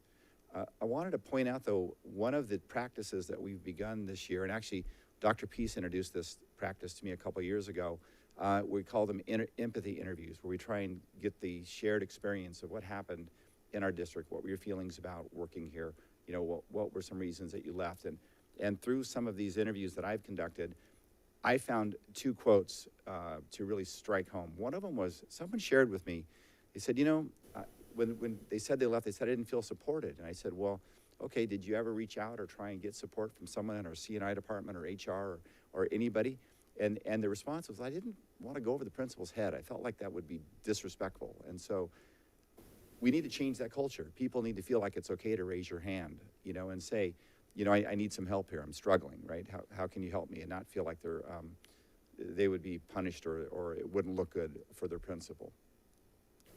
I wanted to point out, though, one of the practices that we've begun this year, and actually Dr. Peace introduced this practice to me a couple of years ago. We call them empathy interviews, where we try and get the shared experience of what happened in our district, what were your feelings about working here, you know, what were some reasons that you left. And through some of these interviews that I've conducted, I found two quotes to really strike home. One of them was, someone shared with me, he said, you know, when they said they left, they said I didn't feel supported. And I said, well, okay, did you ever reach out or try and get support from someone in our C&I department or HR or anybody? And the response was, I didn't want to go over the principal's head. I felt like that would be disrespectful. And so we need to change that culture. People need to feel like it's okay to raise your hand, you know, and say, you know, I need some help here. I'm struggling, right? How can you help me? And not feel like they would be punished or it wouldn't look good for their principal.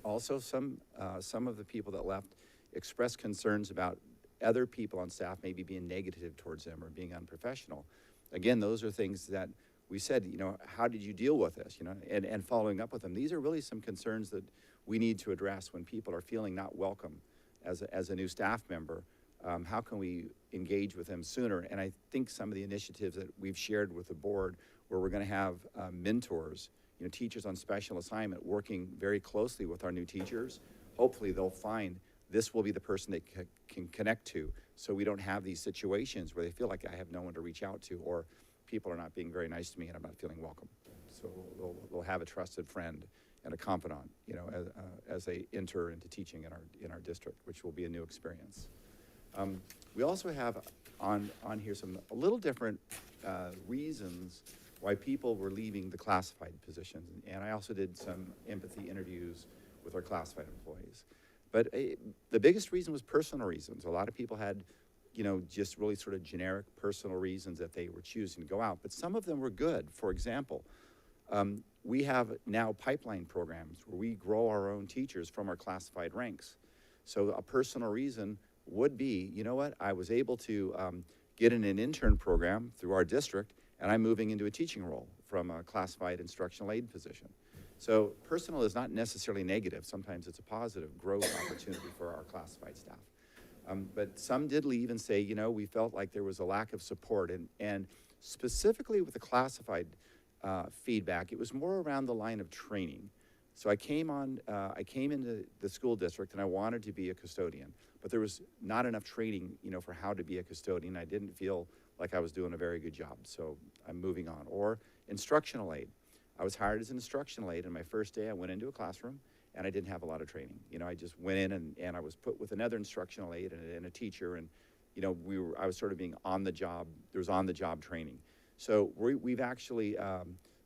Also, some of the people that left expressed concerns about other people on staff maybe being negative towards them or being unprofessional. Again, those are things that we said, you know, how did you deal with this, you know, and following up with them. These are really some concerns that we need to address when people are feeling not welcome as a new staff member. How can we engage with them sooner? And I think some of the initiatives that we've shared with the board where we're going to have mentors, you know, teachers on special assignment working very closely with our new teachers. Hopefully they'll find this will be the person they can connect to, so we don't have these situations where they feel like I have no one to reach out to, or people are not being very nice to me and I'm not feeling welcome. So they'll have a trusted friend and a confidant, you know, as they enter into teaching in our district, which will be a new experience. We also have on here a little different reasons why people were leaving the classified positions. And I also did some empathy interviews with our classified employees. But the biggest reason was personal reasons. A lot of people had, you know, just really sort of generic personal reasons that they were choosing to go out. But some of them were good. For example, we have now pipeline programs where we grow our own teachers from our classified ranks. So a personal reason would be, you know what, I was able to get in an intern program through our district, and I'm moving into a teaching role from a classified instructional aid position. So personal is not necessarily negative. Sometimes it's a positive growth opportunity for our classified staff. But some did leave and say, you know, we felt like there was a lack of support. And specifically with the classified feedback, it was more around the line of training. So I came into the school district and I wanted to be a custodian, but there was not enough training, you know, for how to be a custodian. I didn't feel like I was doing a very good job, so I'm moving on. Or instructional aid. I was hired as an instructional aid, and my first day I went into a classroom and I didn't have a lot of training. You know, I just went in and I was put with another instructional aid and a teacher, and, you know, I was sort of being on the job, there was on the job training. So we've actually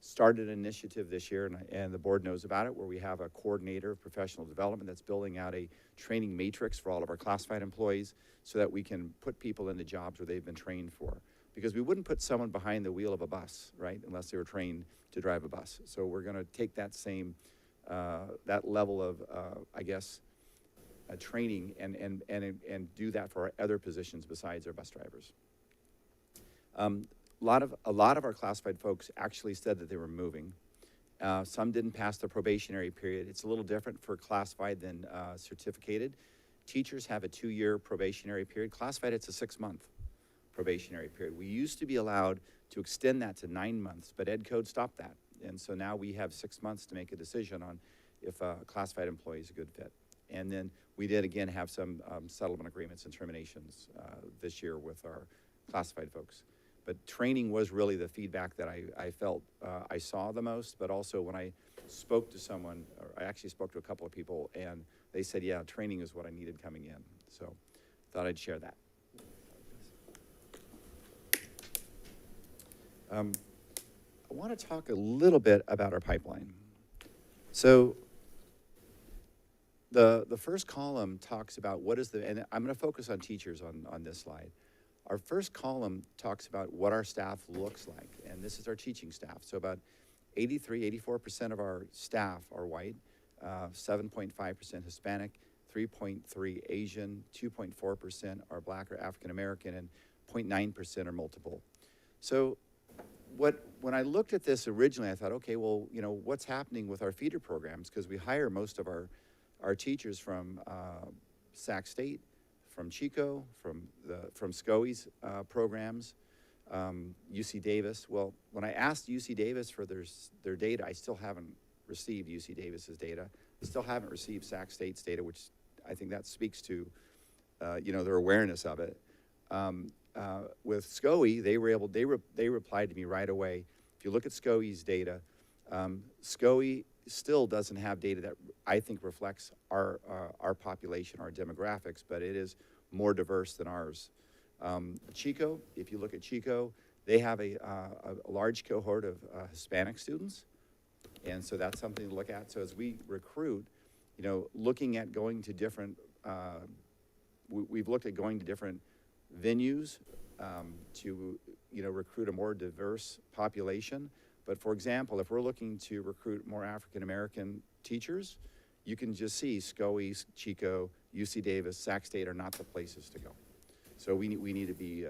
started an initiative this year, and the board knows about it, where we have a coordinator of professional development that's building out a training matrix for all of our classified employees so that we can put people into jobs where they've been trained for. Because we wouldn't put someone behind the wheel of a bus, right, unless they were trained to drive a bus. So we're going to take that same, that level of, I guess, training and do that for our other positions besides our bus drivers. A lot of our classified folks actually said that they were moving. Some didn't pass the probationary period. It's a little different for classified than certificated. Teachers have a 2-year probationary period. Classified, it's a 6-month probationary period. We used to be allowed to extend that to 9 months, but Ed Code stopped that. And so now we have 6 months to make a decision on if a classified employee is a good fit. And then we did again have some settlement agreements and terminations this year with our classified folks. But training was really the feedback that I felt I saw the most, but also when I spoke to someone, or I actually spoke to a couple of people, and they said, yeah, training is what I needed coming in. So thought I'd share that. I want to talk a little bit about our pipeline. So the first column talks about what is and I'm going to focus on teachers on this slide. Our first column talks about what our staff looks like, and this is our teaching staff. So about 84% of our staff are white, 7.5% Hispanic, 3.3% Asian, 2.4% are Black or African American, and 0.9% are multiple. So when I looked at this originally, I thought, okay, well, you know, what's happening with our feeder programs? Because we hire most of our teachers from Sac State, from Chico, from SCOE's programs, UC Davis. Well, when I asked UC Davis for their data, I still haven't received UC Davis's data. I still haven't received Sac State's data, which I think that speaks to, you know, their awareness of it. With SCOE, they replied to me right away. If you look at SCOE's data, SCOE still doesn't have data that I think reflects our population, our demographics, but it is more diverse than ours. Chico, if you look at Chico, they have a large cohort of Hispanic students, and so that's something to look at. So as we recruit, you know, looking at going to different, we've looked at going to different venues to, you know, recruit a more diverse population. But for example, if we're looking to recruit more African-American teachers, you can just see SCOE, Chico, UC Davis, Sac State are not the places to go. So we need to be,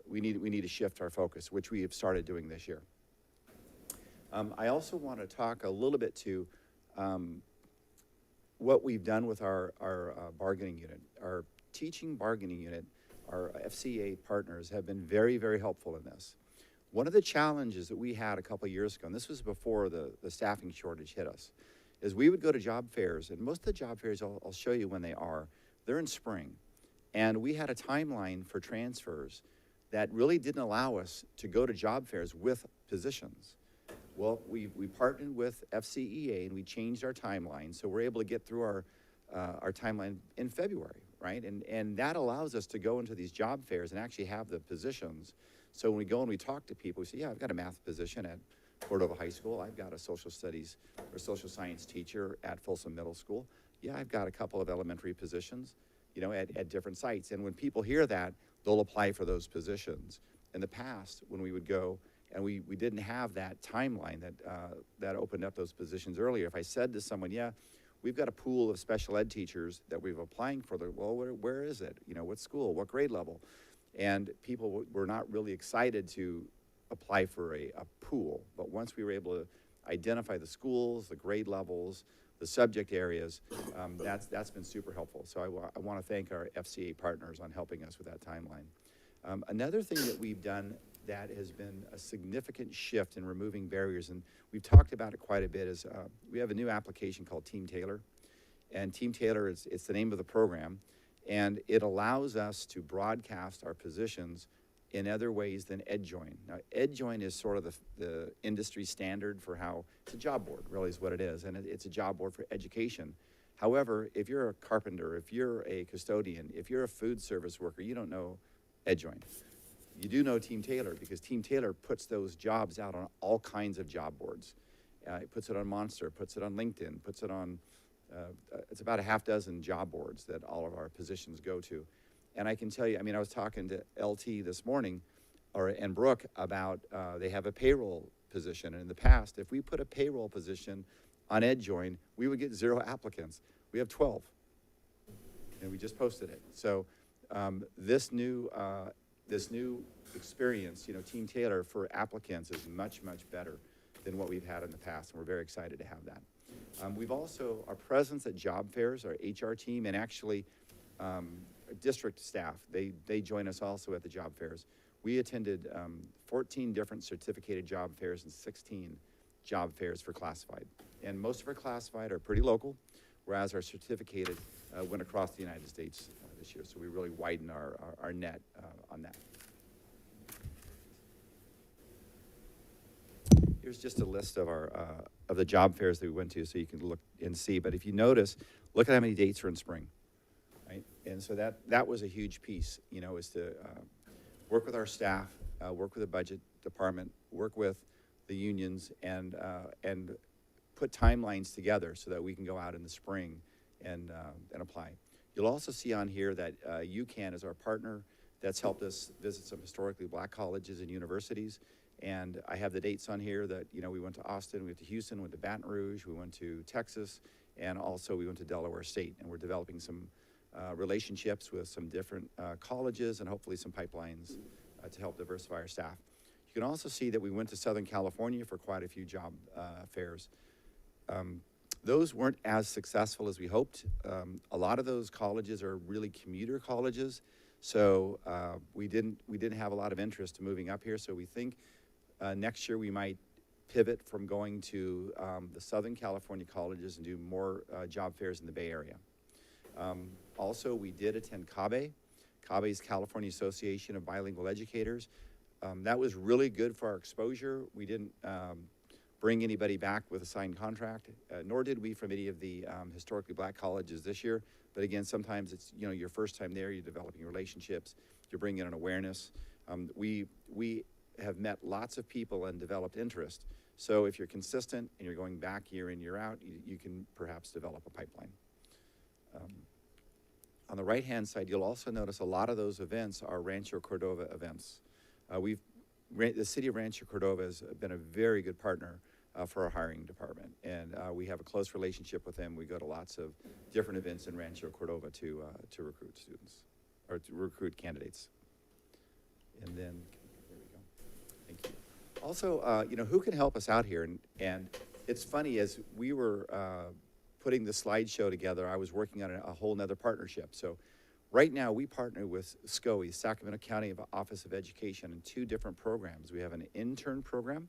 we need to shift our focus, which we have started doing this year. I also want to talk a little bit to what we've done with our bargaining unit. Our teaching bargaining unit, our FCA partners have been very, very helpful in this. One of the challenges that we had a couple of years ago, and this was before the staffing shortage hit us, is we would go to job fairs, and most of the job fairs, I'll show you when they are, they're in spring. And we had a timeline for transfers that really didn't allow us to go to job fairs with positions. Well, we partnered with FCEA and we changed our timeline, so we're able to get through our timeline in February, right? And that allows us to go into these job fairs and actually have the positions. So when we go and we talk to people, we say, yeah, I've got a math position at Cordova High School. I've got a social studies or social science teacher at Folsom Middle School. Yeah, I've got a couple of elementary positions, you know, at different sites. And when people hear that, they'll apply for those positions. In the past, when we would go, and we didn't have that timeline that opened up those positions earlier. If I said to someone, yeah, we've got a pool of special ed teachers that we've applying for, well, where is it? You know, what school, what grade level? And people were not really excited to apply for a pool. But once we were able to identify the schools, the grade levels, the subject areas, that's been super helpful. So I want to thank our FCA partners on helping us with that timeline. Another thing that we've done that has been a significant shift in removing barriers, and we've talked about it quite a bit, is we have a new application called Team Tailor. And Team Tailor, it's the name of the program, and it allows us to broadcast our positions in other ways than EdJoin. Now, EdJoin is sort of the industry standard for how, it's a job board, really is what it is, and it's a job board for education. However, if you're a carpenter, if you're a custodian, if you're a food service worker, you don't know EdJoin. You do know Team Tailor, because Team Tailor puts those jobs out on all kinds of job boards. It puts it on Monster, puts it on LinkedIn, puts it on, it's about a half dozen job boards that all of our positions go to. And I can tell you, I mean, I was talking to LT this morning, and Brooke, about they have a payroll position. And in the past, if we put a payroll position on EdJoin, we would get 0 applicants. We have 12, and we just posted it. So this new experience, you know, Team Tailor for applicants is much, much better than what we've had in the past, and we're very excited to have that. We've also, our presence at job fairs, our HR team, and actually district staff, they join us also at the job fairs. We attended 14 different certificated job fairs and 16 job fairs for classified. And most of our classified are pretty local, whereas our certificated went across the United States this year. So we really widened our net on that. Here's just a list of our of the job fairs that we went to, so you can look and see. But if you notice, look at how many dates are in spring, right? And so that was a huge piece, you know, is to work with our staff, work with the budget department, work with the unions, and put timelines together so that we can go out in the spring and apply. You'll also see on here that UCAN is our partner that's helped us visit some historically black colleges and universities. And I have the dates on here that, you know, we went to Austin, we went to Houston, we went to Baton Rouge, we went to Texas, and also we went to Delaware State. And we're developing some relationships with some different colleges and hopefully some pipelines to help diversify our staff. You can also see that we went to Southern California for quite a few job fairs. Those weren't as successful as we hoped. A lot of those colleges are really commuter colleges, so we didn't have a lot of interest in moving up here. So we think next year we might pivot from going to the Southern California colleges and do more job fairs in the Bay Area. Also, we did attend CABE. CABE is California Association of Bilingual Educators. That was really good for our exposure. We bring anybody back with a signed contract, nor did we from any of the historically black colleges this year. But again, sometimes it's, you know, your first time there, you're developing relationships, you're bringing an awareness. We have met lots of people and developed interest. So if you're consistent and you're going back year in, year out, you can perhaps develop a pipeline. On the right-hand side, you'll also notice a lot of those events are Rancho Cordova events. The city of Rancho Cordova has been a very good partner for our hiring department, and we have a close relationship with them. We go to lots of different events in Rancho Cordova to recruit students, or to recruit candidates. And then, there we go. Thank you. Also, you know, who can help us out here? And it's funny, as we were putting the slideshow together, I was working on a whole nother partnership. So right now we partner with SCOE, Sacramento County Office of Education, in 2 different programs. We have an intern program.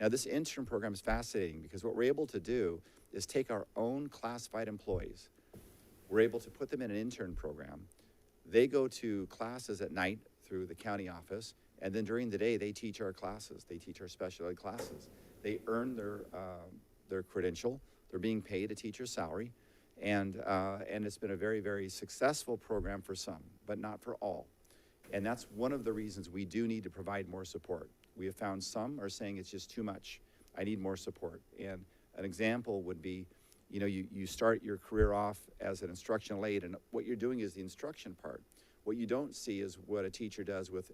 Now this intern program is fascinating because what we're able to do is take our own classified employees. We're able to put them in an intern program. They go to classes at night through the county office, and then during the day they teach our classes. They teach our special ed classes. They earn their credential. They're being paid a teacher's salary, and it's been a very, very successful program for some, but not for all. And that's one of the reasons we do need to provide more support. We have found some are saying it's just too much. I need more support. And an example would be, you know, you start your career off as an instructional aide, and what you're doing is the instruction part. What you don't see is what a teacher does with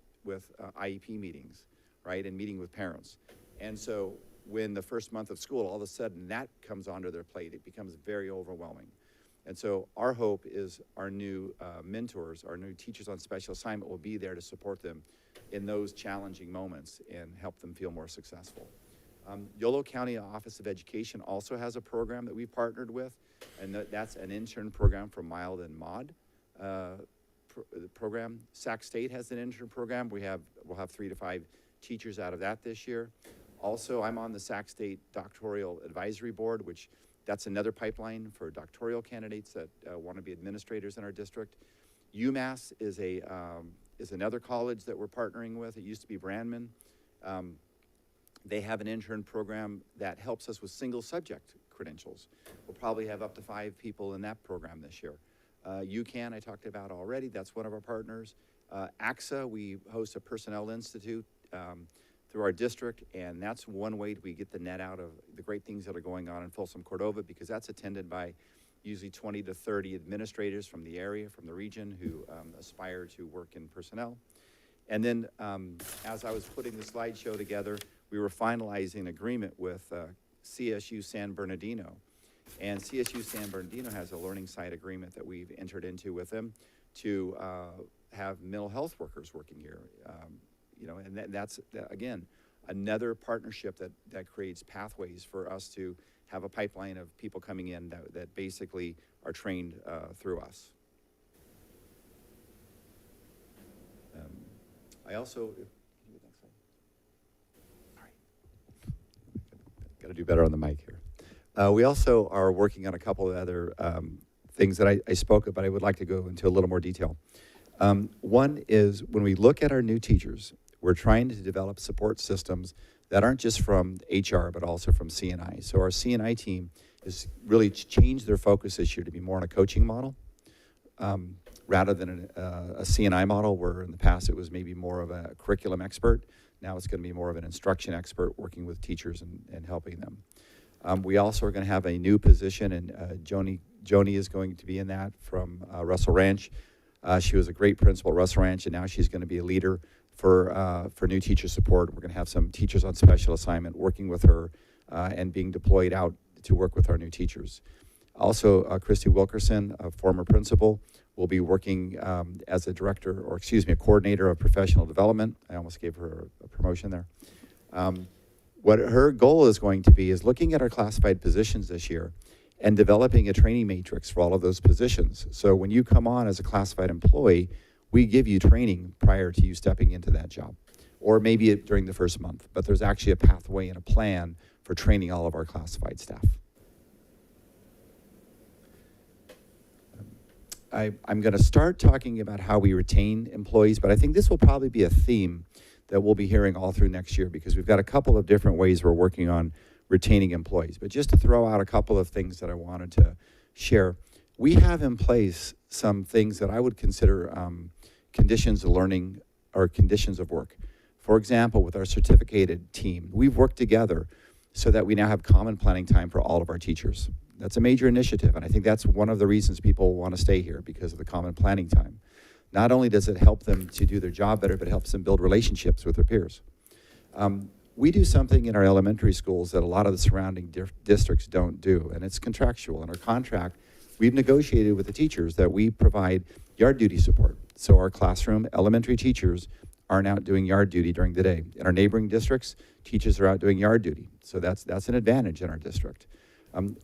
IEP meetings, right, and meeting with parents. And so when the first month of school, all of a sudden that comes onto their plate, it becomes very overwhelming. And so our hope is our new mentors, our new teachers on special assignment will be there to support them in those challenging moments and help them feel more successful. Yolo County Office of Education also has a program that we've partnered with, and that's an intern program for Mild and Mod program. Sac State has an intern program. We'll have 3 to 5 teachers out of that this year. Also, I'm on the Sac State Doctoral Advisory Board, which that's another pipeline for doctoral candidates that want to be administrators in our district. UMass is another college that we're partnering with. It used to be Brandman. They have an intern program that helps us with single subject credentials. We'll probably have up to 5 people in that program this year. UCAN, I talked about already. That's one of our partners. AXA, we host a personnel institute through our district, and that's one way we get the net out of the great things that are going on in Folsom, Cordova, because that's attended by usually 20 to 30 administrators from the area, from the region, who aspire to work in personnel. And then as I was putting the slideshow together, we were finalizing an agreement with CSU San Bernardino. And CSU San Bernardino has a learning site agreement that we've entered into with them to have mental health workers working here. You know, and that's, again, another partnership that creates pathways for us to have a pipeline of people coming in that basically are trained through us. I also, all right, got to do better on the mic here. We also are working on a couple of other things that I spoke of, but I would like to go into a little more detail. One is when we look at our new teachers, we're trying to develop support systems that aren't just from HR, but also from C&I. So our C&I team has really changed their focus this year to be more on a coaching model rather than a C&I model, where in the past it was maybe more of a curriculum expert. Now it's going to be more of an instruction expert working with teachers and helping them. We also are going to have a new position, and Joni is going to be in that from Russell Ranch. She was a great principal at Russell Ranch, and now she's going to be a leader for new teacher support. We're going to have some teachers on special assignment working with her and being deployed out to work with our new teachers. Also, Christy Wilkerson, a former principal, will be working as a director, or excuse me, a coordinator of professional development. I almost gave her a promotion there. What her goal is going to be is looking at our classified positions this year and developing a training matrix for all of those positions. So when you come on as a classified employee, we give you training prior to you stepping into that job, or maybe during the first month, but there's actually a pathway and a plan for training all of our classified staff. I'm going to start talking about how we retain employees, but I think this will probably be a theme that we'll be hearing all through next year, because we've got a couple of different ways we're working on retaining employees. But just to throw out a couple of things that I wanted to share, we have in place some things that I would consider conditions of learning or conditions of work. For example, with our certificated team, we've worked together so that we now have common planning time for all of our teachers. That's a major initiative, and I think that's one of the reasons people want to stay here, because of the common planning time. Not only does it help them to do their job better, but it helps them build relationships with their peers. We do something in our elementary schools that a lot of the surrounding districts don't do, and it's contractual. In our contract, we've negotiated with the teachers that we provide yard duty support. So our classroom elementary teachers aren't out doing yard duty during the day. In our neighboring districts, teachers are out doing yard duty. So that's an advantage in our district.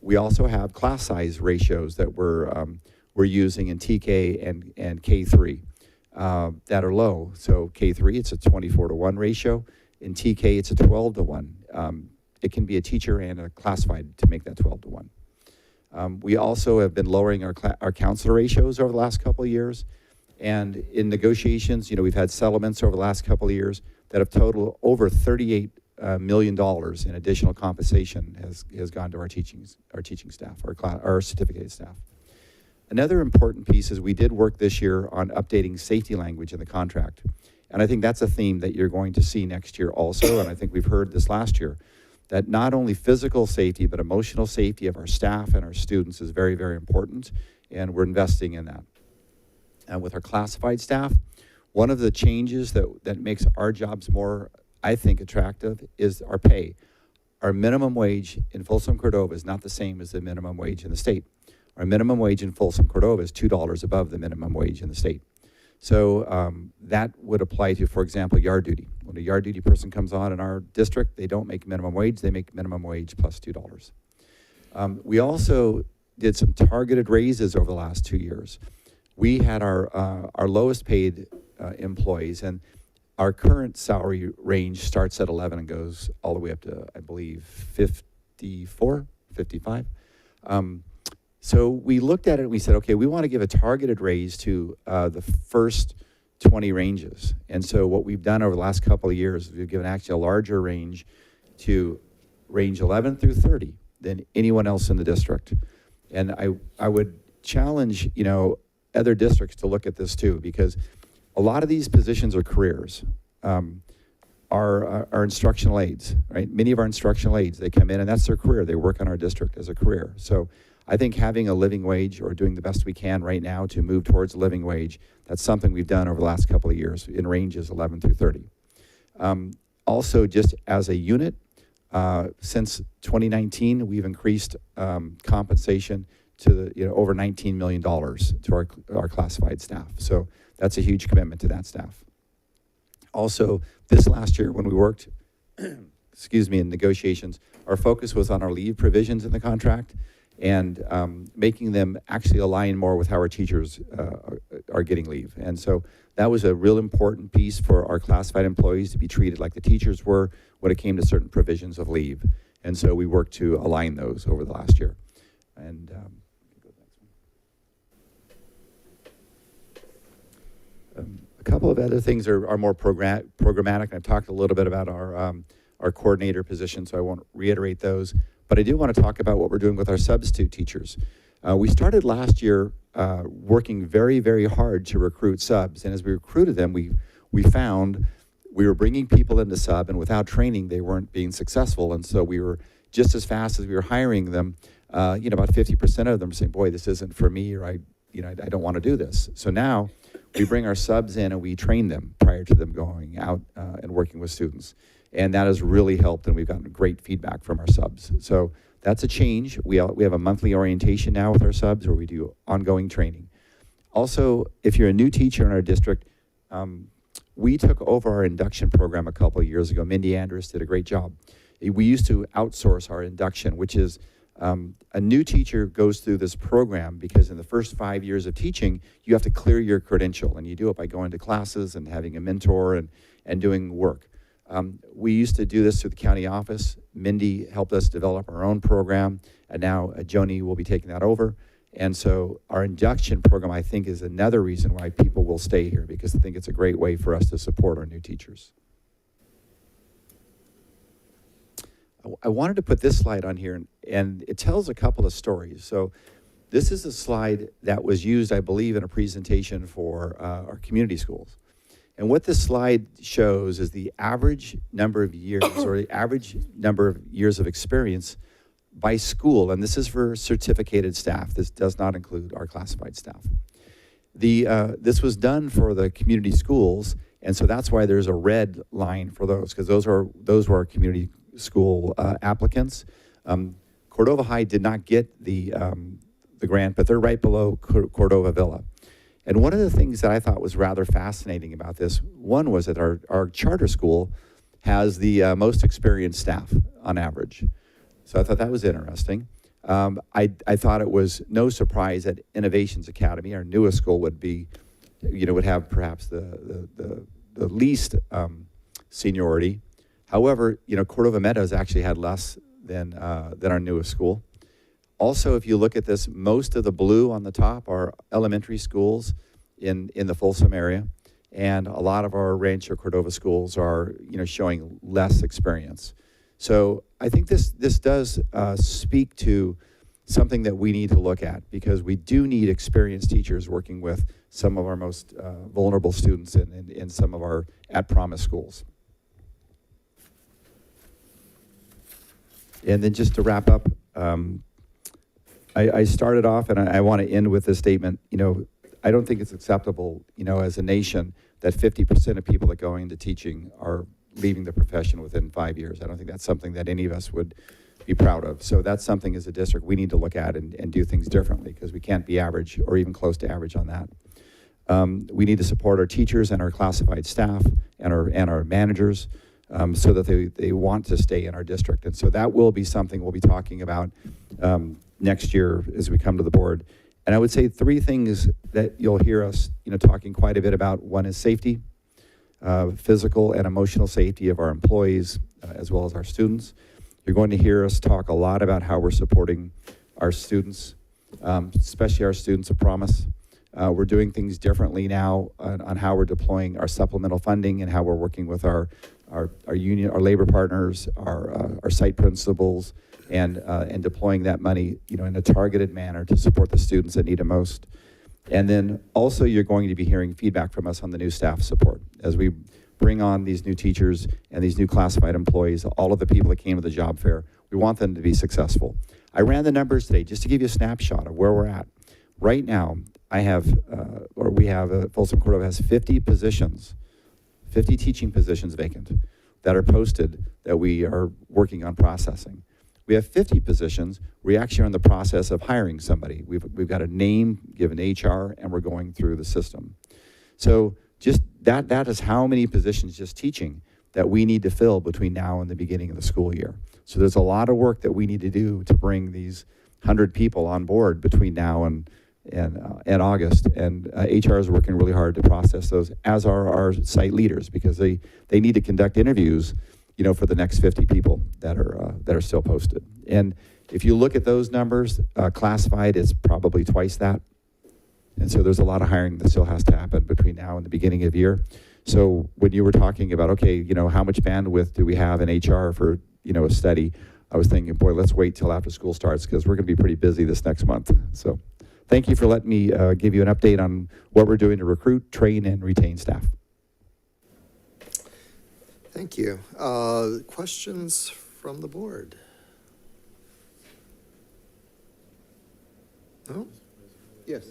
We also have class size ratios that we're using in TK and K3 that are low. So K3, it's a 24-to-1 ratio. In TK, it's a 12-to-1. It can be a teacher and a classified to make that 12-to-1. We also have been lowering our counselor ratios over the last couple of years. And in negotiations, we've had settlements over the last couple of years that have totaled over $38 million in additional compensation has gone to our teaching staff, our certificated staff. Another important piece is we did work this year on updating safety language in the contract. And I think that's a theme that you're going to see next year also, and I think we've heard this last year, that not only physical safety, but emotional safety of our staff and our students is very, very important, and we're investing in that. And with our classified staff, one of the changes that makes our jobs more, I think, attractive is our pay. Our minimum wage in Folsom, Cordova is not the same as the minimum wage in the state. Our minimum wage in Folsom, Cordova is $2 above the minimum wage in the state. So that would apply to, for example, yard duty. When a yard duty person comes on in our district, they don't make minimum wage, they make minimum wage plus $2. We also did some targeted raises over the last 2 years. We had our lowest paid employees, and our current salary range starts at 11 and goes all the way up to, I believe, 54, 55. So we looked at it and we said, okay, we want to give a targeted raise to the first 20 ranges. And so what we've done over the last couple of years, we've given actually a larger range to range 11 through 30 than anyone else in the district. And I would challenge, other districts to look at this too, because a lot of these positions are careers. Our instructional aides, right? Many of our instructional aides, they come in and that's their career. They work in our district as a career. So I think having a living wage, or doing the best we can right now to move towards a living wage, that's something we've done over the last couple of years in ranges 11 through 30. Also, just as a unit, since 2019, we've increased compensation to over $19 million to our classified staff. So that's a huge commitment to that staff. Also, this last year when we worked, in negotiations, our focus was on our leave provisions in the contract and making them actually align more with how our teachers are getting leave. And so that was a real important piece for our classified employees to be treated like the teachers were when it came to certain provisions of leave. And so we worked to align those over the last year. And a couple of other things are more programmatic. I've talked a little bit about our coordinator position, so I won't reiterate those. But I do want to talk about what we're doing with our substitute teachers. We started last year working very, very hard to recruit subs. And as we recruited them, we found we were bringing people into sub, and without training, they weren't being successful. And so we were, just as fast as we were hiring them, about 50% of them saying, boy, this isn't for me, or I don't want to do this. So now we bring our subs in and we train them prior to them going out and working with students. And that has really helped, and we've gotten great feedback from our subs. So that's a change. We have a monthly orientation now with our subs where we do ongoing training. Also, if you're a new teacher in our district, we took over our induction program a couple of years ago. Mindy Andrus did a great job. We used to outsource our induction, which is a new teacher goes through this program because in the first 5 years of teaching, you have to clear your credential, and you do it by going to classes and having a mentor and doing work. We used to do this through the county office. Mindy helped us develop our own program, and now Joni will be taking that over. And so our induction program, I think, is another reason why people will stay here, because I think it's a great way for us to support our new teachers. I wanted to put this slide on here, and it tells a couple of stories. So this is a slide that was used, I believe, in a presentation for our community schools. And what this slide shows is the average number of years, or the average number of years of experience by school, and this is for certificated staff. This does not include our classified staff. This was done for the community schools, and so that's why there's a red line for those, because those were our community school applicants. Cordova High did not get the grant, but they're right below Cordova Villa. And one of the things that I thought was rather fascinating about this, one was that our charter school has the most experienced staff on average. So I thought that was interesting. I thought it was no surprise that Innovations Academy, our newest school, would be, would have perhaps the least seniority. However, Cordova Meadows actually had less than our newest school. Also, if you look at this, most of the blue on the top are elementary schools in the Folsom area, and a lot of our Rancho Cordova schools are, showing less experience. So I think this does speak to something that we need to look at, because we do need experienced teachers working with some of our most vulnerable students in some of our at-promise schools. And then just to wrap up, I started off, and I want to end with this statement. I don't think it's acceptable, as a nation, that 50% of people that go into teaching are leaving the profession within 5 years. I don't think that's something that any of us would be proud of. So that's something as a district we need to look at and do things differently, because we can't be average or even close to average on that. We need to support our teachers and our classified staff and our managers so that they want to stay in our district. And so that will be something we'll be talking about next year as we come to the board. And I would say 3 things that you'll hear us talking quite a bit about. One is safety, physical and emotional safety of our employees as well as our students. You're going to hear us talk a lot about how we're supporting our students, especially our students of promise. We're doing things differently now on how we're deploying our supplemental funding and how we're working with our union, our labor partners, our site principals, and deploying that money, in a targeted manner to support the students that need it most. And then also you're going to be hearing feedback from us on the new staff support. As we bring on these new teachers and these new classified employees, all of the people that came to the job fair, we want them to be successful. I ran the numbers today just to give you a snapshot of where we're at. Right now, Folsom Cordova has 50 positions, 50 teaching positions vacant that are posted that we are working on processing. We have 50 positions. We actually are in the process of hiring somebody. We've got a name given HR, and we're going through the system. So just that is how many positions just teaching that we need to fill between now and the beginning of the school year. So there's a lot of work that we need to do to bring these 100 people on board between now and August. And HR is working really hard to process those, as are our site leaders, because they need to conduct interviews for the next 50 people that are still posted. And if you look at those numbers, classified is probably twice that. And so there's a lot of hiring that still has to happen between now and the beginning of the year. So when you were talking about, okay, how much bandwidth do we have in HR for, a study, I was thinking, boy, let's wait till after school starts, because we're going to be pretty busy this next month. So thank you for letting me give you an update on what we're doing to recruit, train, and retain staff. Thank you. Questions from the board? No? Yes.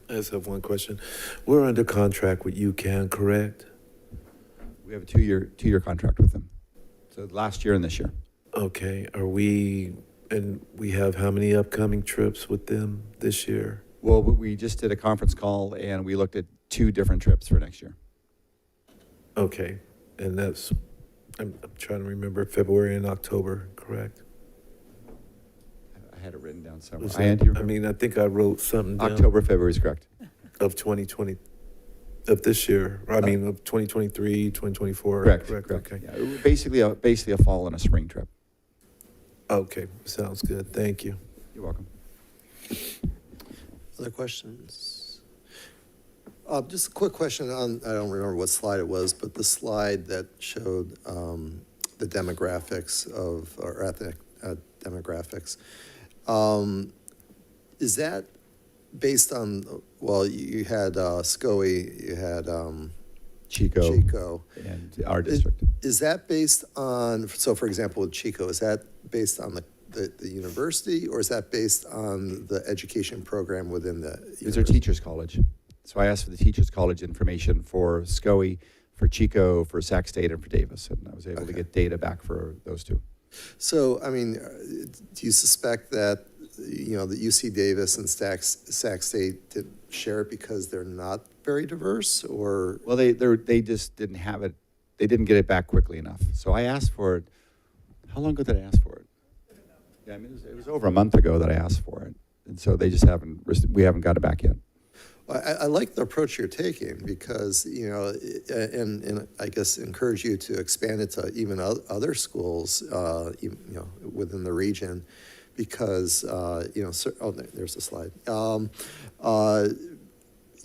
I just have one question. We're under contract with UCAN, correct? We have a two-year contract with them. So last year and this year. Okay. We have how many upcoming trips with them this year? Well, we just did a conference call, and we looked at 2 different trips for next year. Okay. And I'm trying to remember, February and October, correct? I had it written down somewhere. I think I wrote something down. October, February is correct. Of 2020, of this year, of 2023, 2024. Correct. Okay. Yeah, basically a fall and a spring trip. Okay, sounds good. Thank you. You're welcome. Other questions? Just a quick question on, I don't remember what slide it was, but the slide that showed the demographics or ethnic demographics. Is that based on, well, you had SCOE, you had Chico. And our district. Is that based on, so for example, with Chico, is that based on the university, or is that based on the education program within the university? These are teachers' college. So I asked for the teachers' college information for SCOE, for Chico, for Sac State, and for Davis, and I was able to get data back for those two. So, I mean, do you suspect that, you know, that UC Davis and Sac State didn't share it because they're not very diverse, or? Well, they just didn't have it. They didn't get it back quickly enough. So I asked for it. How long ago did I ask for it? Yeah, I mean, it was over a month ago that I asked for it. And so they just we haven't got it back yet. I like the approach you're taking because, you know, and I guess encourage you to expand it to even other schools, you know, within the region, because, you know, there's a slide.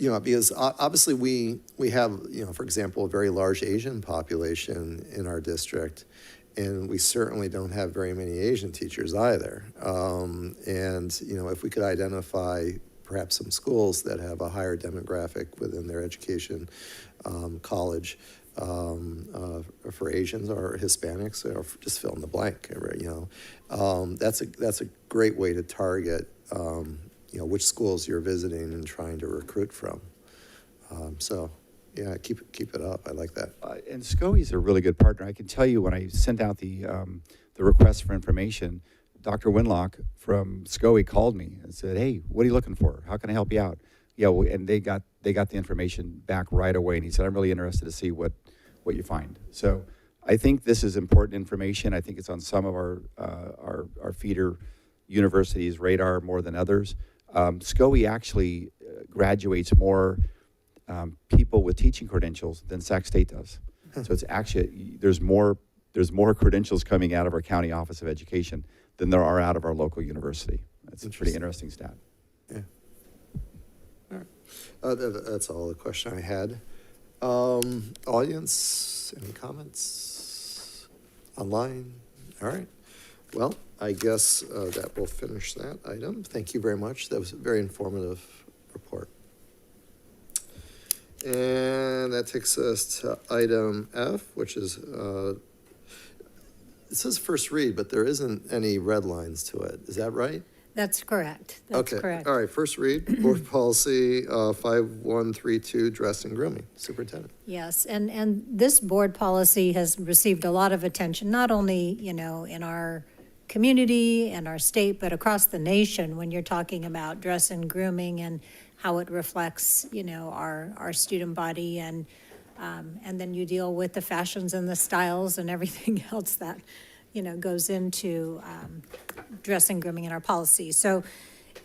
You know, because obviously we have, you know, for example, a very large Asian population in our district, and we certainly don't have very many Asian teachers either. And, you know, if we could identify perhaps some schools that have a higher demographic within their education college for Asians or Hispanics, or just fill in the blank, you know, that's a great way to target, you know, which schools you're visiting and trying to recruit from. So, yeah, keep it up. I like that. And SCOE is a really good partner. I can tell you when I sent out the request for information, Dr. Winlock from SCOE called me and said, "Hey, what are you looking for? How can I help you out?" Yeah, and they got the information back right away. And he said, "I'm really interested to see what you find." So I think this is important information. I think it's on some of our feeder universities' radar more than others. SCOE actually graduates more people with teaching credentials than Sac State does. So it's actually, there's more credentials coming out of our county office of education than there are out of our local university. That's a pretty interesting stat. Yeah. All right. That's all the question I had. Audience, any comments? Online? All right. Well, I guess that will finish that item. Thank you very much. That was a very informative report. And that takes us to item F, which is, it says first read, but there isn't any red lines to it. Is that right? That's correct. That's okay. correct. All right, first read, board policy 5132, dress and grooming. Superintendent. Yes, and this board policy has received a lot of attention, not only, you know, in our community and our state, but across the nation when you're talking about dress and grooming and how it reflects, you know, our student body, and then you deal with the fashions and the styles and everything else that, you know, goes into dress and grooming in our policy. So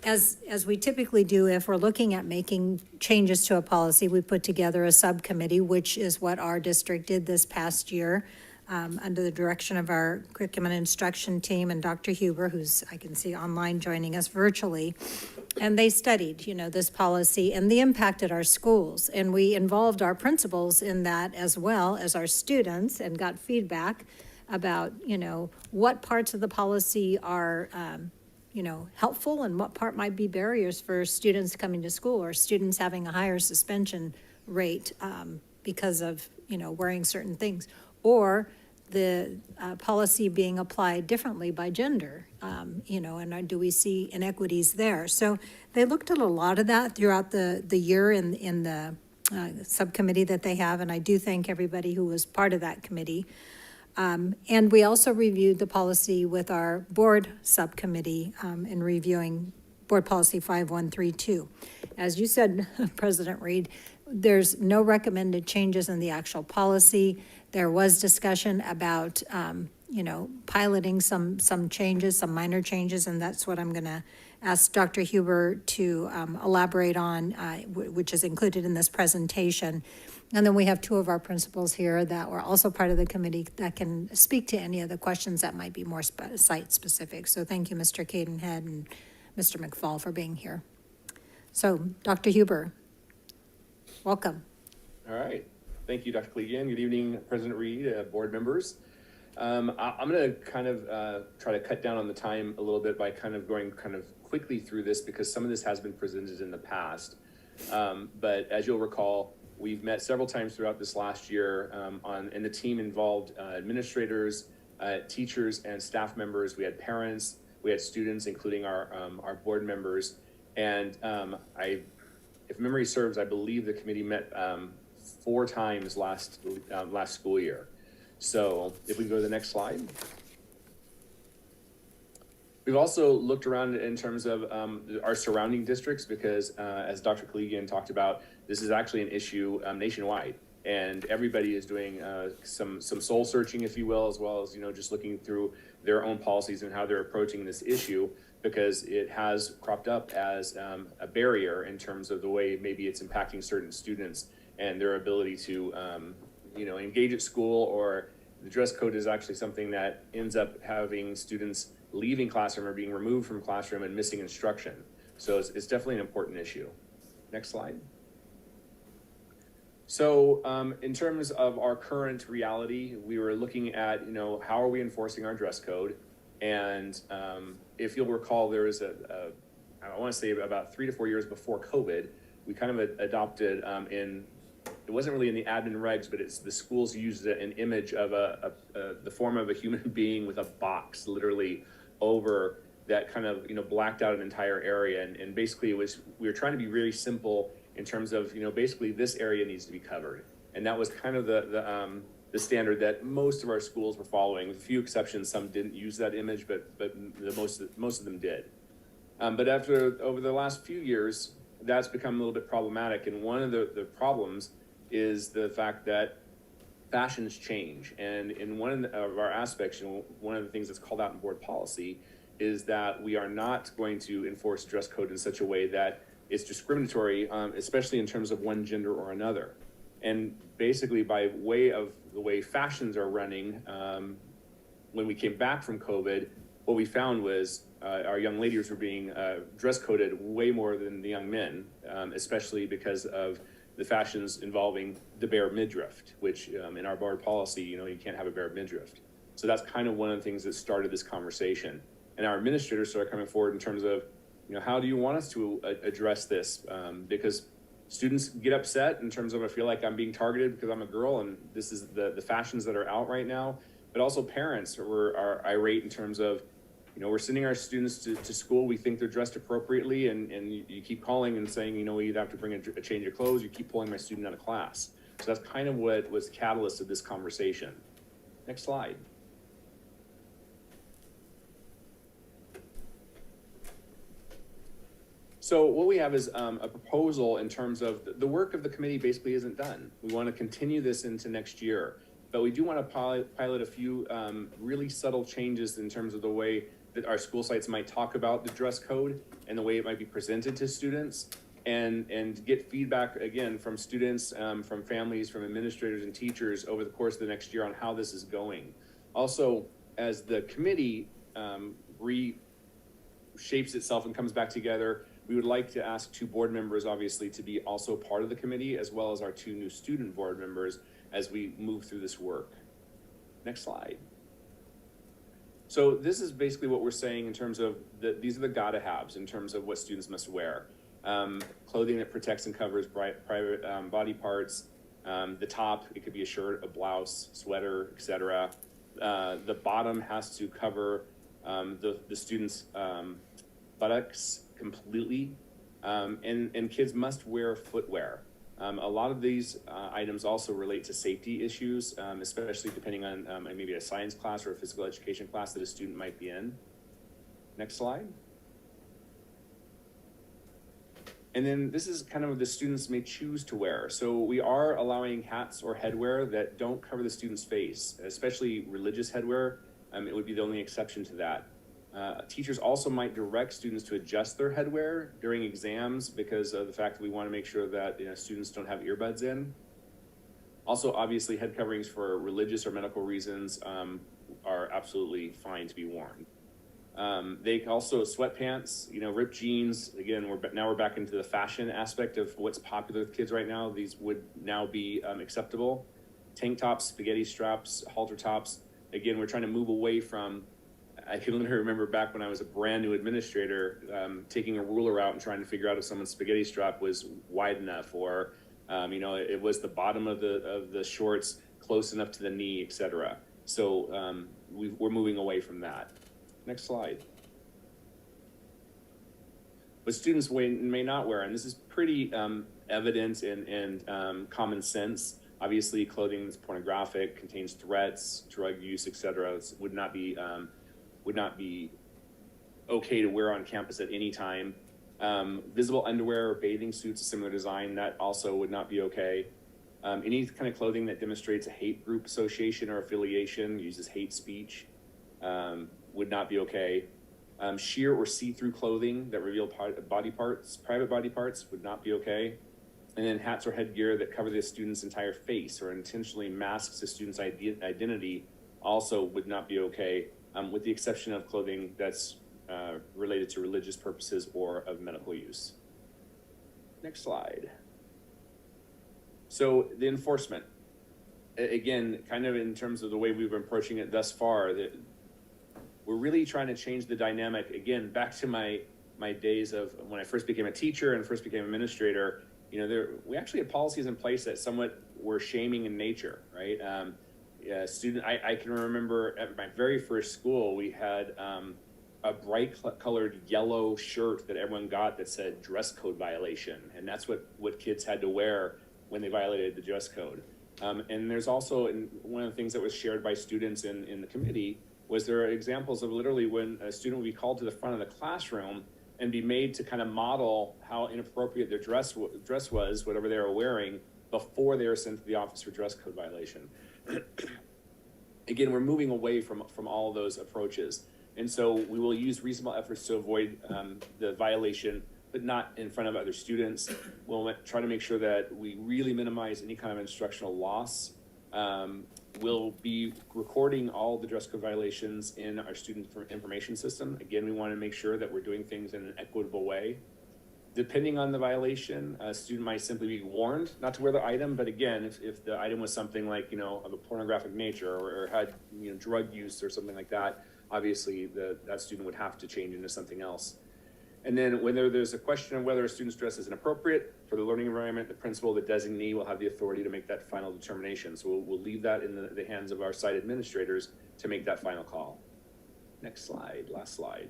as we typically do, if we're looking at making changes to a policy, we put together a subcommittee, which is what our district did this past year, under the direction of our curriculum and instruction team and Dr. Huber, who's, I can see online joining us virtually. And they studied, you know, this policy and the impact at our schools. And we involved our principals in that as well as our students, and got feedback about, you know, what parts of the policy are, you know, helpful and what part might be barriers for students coming to school, or students having a higher suspension rate because of, you know, wearing certain things, or the policy being applied differently by gender, you know, and do we see inequities there? So they looked at a lot of that throughout the year in the subcommittee that they have, and I do thank everybody who was part of that committee. And we also reviewed the policy with our board subcommittee in reviewing Board Policy 5132. As you said, President Reed, there's no recommended changes in the actual policy. There was discussion about, you know, piloting some changes, some minor changes, and that's what I'm going to ask Dr. Huber to elaborate on, which is included in this presentation. And then we have two of our principals here that were also part of the committee that can speak to any of the questions that might be more site-specific. So thank you, Mr. Cadenhead and Mr. McFall, for being here. So, Dr. Huber, welcome. All right. Thank you, Dr. Clegan. Good evening, President Reed, board members. I'm going to kind of try to cut down on the time a little bit by kind of going kind of quickly through this because some of this has been presented in the past. But as you'll recall, we've met several times throughout this last year and the team involved administrators, teachers, and staff members. We had parents, we had students, including our board members. And if memory serves, I believe the committee met 4 times last school year. So if we go to the next slide. We've also looked around in terms of our surrounding districts because as Dr. Collegian talked about, this is actually an issue nationwide. And everybody is doing some soul searching, if you will, as well as, just looking through their own policies and how they're approaching this issue, because it has cropped up as a barrier in terms of the way maybe it's impacting certain students and their ability to, engage at school, or the dress code is actually something that ends up having students leaving classroom or being removed from classroom and missing instruction. So it's definitely an important issue. Next slide. So in terms of our current reality, we were looking at, how are we enforcing our dress code? And if you'll recall, there was I want to say about 3 to 4 years before COVID, we kind of adopted it wasn't really in the admin regs, but it's the schools used an image of the form of a human being with a box literally over that kind of, blacked out an entire area. And basically we were trying to be really simple in terms of, basically this area needs to be covered. And that was kind of the standard that most of our schools were following, with a few exceptions. Some didn't use that image, but most of them did. But over the last few years, that's become a little bit problematic. And one of the problems is the fact that fashions change. And in one of our aspects, one of the things that's called out in board policy is that we are not going to enforce dress code in such a way that it's discriminatory, especially in terms of one gender or another. And basically by way of the way fashions are running, when we came back from COVID, what we found was our young ladies were being dress coded way more than the young men, especially because of the fashions involving the bare midriff, which in our board policy, you can't have a bare midriff. So that's kind of one of the things that started this conversation. And our administrators started coming forward in terms of, how do you want us to address this? Because students get upset in terms of, I feel like I'm being targeted because I'm a girl and this is the fashions that are out right now. But also parents are irate in terms of, we're sending our students to school. We think they're dressed appropriately, and you keep calling and saying, we either have to bring a change of clothes. You keep pulling my student out of class. So that's kind of what was the catalyst of this conversation. Next slide. So what we have is a proposal in terms of the work of the committee basically isn't done. We want to continue this into next year, but we do want to pilot a few really subtle changes in terms of the way that our school sites might talk about the dress code and the way it might be presented to students, and get feedback again from students, from families, from administrators and teachers over the course of the next year on how this is going. Also, as the committee reshapes itself and comes back together, we would like to ask 2 board members, obviously, to be also part of the committee, as well as our 2 new student board members as we move through this work. Next slide. So this is basically what we're saying in terms of these are the gotta-haves in terms of what students must wear. Clothing that protects and covers private body parts. The top, it could be a shirt, a blouse, sweater, etc. The bottom has to cover the student's buttocks completely, and kids must wear footwear. A lot of these items also relate to safety issues, especially depending on maybe a science class or a physical education class that a student might be in. Next slide. And then this is kind of what the students may choose to wear. So we are allowing hats or headwear that don't cover the student's face, especially religious headwear. It would be the only exception to that. Teachers also might direct students to adjust their headwear during exams because of the fact that we want to make sure that students don't have earbuds in. Also, obviously, head coverings for religious or medical reasons are absolutely fine to be worn. They also sweatpants, ripped jeans. Again, we're back into the fashion aspect of what's popular with kids right now. These would now be acceptable. Tank tops, spaghetti straps, halter tops, again, we're trying to move away from, I can literally remember back when I was a brand new administrator, taking a ruler out and trying to figure out if someone's spaghetti strap was wide enough, or it was the bottom of the shorts close enough to the knee, etc. So we're moving away from that. Next slide. What students may not wear, and this is pretty evident and common sense. Obviously, clothing that's pornographic, contains threats, drug use, etc. would not be okay to wear on campus at any time. Visible underwear or bathing suits, a similar design, that also would not be okay. Any kind of clothing that demonstrates a hate group association or affiliation, uses hate speech, would not be okay. Sheer or see-through clothing that reveal private body parts would not be okay. And then hats or headgear that cover the student's entire face or intentionally masks the student's identity also would not be okay, with the exception of clothing that's related to religious purposes or of medical use. Next slide. So the enforcement, again, kind of in terms of the way we've been approaching it thus far, we're really trying to change the dynamic. Again, back to my days of when I first became a teacher and first became administrator, we actually had policies in place that somewhat were shaming in nature, right? I can remember at my very first school, we had a bright colored yellow shirt that everyone got that said dress code violation. And that's what kids had to wear when they violated the dress code. And there's also, one of the things that was shared by students in the committee was there are examples of literally when a student would be called to the front of the classroom and be made to kind of model how inappropriate their dress was, whatever they were wearing, before they were sent to the office for dress code violation. Again, we're moving away from all of those approaches. And so we will use reasonable efforts to avoid the violation, but not in front of other students. We'll try to make sure that we really minimize any kind of instructional loss. We'll be recording all the dress code violations in our student information system. Again, we want to make sure that we're doing things in an equitable way. Depending on the violation, a student might simply be warned not to wear the item, but again, if the item was something like, of a pornographic nature or had, drug use or something like that, obviously that student would have to change into something else. And then whether there's a question of whether a student's dress is inappropriate for the learning environment, the principal, the designee will have the authority to make that final determination. So we'll leave that in the hands of our site administrators to make that final call. Next slide, last slide.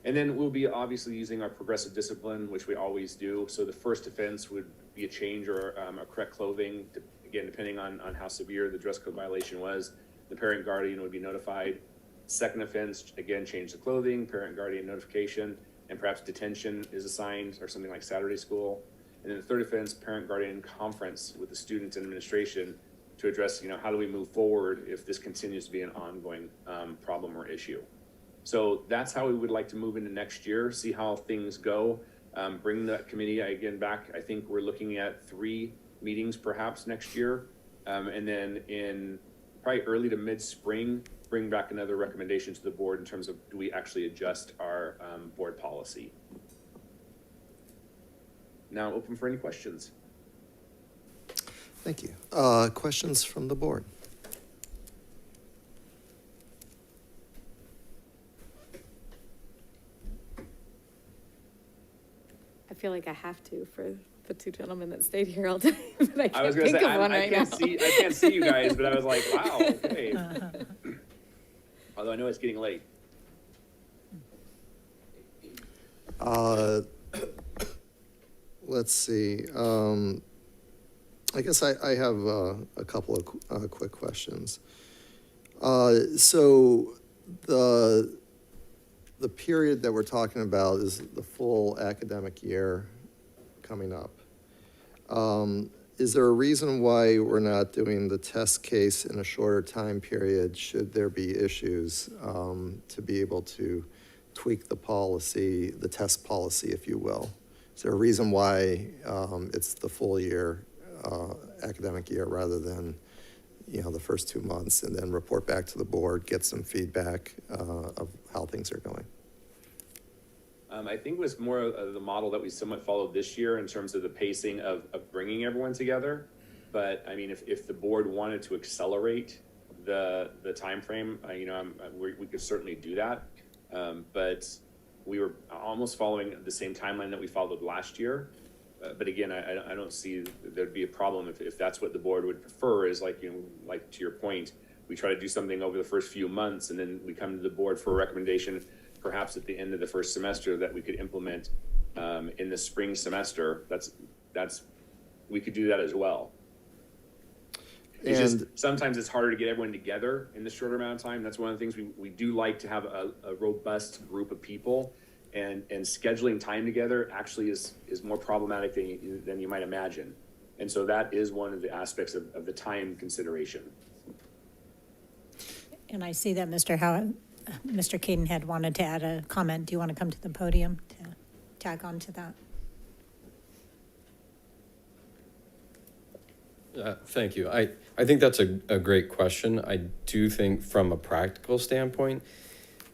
And then we'll be obviously using our progressive discipline, which we always do. So the first offense would be a change or a correct clothing, again, depending on how severe the dress code violation was. The parent guardian would be notified. Second offense, again, change the clothing, parent guardian notification, and perhaps detention is assigned or something like Saturday school. And then the third offense, parent guardian conference with the students and administration to address, how do we move forward if this continues to be an ongoing problem or issue. So that's how we would like to move into next year, see how things go, bring the committee again back. I think we're looking at 3 meetings perhaps next year. And then in probably early to mid-spring, bring back another recommendation to the board in terms of do we actually adjust our board policy. Now open for any questions. Thank you. Questions from the board? I feel like I have to for the 2 gentlemen that stayed here all day, but I can't was gonna think say, of one I right can't now. I can't see you guys, but I was like, wow, okay. Although I know it's getting late. Let's see. I guess I have a couple of quick questions. So the period that we're talking about is the full academic year coming up. Is there a reason why we're not doing the test case in a shorter time period should there be issues to be able to tweak the policy, the test policy, if you will? Is there a reason why it's the full year, academic year, rather than, the first 2 months, and then report back to the board, get some feedback of how things are going? I think it was more of the model that we somewhat followed this year in terms of the pacing of bringing everyone together. But I mean, if the board wanted to accelerate the timeframe, we could certainly do that. But we were almost following the same timeline that we followed last year. But again, I don't see there'd be a problem if that's what the board would prefer, is like to your point, we try to do something over the first few months and then we come to the board for a recommendation, perhaps at the end of the first semester, that we could implement in the spring semester. We could do that as well. It's just sometimes it's harder to get everyone together in this shorter amount of time. That's one of the things we do like to have a robust group of people, and scheduling time together actually is more problematic than you might imagine. And so that is one of the aspects of the time consideration. And I see that Mr. Caden had wanted to add a comment. Do you want to come to the podium to tag on to that? Thank you. I think that's a great question. I do think from a practical standpoint,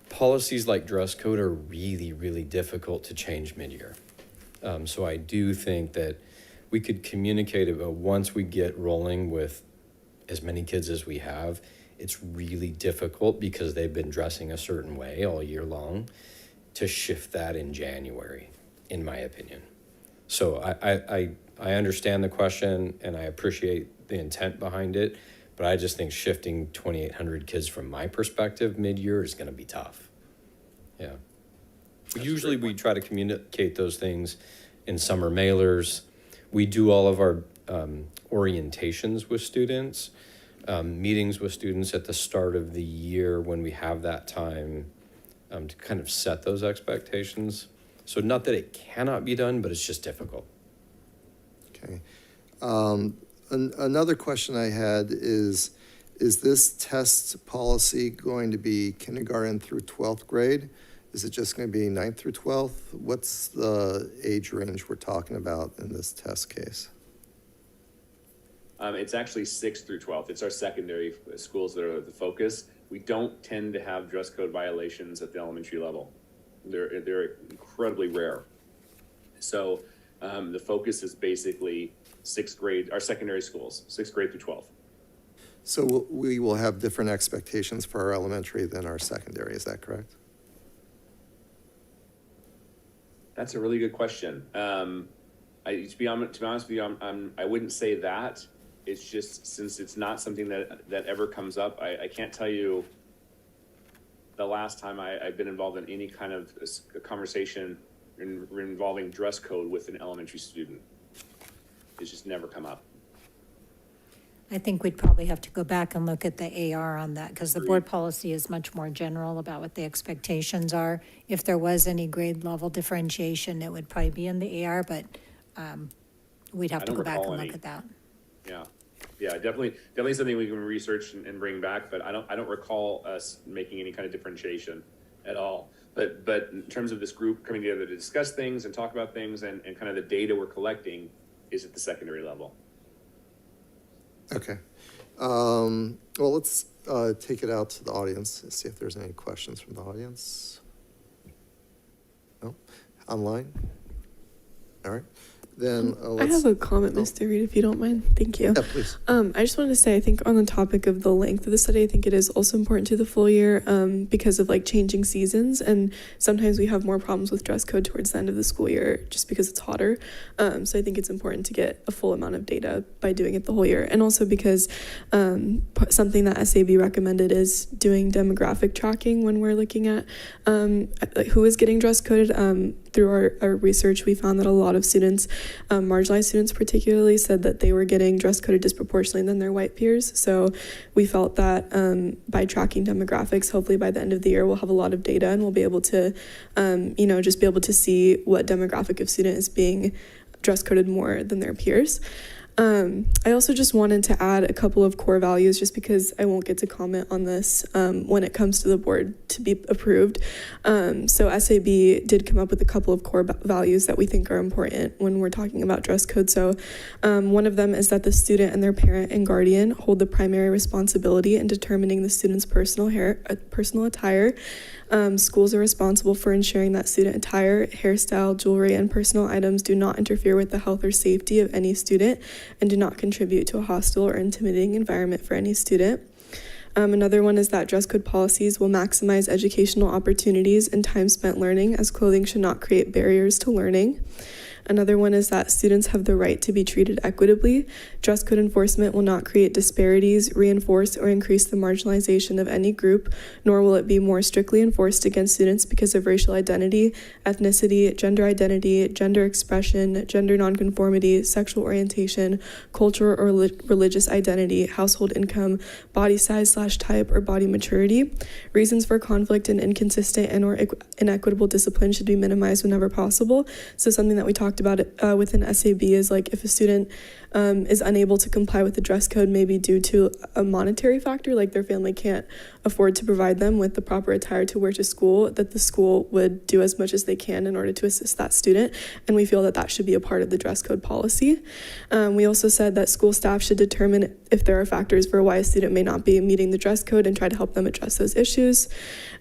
policies like dress code are really, really difficult to change mid-year. So I do think that we could communicate it, but once we get rolling with as many kids as we have, it's really difficult because they've been dressing a certain way all year long to shift that in January, in my opinion. So I understand the question and I appreciate the intent behind it, but I just think shifting 2,800 kids from my perspective mid-year is going to be tough. Yeah. Usually we try to communicate those things in summer mailers. We do all of our orientations with students, meetings with students at the start of the year when we have that time to kind of set those expectations. So not that it cannot be done, but it's just difficult. Okay. Another question I had is this test policy going to be kindergarten through 12th grade? Is it just going to be 9th through 12th? What's the age range we're talking about in this test case? It's actually 6th through 12th. It's our secondary schools that are the focus. We don't tend to have dress code violations at the elementary level. They're incredibly rare. So the focus is basically 6th grade, our secondary schools, 6th grade through 12th. So we will have different expectations for our elementary than our secondary, is that correct? That's a really good question. To be honest with you, I wouldn't say that. It's just, since it's not something that ever comes up, I can't tell you the last time I've been involved in any kind of a conversation involving dress code with an elementary student. It's just never come up. I think we'd probably have to go back and look at the AR on that, because the board policy is much more general about what the expectations are. If there was any grade level differentiation, it would probably be in the AR, but we'd have to go back and look at that. Yeah, definitely something we can research and bring back, but I don't recall us making any kind of differentiation at all. But in terms of this group coming together to discuss things and talk about things and kind of the data we're collecting is at the secondary level. Okay. Well, let's take it out to the audience and see if there's any questions from the audience. No? Online? All right. Then I have a comment, Mr. Reed, if you don't mind. Thank you. Yeah, please. I just wanted to say, I think on the topic of the length of the study, I think it is also important to the full year because of like changing seasons. And sometimes we have more problems with dress code towards the end of the school year just because it's hotter. So I think it's important to get a full amount of data by doing it the whole year. And also because something that SAB recommended is doing demographic tracking when we're looking at who is getting dress coded. Through our research, we found that a lot of students, marginalized students particularly, said that they were getting dress coded disproportionately than their white peers. So we felt that by tracking demographics, hopefully by the end of the year, we'll have a lot of data and we'll be able to, just be able to see what demographic of student is being dress coded more than their peers. I also just wanted to add a couple of core values just because I won't get to comment on this when it comes to the board to be approved. So SAB did come up with a couple of core values that we think are important when we're talking about dress code. So one of them is that the student and their parent and guardian hold the primary responsibility in determining the student's personal attire. Schools are responsible for ensuring that student attire, hairstyle, jewelry, and personal items do not interfere with the health or safety of any student and do not contribute to a hostile or intimidating environment for any student. Another one is that dress code policies will maximize educational opportunities and time spent learning, as clothing should not create barriers to learning. Another one is that students have the right to be treated equitably. Dress code enforcement will not create disparities, reinforce, or increase the marginalization of any group, nor will it be more strictly enforced against students because of racial identity, ethnicity, gender expression, gender nonconformity, sexual orientation, cultural or religious identity, household income, body size/type, or body maturity. Reasons for conflict and inconsistent and or inequitable discipline should be minimized whenever possible. So something that we talked about within SAB is like if a student is unable to comply with the dress code, maybe due to a monetary factor, like their family can't afford to provide them with the proper attire to wear to school, that the school would do as much as they can in order to assist that student. And we feel that that should be a part of the dress code policy. We also said that school staff should determine if there are factors for why a student may not be meeting the dress code and try to help them address those issues.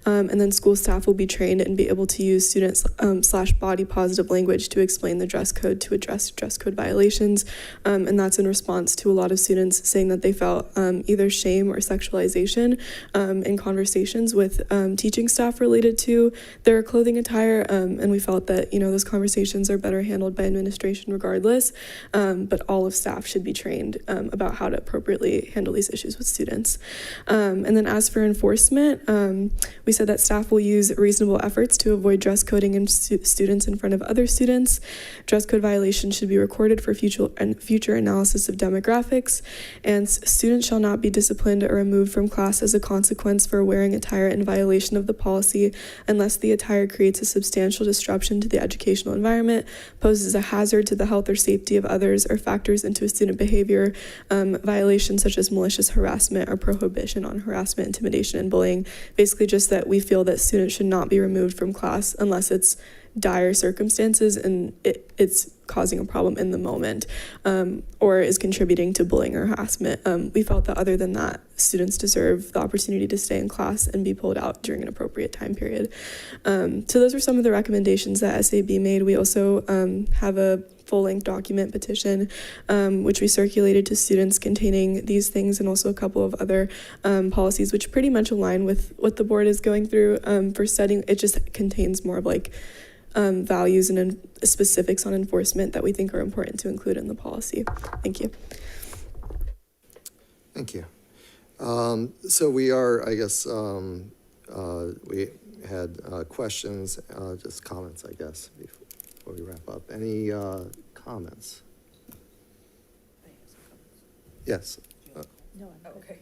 And then school staff will be trained and be able to use students /body positive language to explain the dress code to address dress code violations. And that's in response to a lot of students saying that they felt either shame or sexualization in conversations with teaching staff related to their clothing attire. And we felt that, those conversations are better handled by administration regardless. But all of staff should be trained about how to appropriately handle these issues with students. And then as for enforcement, we said that staff will use reasonable efforts to avoid dress coding students in front of other students. Dress code violations should be recorded for future analysis of demographics, and students shall not be disciplined or removed from class as a consequence for wearing attire in violation of the policy unless the attire creates a substantial disruption to the educational environment, poses a hazard to the health or safety of others, or factors into a student behavior violations such as malicious harassment or prohibition on harassment, intimidation, and bullying. Basically just that we feel that students should not be removed from class unless it's dire circumstances and it's causing a problem in the moment or is contributing to bullying or harassment. We felt that other than that, students deserve the opportunity to stay in class and be pulled out during an appropriate time period. So those are some of the recommendations that SAB made. We also have a full-length document petition, which we circulated to students containing these things and also a couple of other policies, which pretty much align with what the board is going through for studying. It just contains more of like values and specifics on enforcement that we think are important to include in the policy. Thank you. Thank you. So we are, I guess, we had questions, just comments, I guess, before we wrap up. Any comments? Yes. No, okay.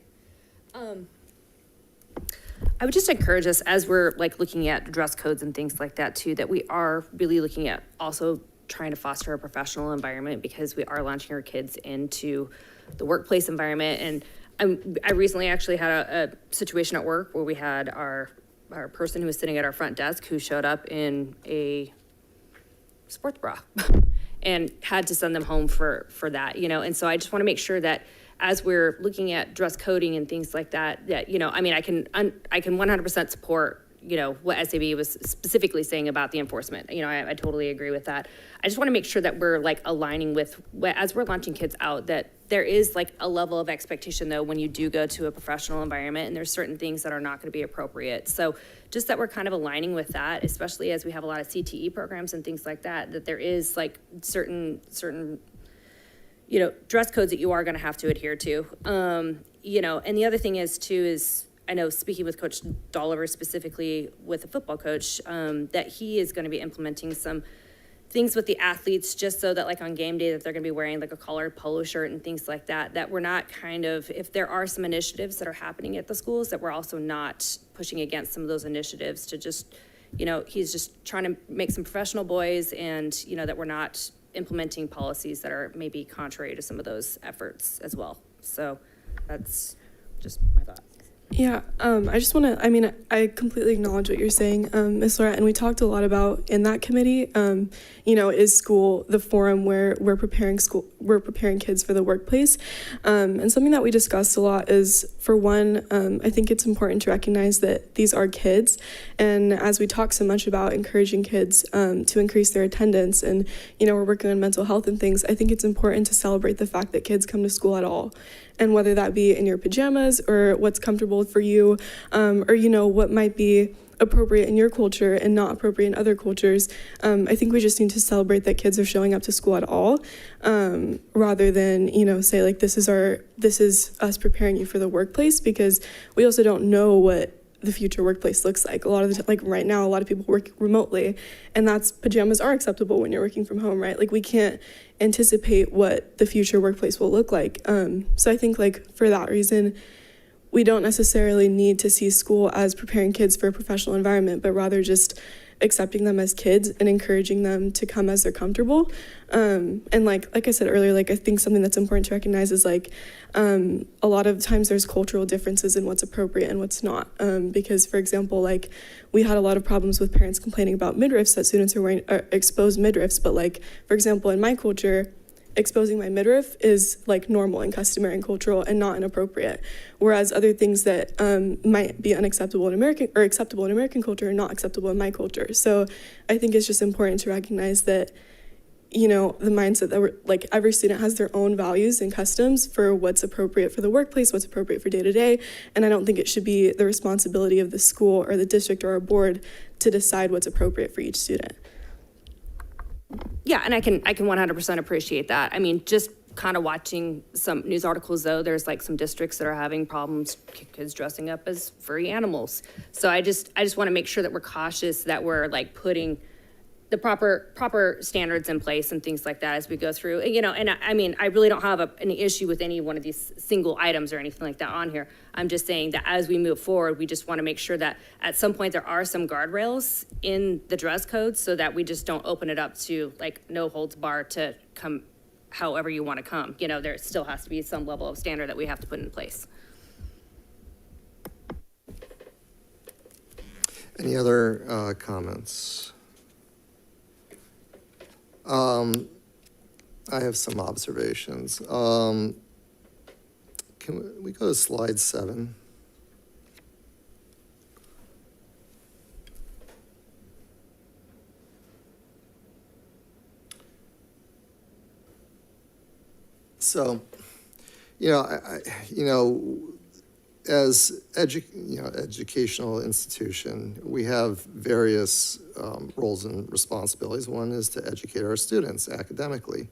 I would just encourage us as we're like looking at dress codes and things like that too, that we are really looking at also trying to foster a professional environment because we are launching our kids into the workplace environment. And I recently actually had a situation at work where we had our person who was sitting at our front desk who showed up in a sports bra and had to send them home for that, and so I just want to make sure that as we're looking at dress coding and things like that, I can 100% support, what SAB was specifically saying about the enforcement. I totally agree with that. I just want to make sure that we're like aligning with, as we're launching kids out, that there is like a level of expectation though when you do go to a professional environment and there's certain things that are not going to be appropriate. So just that we're kind of aligning with that, especially as we have a lot of CTE programs and things like that, that there is like certain dress codes that you are going to have to adhere to. And the other thing is too, is I know speaking with Coach Dolliver specifically with a football coach, that he is going to be implementing some things with the athletes just so that like on game day that they're going to be wearing like a collared polo shirt and things like that, that we're not if there are some initiatives that are happening at the schools, that we're also not pushing against some of those initiatives to just, he's just trying to make some professional boys and, that we're not implementing policies that are maybe contrary to some of those efforts as well. So that's just my thought. Yeah, I just want to, I completely acknowledge what you're saying, Ms. Laura, and we talked a lot about in that committee, is school the forum where we're preparing kids for the workplace. And something that we discussed a lot is, for one, I think it's important to recognize that these are kids. And as we talk so much about encouraging kids to increase their attendance and, we're working on mental health and things, I think it's important to celebrate the fact that kids come to school at all. and whether that be in your pajamas or what's comfortable for you, or, you know, what might be appropriate in your culture and not appropriate in other cultures. I think we just need to celebrate that kids are showing up to school at all, rather than, you know, say like, this is us preparing you for the workplace, because we also don't know what the future workplace looks like. A lot of the like right now, a lot of people work remotely, and pajamas are acceptable when you're working from home, right? Like we can't anticipate what the future workplace will look like. So I think like for that reason, we don't necessarily need to see school as preparing kids for a professional environment, but rather just accepting them as kids and encouraging them to come as they're comfortable. And like I said earlier, like I think something that's important to recognize is like a lot of times there's cultural differences in what's appropriate and what's not. Because for example, like we had a lot of problems with parents complaining about midriffs, that students are wearing exposed midriffs. But like, for example, in my culture, exposing my midriff is like normal and customary and cultural and not inappropriate. Whereas other things that might be unacceptable in American or acceptable in American culture are not acceptable in my culture. So I think it's just important to recognize that, you know, the mindset that we're like every student has their own values and customs for what's appropriate for the workplace, what's appropriate for day to day. And I don't think it should be the responsibility of the school or the district or our board to decide what's appropriate for each student. Yeah, and I can 100% appreciate that. I mean, just kind of watching some news articles though, there's like some districts that are having problems, kids dressing up as furry animals. So I just want to make sure that we're cautious, that we're like putting the proper standards in place and things like that as we go through. You know, and I mean, I really don't have any issue with any one of these single items or anything like that on here. I'm just saying that as we move forward, we just want to make sure that at some point there are some guardrails in the dress code so that we just don't open it up to like no holds barred to come however you want to come. You know, there still has to be some level of standard that we have to put in place. Any other comments? I have some observations. Can we go to slide 7? So, you know, as educational institution, we have various roles and responsibilities. One is to educate our students academically.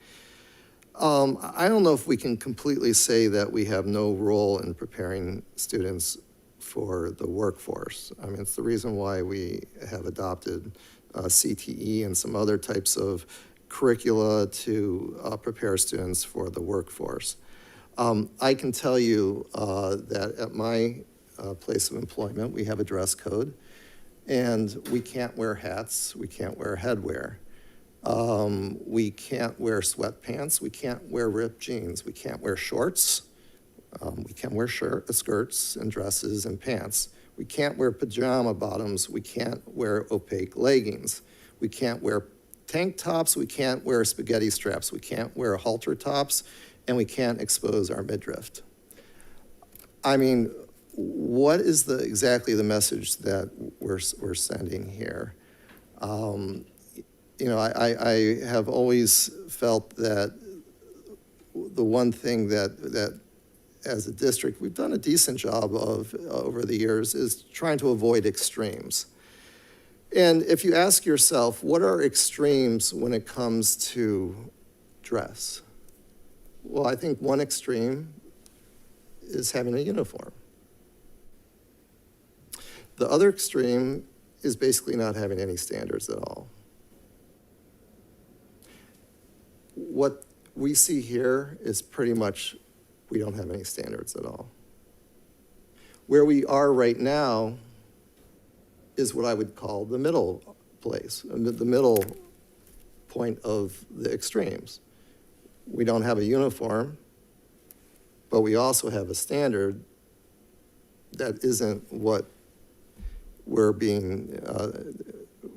I don't know if we can completely say that we have no role in preparing students for the workforce. I mean, it's the reason why we have adopted CTE and some other types of curricula to prepare students for the workforce. I can tell you that at my place of employment, we have a dress code, and we can't wear hats, we can't wear headwear. We can't wear sweatpants, we can't wear ripped jeans, we can't wear shorts, we can wear skirts and dresses and pants. We can't wear pajama bottoms, we can't wear opaque leggings, we can't wear tank tops, we can't wear spaghetti straps, we can't wear halter tops, and we can't expose our midriff. I mean, what is exactly the message that we're sending here? You know, I have always felt that the one thing that as a district we've done a decent job of over the years is trying to avoid extremes. And if you ask yourself, what are extremes when it comes to dress? Well, I think one extreme is having a uniform. The other extreme is basically not having any standards at all. What we see here is pretty much we don't have any standards at all. Where we are right now is what I would call the middle place, the middle point of the extremes. We don't have a uniform, but we also have a standard that isn't what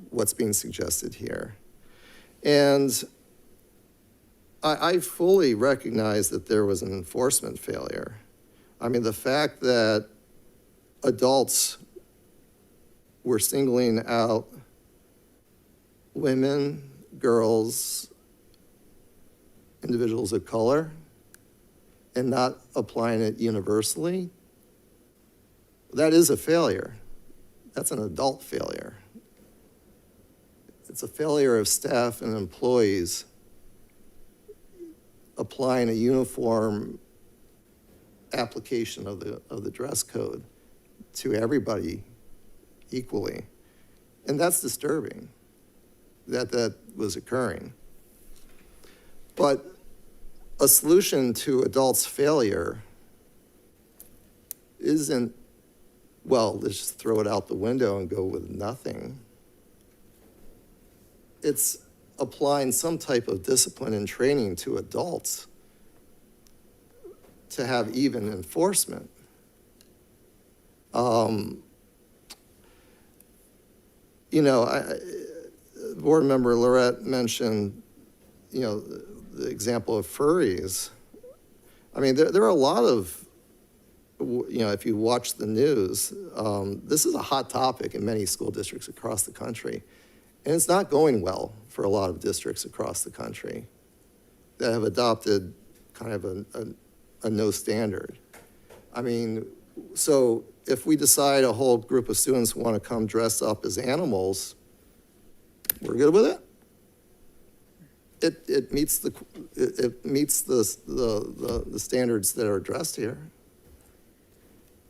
what's being suggested here. And I fully recognize that there was an enforcement failure. I mean, the fact that adults were singling out women, girls, individuals of color, and not applying it universally, that is a failure. That's an adult failure. It's a failure of staff and employees applying a uniform application of the dress code to everybody equally. And that's disturbing that that was occurring. But a solution to adults' failure isn't, well, let's just throw it out the window and go with nothing. It's applying some type of discipline and training to adults to have even enforcement. You know, board member Lorette mentioned, you know, the example of furries. I mean, there are a lot of, you know, if you watch the news, this is a hot topic in many school districts across the country. And it's not going well for a lot of districts across the country that have adopted kind of a no standard. I mean, so if we decide a whole group of students want to come dress up as animals, we're good with it. It meets the standards that are addressed here.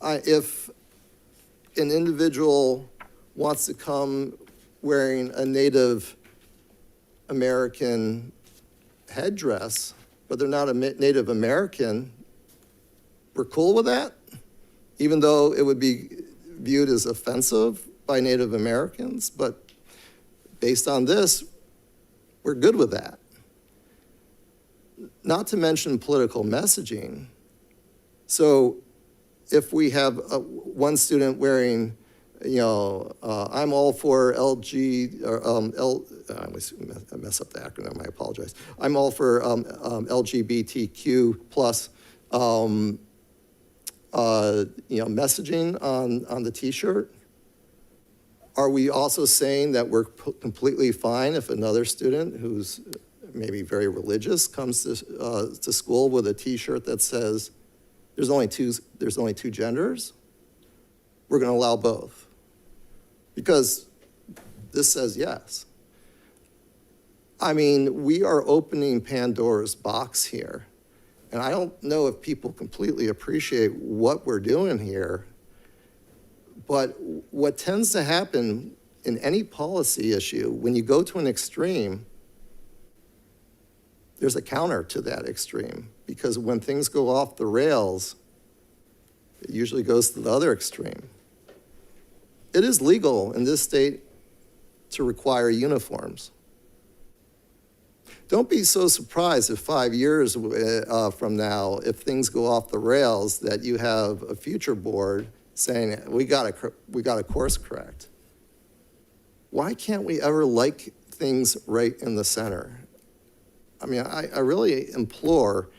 If an individual wants to come wearing a Native American headdress, but they're not a Native American, we're cool with that, even though it would be viewed as offensive by Native Americans. But based on this, we're good with that. Not to mention political messaging. So if we have one student wearing, you know, I'm all for LG, or I mess up the acronym, I apologize. I'm all for LGBTQ plus, you know, messaging on the t-shirt. Are we also saying that we're completely fine if another student who's maybe very religious comes to school with a t-shirt that says there's only two genders? We're going to allow both because this says yes. I mean, we are opening Pandora's box here. And I don't know if people completely appreciate what we're doing here, but what tends to happen in any policy issue, when you go to an extreme, there's a counter to that extreme, because when things go off the rails, it usually goes to the other extreme. It is legal in this state to require uniforms. Don't be so surprised if 5 years from now, if things go off the rails, that you have a future board saying, we got to course correct. Why can't we ever like things right in the center? I mean, I really implore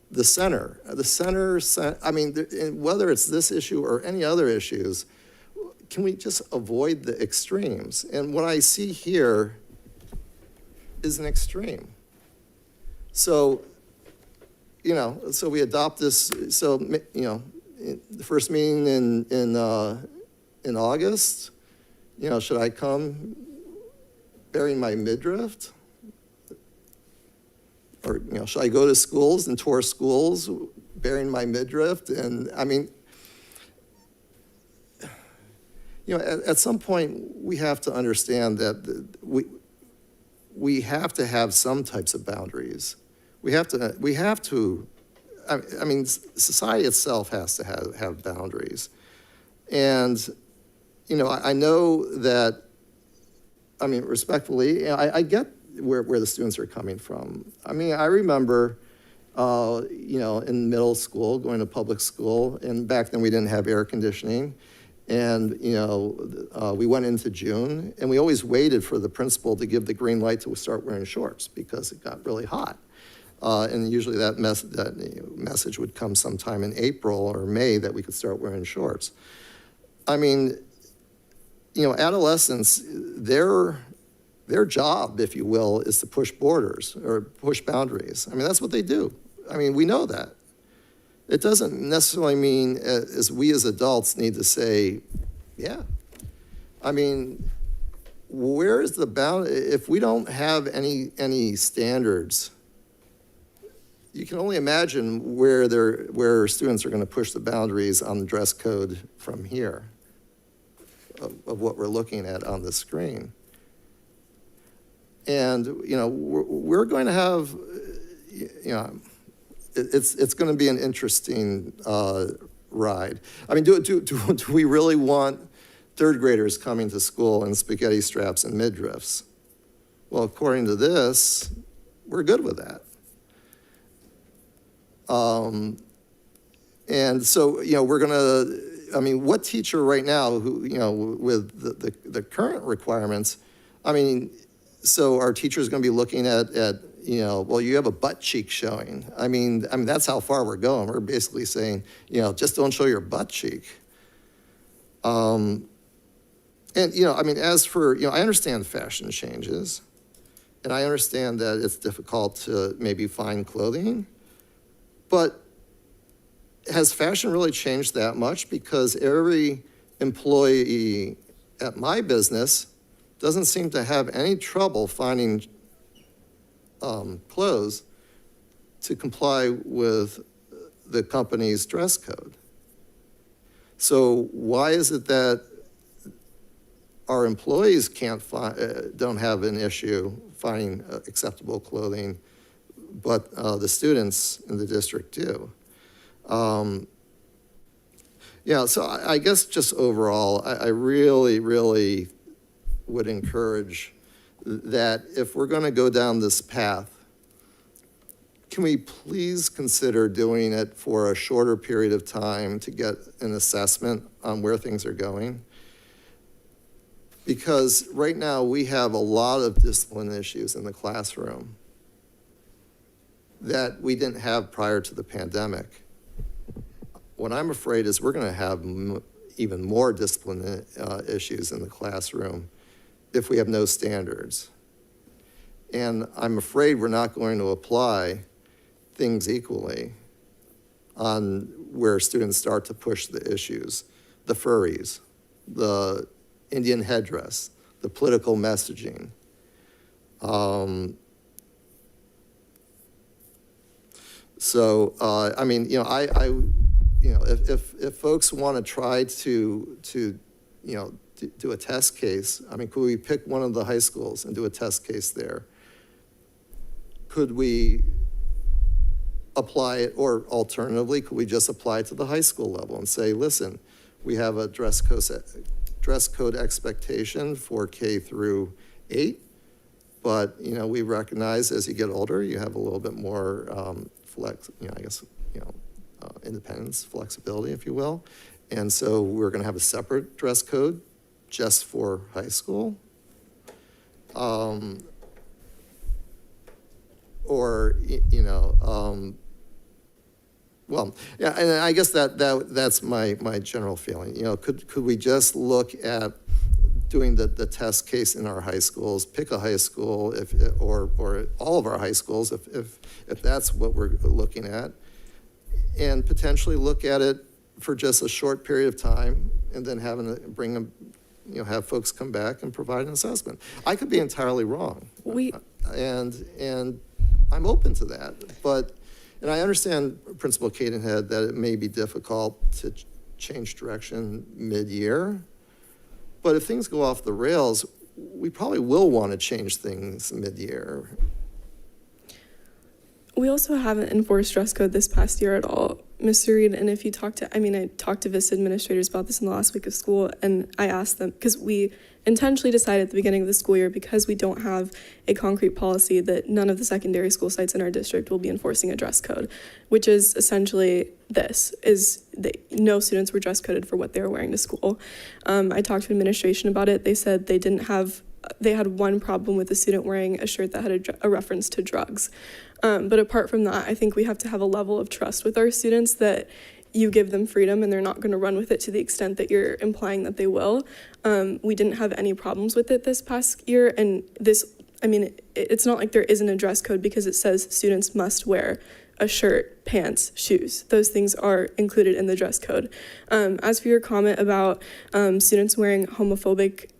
the center, I mean, whether it's this issue or any other issues, can we just avoid the extremes? And what I see here is an extreme. So, you know, so we adopt this, so, you know, the first meeting in August, you know, should I come bearing my midriff? Or, you know, should I go to schools and tour schools bearing my midriff? And I mean, you know, at some point we have to understand that we have to have some types of boundaries. We have to, I mean, society itself has to have boundaries. And, you know, I know that, I mean, respectfully, I get where the students are coming from. I mean, I remember, you know, in middle school, going to public school, and back then we didn't have air conditioning. And, you know, we went into June, and we always waited for the principal to give the green light to start wearing shorts because it got really hot. And usually that message would come sometime in April or May that we could start wearing shorts. I mean, you know, adolescents, their job, if you will, is to push borders or push boundaries. I mean, that's what they do. I mean, we know that. It doesn't necessarily mean as we as adults need to say, yeah. I mean, where is the bound? If we don't have any standards, you can only imagine where students are going to push the boundaries on the dress code from here of what we're looking at on the screen. And, you know, we're going to have, you know, it's going to be an interesting ride. I mean, do we really want third graders coming to school in spaghetti straps and midriffs? Well, according to this, we're good with that. And so, you know, we're going to, I mean, what teacher right now who, you know, with the current requirements, I mean, so our teacher's going to be looking at, you know, well, you have a butt cheek showing. I mean, that's how far we're going. We're basically saying, you know, just don't show your butt cheek. And, you know, I mean, as for, you know, I understand fashion changes, and I understand that it's difficult to maybe find clothing, but has fashion really changed that much? Because every employee at my business doesn't seem to have any trouble finding clothes to comply with the company's dress code. So why is it that our employees don't have an issue finding acceptable clothing, but the students in the district do? Yeah, so I guess just overall, I really, really would encourage that if we're going to go down this path, can we please consider doing it for a shorter period of time to get an assessment on where things are going? Because right now we have a lot of discipline issues in the classroom that we didn't have prior to the pandemic. What I'm afraid is we're going to have even more discipline issues in the classroom if we have no standards. And I'm afraid we're not going to apply things equally on where students start to push the issues, the furries, the Indian headdress, the political messaging. So, I mean, you know, you know, if folks want to try to you know, do a test case, I mean, could we pick one of the high schools and do a test case there? Could we apply it, or alternatively, could we just apply it to the high school level and say, listen, we have a dress code expectation for K through 8, but, you know, we recognize as you get older, you have a little bit more independence, flexibility, if you will. And so we're going to have a separate dress code just for high school. Well, yeah, and I guess that's my general feeling. You know, could we just look at doing the test case in our high schools, pick a high school, or all of our high schools, if that's what we're looking at, and potentially look at it for just a short period of time, and then have folks come back and provide an assessment. I could be entirely wrong. And I'm open to that, and I understand Principal Cadenhead that it may be difficult to change direction mid-year, but if things go off the rails, we probably will want to change things mid-year. We also haven't enforced dress code this past year at all, Mr. Reed, and if you I talked to VIS administrators about this in the last week of school, and I asked them, because we intentionally decided at the beginning of the school year, because we don't have a concrete policy, that none of the secondary school sites in our district will be enforcing a dress code, which is essentially no students were dress coded for what they were wearing to school. I talked to administration about it. They said they had one problem with a student wearing a shirt that had a reference to drugs. But apart from that, I think we have to have a level of trust with our students that you give them freedom and they're not going to run with it to the extent that you're implying that they will. We didn't have any problems with it this past year. And it's not like there isn't a dress code, because it says students must wear a shirt pants, shoes. Those things are included in the dress code. As for your comment about students wearing homophobic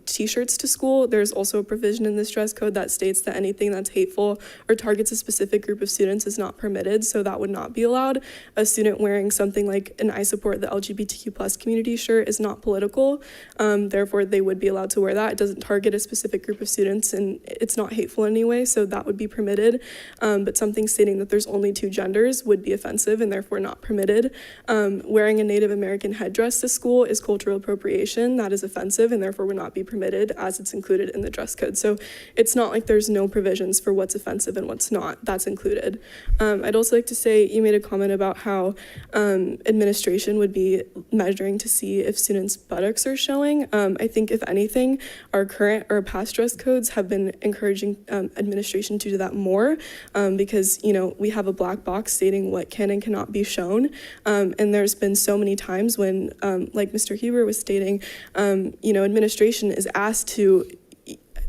t-shirts to school, there's also a provision in this dress code that states that anything that's hateful or targets a specific group of students is not permitted, so that would not be allowed. A student wearing something like an I support the LGBTQ plus community shirt is not political, therefore they would be allowed to wear that. It doesn't target a specific group of students and it's not hateful anyway, so that would be permitted. But something stating that there's only two genders would be offensive and therefore not permitted. Wearing a Native American headdress to school is cultural appropriation. That is offensive and therefore would not be permitted as it's included in the dress code. So it's not like there's no provisions for what's offensive and what's not. That's included. I'd also like to say you made a comment about how administration would be measuring to see if students' buttocks are showing. I think if anything, our current or past dress codes have been encouraging administration to do that more because, you know, we have a black box stating what can and cannot be shown. And there's been so many times when, like Mr. Huber was stating, you know, administration is asked to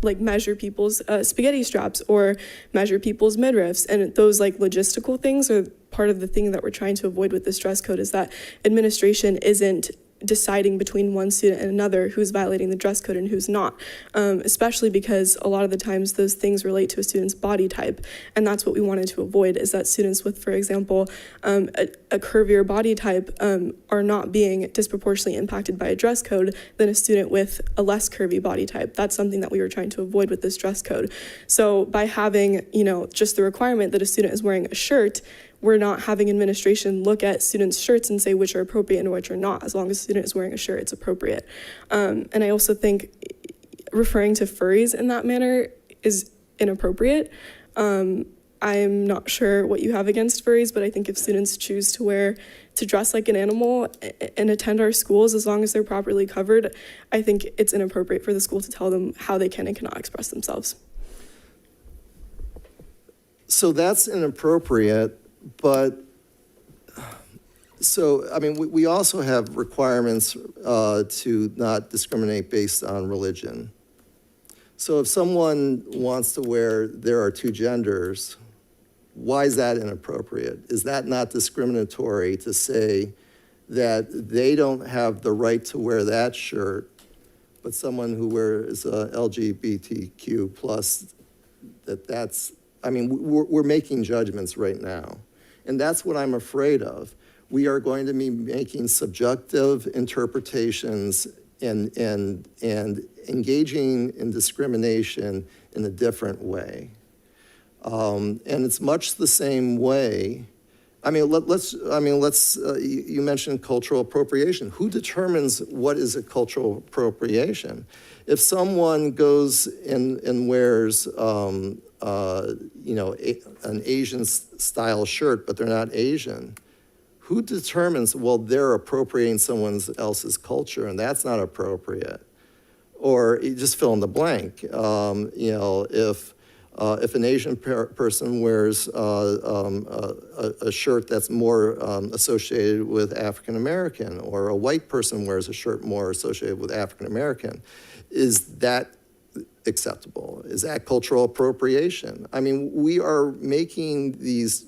like measure people's spaghetti straps or measure people's midriffs, and those like logistical things are part of the thing that we're trying to avoid with this dress code, is that administration isn't deciding between one student and another who's violating the dress code and who's not, especially because a lot of the times those things relate to a student's body type, and that's what we wanted to avoid, is that students with, for example, a curvier body type are not being disproportionately impacted by a dress code than a student with a less curvy body type. That's something that we were trying to avoid with this dress code. So by having, you know, just the requirement that a student is wearing a shirt, we're not having administration look at students' shirts and say which are appropriate and which are not. As long as a student is wearing a shirt, it's appropriate. And I also think referring to furries in that manner is inappropriate. I'm not sure what you have against furries, but I think if students choose to dress like an animal and attend our schools, as long as they're properly covered, I think it's inappropriate for the school to tell them how they can and cannot express themselves. So that's inappropriate. But, so, I mean, we also have requirements to not discriminate based on religion. So if someone wants to wear, there are two genders, why is that inappropriate? Is that not discriminatory to say that they don't have the right to wear that shirt, but someone who wears LGBTQ plus, that's, I mean, we're making judgments right now. And that's what I'm afraid of. We are going to be making subjective interpretations and engaging in discrimination in a different way. And it's much the same way. I mean, you mentioned cultural appropriation. Who determines what is a cultural appropriation? If someone goes and wears, you know, an Asian style shirt, but they're not Asian, who determines, well, they're appropriating someone else's culture and that's not appropriate? Or you just fill in the blank. You know, if an Asian person wears a shirt that's more associated with African American, or a white person wears a shirt more associated with African American, is that acceptable? Is that cultural appropriation? I mean, we are making these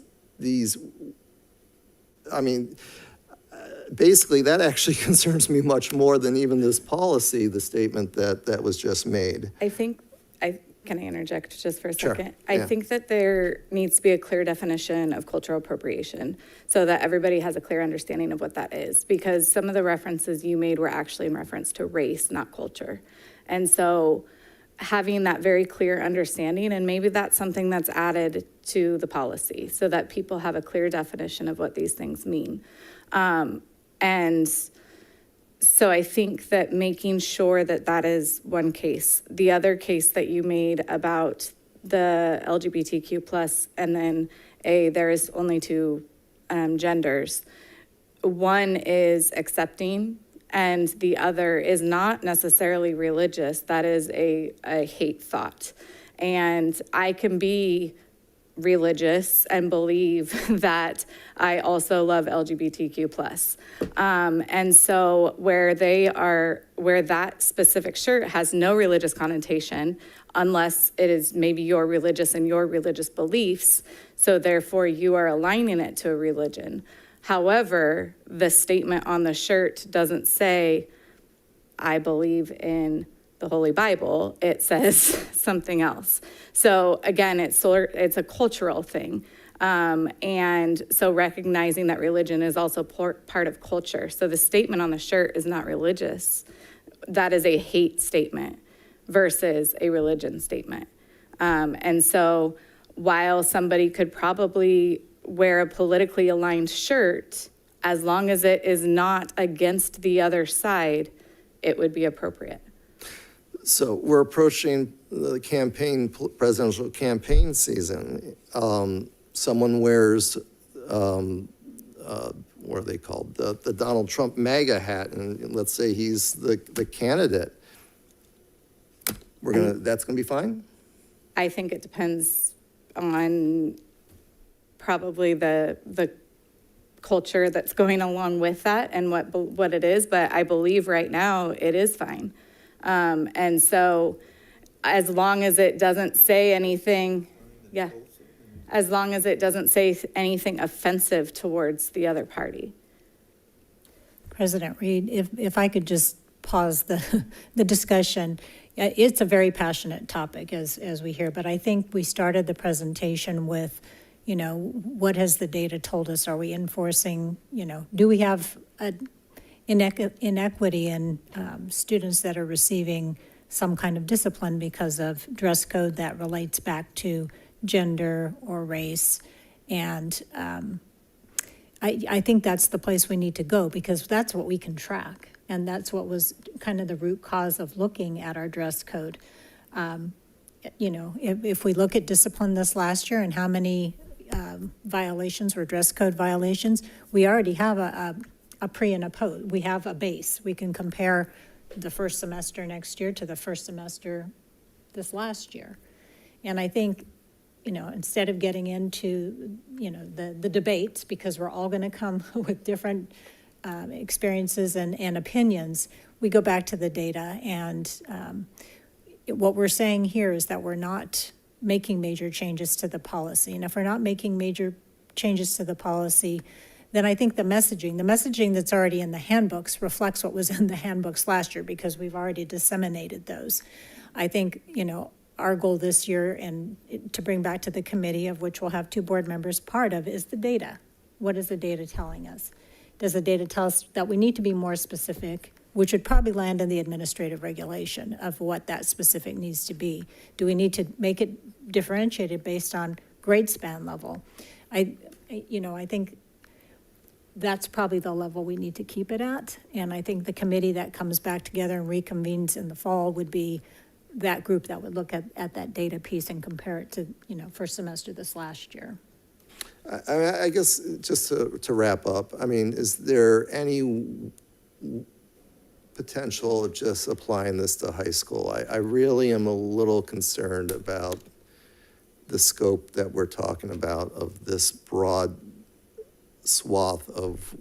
I mean, basically that actually concerns me much more than even this policy, the statement that was just made. Can I interject just for a Sure. second? Yeah. I think that there needs to be a clear definition of cultural appropriation so that everybody has a clear understanding of what that is, because some of the references you made were actually in reference to race, not culture. And so having that very clear understanding, and maybe that's something that's added to the policy so that people have a clear definition of what these things mean. And so I think that making sure that that is one case. The other case that you made about the LGBTQ plus, and then there is only two genders. One is accepting, and the other is not necessarily religious. That is a hate thought. And I can be religious and believe that I also love LGBTQ+. And so where that specific shirt has no religious connotation, unless it is maybe your religious and your religious beliefs, so therefore you are aligning it to a religion. However, the statement on the shirt doesn't say, I believe in the Holy Bible. It says something else. So again, it's a cultural thing. And so recognizing that religion is also part of culture. So the statement on the shirt is not religious. That is a hate statement versus a religion statement. And so while somebody could probably wear a politically aligned shirt, as long as it is not against the other side, it would be appropriate. So we're approaching the presidential campaign season. Someone wears, what are they called? The Donald Trump MAGA hat, and let's say he's the candidate. That's gonna be fine? I think it depends on probably the culture that's going along with that and what it is, but I believe right now it is fine. And so as long as it doesn't say anything, as long as it doesn't say anything offensive towards the other party. President Reed, if I could just pause the discussion. It's a very passionate topic as we hear, but I think we started the presentation with, what has the data told us? Are we enforcing, do we have inequity in students that are receiving some kind of discipline because of dress code that relates back to gender or race? And I think that's the place we need to go, because that's what we can track. And that's what was kind of the root cause of looking at our dress code. If we look at discipline this last year and how many violations were dress code violations, we already have a pre and a post. We have a base. We can compare the first semester next year to the first semester this last year. And I think, instead of getting into, the debates, because we're all going to come with different experiences and opinions, we go back to the data. And what we're saying here is that we're not making major changes to the policy. And if we're not making major changes to the policy, then I think the messaging that's already in the handbooks reflects what was in the handbooks last year, because we've already disseminated those. I think, our goal this year, and to bring back to the committee, of which we'll have 2 board members part of, is the data. What is the data telling us? Does the data tell us that we need to be more specific, which would probably land in the administrative regulation of what that specific needs to be? Do we need to make it differentiated based on grade span level? I think that's probably the level we need to keep it at. And I think the committee that comes back together and reconvenes in the fall would be that group that would look at that data piece and compare it to, first semester this last year. I guess just to wrap up, is there any potential of just applying this to high school? I really am a little concerned about the scope that we're talking about of this broad swath of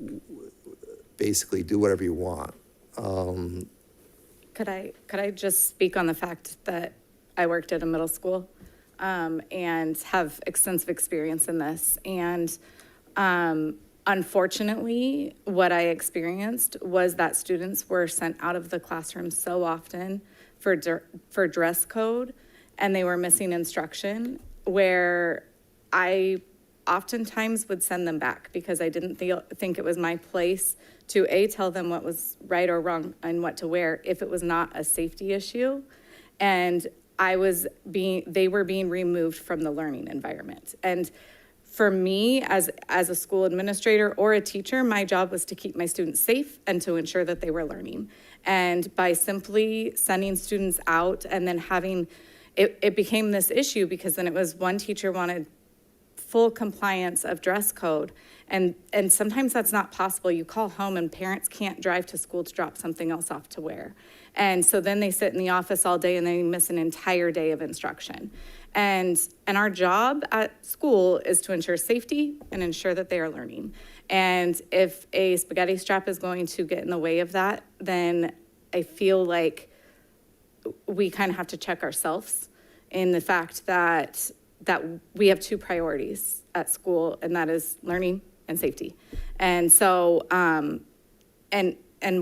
basically do whatever you want. Could I just speak on the fact that I worked at a middle school and have extensive experience in this? And unfortunately, what I experienced was that students were sent out of the classroom so often for dress code, and they were missing instruction, where I oftentimes would send them back because I didn't think it was my place to tell them what was right or wrong and what to wear if it was not a safety issue. And they were being removed from the learning environment. And for me, as a school administrator or a teacher, my job was to keep my students safe and to ensure that they were learning. And by simply sending students out and then having, it became this issue, because then it was one teacher wanted full compliance of dress code. And sometimes that's not possible. You call home and parents can't drive to school to drop something else off to wear. And so then they sit in the office all day and they miss an entire day of instruction. And our job at school is to ensure safety and ensure that they are learning. And if a spaghetti strap is going to get in the way of that, then I feel like we kind of have to check ourselves in the fact that we have two priorities at school, and that is learning and safety. And so, and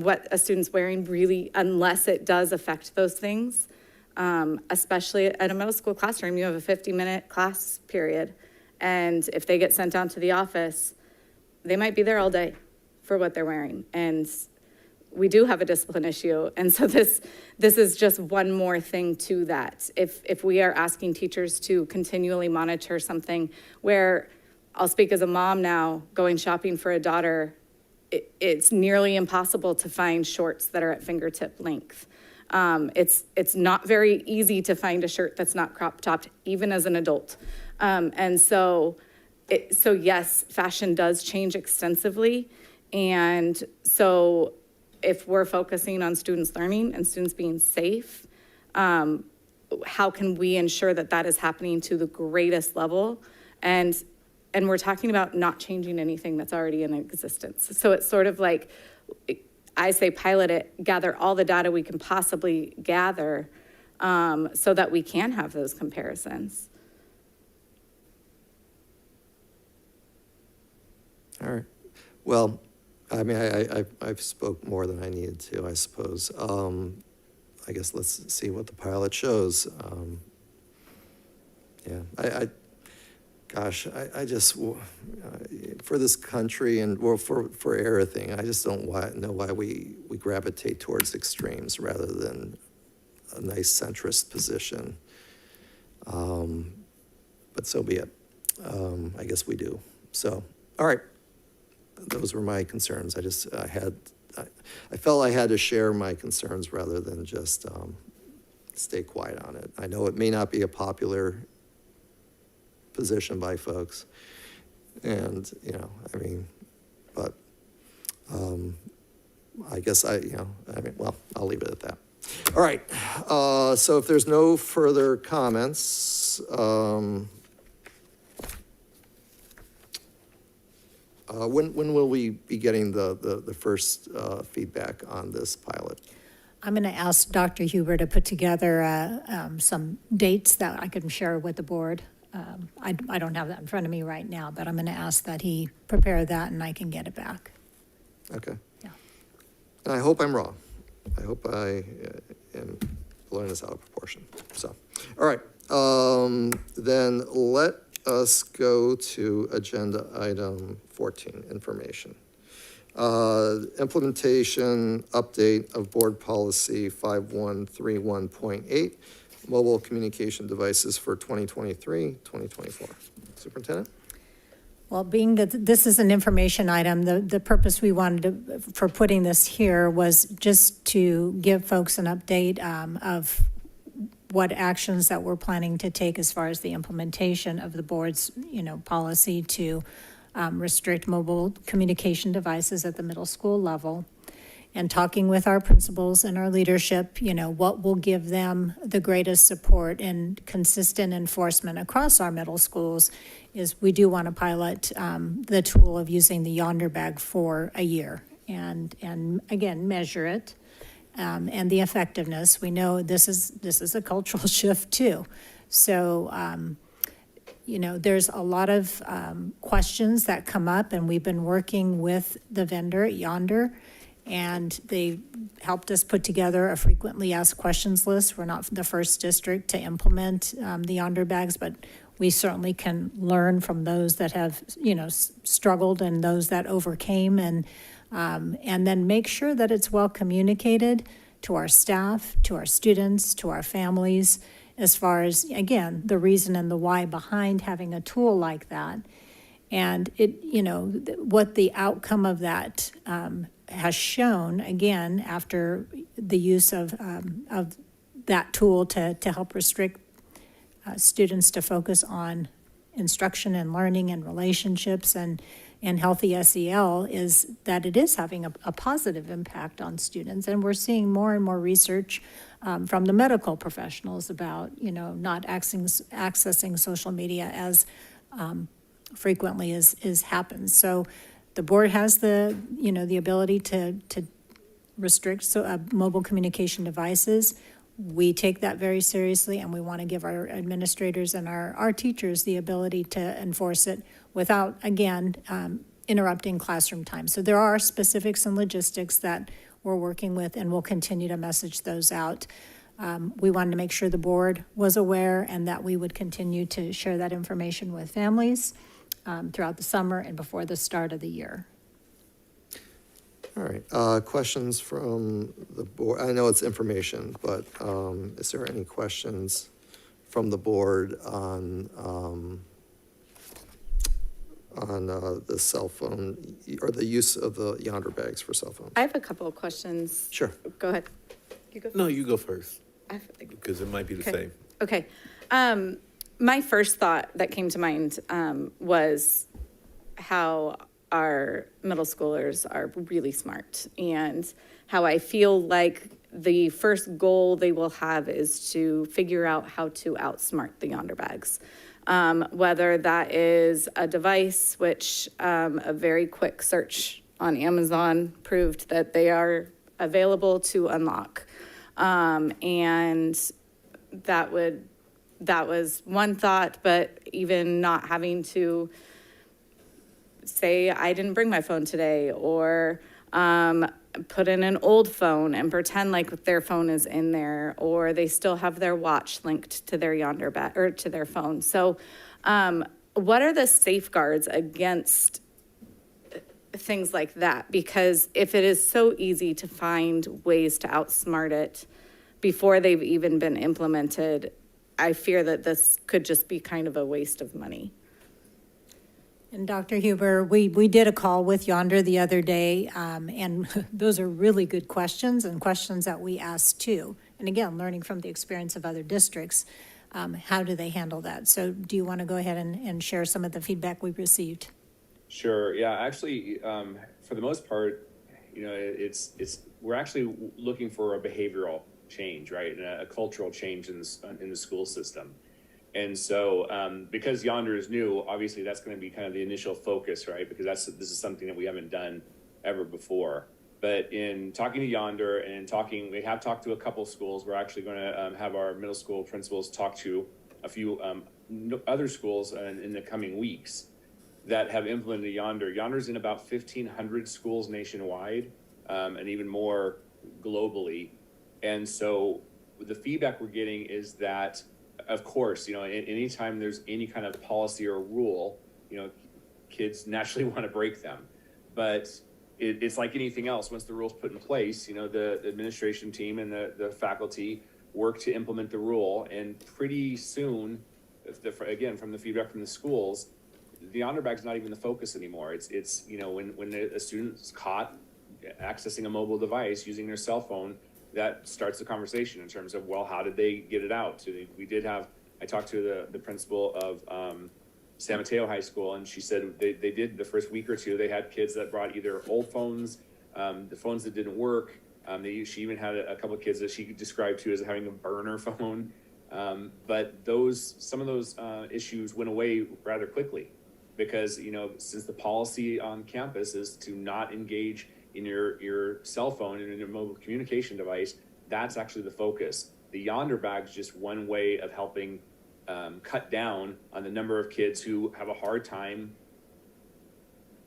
what a student's wearing really, unless it does affect those things, especially at a middle school classroom, you have a 50-minute class period. And if they get sent down to the office, they might be there all day for what they're wearing. And we do have a discipline issue. And so this is just one more thing to that. If we are asking teachers to continually monitor something where, I'll speak as a mom now, going shopping for a daughter, it's nearly impossible to find shorts that are at fingertip length. It's not very easy to find a shirt that's not crop topped, even as an adult. And so yes, fashion does change extensively. And so if we're focusing on students learning and students being safe, how can we ensure that that is happening to the greatest level? And we're talking about not changing anything that's already in existence. So it's sort of like, I say pilot it, gather all the data we can possibly gather so that we can have those comparisons. All right. Well, I mean, I've spoke more than I needed to, I suppose. I guess let's see what the pilot shows. Yeah, gosh, I just, for this country and well, for everything, I just don't know why we gravitate towards extremes rather than a nice centrist position. But so be it. I guess we do. So, all right. Those were my concerns. I felt I had to share my concerns rather than just stay quiet on it. I know it may not be a popular position by folks, and I mean, but I guess well, I'll leave it at that. All right. So if there's no further comments, when will we be getting the first feedback on this pilot? I'm going to ask Dr. Huber to put together some dates that I can share with the board. I don't have that in front of me right now, but I'm going to ask that he prepare that and I can get it back. Okay. Yeah. And I hope I'm wrong. I hope I am blowing this out of proportion. So, all right. Then let us go to agenda item 14, information. Implementation update of board policy 5131.8, mobile communication devices for 2023-2024. Superintendent? Well, being that this is an information item, the purpose we wanted for putting this here was just to give folks an update of what actions that we're planning to take as far as the implementation of the board's, policy to restrict mobile communication devices at the middle school level, and talking with our principals and our leadership, what will give them the greatest support and consistent enforcement across our middle schools is we do want to pilot the tool of using the Yonder bag for a year and again, measure it. And the effectiveness. We know this is a cultural shift too. So, there's a lot of questions that come up, and we've been working with the vendor at Yonder, and they helped us put together a frequently asked questions list. We're not the first district to implement the Yonder bags, but we certainly can learn from those that have, struggled and those that overcame, and then make sure that it's well communicated to our staff, to our students, to our families, as far as, again, the reason and the why behind having a tool like that. And what the outcome of that has shown, again, after the use of that tool to help restrict students to focus on instruction and learning and relationships and healthy SEL is that it is having a positive impact on students. And we're seeing more and more research from the medical professionals about, not accessing social media as frequently as happens. So the board has the ability to restrict mobile communication devices. We take that very seriously, and we want to give our administrators and our teachers the ability to enforce it without, again, interrupting classroom time. So there are specifics and logistics that we're working with, and we'll continue to message those out. We wanted to make sure the board was aware and that we would continue to share that information with families throughout the summer and before the start of the year. All right, questions from the board? I know it's information, but is there any questions from the board on the cell phone or the use of the Yonder bags for cell phones? I have a couple of questions. Sure. Go ahead. You go first. No, you go first, because it might be the same. Okay. My first thought that came to mind was how our middle schoolers are really smart, and how I feel like the first goal they will have is to figure out how to outsmart the Yonder bags. Whether that is a device, which a very quick search on Amazon proved that they are available to unlock. And that was one thought, but even not having to say, I didn't bring my phone today, or put in an old phone and pretend like their phone is in there, or they still have their watch linked to their Yonder bag or to their phone. So what are the safeguards against things like that? Because if it is so easy to find ways to outsmart it before they've even been implemented, I fear that this could just be kind of a waste of money. And Dr. Huber, we did a call with Yonder the other day, and those are really good questions and questions that we asked too. And again, learning from the experience of other districts, how do they handle that? So do you want to go ahead and share some of the feedback we've received? Sure. Yeah. Actually, for the most part, we're actually looking for a behavioral change, right, and a cultural change in the school system. And so, because Yonder is new, obviously that's going to be kind of the initial focus, right? Because this is something that we haven't done ever before. But in talking to Yonder and we have talked to a couple schools. We're actually going to have our middle school principals talk to a few other schools in the coming weeks that have implemented Yonder. Yonder's in about 1,500 schools nationwide, and even more globally. And so the feedback we're getting is that, of course, anytime there's any kind of policy or rule, kids naturally want to break them. But it's like anything else. Once the rule's put in place, the administration team and the faculty work to implement the rule. And pretty soon, again, from the feedback from the schools, the Yonder bag's not even the focus anymore. It's when a student's caught accessing a mobile device using their cell phone, that starts the conversation in terms of, well, how did they get it out? I talked to the principal of San Mateo High School, and she said they did the first week or two, they had kids that brought either old phones, the phones that didn't work. She even had a couple of kids that she described to as having a burner phone. But some of those issues went away rather quickly because, since the policy on campus is to not engage in your cell phone and in your mobile communication device, that's actually the focus. The Yonder bag's just one way of helping cut down on the number of kids who have a hard time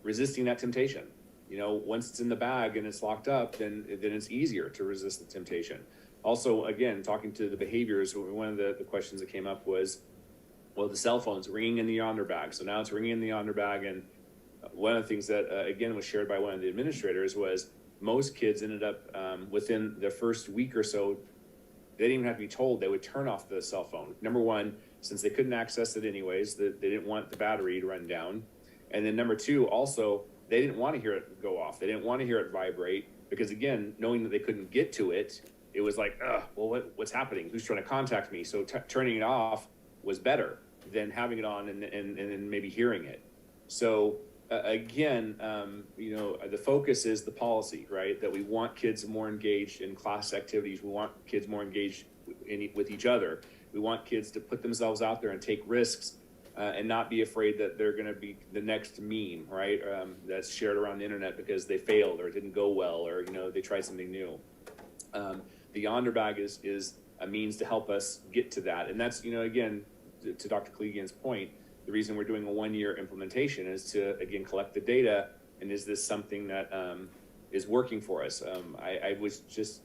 resisting that temptation. Once it's in the bag and it's locked up, then it's easier to resist the temptation. Also, again, talking to the behaviors, one of the questions that came up was, well, the cell phone's ringing in the Yonder bag. So now it's ringing in the Yonder bag, and one of the things that, again, was shared by one of the administrators was most kids ended up within the first week or so, they didn't even have to be told, they would turn off the cell phone. Number one, since they couldn't access it anyways, they didn't want the battery to run down. And then number two, also, they didn't want to hear it go off. They didn't want to hear it vibrate because, again, knowing that they couldn't get to it, it was like, well, what's happening? Who's trying to contact me? So turning it off was better. than having it on and then maybe hearing it. So again, the focus is the policy, right? That we want kids more engaged in class activities. We want kids more engaged with each other. We want kids to put themselves out there and take risks and not be afraid that they're going to be the next meme, right? That's shared around the internet because they failed or it didn't go well or, they tried something new. The Yonder Bag is a means to help us get to that. And that's, again, to Dr. Klegian's point, the reason we're doing a 1-year implementation is to, again, collect the data. And is this something that is working for us? I was just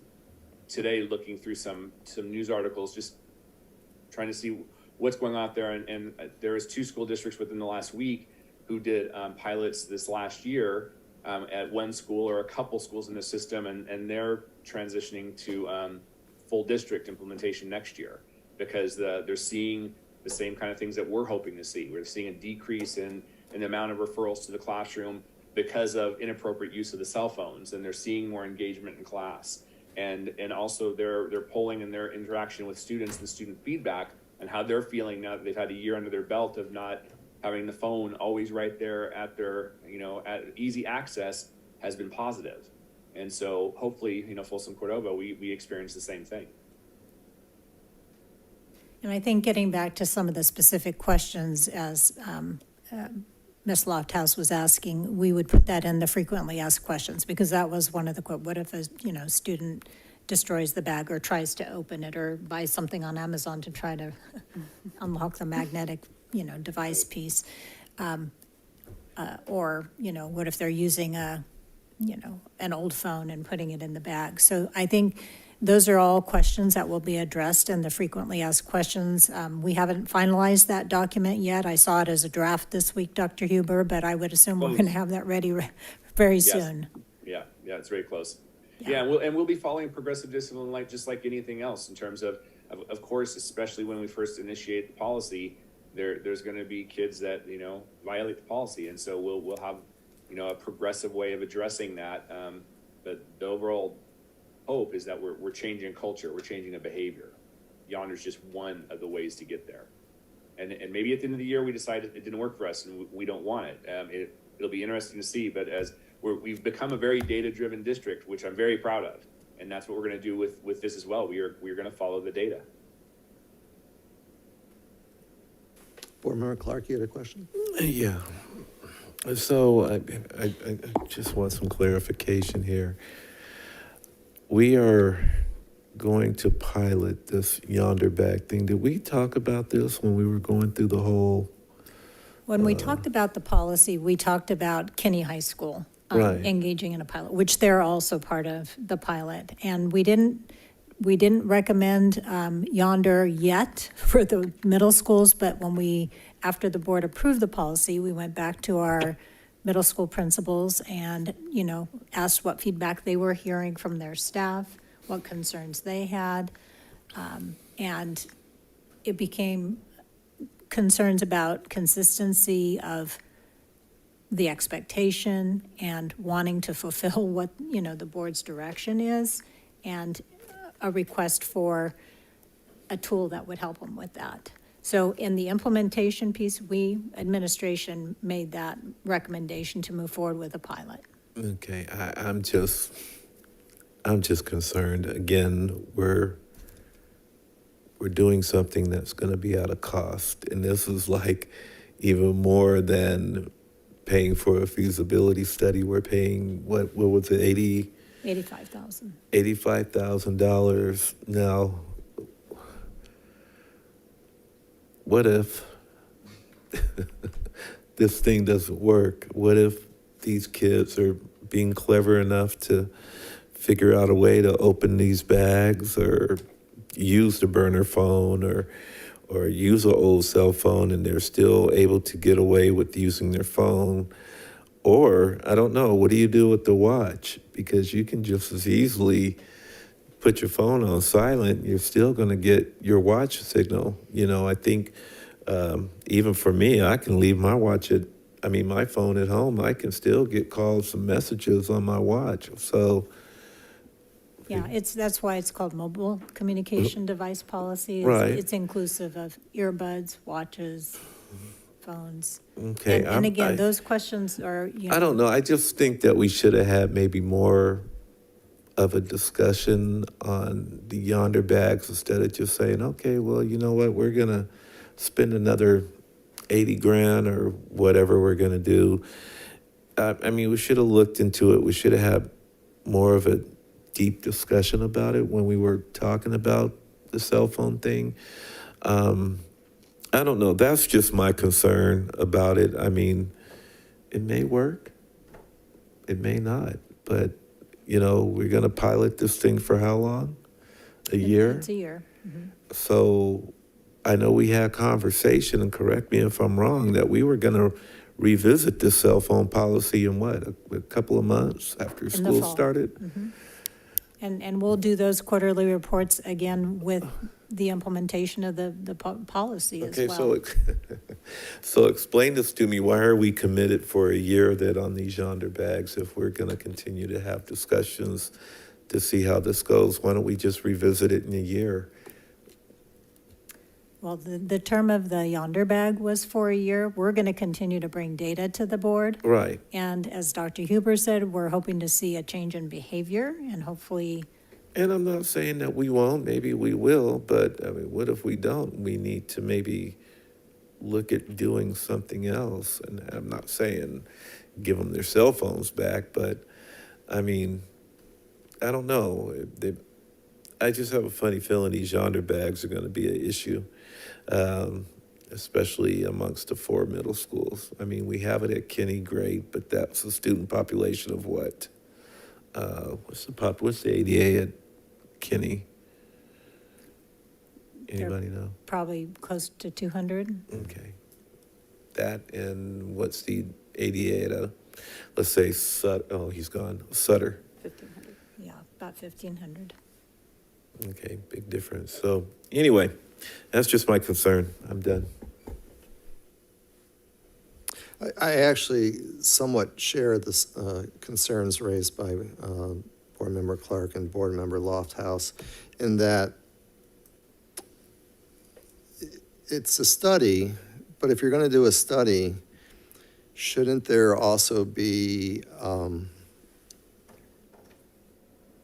today looking through some news articles, just trying to see what's going on out there. And there was 2 school districts within the last week who did pilots this last year at one school or a couple schools in the system. And they're transitioning to full district implementation next year because they're seeing the same kind of things that we're hoping to see. We're seeing a decrease in the amount of referrals to the classroom because of inappropriate use of the cell phones, and they're seeing more engagement in class. And also their polling and their interaction with students and student feedback and how they're feeling now that they've had a year under their belt of not having the phone always right there at their, at easy access has been positive. And so hopefully, Folsom Cordova, we experience the same thing. And I think getting back to some of the specific questions as Ms. Lofthouse was asking, we would put that in the frequently asked questions because that was one of the, what if a student destroys the bag or tries to open it or buys something on Amazon to try to unlock the magnetic, device piece. Or, what if they're using an old phone and putting it in the bag. So I think those are all questions that will be addressed in the frequently asked questions. We haven't finalized that document yet. I saw it as a draft this week, Dr. Huber, but I would assume we're going to have that ready very soon. Yeah, it's very close. Yeah, we'll be following progressive discipline just like anything else in terms of course, especially when we first initiate the policy, there's going to be kids that violate the policy, and so we'll have a progressive way of addressing that. But the overall hope is that we're changing culture, we're changing a behavior. Yonder's just one of the ways to get there. And maybe at the end of the year we decide it didn't work for us and we don't want it. It'll be interesting to see, but as we've become a very data-driven district, which I'm very proud of, and that's what we're going to do with this as well. We're going to follow the data. Board Member Clark, you had a question? Yeah. So I just want some clarification here. We are going to pilot this Yonder Bag thing. Did we talk about this when we were going through the whole? When we talked about the policy, we talked about Kinney High School Right. engaging in a pilot, which they're also part of the pilot. And we didn't recommend Yonder yet for the middle schools, but after the board approved the policy, we went back to our middle school principals and, asked what feedback they were hearing from their staff, what concerns they had. And it became concerns about consistency of the expectation and wanting to fulfill what, the board's direction is, and a request for a tool that would help them with that. So in the implementation piece, administration made that recommendation to move forward with a pilot. Okay, I'm just concerned. Again, we're doing something that's going to be at a cost, and this is like even more than paying for a feasibility study. We're paying what was it, $85,000. $85,000 now. What if this thing doesn't work? What if these kids are being clever enough to figure out a way to open these bags or use the burner phone or use an old cell phone and they're still able to get away with using their phone? Or, I don't know, what do you do with the watch? Because you can just as easily put your phone on silent, you're still going to get your watch signal. I think even for me, I can leave my my phone at home. I can still get calls and messages on my watch. So Yeah, that's why it's called mobile communication device policy. Right. It's inclusive of earbuds, watches, phones. Okay. And again, those questions are, I don't know. I just think that we should have had maybe more of a discussion on the yonder bags instead of just saying, okay, well, you know what, we're gonna spend another 80 grand or whatever we're gonna do. I mean, we should have looked into it. We should have had more of a deep discussion about it when we were talking about the cell phone thing. I don't know. That's just my concern about it. I mean, it may work. It may not. But, you know, we're going to pilot this thing for how long? A year? It's a year. Mhm. So I know we had conversation, and correct me if I'm wrong, that we were going to revisit this cell phone policy in what, a couple of months after In the school fall. started? Mhm. And we'll do those quarterly reports again with the implementation of the policy as Okay, well. so explain this to me. Why are we committed for a year then on these yonder bags if we're going to continue to have discussions to see how this goes? Why don't we just revisit it in a year? Well, the term of the yonder bag was for a year. We're going to continue to bring data to the board. Right. And as Dr. Huber said, we're hoping to see a change in behavior and hopefully. And I'm not saying that we won't, maybe we will, but I mean, what if we don't? We need to maybe look at doing something else. And I'm not saying give them their cell phones back, but I mean, I don't know. I just have a funny feeling these yonder bags are going to be an issue, especially amongst the 4 middle schools. I mean, we have it at Kinney, great, but that's a student population of what? What's the ADA at Kinney? Anybody know? Probably close to 200. Okay. That, and what's the ADA at let's say he's gone, Sutter. 1,500. Yeah, about 1,500. Okay, big difference. So anyway, that's just my concern. I'm done. I actually somewhat share the concerns raised by Board Member Clark and Board Member Lofthouse in that it's a study, but if you're going to do a study, shouldn't there also be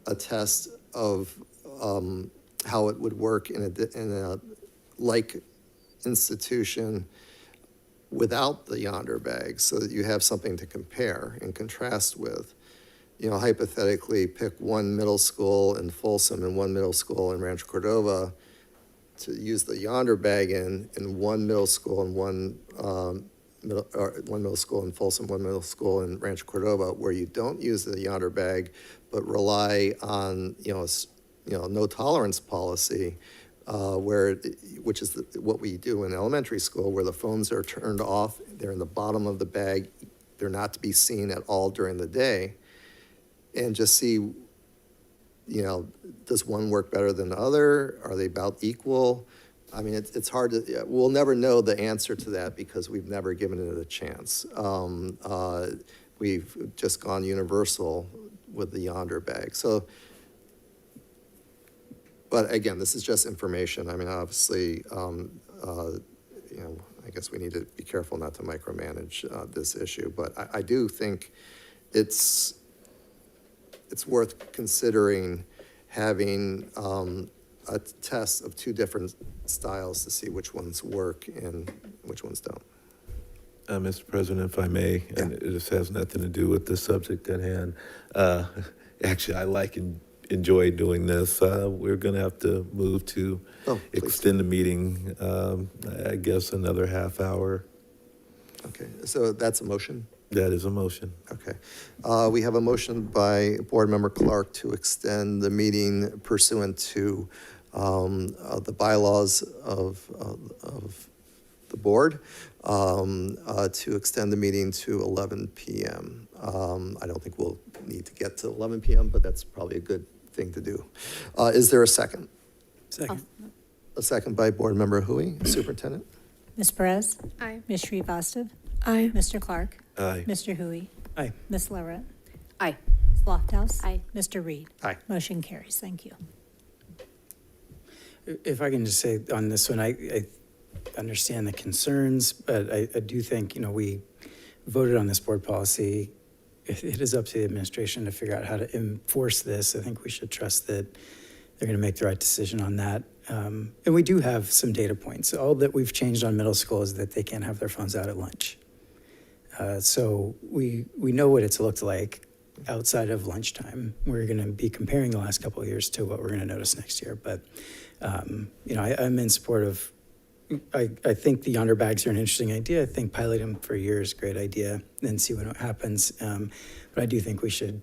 a test of how it would work in a like institution without the yonder bag, so that you have something to compare and contrast with? You know, hypothetically, pick one middle school in Folsom and one middle school in Rancho Cordova to use the yonder bag in one middle school and one middle school in Folsom, one middle school in Rancho Cordova, where you don't use the yonder bag, but rely on, no tolerance policy, which is what we do in elementary school, where the phones are turned off, they're in the bottom of the bag, they're not to be seen at all during the day, and just see, does one work better than the other? Are they about equal? I mean, it's hard to, we'll never know the answer to that because we've never given it a chance. We've just gone universal with the yonder bag. So, but again, this is just information. I mean, obviously, I guess we need to be careful not to micromanage this issue, but I do think it's worth considering having a test of two different styles to see which ones work and which ones don't. Mr. President, if I may, and this has nothing to do with the subject at hand. Actually, I like and enjoy doing this. We're going to have to move to extend the meeting, I guess, another half hour. Okay, so that's a motion? That is a motion. Okay. We have a motion by Board Member Clark to extend the meeting pursuant to the bylaws of the board, to extend the meeting to 11 p.m. I don't think we'll need to get to 11 p.m., but that's probably a good thing to do. Is there a second? Second. A second by Board Member Hui, Superintendent. Ms. Perez? Aye. Ms. Srivastava? Aye. Mr. Clark? Aye. Mr. Hui? Aye. Ms. Larette? Aye. Ms. Lofthouse? Aye. Mr. Reed? Aye. Motion carries. Thank you. If I can just say on this one, I understand the concerns, but I do think, we voted on this board policy. It is up to the administration to figure out how to enforce this. I think we should trust that they're going to make the right decision on that. And we do have some data points. All that we've changed on middle school is that they can't have their phones out at lunch. So we know what it's looked like outside of lunchtime. We're going to be comparing the last couple of years to what we're going to notice next year. But, I'm in support of, I think the Yonder bags are an interesting idea. I think piloting them for a year is a great idea and see what happens. But I do think we should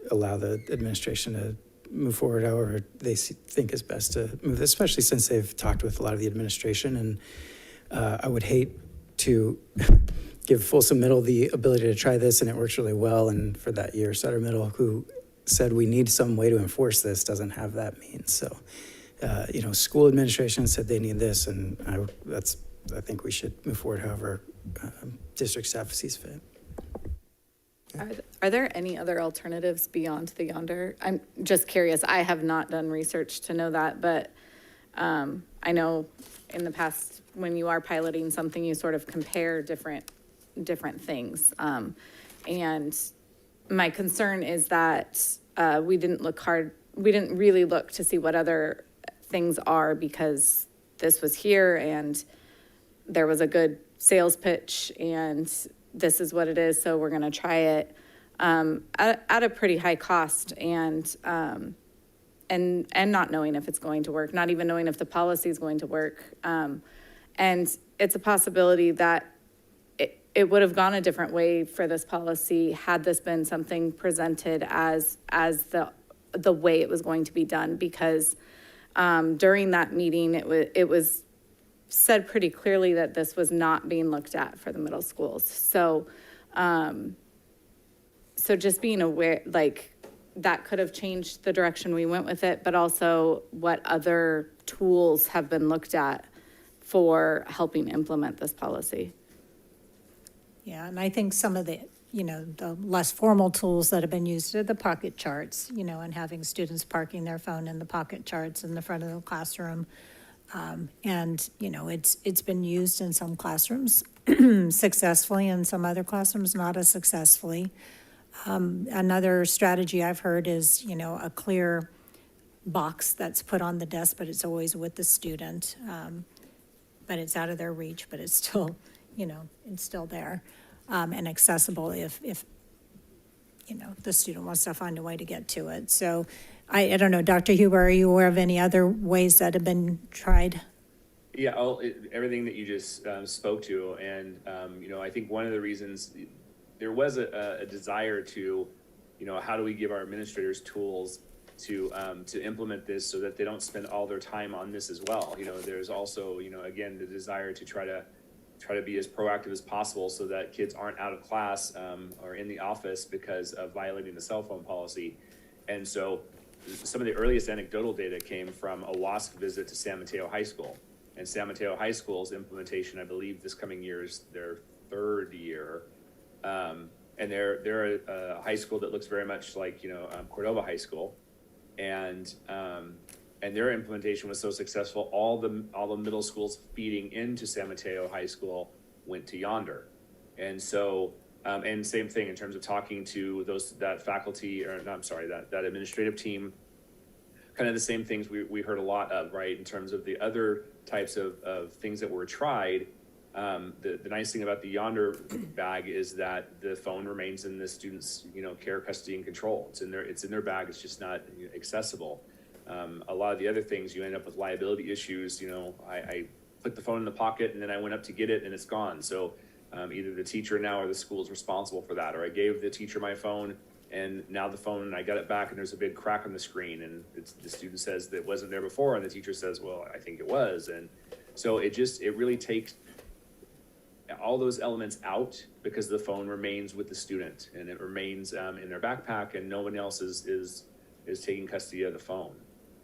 allow the administration to move forward however they think is best to move, especially since they've talked with a lot of the administration. And I would hate to give Folsom Middle the ability to try this and it works really well. And for that year, Sutter Middle, who said we need some way to enforce this, doesn't have that means. So, school administration said they need this, and I think we should move forward however district staff sees fit. Are there any other alternatives beyond the Yonder? I'm just curious. I have not done research to know that, but I know in the past when you are piloting something, you sort of compare different things. And my concern is that we didn't really look to see what other things are, because this was here and there was a good sales pitch and this is what it is, so we're going to try it at a pretty high cost, and not knowing if it's going to work, not even knowing if the policy is going to work. And it's a possibility that it would have gone a different way for this policy had this been something presented as the way it was going to be done, because during that meeting, it was said pretty clearly that this was not being looked at for the middle schools. So, so just being aware, like, that could have changed the direction we went with it, but also what other tools have been looked at for helping implement this policy. Yeah, and I think some of the, the less formal tools that have been used are the pocket charts, and having students parking their phone in the pocket charts in the front of the classroom. And, it's been used in some classrooms successfully, and some other classrooms not as successfully. Another strategy I've heard is, a clear box that's put on the desk, but it's always with the student. But it's out of their reach, but it's still, it's still there, and accessible if the student wants to find a way to get to it. So I don't know, Dr. Huber, are you aware of any other ways that have been tried? Yeah, everything that you just spoke to, and I think one of the reasons there was a desire to, how do we give our administrators tools to implement this so that they don't spend all their time on this as well. There's also, again, the desire to try to be as proactive as possible so that kids aren't out of class or in the office because of violating the cell phone policy. And so some of the earliest anecdotal data came from a WASC visit to San Mateo High School. And San Mateo High School's implementation, I believe this coming year is their third year. And they're a high school that looks very much like, Cordova High School. And their implementation was so successful, all the middle schools feeding into San Mateo High School went to Yonder. And so, and same thing in terms of talking to that faculty, or no, I'm sorry, that administrative team, kind of the same things we heard a lot of, right? In terms of the other types of things that were tried. The nice thing about the Yonder bag is that the phone remains in the student's, care, custody, and control. It's in their bag. It's just not accessible. A lot of the other things, you end up with liability issues. I put the phone in the pocket and then I went up to get it and it's gone. So either the teacher now or the school is responsible for that. Or I gave the teacher my phone and now the phone, I got it back and there's a big crack on the screen and the student says that it wasn't there before and the teacher says, well, I think it was. And so it really takes all those elements out because the phone remains with the student and it remains in their backpack and no one else is taking custody of the phone.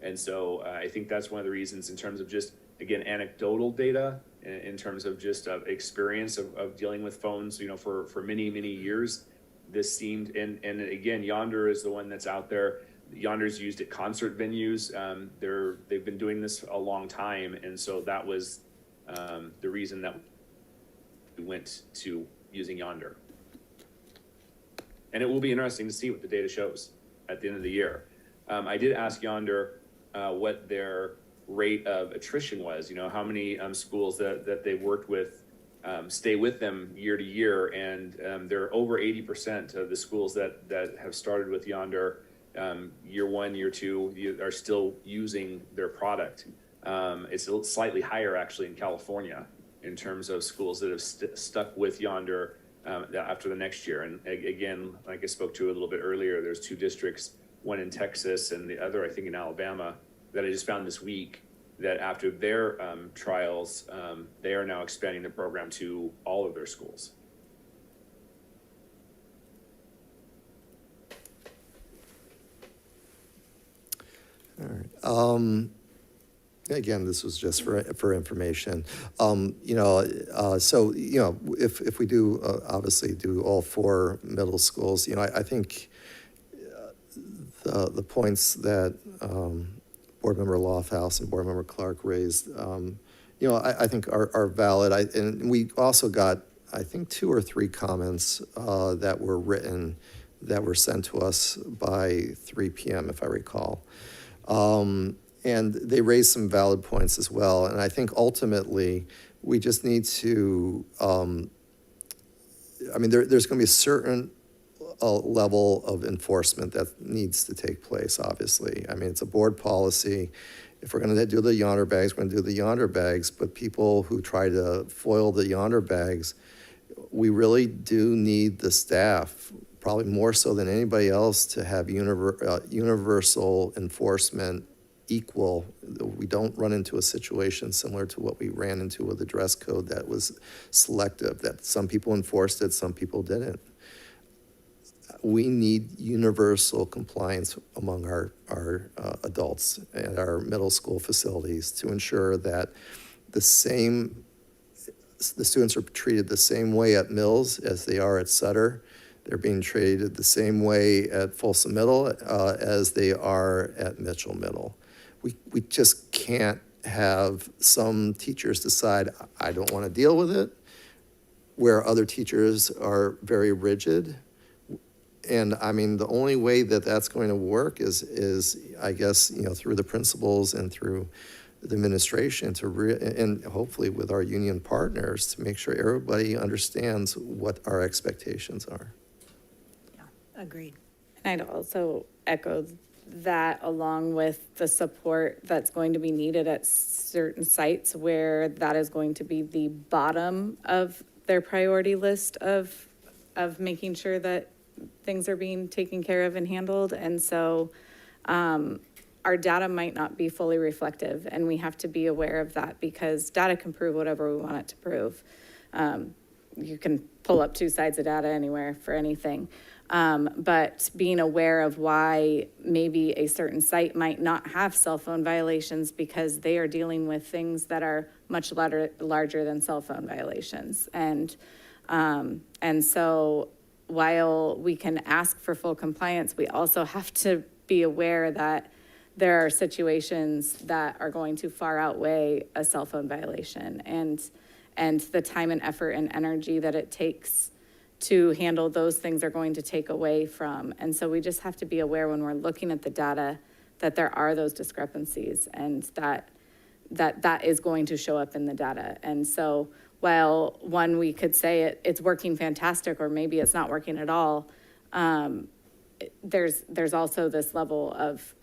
And so I think that's one of the reasons in terms of just, again, anecdotal data, in terms of just experience of dealing with phones, for many, many years. this seemed, and again, Yonder is the one that's out there. Yonder's used at concert venues. They've been doing this a long time, and so that was the reason that we went to using Yonder. And it will be interesting to see what the data shows at the end of the year. I did ask Yonder what their rate of attrition was, how many schools that they worked with stay with them year to year, and they're over 80% of the schools that have started with Yonder year one, year two, are still using their product. It's slightly higher actually in California in terms of schools that have stuck with Yonder after the next year. And again, like I spoke to a little bit earlier, there's 2 districts, one in Texas and the other I think in Alabama, that I just found this week, that after their trials, they are now expanding the program to all of their schools. All right. Again, this was just for information. So, if we do obviously do all 4 middle schools, I think the points that Board Member Lofthouse and Board Member Clark raised, I think are valid. And we also got, I think, 2 or 3 comments that were written that were sent to us by 3 p.m., if I recall. And they raised some valid points as well. And I think ultimately we just need to, there's going to be a certain level of enforcement that needs to take place, obviously. It's a board policy. If we're going to do the Yonder bags, we're going to do the Yonder bags. But people who try to foil the Yonder bags, we really do need the staff, probably more so than anybody else, to have universal enforcement equal. We don't run into a situation similar to what we ran into with the dress code that was selective, that some people enforced it, some people didn't. We need universal compliance among our adults at our middle school facilities to ensure that the students are treated the same way at Mills as they are at Sutter. They're being treated the same way at Folsom Middle as they are at Mitchell Middle. We just can't have some teachers decide, I don't want to deal with it, where other teachers are very rigid. And the only way that that's going to work is I guess, through the principals and through the administration and hopefully with our union partners to make sure everybody understands what our expectations are. Yeah, agreed. And I'd also echo that, along with the support that's going to be needed at certain sites where that is going to be the bottom of their priority list of making sure that things are being taken care of and handled. And so our data might not be fully reflective, and we have to be aware of that, because data can prove whatever we want it to prove. You can pull up 2 sides of data anywhere for anything. But being aware of why maybe a certain site might not have cell phone violations because they are dealing with things that are much larger than cell phone violations. And so while we can ask for full compliance, we also have to be aware that there are situations that are going to far outweigh a cell phone violation, and the time and effort and energy that it takes to handle those things are going to take away from. And so we just have to be aware when we're looking at the data that there are those discrepancies, and that is going to show up in the data. And so while we could say it's working fantastic, or maybe it's not working at all, there's also this level of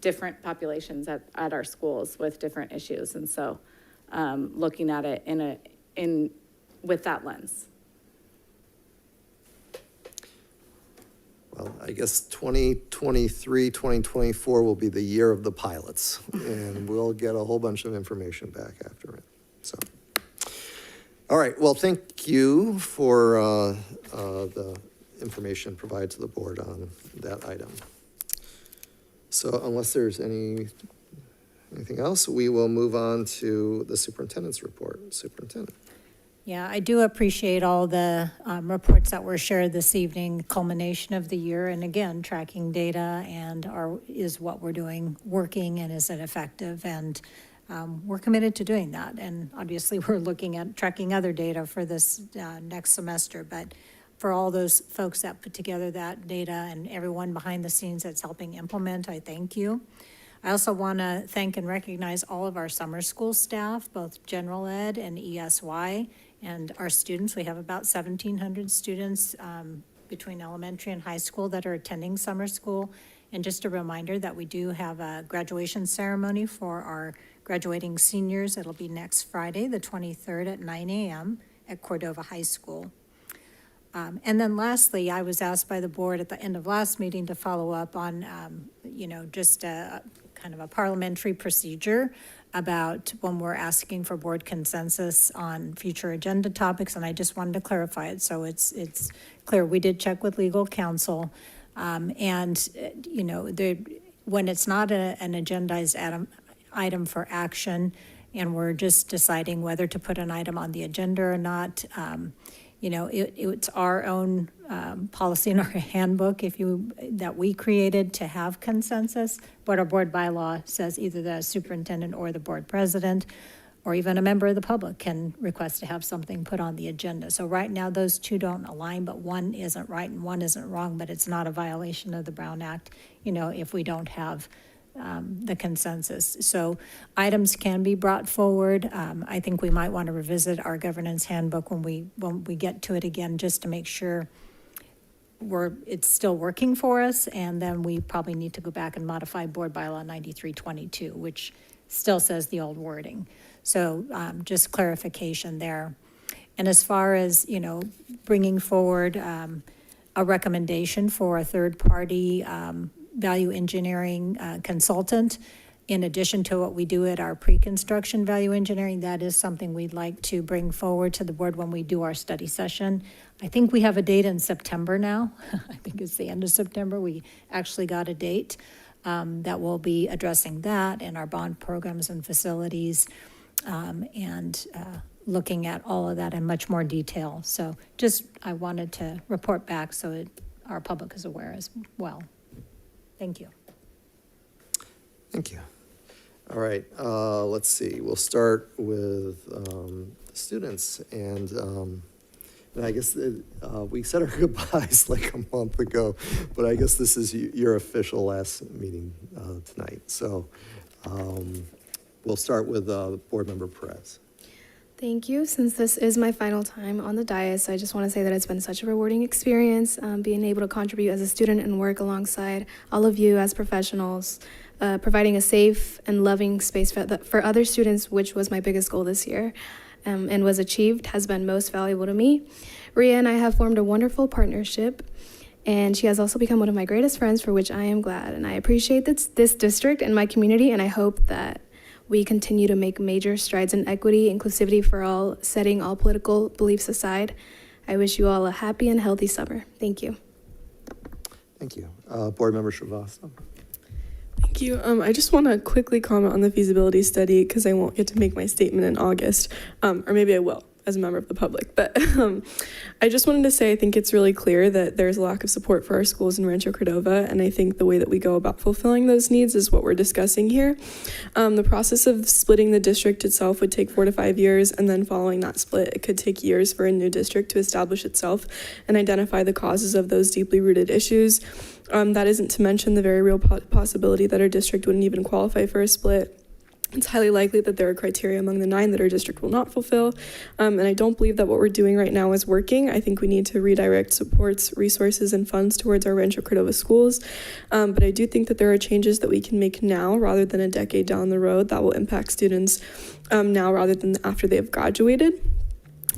different populations at our schools with different issues. And so looking at it with that lens. Well, I guess 2023, 2024 will be the year of the pilots, and we'll get a whole bunch of information back after it. So, all right. Well, thank you for the information provided to the board on that item. So, unless there's anything else, we will move on to the superintendent's report. Superintendent. Yeah, I do appreciate all the reports that were shared this evening, culmination of the year, and again, tracking data and is what we're doing working and is it effective? And we're committed to doing that. And obviously, we're looking at tracking other data for this next semester. But for all those folks that put together that data and everyone behind the scenes that's helping implement, I thank you. I also want to thank and recognize all of our summer school staff, both general ed and ESY, and our students. We have about 1,700 students between elementary and high school that are attending summer school. And just a reminder that we do have a graduation ceremony for our graduating seniors. It'll be next Friday, the 23rd at 9 a.m. at Cordova High School. And then lastly, I was asked by the board at the end of last meeting to follow up on, just a kind of a parliamentary procedure about when we're asking for board consensus on future agenda topics, and I just wanted to clarify it so it's clear. We did check with legal counsel, when it's not an agendized item for action, and we're just deciding whether to put an item on the agenda or not, it's our own policy in our handbook that we created to have consensus, but our board bylaw says either the superintendent or the board president or even a member of the public can request to have something put on the agenda. So right now those two don't align, but one isn't right and one isn't wrong, but it's not a violation of the Brown Act, if we don't have the consensus. So items can be brought forward. I think we might want to revisit our governance handbook when we get to it again, just to make sure it's still working for us. And then we probably need to go back and modify board bylaw 9322, which still says the old wording. So just clarification there. And as far as, bringing forward a recommendation for a third party value engineering consultant, in addition to what we do at our pre-construction value engineering, that is something we'd like to bring forward to the board when we do our study session. I think we have a date in September now. I think it's the end of September. We actually got a date that will be addressing that and our bond programs and facilities and looking at all of that in much more detail. So I wanted to report back so our public is aware as well. Thank you. Thank you. All right, let's see. We'll start with the students. And I guess we said our goodbyes like a month ago, but I guess this is your official last meeting tonight. So we'll start with Board Member Perez. Thank you. Since this is my final time on the dais, I just want to say that it's been such a rewarding experience being able to contribute as a student and work alongside all of you as professionals, providing a safe and loving space for other students, which was my biggest goal this year and was achieved, has been most valuable to me. Ria and I have formed a wonderful partnership, and she has also become one of my greatest friends, for which I am glad. And I appreciate this district and my community, and I hope that we continue to make major strides in equity, inclusivity for all, setting all political beliefs aside. I wish you all a happy and healthy summer. Thank you. Thank you. Board Member Srivastava. Thank you. I just want to quickly comment on the feasibility study because I won't get to make my statement in August, or maybe I will as a member of the public. But I just wanted to say I think it's really clear that there's a lack of support for our schools in Rancho Cordova, and I think the way that we go about fulfilling those needs is what we're discussing here. The process of splitting the district itself would take 4 to 5 years, and then following that split, it could take years for a new district to establish itself and identify the causes of those deeply rooted issues. That isn't to mention the very real possibility that our district wouldn't even qualify for a split. It's highly likely that there are criteria among the 9 that our district will not fulfill. And I don't believe that what we're doing right now is working. I think we need to redirect supports, resources, and funds towards our Rancho Cordova schools. But I do think that there are changes that we can make now rather than a decade down the road that will impact students now rather than after they have graduated.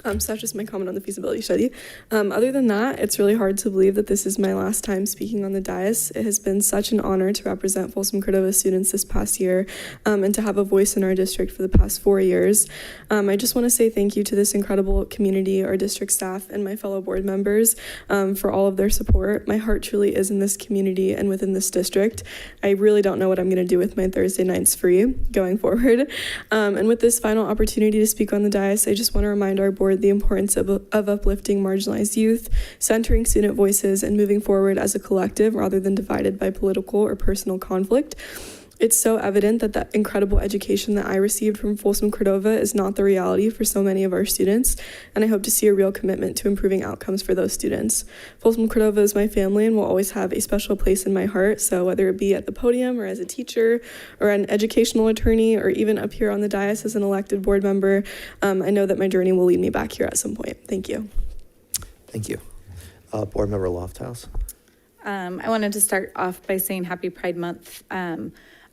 So that's just my comment on the feasibility study. Other than that, it's really hard to believe that this is my last time speaking on the dais. It has been such an honor to represent Folsom Cordova students this past year and to have a voice in our district for the past 4 years. I just want to say thank you to this incredible community, our district staff, and my fellow board members for all of their support. My heart truly is in this community and within this district. I really don't know what I'm going to do with my Thursday nights free going forward. And with this final opportunity to speak on the dais, I just want to remind our board forward the importance of uplifting marginalized youth, centering student voices, and moving forward as a collective rather than divided by political or personal conflict. It's so evident that the incredible education that I received from Folsom Cordova is not the reality for so many of our students, and I hope to see a real commitment to improving outcomes for those students. Folsom Cordova is my family and will always have a special place in my heart, so whether it be at the podium or as a teacher or an educational attorney or even up here on the dais as an elected board member, I know that my journey will lead me back here at some point. Thank you. Thank you. Board Member Lofthouse. I wanted to start off by saying Happy Pride Month.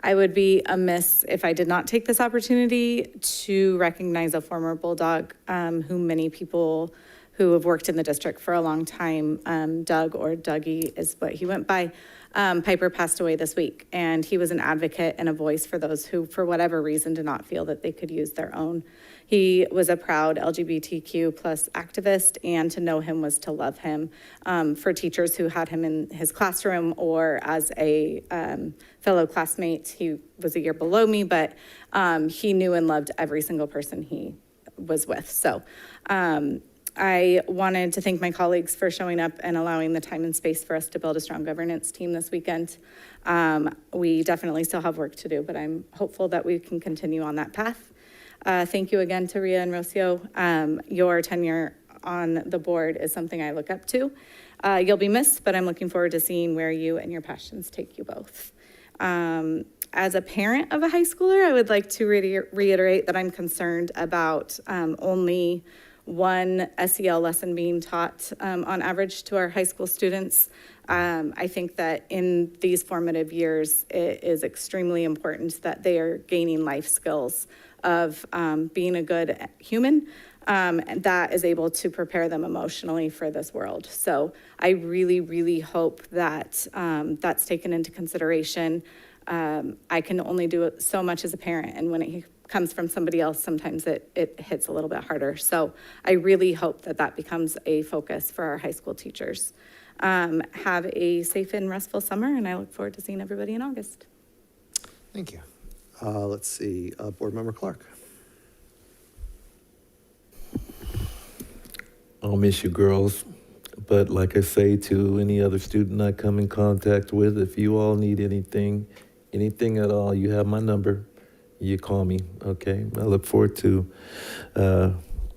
I would be amiss if I did not take this opportunity to recognize a former Bulldog who many people who have worked in the district for a long time, Doug, or Dougie is what he went by. Piper passed away this week, and he was an advocate and a voice for those who, for whatever reason, did not feel that they could use their own. He was a proud LGBTQ plus activist, and to know him was to love him. For teachers who had him in his classroom or as a fellow classmate, he was a year below me, but he knew and loved every single person he was with. So I wanted to thank my colleagues for showing up and allowing the time and space for us to build a strong governance team this weekend. We definitely still have work to do, but I'm hopeful that we can continue on that path. Thank you again to Ria and Rocio. Your tenure on the board is something I look up to. You'll be missed, but I'm looking forward to seeing where you and your passions take you both. As a parent of a high schooler, I would like to reiterate that I'm concerned about only one SEL lesson being taught on average to our high school students. I think that in these formative years, it is extremely important that they are gaining life skills of being a good human and that is able to prepare them emotionally for this world. So I really, really hope that that's taken into consideration. I can only do so much as a parent, and when it comes from somebody else, sometimes it hits a little bit harder. So I really hope that that becomes a focus for our high school teachers. Have a safe and restful summer, and I look forward to seeing everybody in August. Thank you. Let's see, Board Member Clark. I'll miss you, girls. But like I say to any other student I come in contact with, if you all need anything at all, you have my number. You call me, okay? I look forward to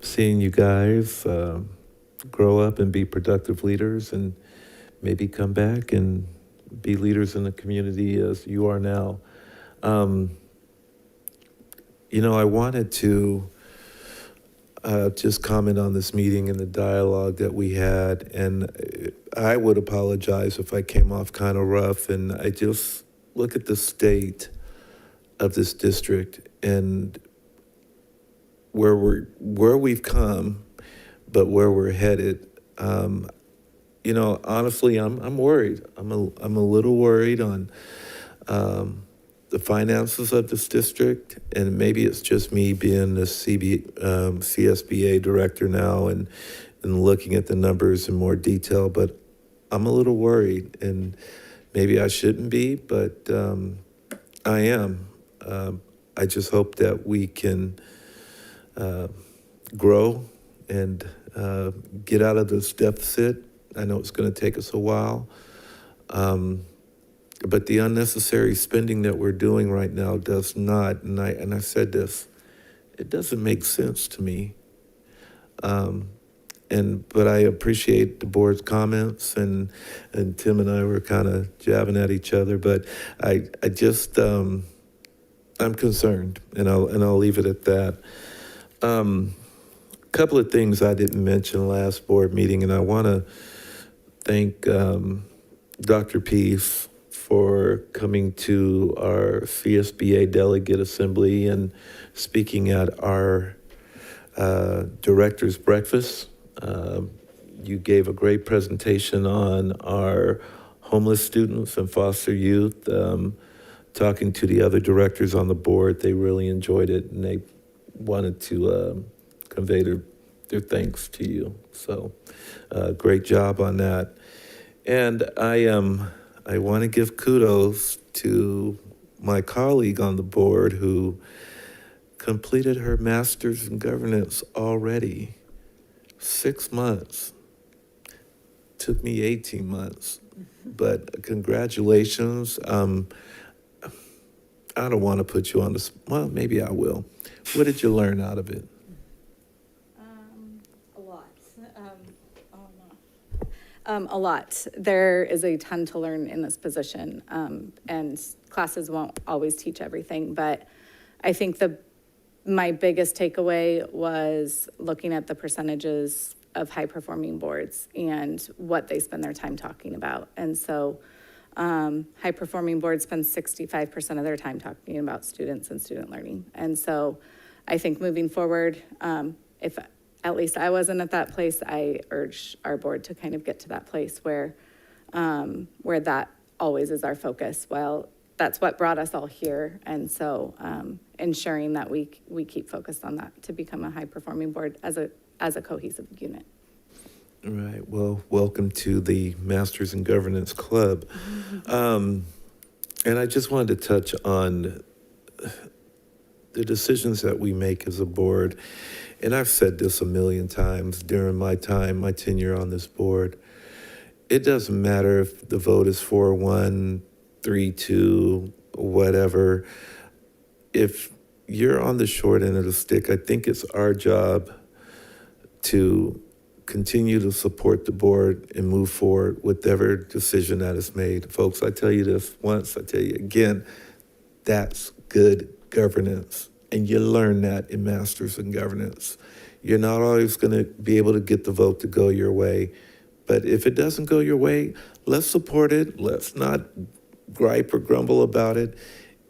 seeing you guys grow up and be productive leaders and maybe come back and be leaders in the community as you are now. You know, I wanted to just comment on this meeting and the dialogue that we had, and I would apologize if I came off kind of rough, and I just look at the state of this district and where we've come, but where we're headed. You know, honestly, I'm worried. I'm a little worried on the finances of this district, and maybe it's just me being the CSBA director now and looking at the numbers in more detail, but I'm a little worried, and maybe I shouldn't be, but I am. I just hope that we can grow and get out of this deficit. I know it's going to take us a while. But the unnecessary spending that we're doing right now does not, and I said this, it doesn't make sense to me. But I appreciate the board's comments, and Tim and I were kind of jabbing at each other, but I just, I'm concerned, and I'll leave it at that. A couple of things I didn't mention last board meeting, and I want to thank Dr. Peace for coming to our CSBA delegate assembly and speaking at our director's breakfast. You gave a great presentation on our homeless students and foster youth. Talking to the other directors on the board, they really enjoyed it, and they wanted to convey their thanks to you. So great job on that. And I want to give kudos to my colleague on the board who completed her master's in governance already. 6 months. Took me 18 months. But congratulations. I don't want to put you on the, well, maybe I will. What did you learn out of it? A lot. A lot. There is a ton to learn in this position, and classes won't always teach everything, but I think my biggest takeaway was looking at the percentages of high-performing boards and what they spend their time talking about. And so high-performing boards spend 65% of their time talking about students and student learning. And so I think moving forward, if at least I wasn't at that place, I urge our board to kind of get to that place where that always is our focus. Well, that's what brought us all here. And so ensuring that we keep focused on that to become a high-performing board as a cohesive unit. All right. Well, welcome to the Masters in Governance Club. And I just wanted to touch on the decisions that we make as a board. And I've said this a million times during my tenure on this board. It doesn't matter if the vote is 4-1, 3-2, whatever. If you're on the short end of the stick, I think it's our job to continue to support the board and move forward with whatever decision that is made. Folks, I tell you this once, I tell you again, that's good governance. And you learn that in Masters in Governance. You're not always going to be able to get the vote to go your way. But if it doesn't go your way, let's support it. Let's not gripe or grumble about it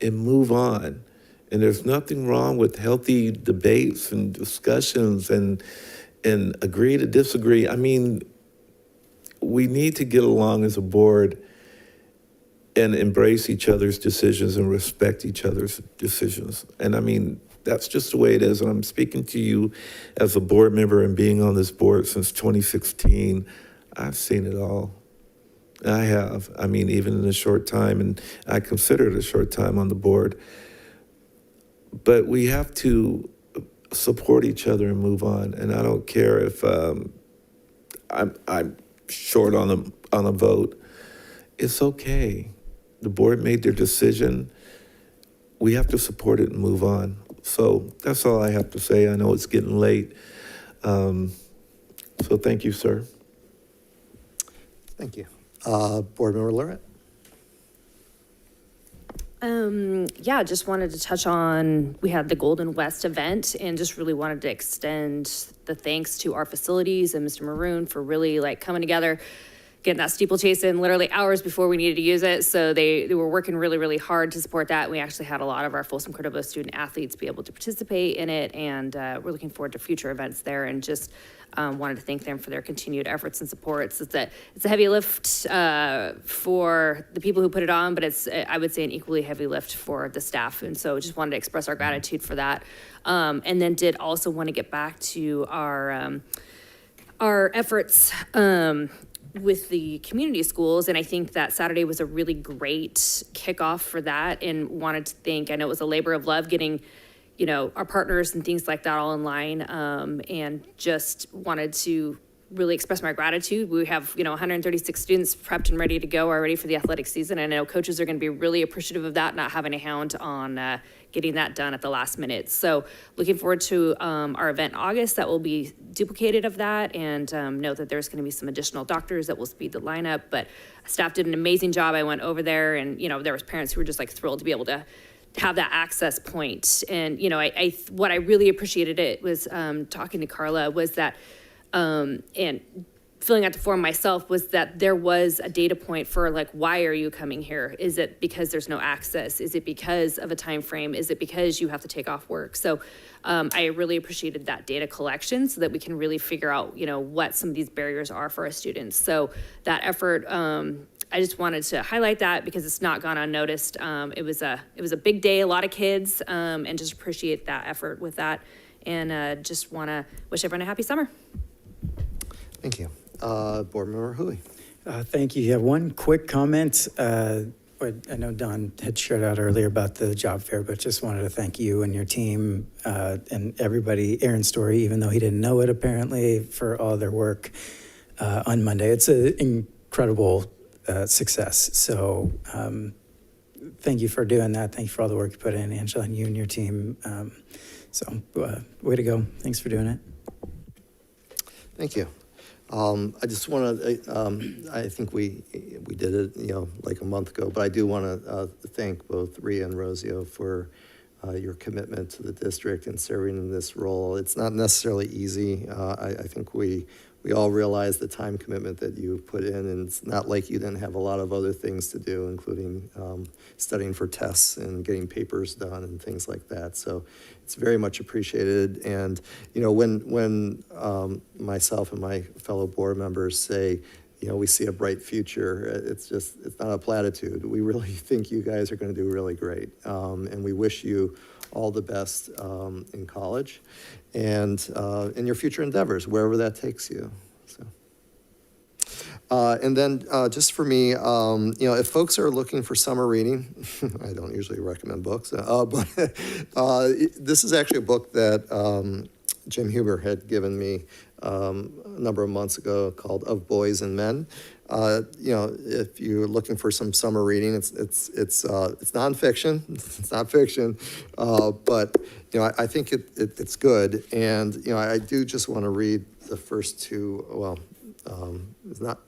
and move on. And there's nothing wrong with healthy debates and discussions and agree to disagree. I mean, we need to get along as a board and embrace each other's decisions and respect each other's decisions. And I mean, that's just the way it is. And I'm speaking to you as a board member and being on this board since 2016. I've seen it all. I have. I mean, even in a short time, and I consider it a short time on the board. But we have to support each other and move on. And I don't care if I'm short on a vote. It's okay. The board made their decision. We have to support it and move on. So that's all I have to say. I know it's getting late. So thank you, sir. Thank you. Board Member Lurett. Yeah, just wanted to touch on, we had the Golden West event and just really wanted to extend the thanks to our facilities and Mr. Maroon for really like coming together, getting that steeplechase in literally hours before we needed to use it. So they were working really, really hard to support that. We actually had a lot of our Folsom Cordova student athletes be able to participate in it. And we're looking forward to future events there, and just wanted to thank them for their continued efforts and supports. It's a heavy lift for the people who put it on, but it's, I would say, an equally heavy lift for the staff. And so just wanted to express our gratitude for that. And then did also want to get back to our efforts with the community schools. And I think that Saturday was a really great kickoff for that, and wanted to thank, I know it was a labor of love getting, you know, our partners and things like that all in line, and just wanted to really express my gratitude. We have, 136 students prepped and ready to go already for the athletic season. And I know coaches are going to be really appreciative of that, not having a hound on getting that done at the last minute. So looking forward to our event in August that will be duplicated of that, and note that there's going to be some additional doctors that will speed the lineup. But staff did an amazing job. I went over there, and, there was parents who were just like thrilled to be able to have that access point. And, what I really appreciated it was talking to Carla was that, and filling out the form myself, was that there was a data point for like, why are you coming here? Is it because there's no access? Is it because of a time frame? Is it because you have to take off work? So I really appreciated that data collection so that we can really figure out, what some of these barriers are for our students. So that effort, I just wanted to highlight that because it's not gone unnoticed. It was a big day, a lot of kids, and just appreciate that effort with that. And just want to wish everyone a happy summer. Thank you. Board Member Hui. Thank you. Yeah, one quick comment, or I know Don had shared out earlier about the job fair, but just wanted to thank you and your team and everybody, Aaron Story, even though he didn't know it apparently, for all their work on Monday. It's an incredible success. So thank you for doing that. Thank you for all the work you put in, Angela, and you and your team. So way to go. Thanks for doing it. Thank you. I just want to, I think we did it, like a month ago, but I do want to thank both Rhea and Rosio for your commitment to the district and serving in this role. It's not necessarily easy. I think we all realize the time commitment that you put in, and it's not like you didn't have a lot of other things to do, including studying for tests and getting papers done and things like that. So it's very much appreciated. And, when myself and my fellow board members say, we see a bright future, it's not a platitude. We really think you guys are going to do really great. And we wish you all the best in college and in your future endeavors, wherever that takes you. And then just for me, if folks are looking for summer reading, I don't usually recommend books, but this is actually a book that Jim Huber had given me a number of months ago called Of Boys and Men. If you're looking for some summer reading, it's nonfiction. It's not fiction, but I think it's good. And I do just want to read the first two. Well, it's not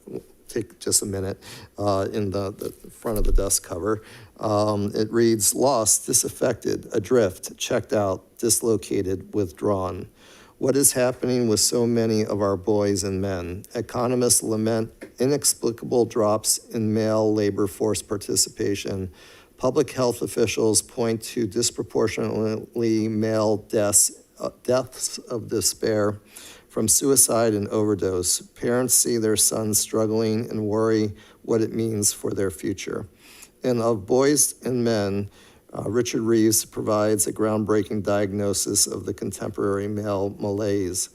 take just a minute. In the front of the dust cover, it reads: "Lost, disaffected, adrift, checked out, dislocated, withdrawn. What is happening with so many of our boys and men? Economists lament inexplicable drops in male labor force participation. Public health officials point to disproportionately male deaths of despair from suicide and overdose. Parents see their sons struggling and worry what it means for their future." And Of Boys and Men, Richard Reeves provides a groundbreaking diagnosis of the contemporary male malaise.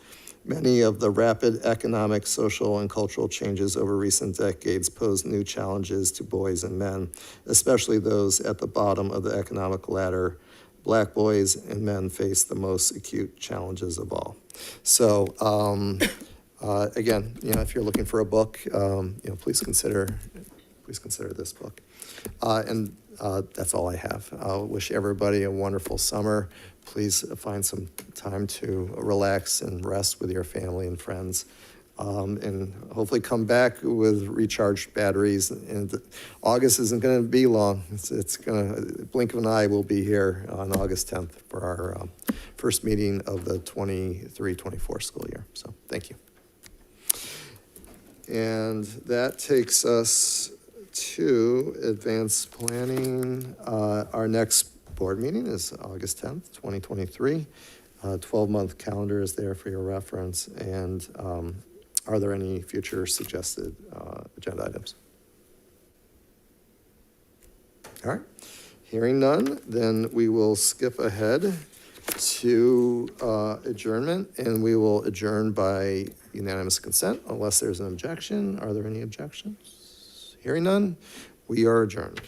Many of the rapid economic, social, and cultural changes over recent decades pose new challenges to boys and men, especially those at the bottom of the economic ladder. Black boys and men face the most acute challenges of all. So, again, if you're looking for a book, please consider this book. And that's all I have. I wish everybody a wonderful summer. Please find some time to relax and rest with your family and friends. And hopefully come back with recharged batteries. And August isn't going to be long. It's going to, blink of an eye, we'll be here on August 10th for our first meeting of the 23-24 school year. So thank you. And that takes us to advanced planning. Our next board meeting is August 10th, 2023. 12-month calendar is there for your reference. And are there any future suggested agenda items? All right. Hearing none, then we will skip ahead to adjournment, and we will adjourn by unanimous consent unless there's an objection. Are there any objections? Hearing none, we are adjourned.